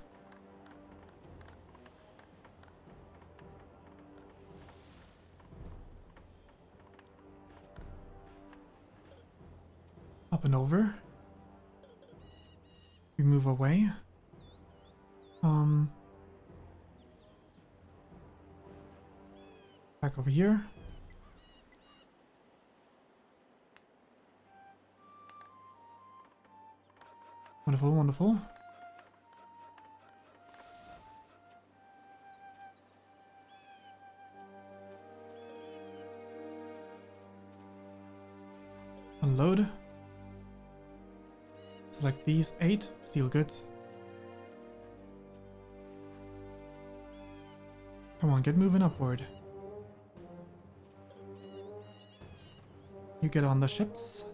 Up and over. We move away. Back over here. Wonderful. Unload. Select these 8 steel goods. Come on, get moving upward. You get on the ships.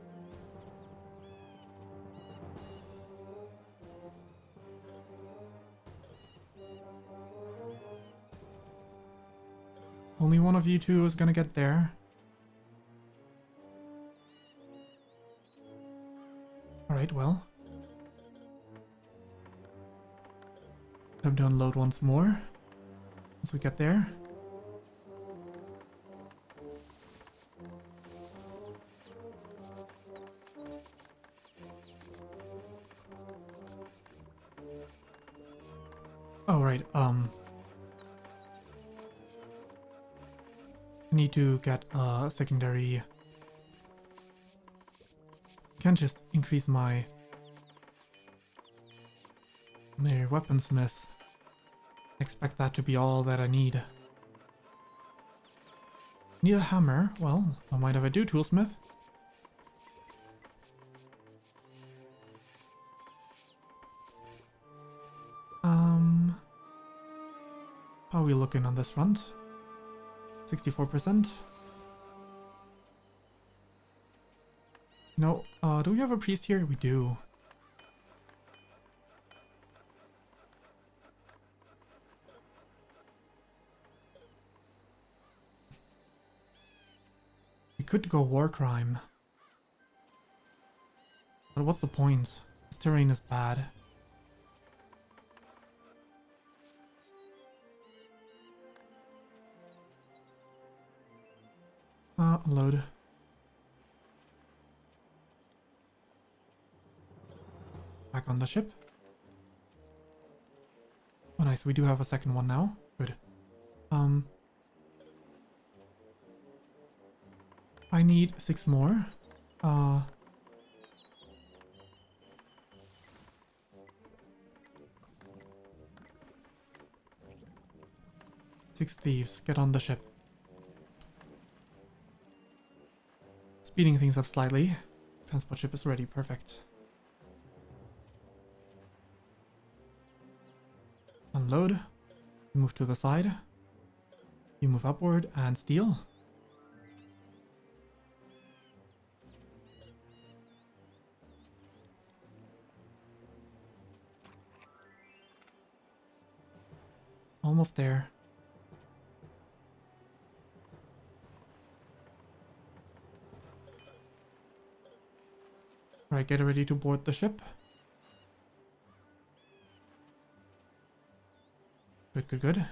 Only one of you two is gonna get there. Alright, well. Time to unload once more. Once we get there. Alright, I need to get a secondary... Can't just increase my weaponsmith. Expect that to be all that I need. Need a hammer? Well, I might have a do, toolsmith. How are we looking on this front? 64%. No, do we have a priest here? We do. could go war crime. But what's the point? This terrain is bad. Unload. Back on the ship. Oh nice, we do have a second one now. Good. I need 6 more. 6 thieves, get on the ship. Speeding things up slightly. Transport ship is ready, perfect. Unload. Move to the side. You move upward and steal. Almost there. Alright, get ready to board the ship. Good, good, good.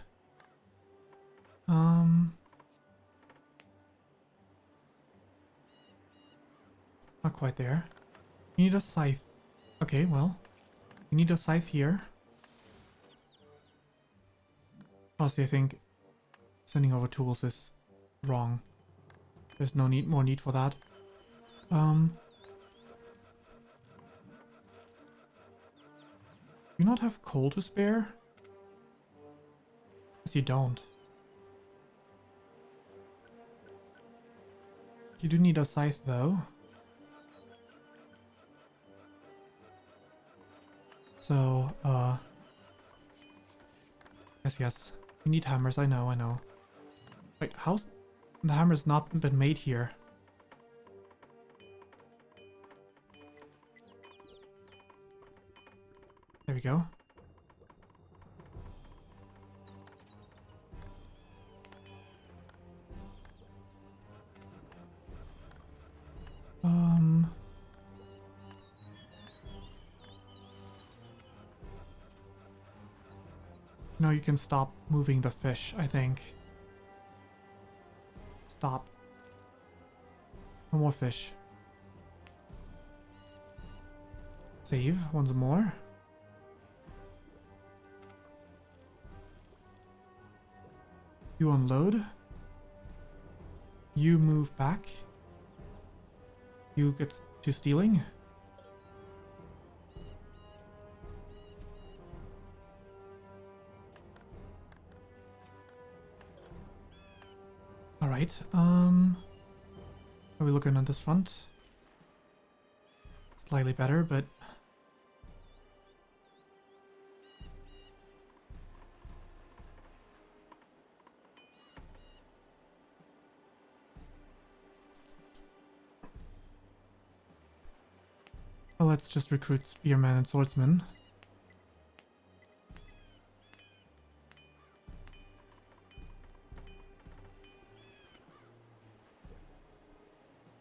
Not quite there. You need a scythe. Okay, well, you need a scythe here. Honestly, I think sending over tools is wrong. There's no more need for that. Do you not have coal to spare? Yes, you don't. You do need a scythe though. So, yes. We need hammers, I know. Wait, how's the hammer's not been made here? There we go. No, you can stop moving the fish, I think. Stop. No more fish. Save once more. You unload. You move back. You get to stealing. Alright, are we looking at this front? Slightly better, but... well, let's just recruit spearmen and swordsmen.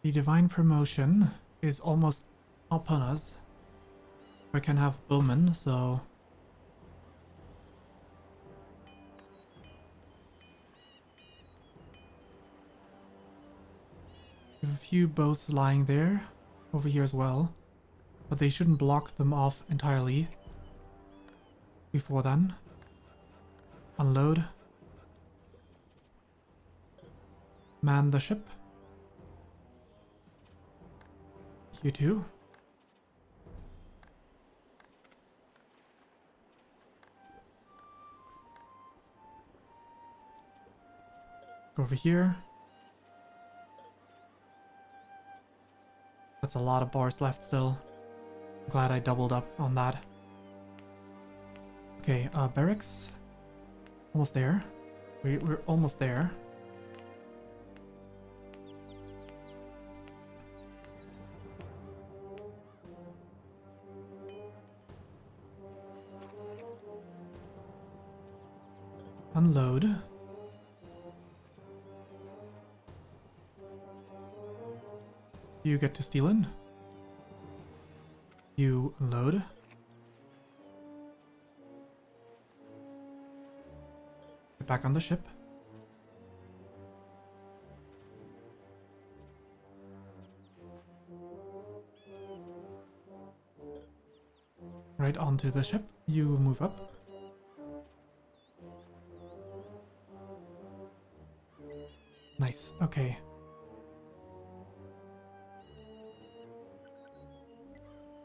The divine promotion is almost upon us. I can have bowmen, so... we have a few bows lying there, over here as well. But they shouldn't block them off entirely. Before then. Unload. Man the ship. You too. Go over here. That's a lot of bars left still. I'm glad I doubled up on that. Okay, barracks. Almost there. We're almost there. Unload. You get to steal in. You unload. Get back on the ship. Right onto the ship. You move up. Nice. Okay.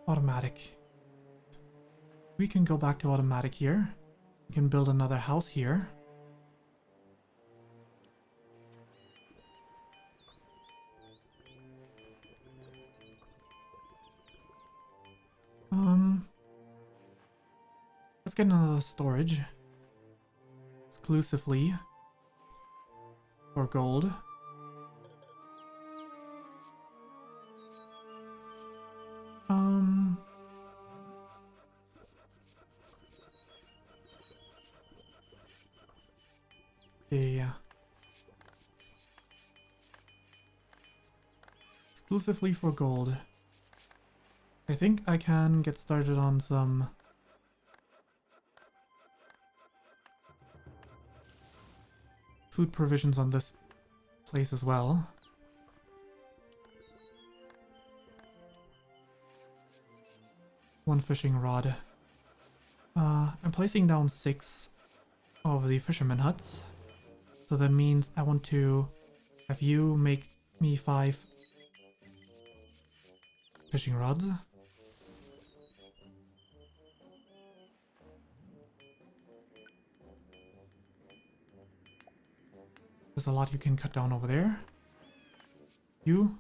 Automatic. We can go back to automatic here. We can build another house here. Let's get another storage. Exclusively for gold. Yeah. Exclusively for gold. I think I can get started on some food provisions on this place as well. One fishing rod. I'm placing down 6 of the fisherman huts. So that means I want to have you make me 5 fishing rods. There's a lot you can cut down over there. You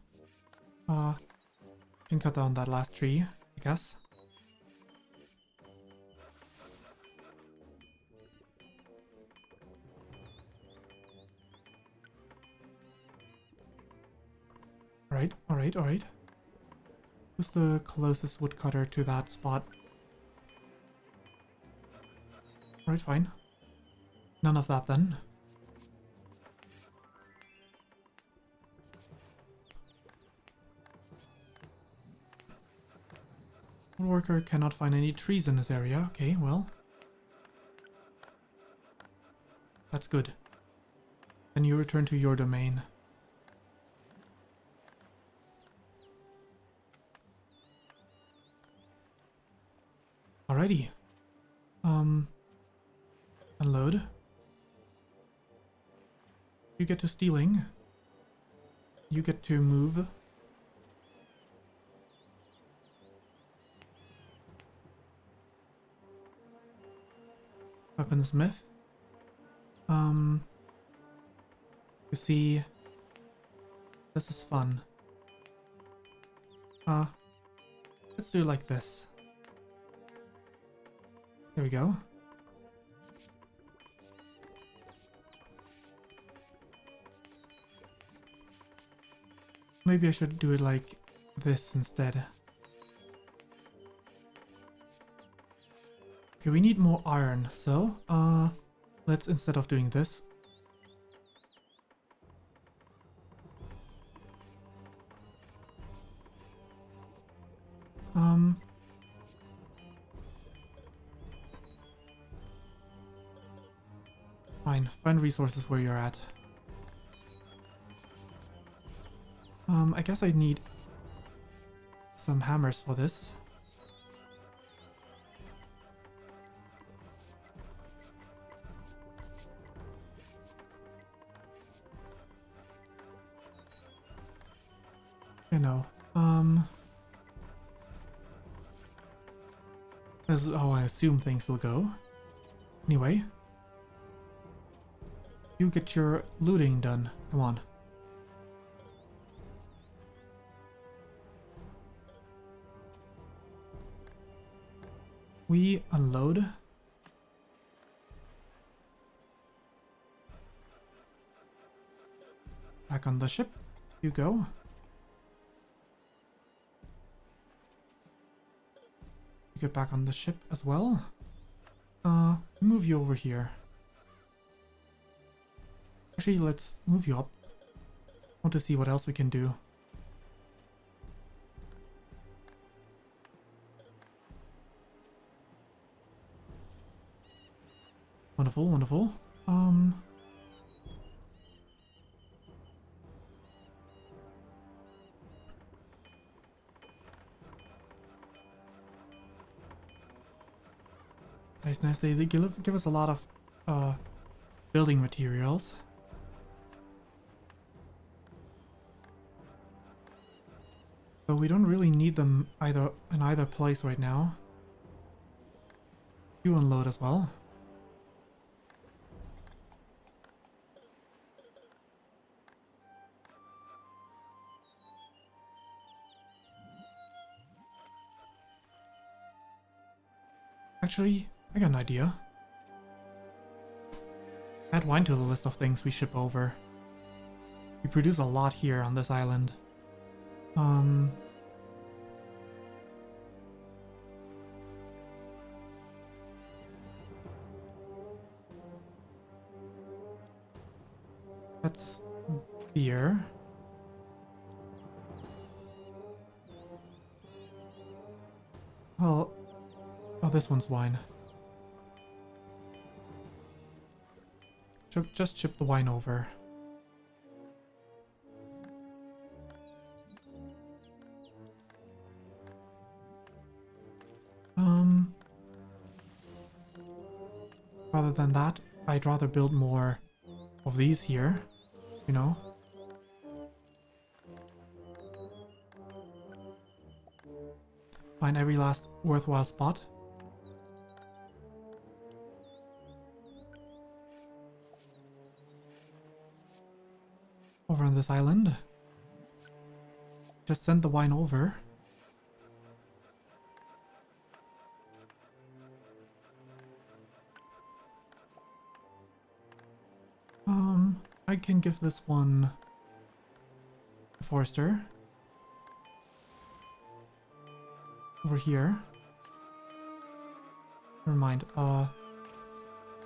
can cut down that last tree, I guess. Alright. Who's the closest woodcutter to that spot? Alright, fine. None of that then. Woodworker cannot find any trees in this area. Okay, well. That's good. Then you return to your domain. Alrighty. Unload. You get to stealing. You get to move. Weaponsmith. You see, this is fun. Let's do it like this. There we go. Maybe I should do it like this instead. Okay, we need more iron, so let's, instead of doing this, find resources where you're at. I guess I need some hammers for this. You know, that's how I assume things will go. Anyway, you get your looting done. Come on. We unload. Back on the ship. You go. You get back on the ship as well. Move you over here. Actually, let's move you up. I want to see what else we can do. Wonderful, wonderful. Nice, nice. They give us a lot of building materials. But we don't really need them in either place right now. You unload as well. Actually, I got an idea. Add wine to the list of things we ship over. We produce a lot here on this island. That's beer. Well, oh, this one's wine. Just ship the wine over. Rather than that, I'd rather build more of these here, you know? Find every last worthwhile spot. Over on this island. Just send the wine over. I can give this one a forester. Over here. Never mind.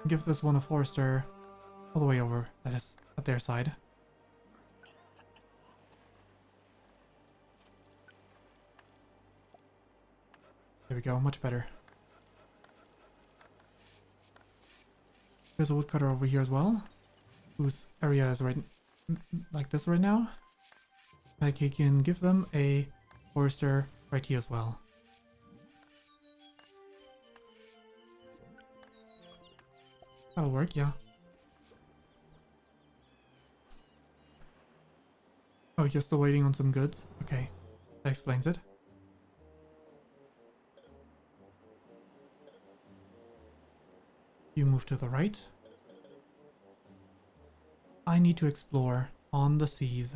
Give this one a forester all the way over. That is at their side. There we go. Much better. There's a woodcutter over here as well, whose area is right like this right now. Like, you can give them a forester right here as well. That'll work, yeah. Oh, you're still waiting on some goods? Okay, that explains it. You move to the right. I need to explore on the seas.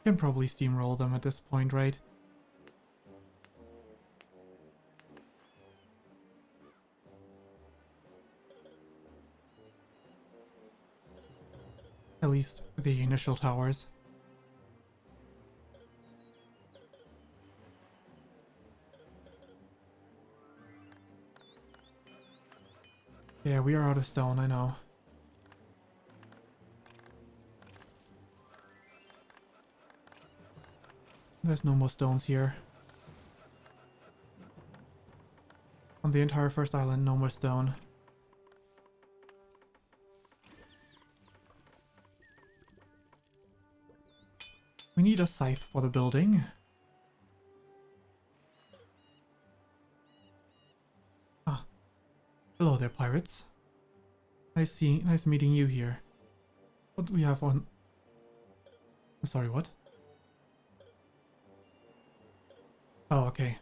Can probably steamroll them at this point, right? At least the initial towers. Yeah, we are out of stone, I know. There's no more stones here. On the entire first island, no more stone. We need a scythe for the building. Ah. Hello there, pirates. Nice meeting you here. What do we have on... I'm sorry, what? Oh, okay.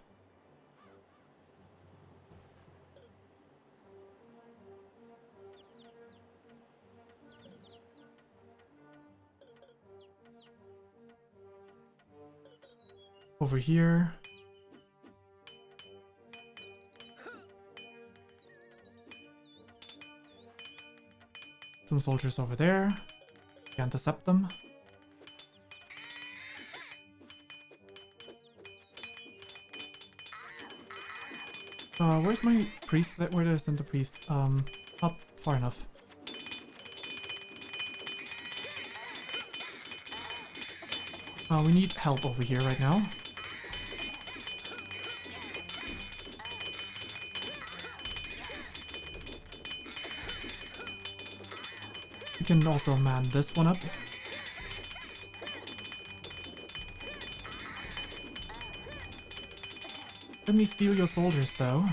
Over here. Some soldiers over there. Can't intercept them. Where's my priest? Where did I send the priest? Not far enough. We need help over here right now. can also man this one up. Let me steal your soldiers, though.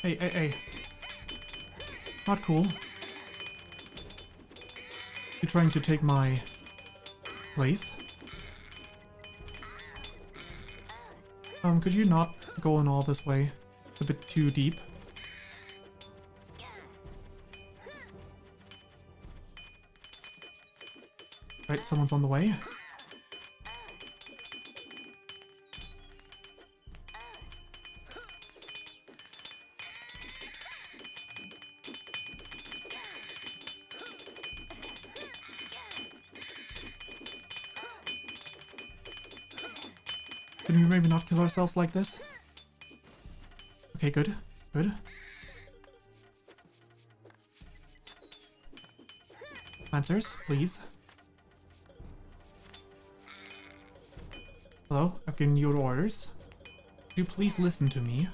Hey, hey, hey. Not cool. You're trying to take my place? Could you not go in all this way? It's a bit too deep. Right, someone's on the way. Can we maybe not kill ourselves like this? Okay, good. Good. Lancers, please. Hello, I've given you orders. Could you please listen to me?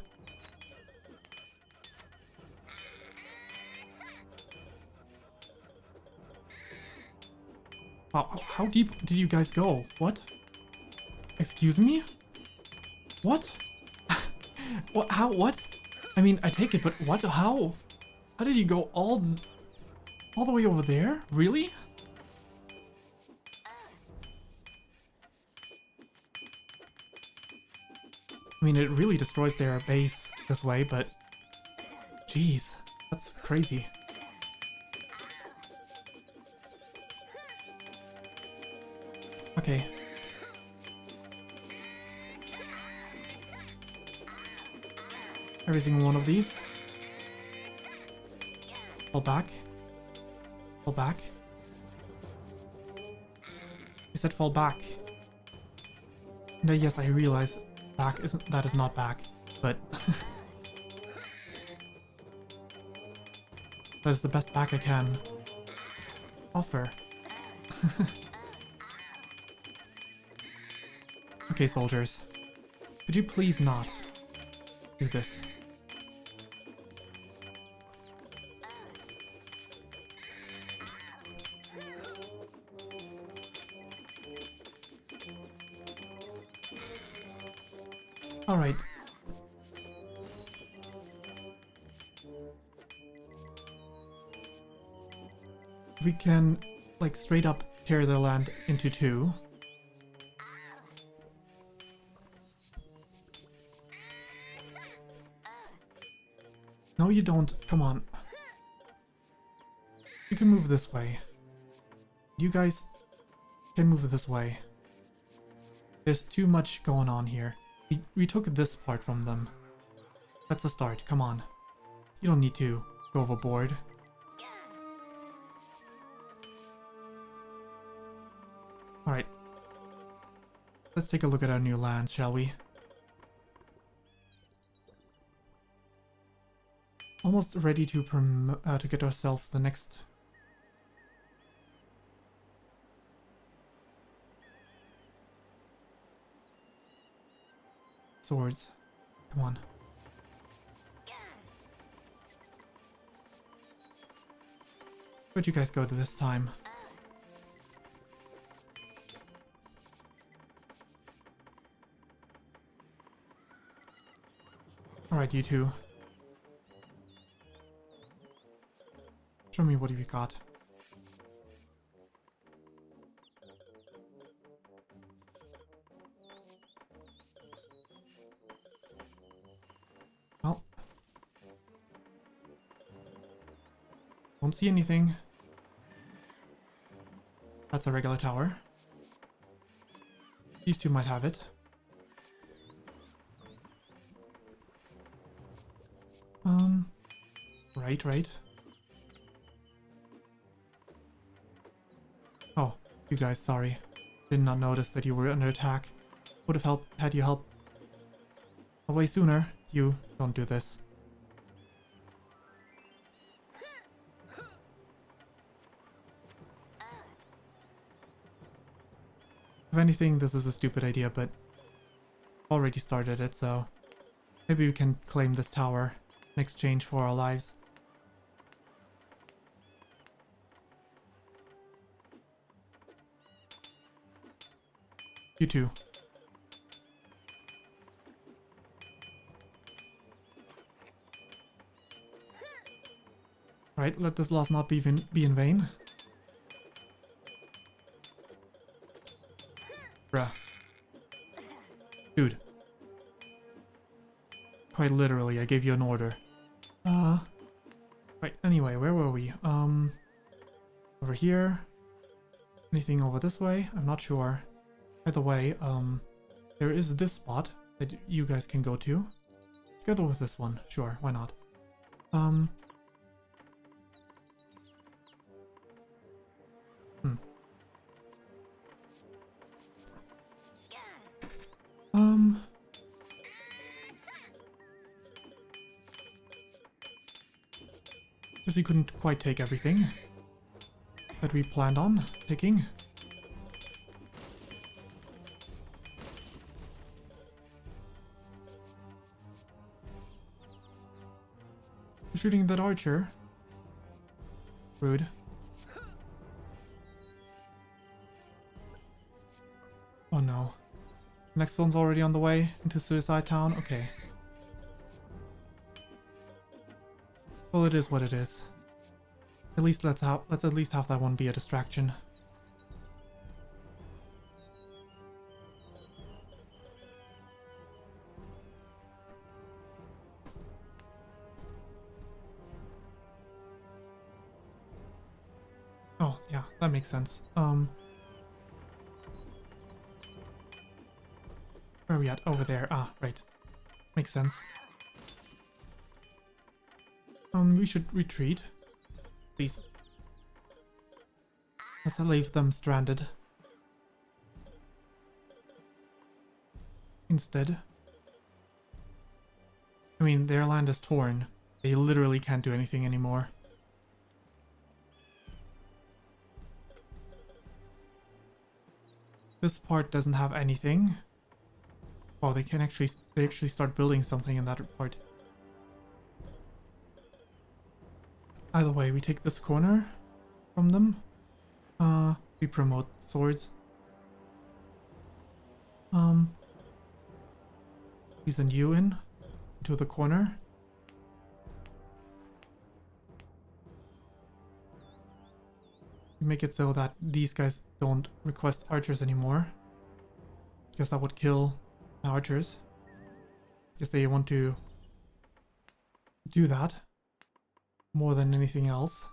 Wow, how deep did you guys go? What? Excuse me? What? What? How? What? I mean, I take it, but what? How? How did you go all the way over there? Really? I mean, it really destroys their base this way, but... Jeez, that's crazy. Okay. Every single one of these. Fall back. Fall back. I said fall back. No, yes, I realize back that is not back, but that is the best back I can offer. Okay, soldiers. Could you please not do this? Alright. We can, like, straight up tear the land into two. No, you don't. Come on. You can move this way. You guys can move this way. There's too much going on here. We took this part from them. That's a start. Come on. You don't need to go overboard. Alright. Let's take a look at our new lands, shall we? Almost ready to get ourselves the next... swords. Come on. Where'd you guys go to this time? Alright, you two. Show me what you got. Well. Don't see anything. That's a regular tower. These two might have it. Right. Oh, you guys, sorry. Did not notice that you were under attack. Would have helped had you helped way sooner. You don't do this. anything, this is a stupid idea, but already started it, so maybe we can claim this tower in exchange for our lives. You too. Right, let this loss not be in vain. Bruh. Dude. Quite literally, I gave you an order. Right, anyway, where were we? Over here. Anything over this way? I'm not sure. By the way, there is this spot that you guys can go to. Together with this one. Sure, why not? Guess you couldn't quite take everything that we planned on taking. You're shooting that archer. Rude. Oh no. Next one's already on the way into Suicide Town? Okay. Well, it is what it is. At least let's at least have that one be a distraction. Oh, yeah, that makes sense. Where are we at? Over there. Ah, right. Makes sense. We should retreat. Please. Let's leave them stranded. Instead. I mean, their land is torn. They literally can't do anything anymore. This part doesn't have anything. Oh, they actually start building something in that part. Either way, we take this corner from them. We promote swords. We send you into the corner. We make it so that these guys don't request archers anymore. Because that would kill archers. Because they want to do that more than anything else.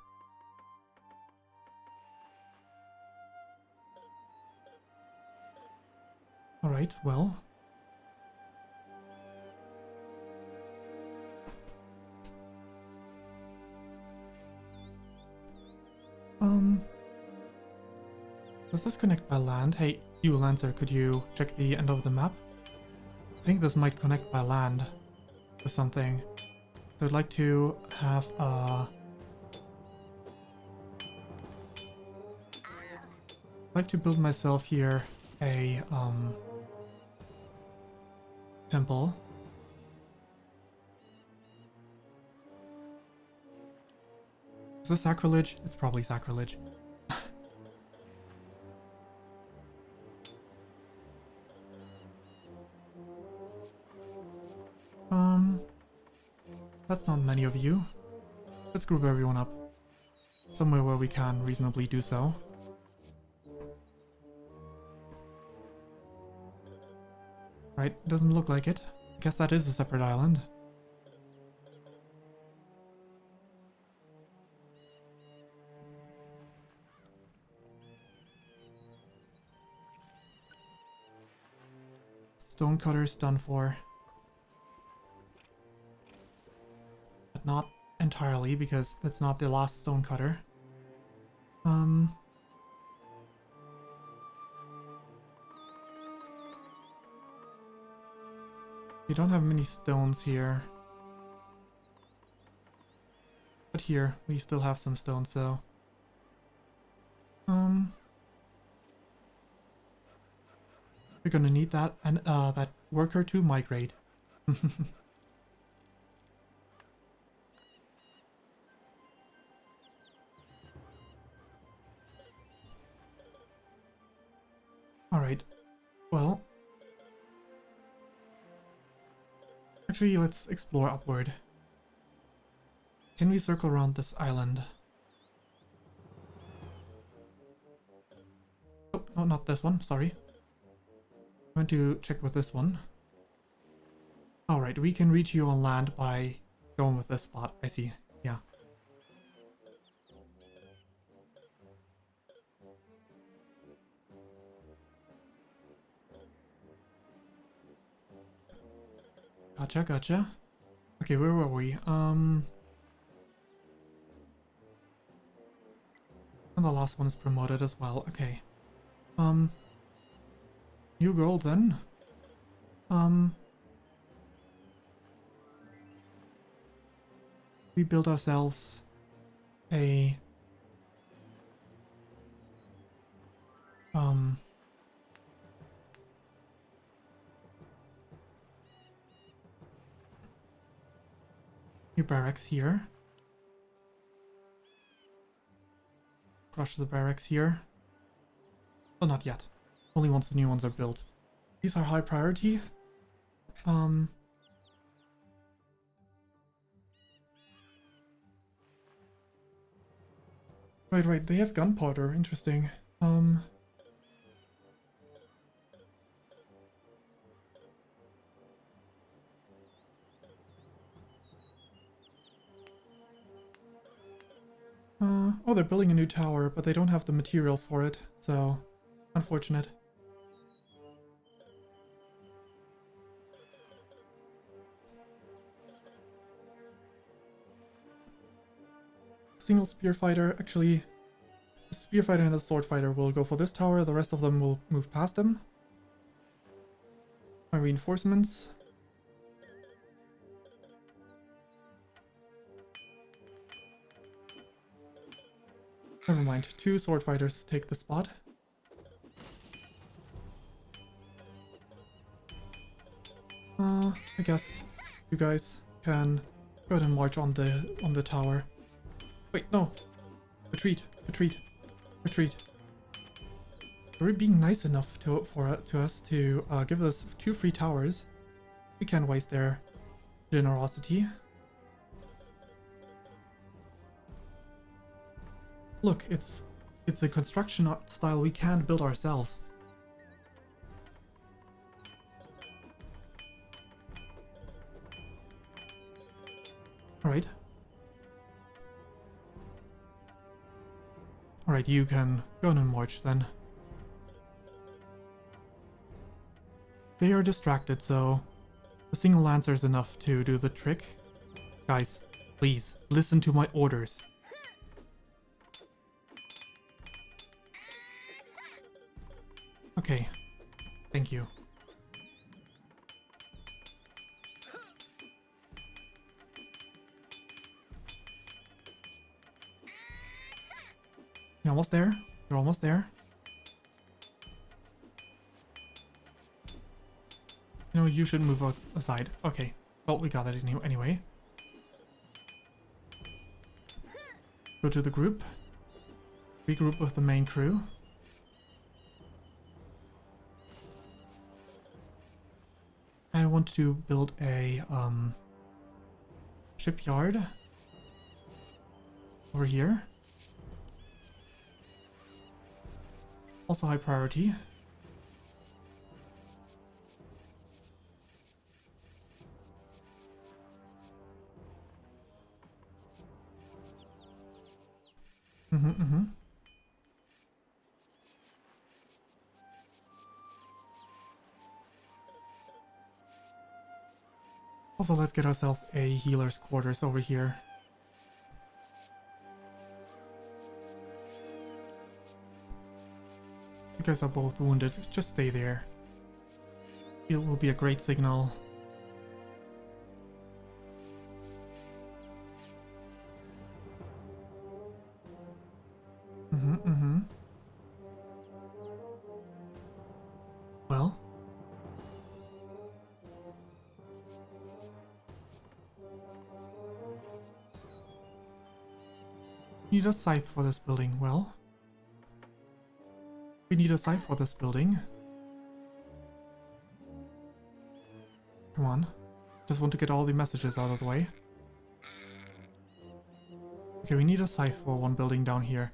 Alright, well. Does this connect by land? Hey, you Lancer, could you check the end of the map? I think this might connect by land to something. So I'd like to have I'd like to build myself here a temple. Is this sacrilege? It's probably sacrilege. That's not many of you. Let's group everyone up. Somewhere where we can reasonably do so. Right, doesn't look like it. Guess that is a separate island. Stonecutter's done for. But not entirely, because that's not the last stonecutter. We don't have many stones here. But here, we still have some stones, so... We're gonna need that and that worker to migrate. Alright. Well. Actually, let's explore upward. Can we circle around this island? Oh, no, not this one. Sorry. I want to check with this one. Alright, we can reach you on land by going with this spot. I see. Yeah. Gotcha, gotcha. Okay, where were we? And the last one is promoted as well. Okay. New goal then. We build ourselves a new barracks here. Crush the barracks here. Oh, not yet. Only once the new ones are built. These are high priority. Right, they have gunpowder. Interesting. Oh, they're building a new tower, but they don't have the materials for it, so unfortunate. Single spear fighter, actually, the spear fighter and the sword fighter will go for this tower, the rest of them will move past them. My reinforcements. Never mind, 2 sword fighters take the spot. I guess you guys can go ahead and march on the tower. Wait, no. Retreat, retreat, retreat. Are we being nice enough to us to give us 2 free towers? We can't waste their generosity. Look, it's a construction style we can't build ourselves. Alright. Alright, you can go on and march then. They are distracted, so a single lancer is enough to do the trick. Guys, please, listen to my orders. Okay, thank you. You're almost there. You're almost there. No, you should move aside. Okay. Well, we got it anyway. Go to the group. Regroup with the main crew. I want to build a shipyard over here. Also high priority. Also, let's get ourselves a healer's quarters over here. You guys are both wounded. Just stay there. It will be a great signal. Well, Need a scythe for this building. Well, we need a scythe for this building. Come on. Just want to get all the messages out of the way. Okay, we need a scythe for one building down here.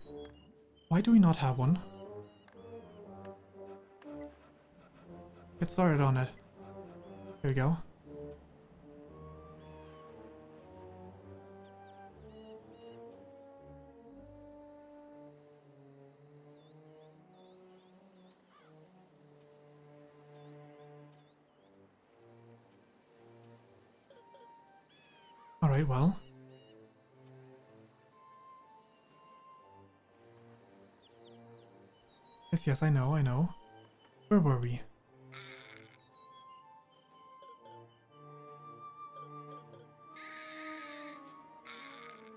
Why do we not have one? Get started on it. Here we go. Alright, well. Yes, I know. Where were we?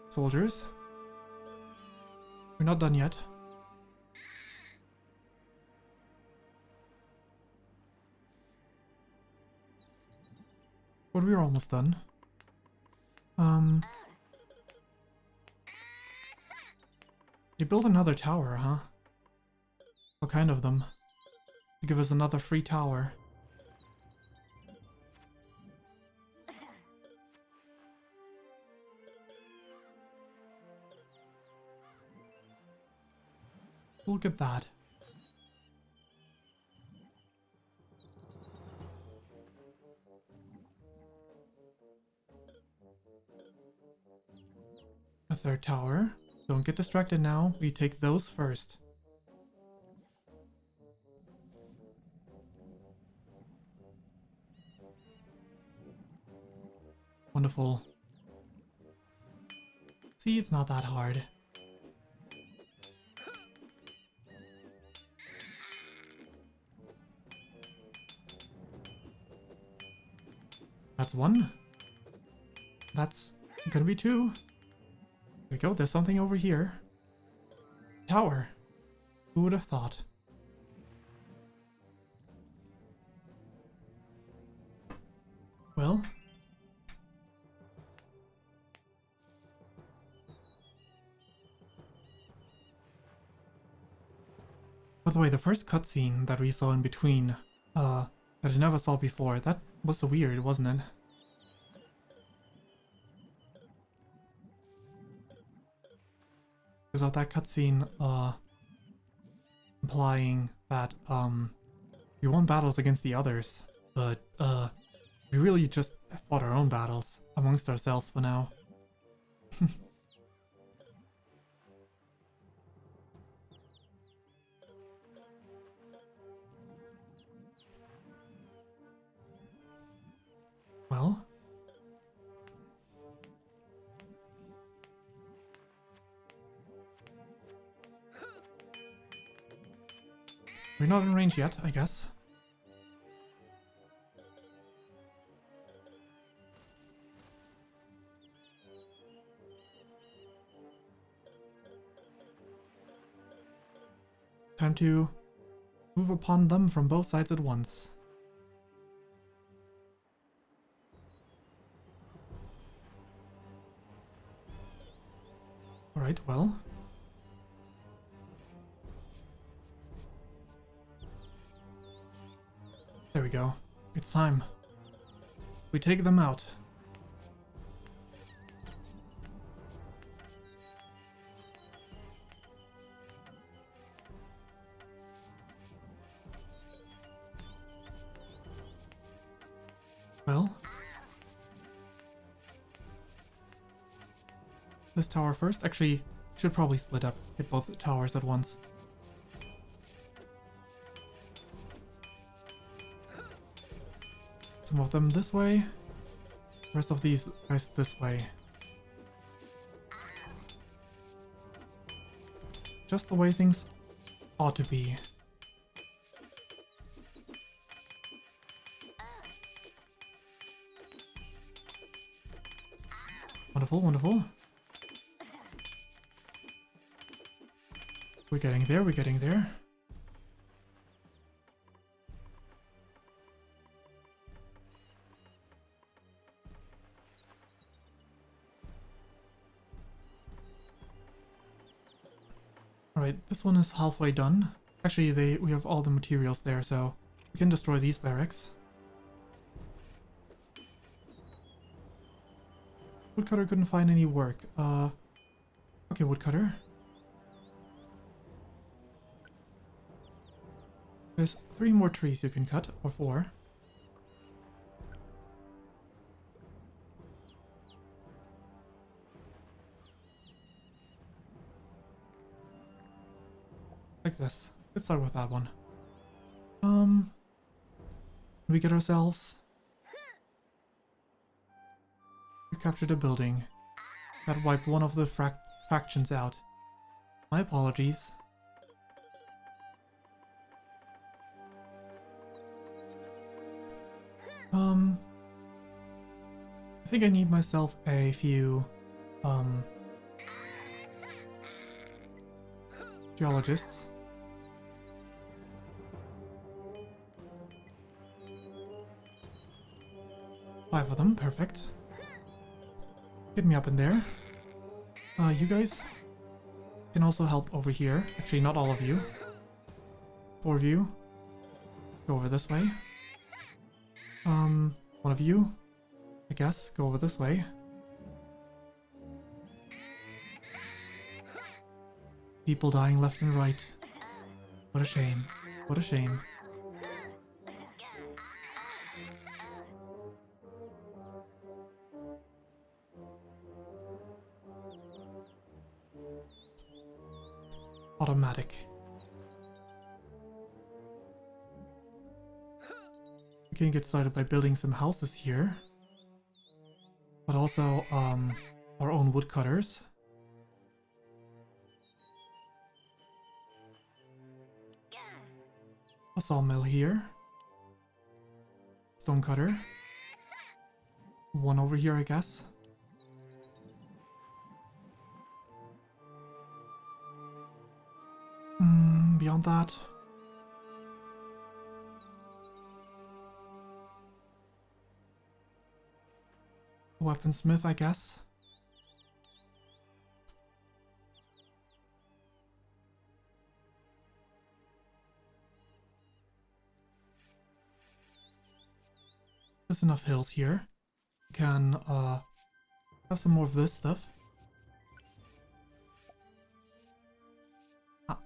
Soldiers? We're not done yet. But we're almost done. They built another tower, huh? What kind of them? To give us another free tower. Look at that. A third tower. Don't get distracted now. We take those first. Wonderful. See, it's not that hard. That's one. That's gonna be two. There we go, there's something over here. Tower. Who would have thought? Well. By the way, the first cutscene that we saw in between, that I never saw before, that was so weird, wasn't it? Because of that cutscene, implying that, we won battles against the others, but, we really just fought our own battles amongst ourselves for now. Well. We're not in range yet, I guess. Time to move upon them from both sides at once. Alright, well. There we go. It's time. We take them out. Well. This tower first. Actually, should probably split up. Hit both towers at once. Some of them this way. The rest of these guys this way. Just the way things ought to be. Wonderful, wonderful. We're getting there, we're getting there. Alright, this one is halfway done. Actually, we have all the materials there, so we can destroy these barracks. Woodcutter couldn't find any work. Okay, woodcutter. There's 3 more trees you can cut, or 4. Like this. Let's start with that one. We get ourselves... We captured a building. That wiped one of the factions out. My apologies. I think I need myself a few, geologists. Five of them, perfect. Get me up in there. You guys can also help over here. Actually, not all of you. 4 of you. Go over this way. One of you, I guess, go over this way. People dying left and right. What a shame. What a shame. Automatic. We can get started by building some houses here. But also, our own woodcutters. A sawmill here. Stonecutter. One over here, I guess. Beyond that... Weaponsmith, I guess. There's enough hills here. We can have some more of this stuff.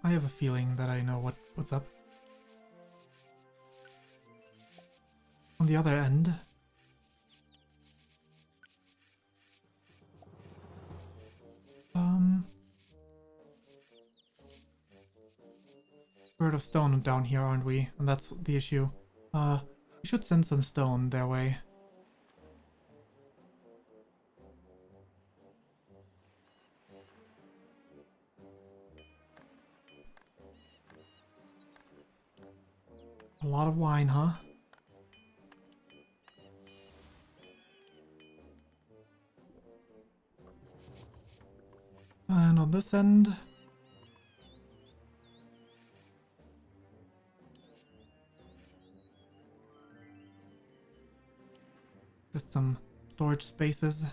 I have a feeling that I know what's up. On the other end, we're out of stone down here, aren't we? And that's the issue. We should send some stone their way. A lot of wine, huh? And on this end... just some storage spaces.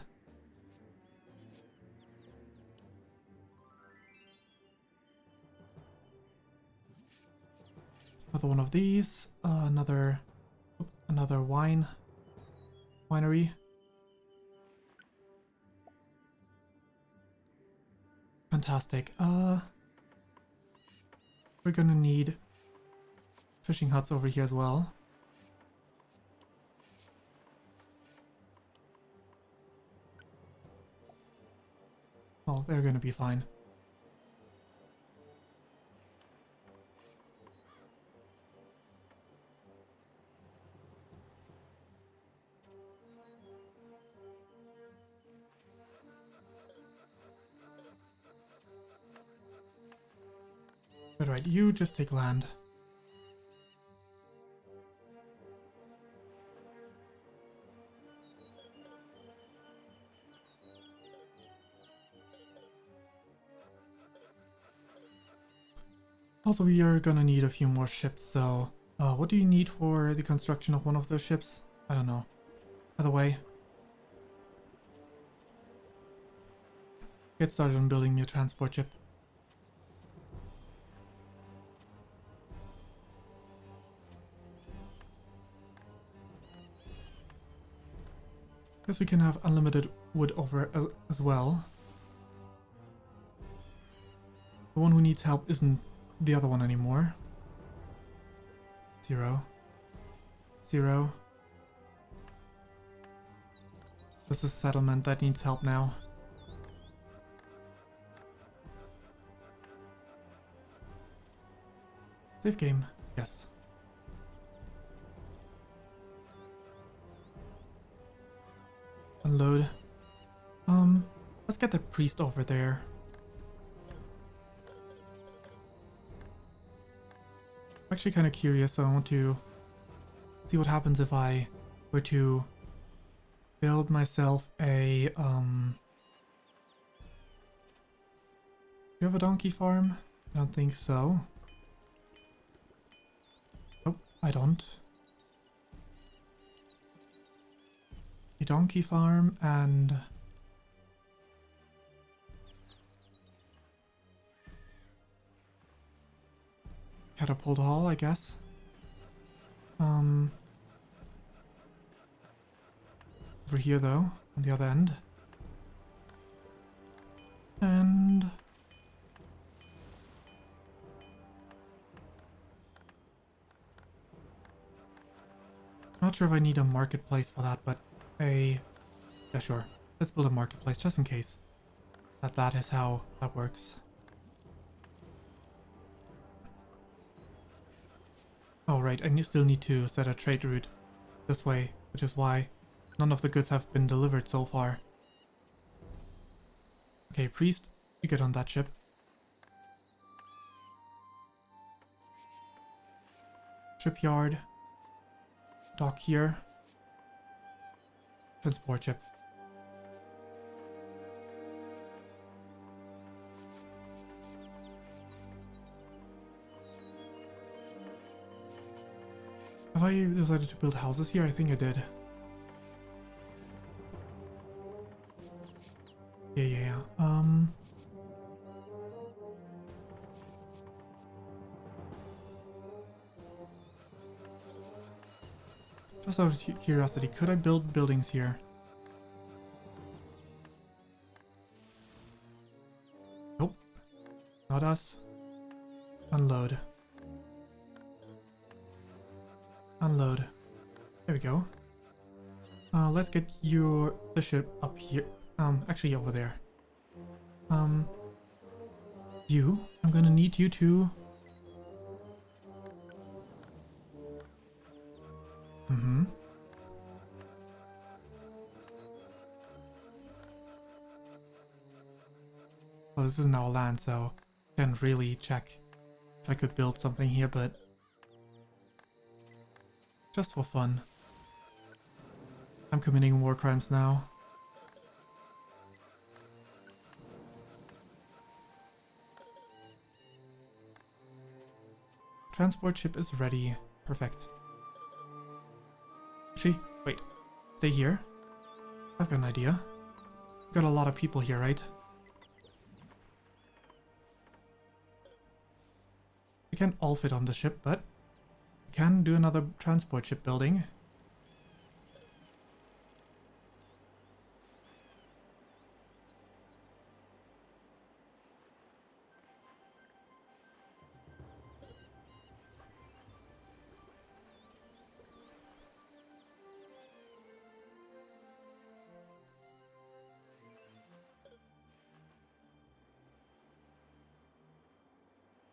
Another one of these. Another winery. Fantastic. We're gonna need fishing huts over here as well. Oh, they're gonna be fine. Alright, you just take land. Also, we are gonna need a few more ships, so... what do you need for the construction of one of those ships? I don't know. By the way... get started on building me a transport ship. Guess we can have unlimited wood over as well. The one who needs help isn't the other one anymore. 0. 0. This is a settlement that needs help now. Save game. Yes. Unload. Let's get the priest over there. I'm actually kind of curious, so I want to see what happens if I were to build myself a, Do you have a donkey farm? I don't think so. Nope, I don't. A donkey farm and... catapult hall, I guess. Over here though, on the other end. And... not sure if I need a marketplace for that, but yeah, sure. Let's build a marketplace just in case. That is how that works. Oh right, I still need to set a trade route this way, which is why none of the goods have been delivered so far. Okay, priest, you get on that ship. Shipyard. Dock here. Transport ship. Have I decided to build houses here? I think I did. Yeah. Just out of curiosity, could I build buildings here? Nope. Not us. Unload. Unload. There we go. Let's get the ship up here. Actually over there. I'm gonna need you to... Well, this is now land, so I can't really check if I could build something here, but just for fun. I'm committing war crimes now. Transport ship is ready. Perfect. Actually, wait. Stay here. I've got an idea. We've got a lot of people here, right? We can't all fit on the ship, but we can do another transport ship building.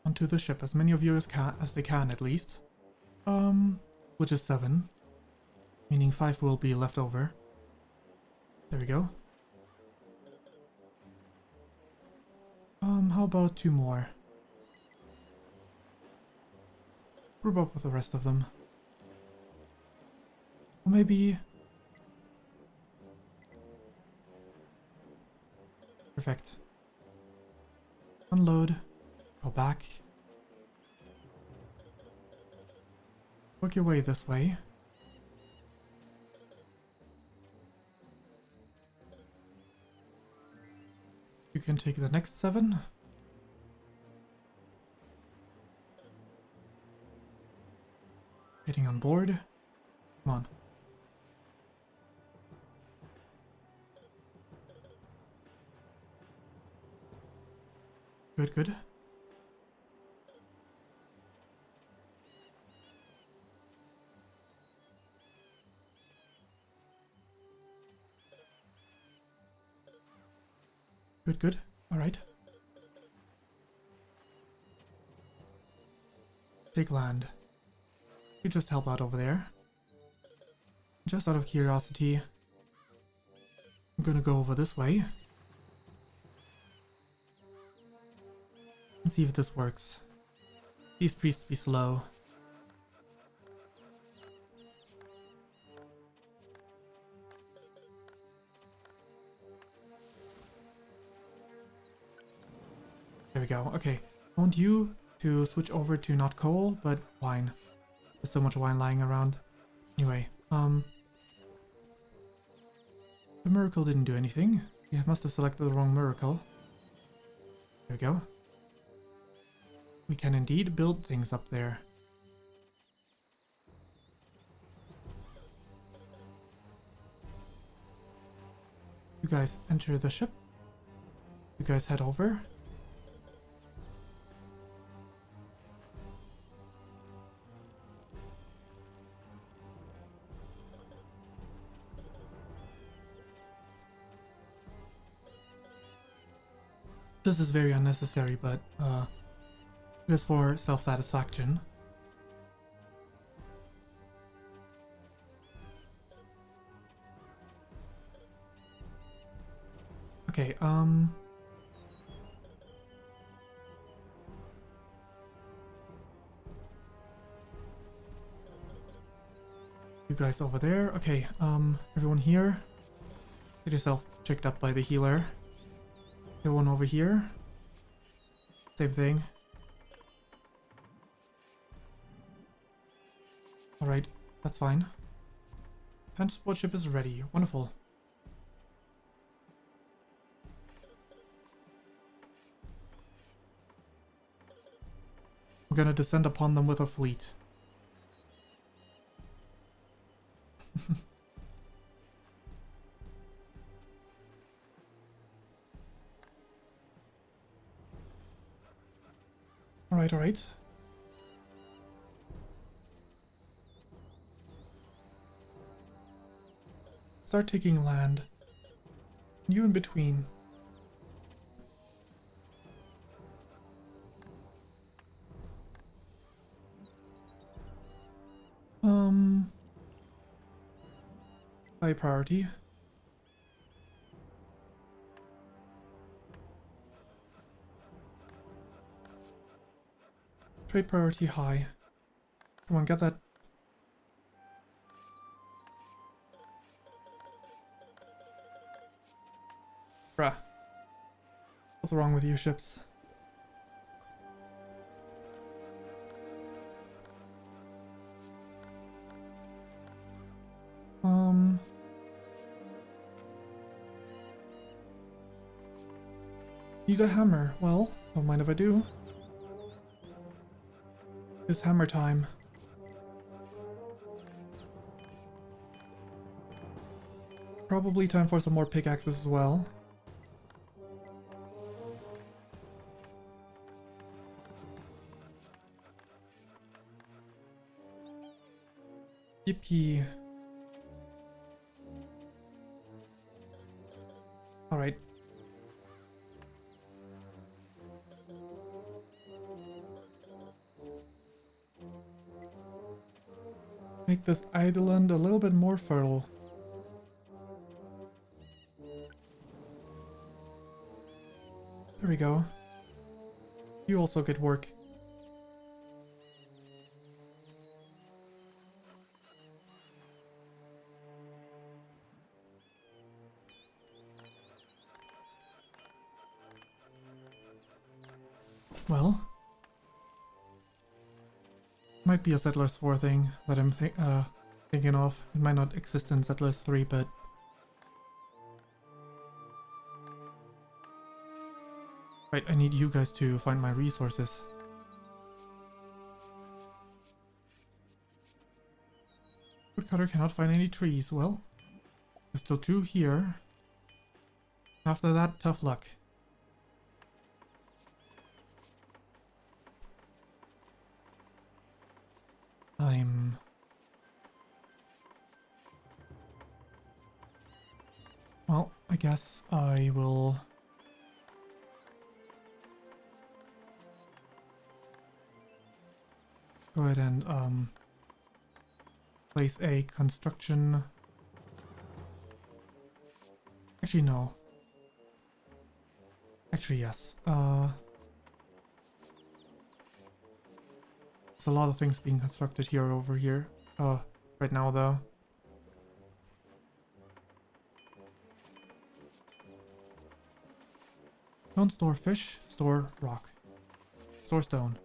Onto the ship, as many of you as they can at least. Which is 7. Meaning 5 will be left over. There we go. How about 2 more? Group up with the rest of them. Or maybe... Perfect. Unload. Go back. Work your way this way. You can take the next 7. Getting on board. Come on. Good, good. Good, good. Alright. Take land. You just help out over there. Just out of curiosity, I'm gonna go over this way. And see if this works. These priests be slow. There we go. Okay. I want you to switch over to not coal, but wine. There's so much wine lying around. Anyway, the miracle didn't do anything. You must have selected the wrong miracle. There we go. We can indeed build things up there. You guys enter the ship. You guys head over. This is very unnecessary, but it is for self-satisfaction. Okay, you guys over there. Okay, everyone here. Get yourself checked up by the healer. Everyone over here. Same thing. Alright, that's fine. Transport ship is ready. Wonderful. We're gonna descend upon them with a fleet. Alright, alright. Start taking land. You in between. High priority. Trade priority high. Come on, get that. Bruh. What's wrong with you ships? Need a hammer. Well, don't mind if I do. It's hammer time. Probably time for some more pickaxes as well. Yippee. Alright. Make this island a little bit more fertile. There we go. You also get work. Well, might be a Settlers 4 thing that I'm thinking of. It might not exist in Settlers 3, but right, I need you guys to find my resources. Woodcutter cannot find any trees. Well, there's still 2 here. After that, tough luck. I'm... Well, I guess I will... go ahead and place a construction... Actually, no. Actually, yes. There's a lot of things being constructed here over here. Right now, though. Don't store fish, store rock. Store stone.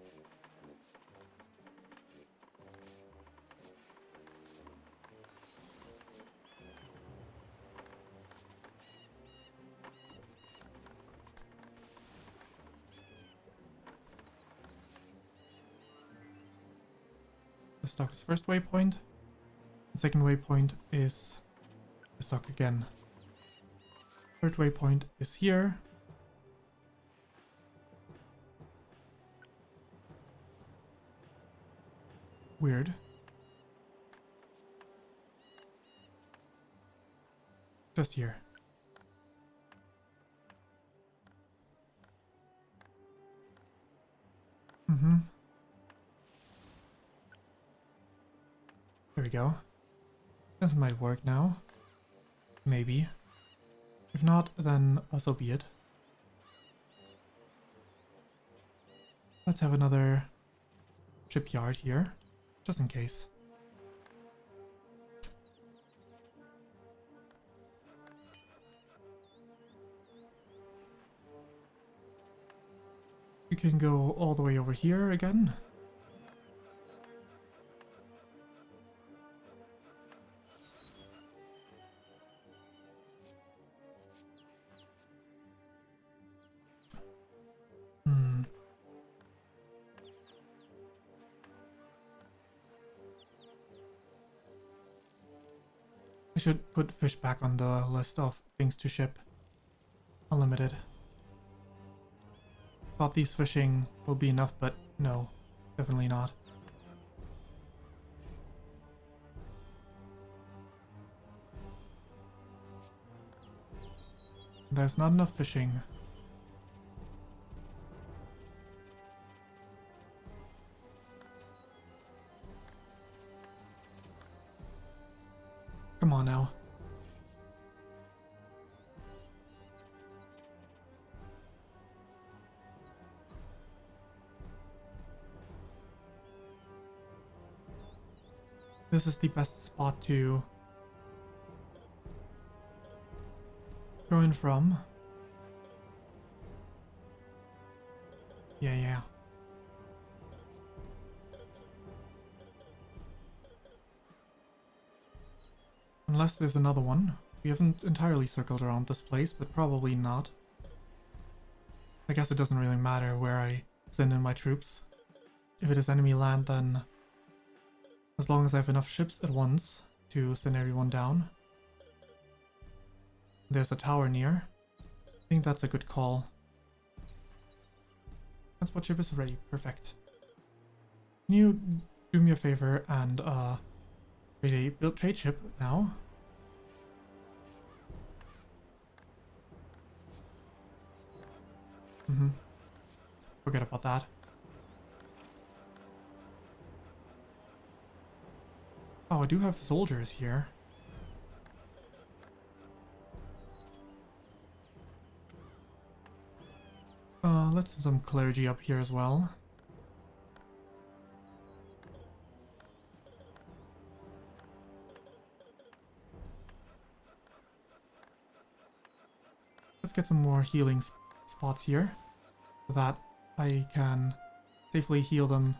The stock is first waypoint. The second waypoint is the stock again. Third waypoint is here. Weird. Just here. There we go. This might work now. Maybe. If not, then so be it. Let's have another shipyard here, just in case. You can go all the way over here again. I should put fish back on the list of things to ship. Unlimited. Thought these fishing will be enough, but no, definitely not. There's not enough fishing. Come on now. This is the best spot to go in from. Yeah. Unless there's another one. We haven't entirely circled around this place, but probably not. I guess it doesn't really matter where I send in my troops. If it is enemy land, then as long as I have enough ships at once to send everyone down. There's a tower near. I think that's a good call. Transport ship is ready. Perfect. Can you do me a favor and create a build trade ship now? Forget about that. Oh, I do have soldiers here. Let's send some clergy up here as well. Let's get some more healing spots here, so that I can safely heal them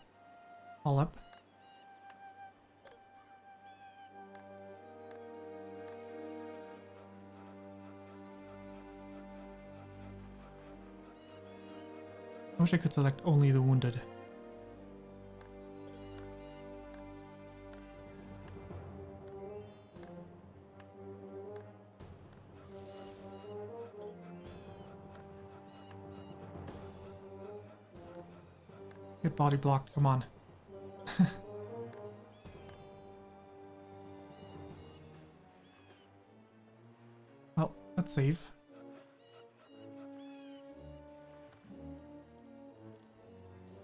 all up. I wish I could select only the wounded. Get body blocked, come on. Let's save.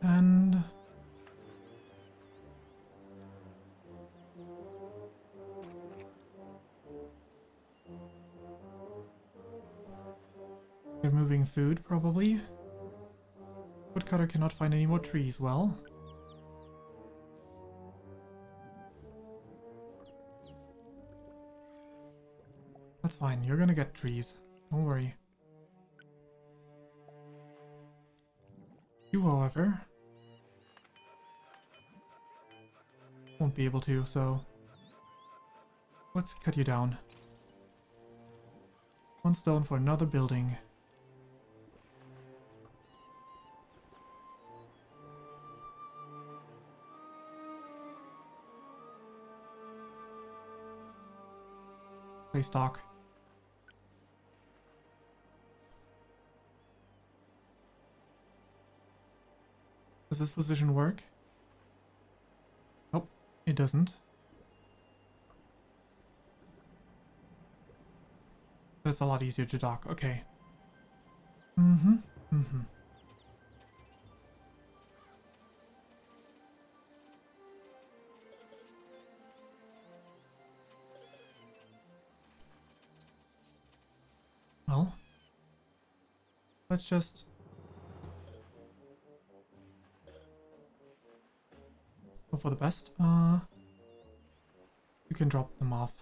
And they're moving food, probably. Woodcutter cannot find any more trees. Well, that's fine. You're gonna get trees. Don't worry. You, however, won't be able to, so let's cut you down. 1 stone for another building. Play stock. Does this position work? Nope, it doesn't. But it's a lot easier to dock. Okay. Well, let's just hope for the best. You can drop them off.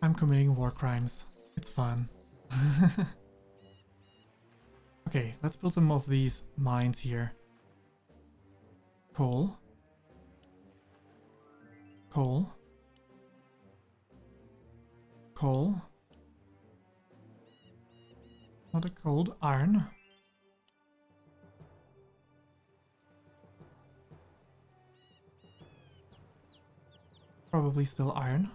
I'm committing war crimes. It's fun. Okay, let's build some of these mines here. Coal. Coal. Coal. Not a cold. Iron. Probably still iron.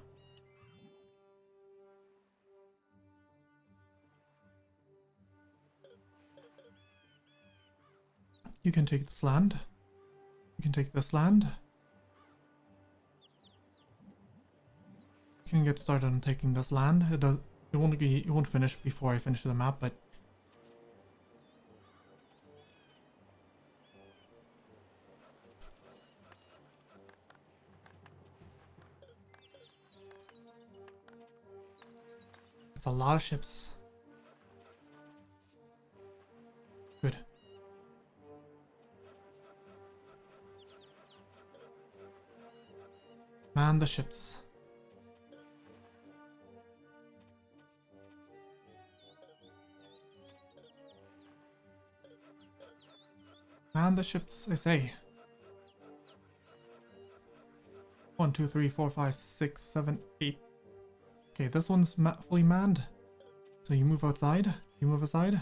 You can take this land. You can take this land. You can get started on taking this land. It won't finish before I finish the map, but it's a lot of ships. Good. Man the ships. Man the ships, I say. 1, 2, 3, 4, 5, 6, 7, 8. Okay, this one's fully manned. So you move outside. You move aside.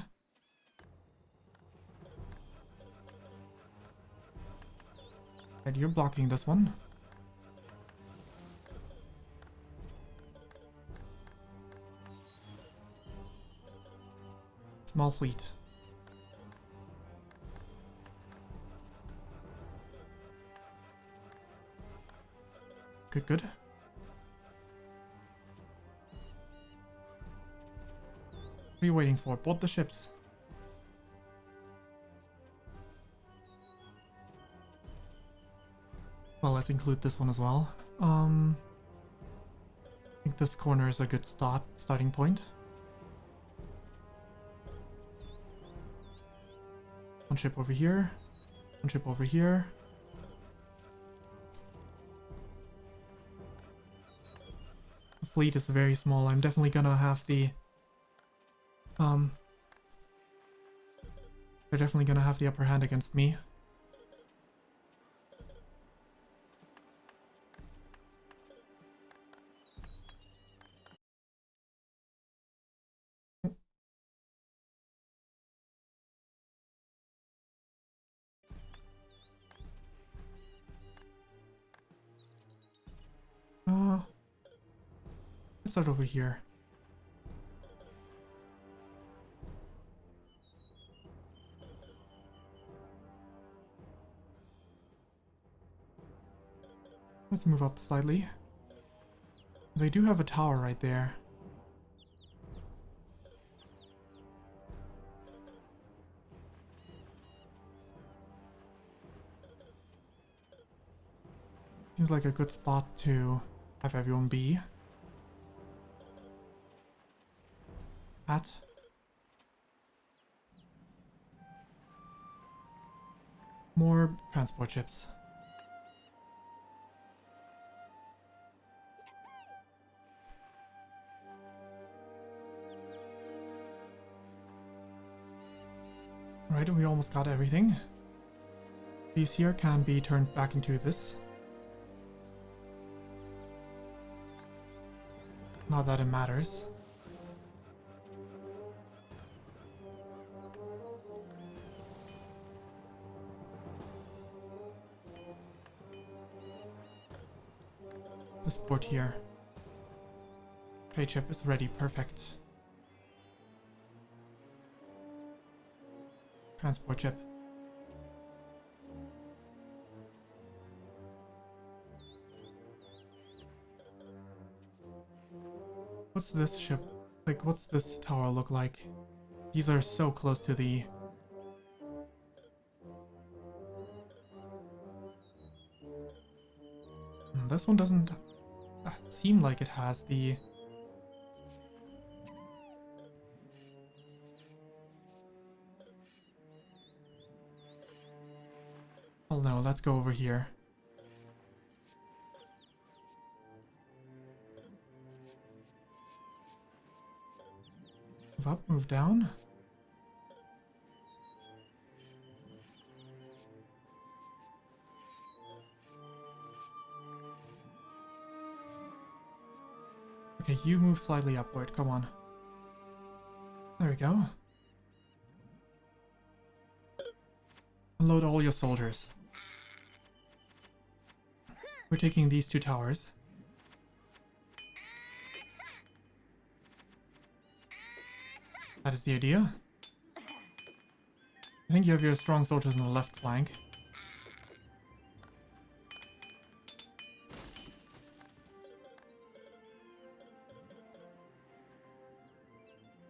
And you're blocking this one. Small fleet. Good, good. What are you waiting for? Board the ships. Well, let's include this one as well. I think this corner is a good starting point. One ship over here. One ship over here. The fleet is very small. I'm definitely gonna have the they're definitely gonna have the upper hand against me. start over here. Let's move up slightly. They do have a tower right there. Seems like a good spot to have everyone be at. More transport ships. Right, we almost got everything. These here can be turned back into this. Not that it matters. This port here. Trade ship is ready, perfect. Transport ship. What's this ship? Like, what's this tower look like? These are so close to the... This one doesn't seem like it has the... Oh no, let's go over here. Move up, move down. Okay, you move slightly upward, come on. There we go. Unload all your soldiers. We're taking these two towers. That is the idea. I think you have your strong soldiers on the left flank.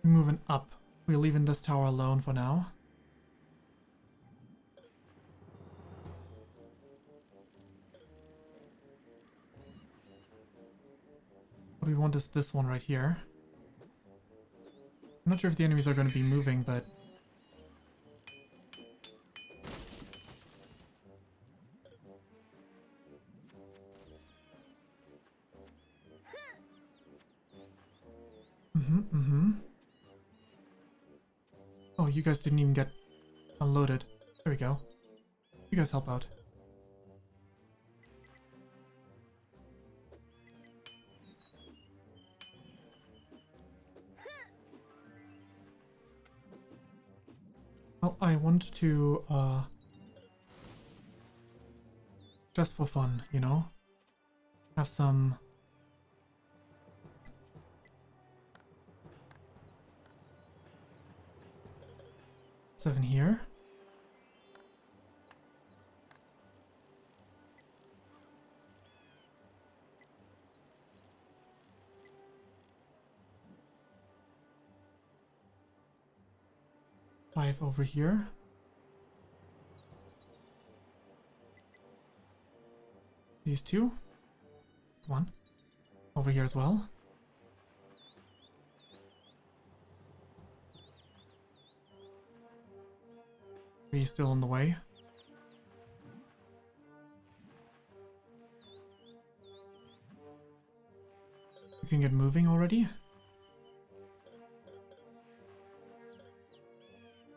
We're moving up. We're leaving this tower alone for now. What we want is this one right here. I'm not sure if the enemies are going to be moving, but... Oh, you guys didn't even get unloaded. There we go. You guys help out. Well, I want to, just for fun, you know? Have some... Seven here. Five over here. These two. One. Over here as well. Are you still on the way? You can get moving already.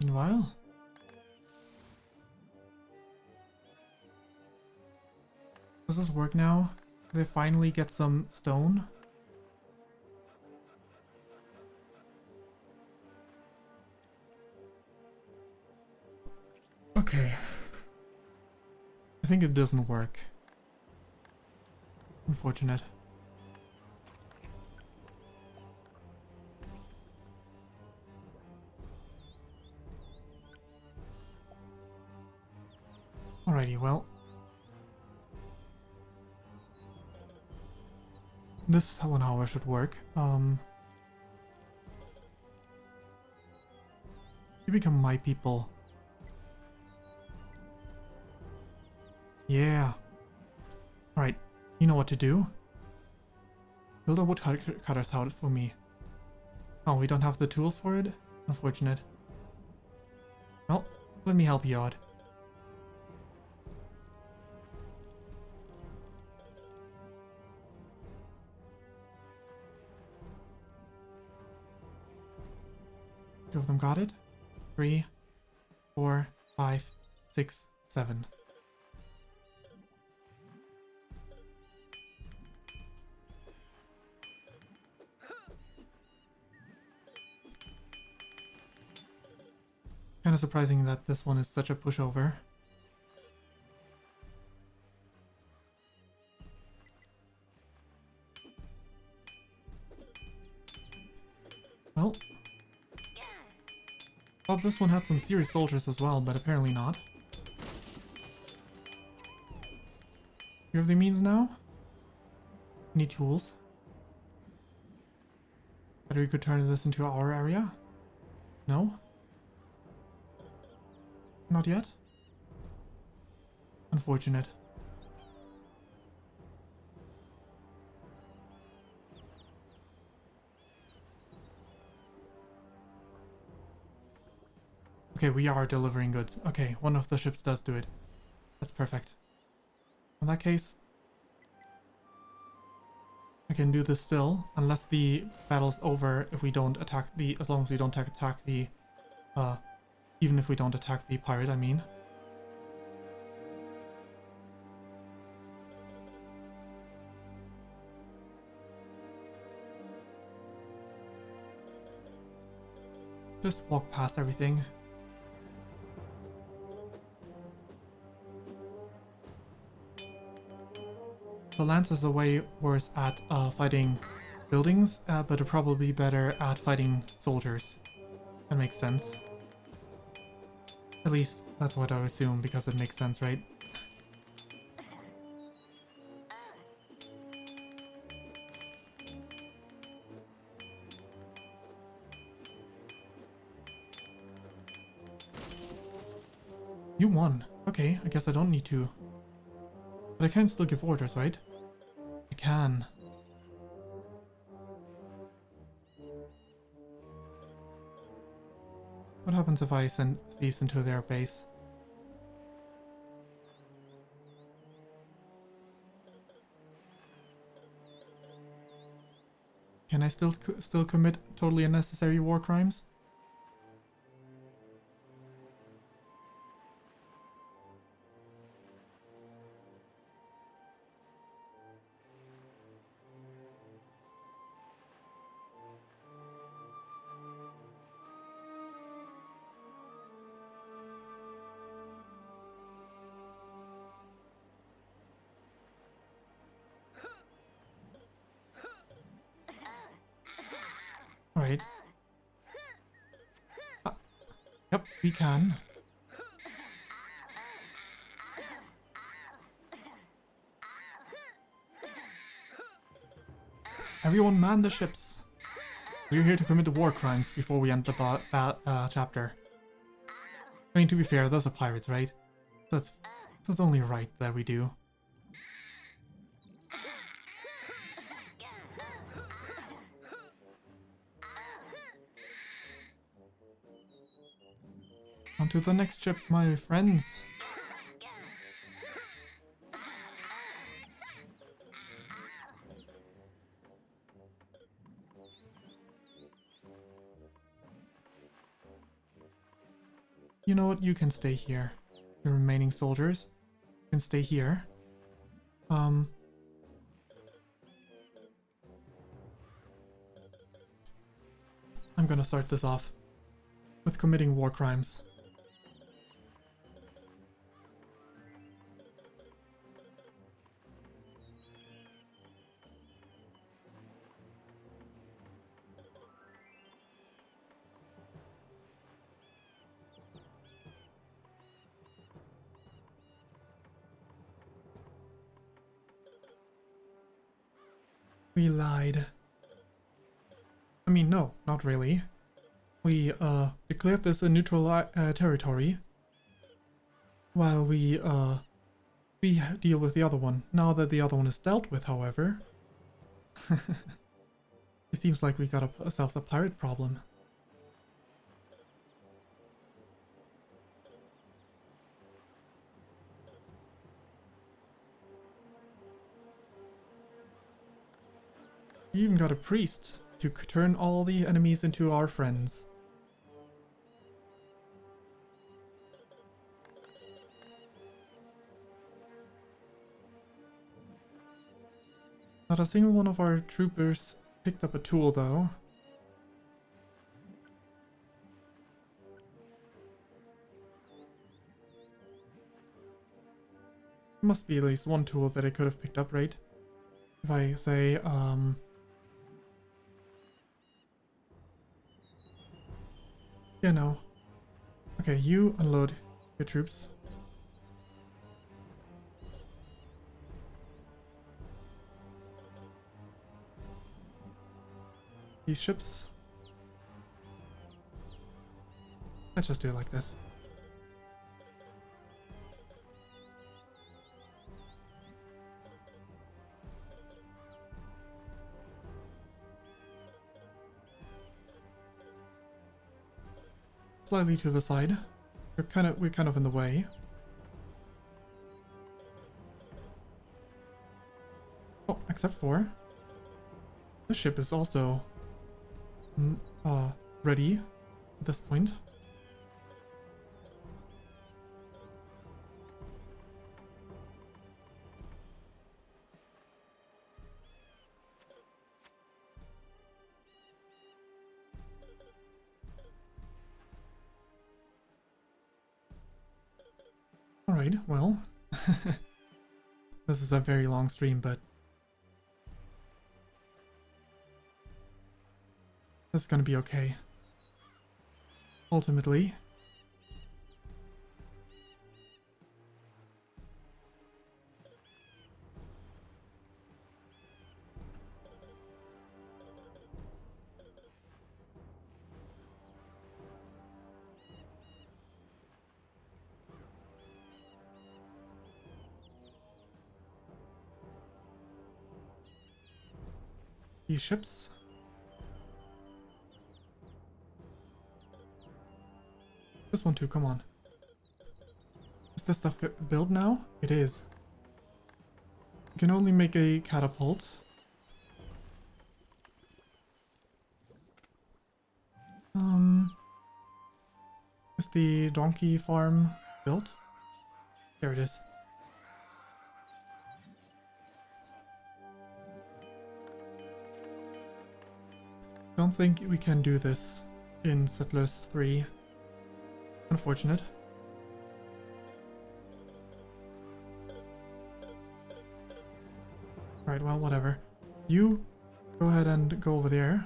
Meanwhile, does this work now? Do they finally get some stone? Okay. I think it doesn't work. Unfortunate. well. This 1 hour should work. You become my people. Yeah. Alright, you know what to do. Build a woodcutter's house for me. Oh, we don't have the tools for it? Unfortunate. Well, let me help you out. Two of them got it. 3, 4, 5, 6, 7. Kind of surprising that this one is such a pushover. Well, thought this one had some serious soldiers as well, but apparently not. You have the means now? Any tools? That we could turn this into our area? No? Not yet? Unfortunate. Okay, we are delivering goods. Okay, one of the ships does do it. That's perfect. In that case, I can do this still, unless the battle's over if we don't attack the, as long as we don't attack the, even if we don't attack the pirate, I mean. Just walk past everything. The Lancers are way worse at fighting buildings, but are probably better at fighting soldiers. That makes sense. At least, that's what I assume, because it makes sense, right? You won. Okay, I guess I don't need to. But I can still give orders, right? I can. What happens if I send thieves into their base? Can I still commit totally unnecessary war crimes? Alright. Yep, we can. Everyone man the ships. We're here to commit the war crimes before we end the chapter. I mean, to be fair, those are pirates, right? That's only right that we do. On to the next ship, my friends. You know what? You can stay here. The remaining soldiers can stay here. I'm gonna start this off with committing war crimes. We lied. I mean, no, not really. We declared this a neutral territory while we deal with the other one. Now that the other one is dealt with, however, it seems like we got ourselves a pirate problem. We even got a priest to turn all the enemies into our friends. Not a single one of our troopers picked up a tool, though. There must be at least one tool that I could have picked up, right? If I say, yeah, no. Okay, you unload your troops. These ships. Let's just do it like this. Slightly to the side. We're kind of in the way. Oh, except for the ship is also ready at this point. Alright, well, this is a very long stream, but this is gonna be okay. Ultimately. These ships. This one too, come on. Is this stuff built now? It is. You can only make a catapult. Is the donkey farm built? There it is. Don't think we can do this in Settlers 3. Unfortunate. Right, well, whatever. You go ahead and go over there.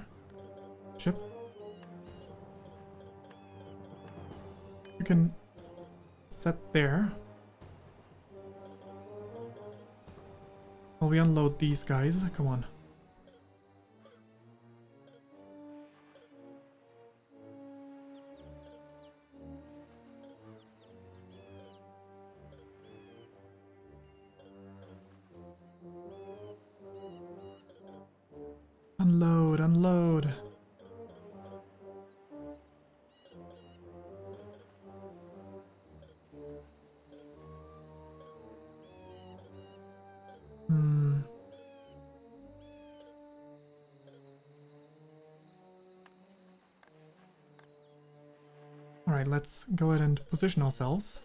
Ship. You can set there. While we unload these guys. Come on. Unload, unload. Alright, let's go ahead and position ourselves.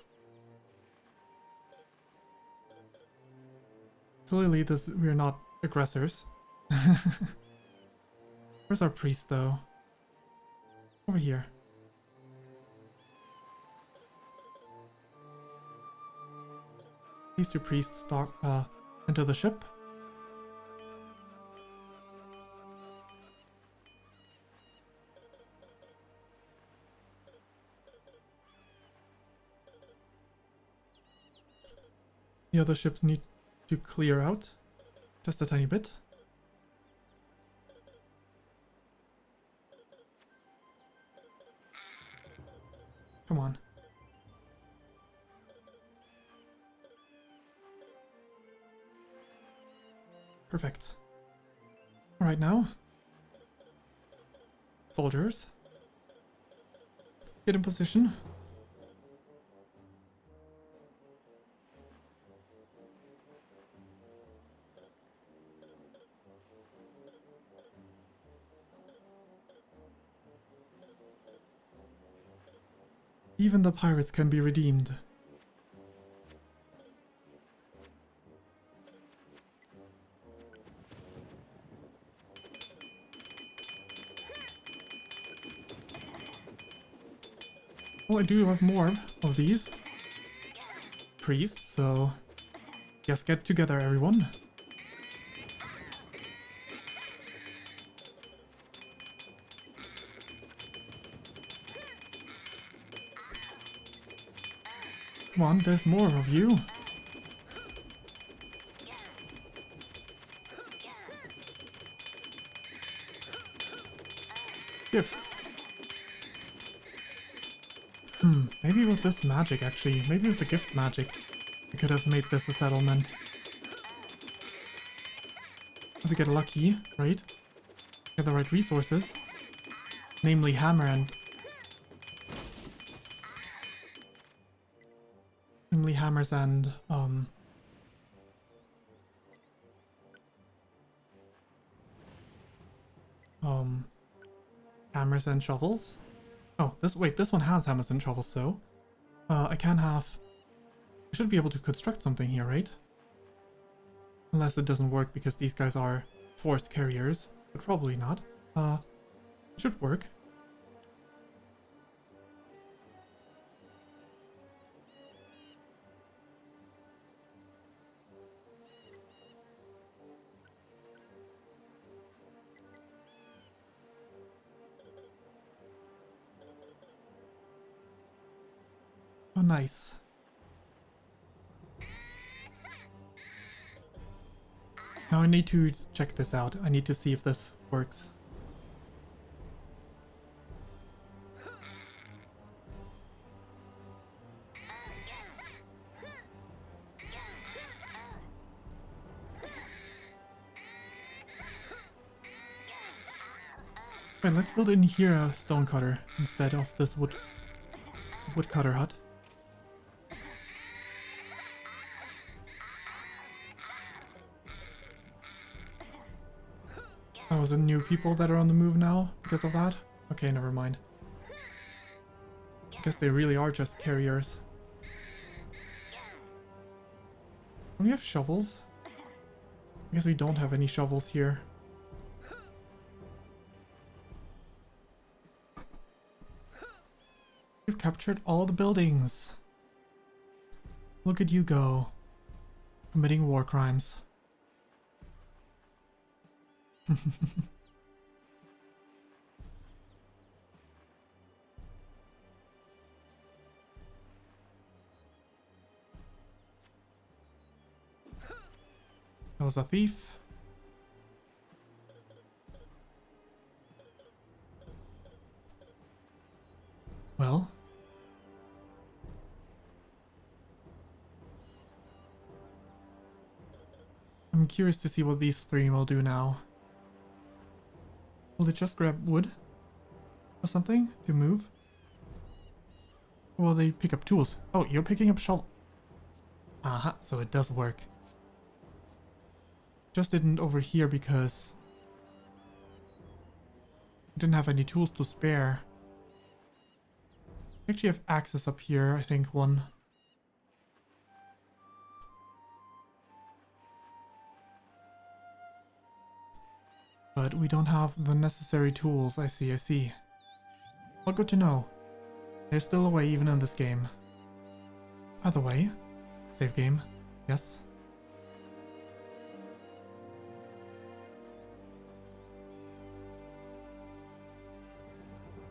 Clearly, we're not aggressors. Where's our priest, though? Over here. These two priests enter the ship. The other ships need to clear out just a tiny bit. Come on. Perfect. Alright now. Soldiers. Get in position. Even the pirates can be redeemed. Well, I do have more of these priests, so just get together, everyone. Come on, there's more of you. Gifts. Maybe with this magic, actually. Maybe with the gift magic, we could have made this a settlement. If we get lucky, right? Get the right resources. Namely hammer and... Namely hammers and, hammers and shovels. Oh, this one has hammers and shovels, so I should be able to construct something here, right? Unless it doesn't work because these guys are forced carriers, but probably not. It should work. Oh, nice. Now I need to check this out. I need to see if this works. Wait, let's build in here a stone cutter instead of this woodcutter hut. Oh, is it new people that are on the move now because of that? Okay, never mind. I guess they really are just carriers. Do we have shovels? I guess we don't have any shovels here. We've captured all the buildings. Look at you go. Committing war crimes. That was a thief. Well. I'm curious to see what these three will do now. Will they just grab wood or something to move? Or will they pick up tools? Oh, you're picking up shovel. Aha, so it does work. Just didn't over here because I didn't have any tools to spare. I actually have axes up here, I think one. But we don't have the necessary tools. I see. Well, good to know. There's still a way even in this game. Either way. Save game. Yes.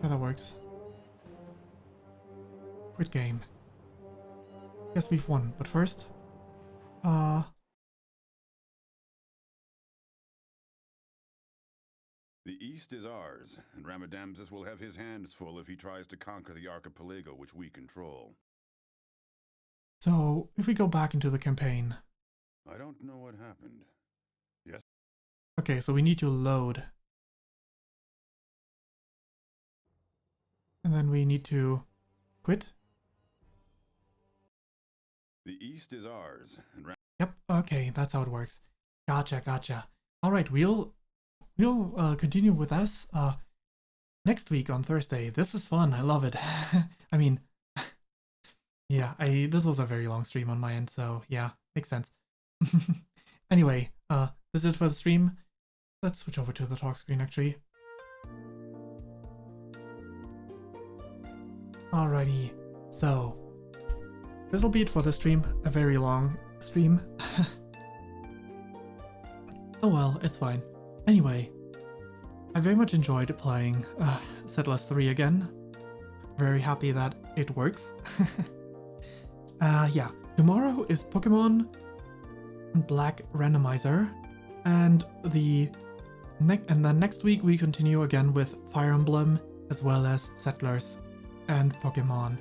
Yeah, that works. Quit game. Yes, we've won. But first... The The East is ours, and Ramadamsus will have his hands full if he tries to conquer the archipelago which we control. So, if we go back into the campaign... I don't know what happened. Yes? Okay, so we need to load. And then we need to quit. The East is ours, and Yep, okay, that's how it works. Gotcha, gotcha. Alright, we'll continue with us next week on Thursday. This is fun, I love it. I mean, yeah, this was a very long stream on my end, so yeah, makes sense. Anyway, this is it for the stream. Let's switch over to the talk screen actually. Alrighty, so this'll be it for the stream. A very long stream. Oh well, it's fine. Anyway, I very much enjoyed playing Settlers 3 again. Very happy that it works. Yeah, tomorrow is Pokemon Black Randomizer, and then next week we continue again with Fire Emblem as well as Settlers and Pokemon.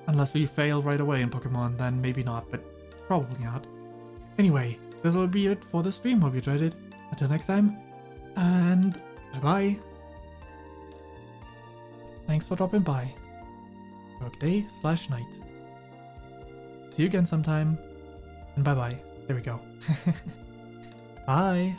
Unless we fail right away in Pokemon, then maybe not, but probably not. Anyway, this will be it for the stream. Hope you enjoyed it. Until next time, and bye-bye. Thanks for dropping by. Workday/night. See you again sometime, and bye-bye. There we go. Bye.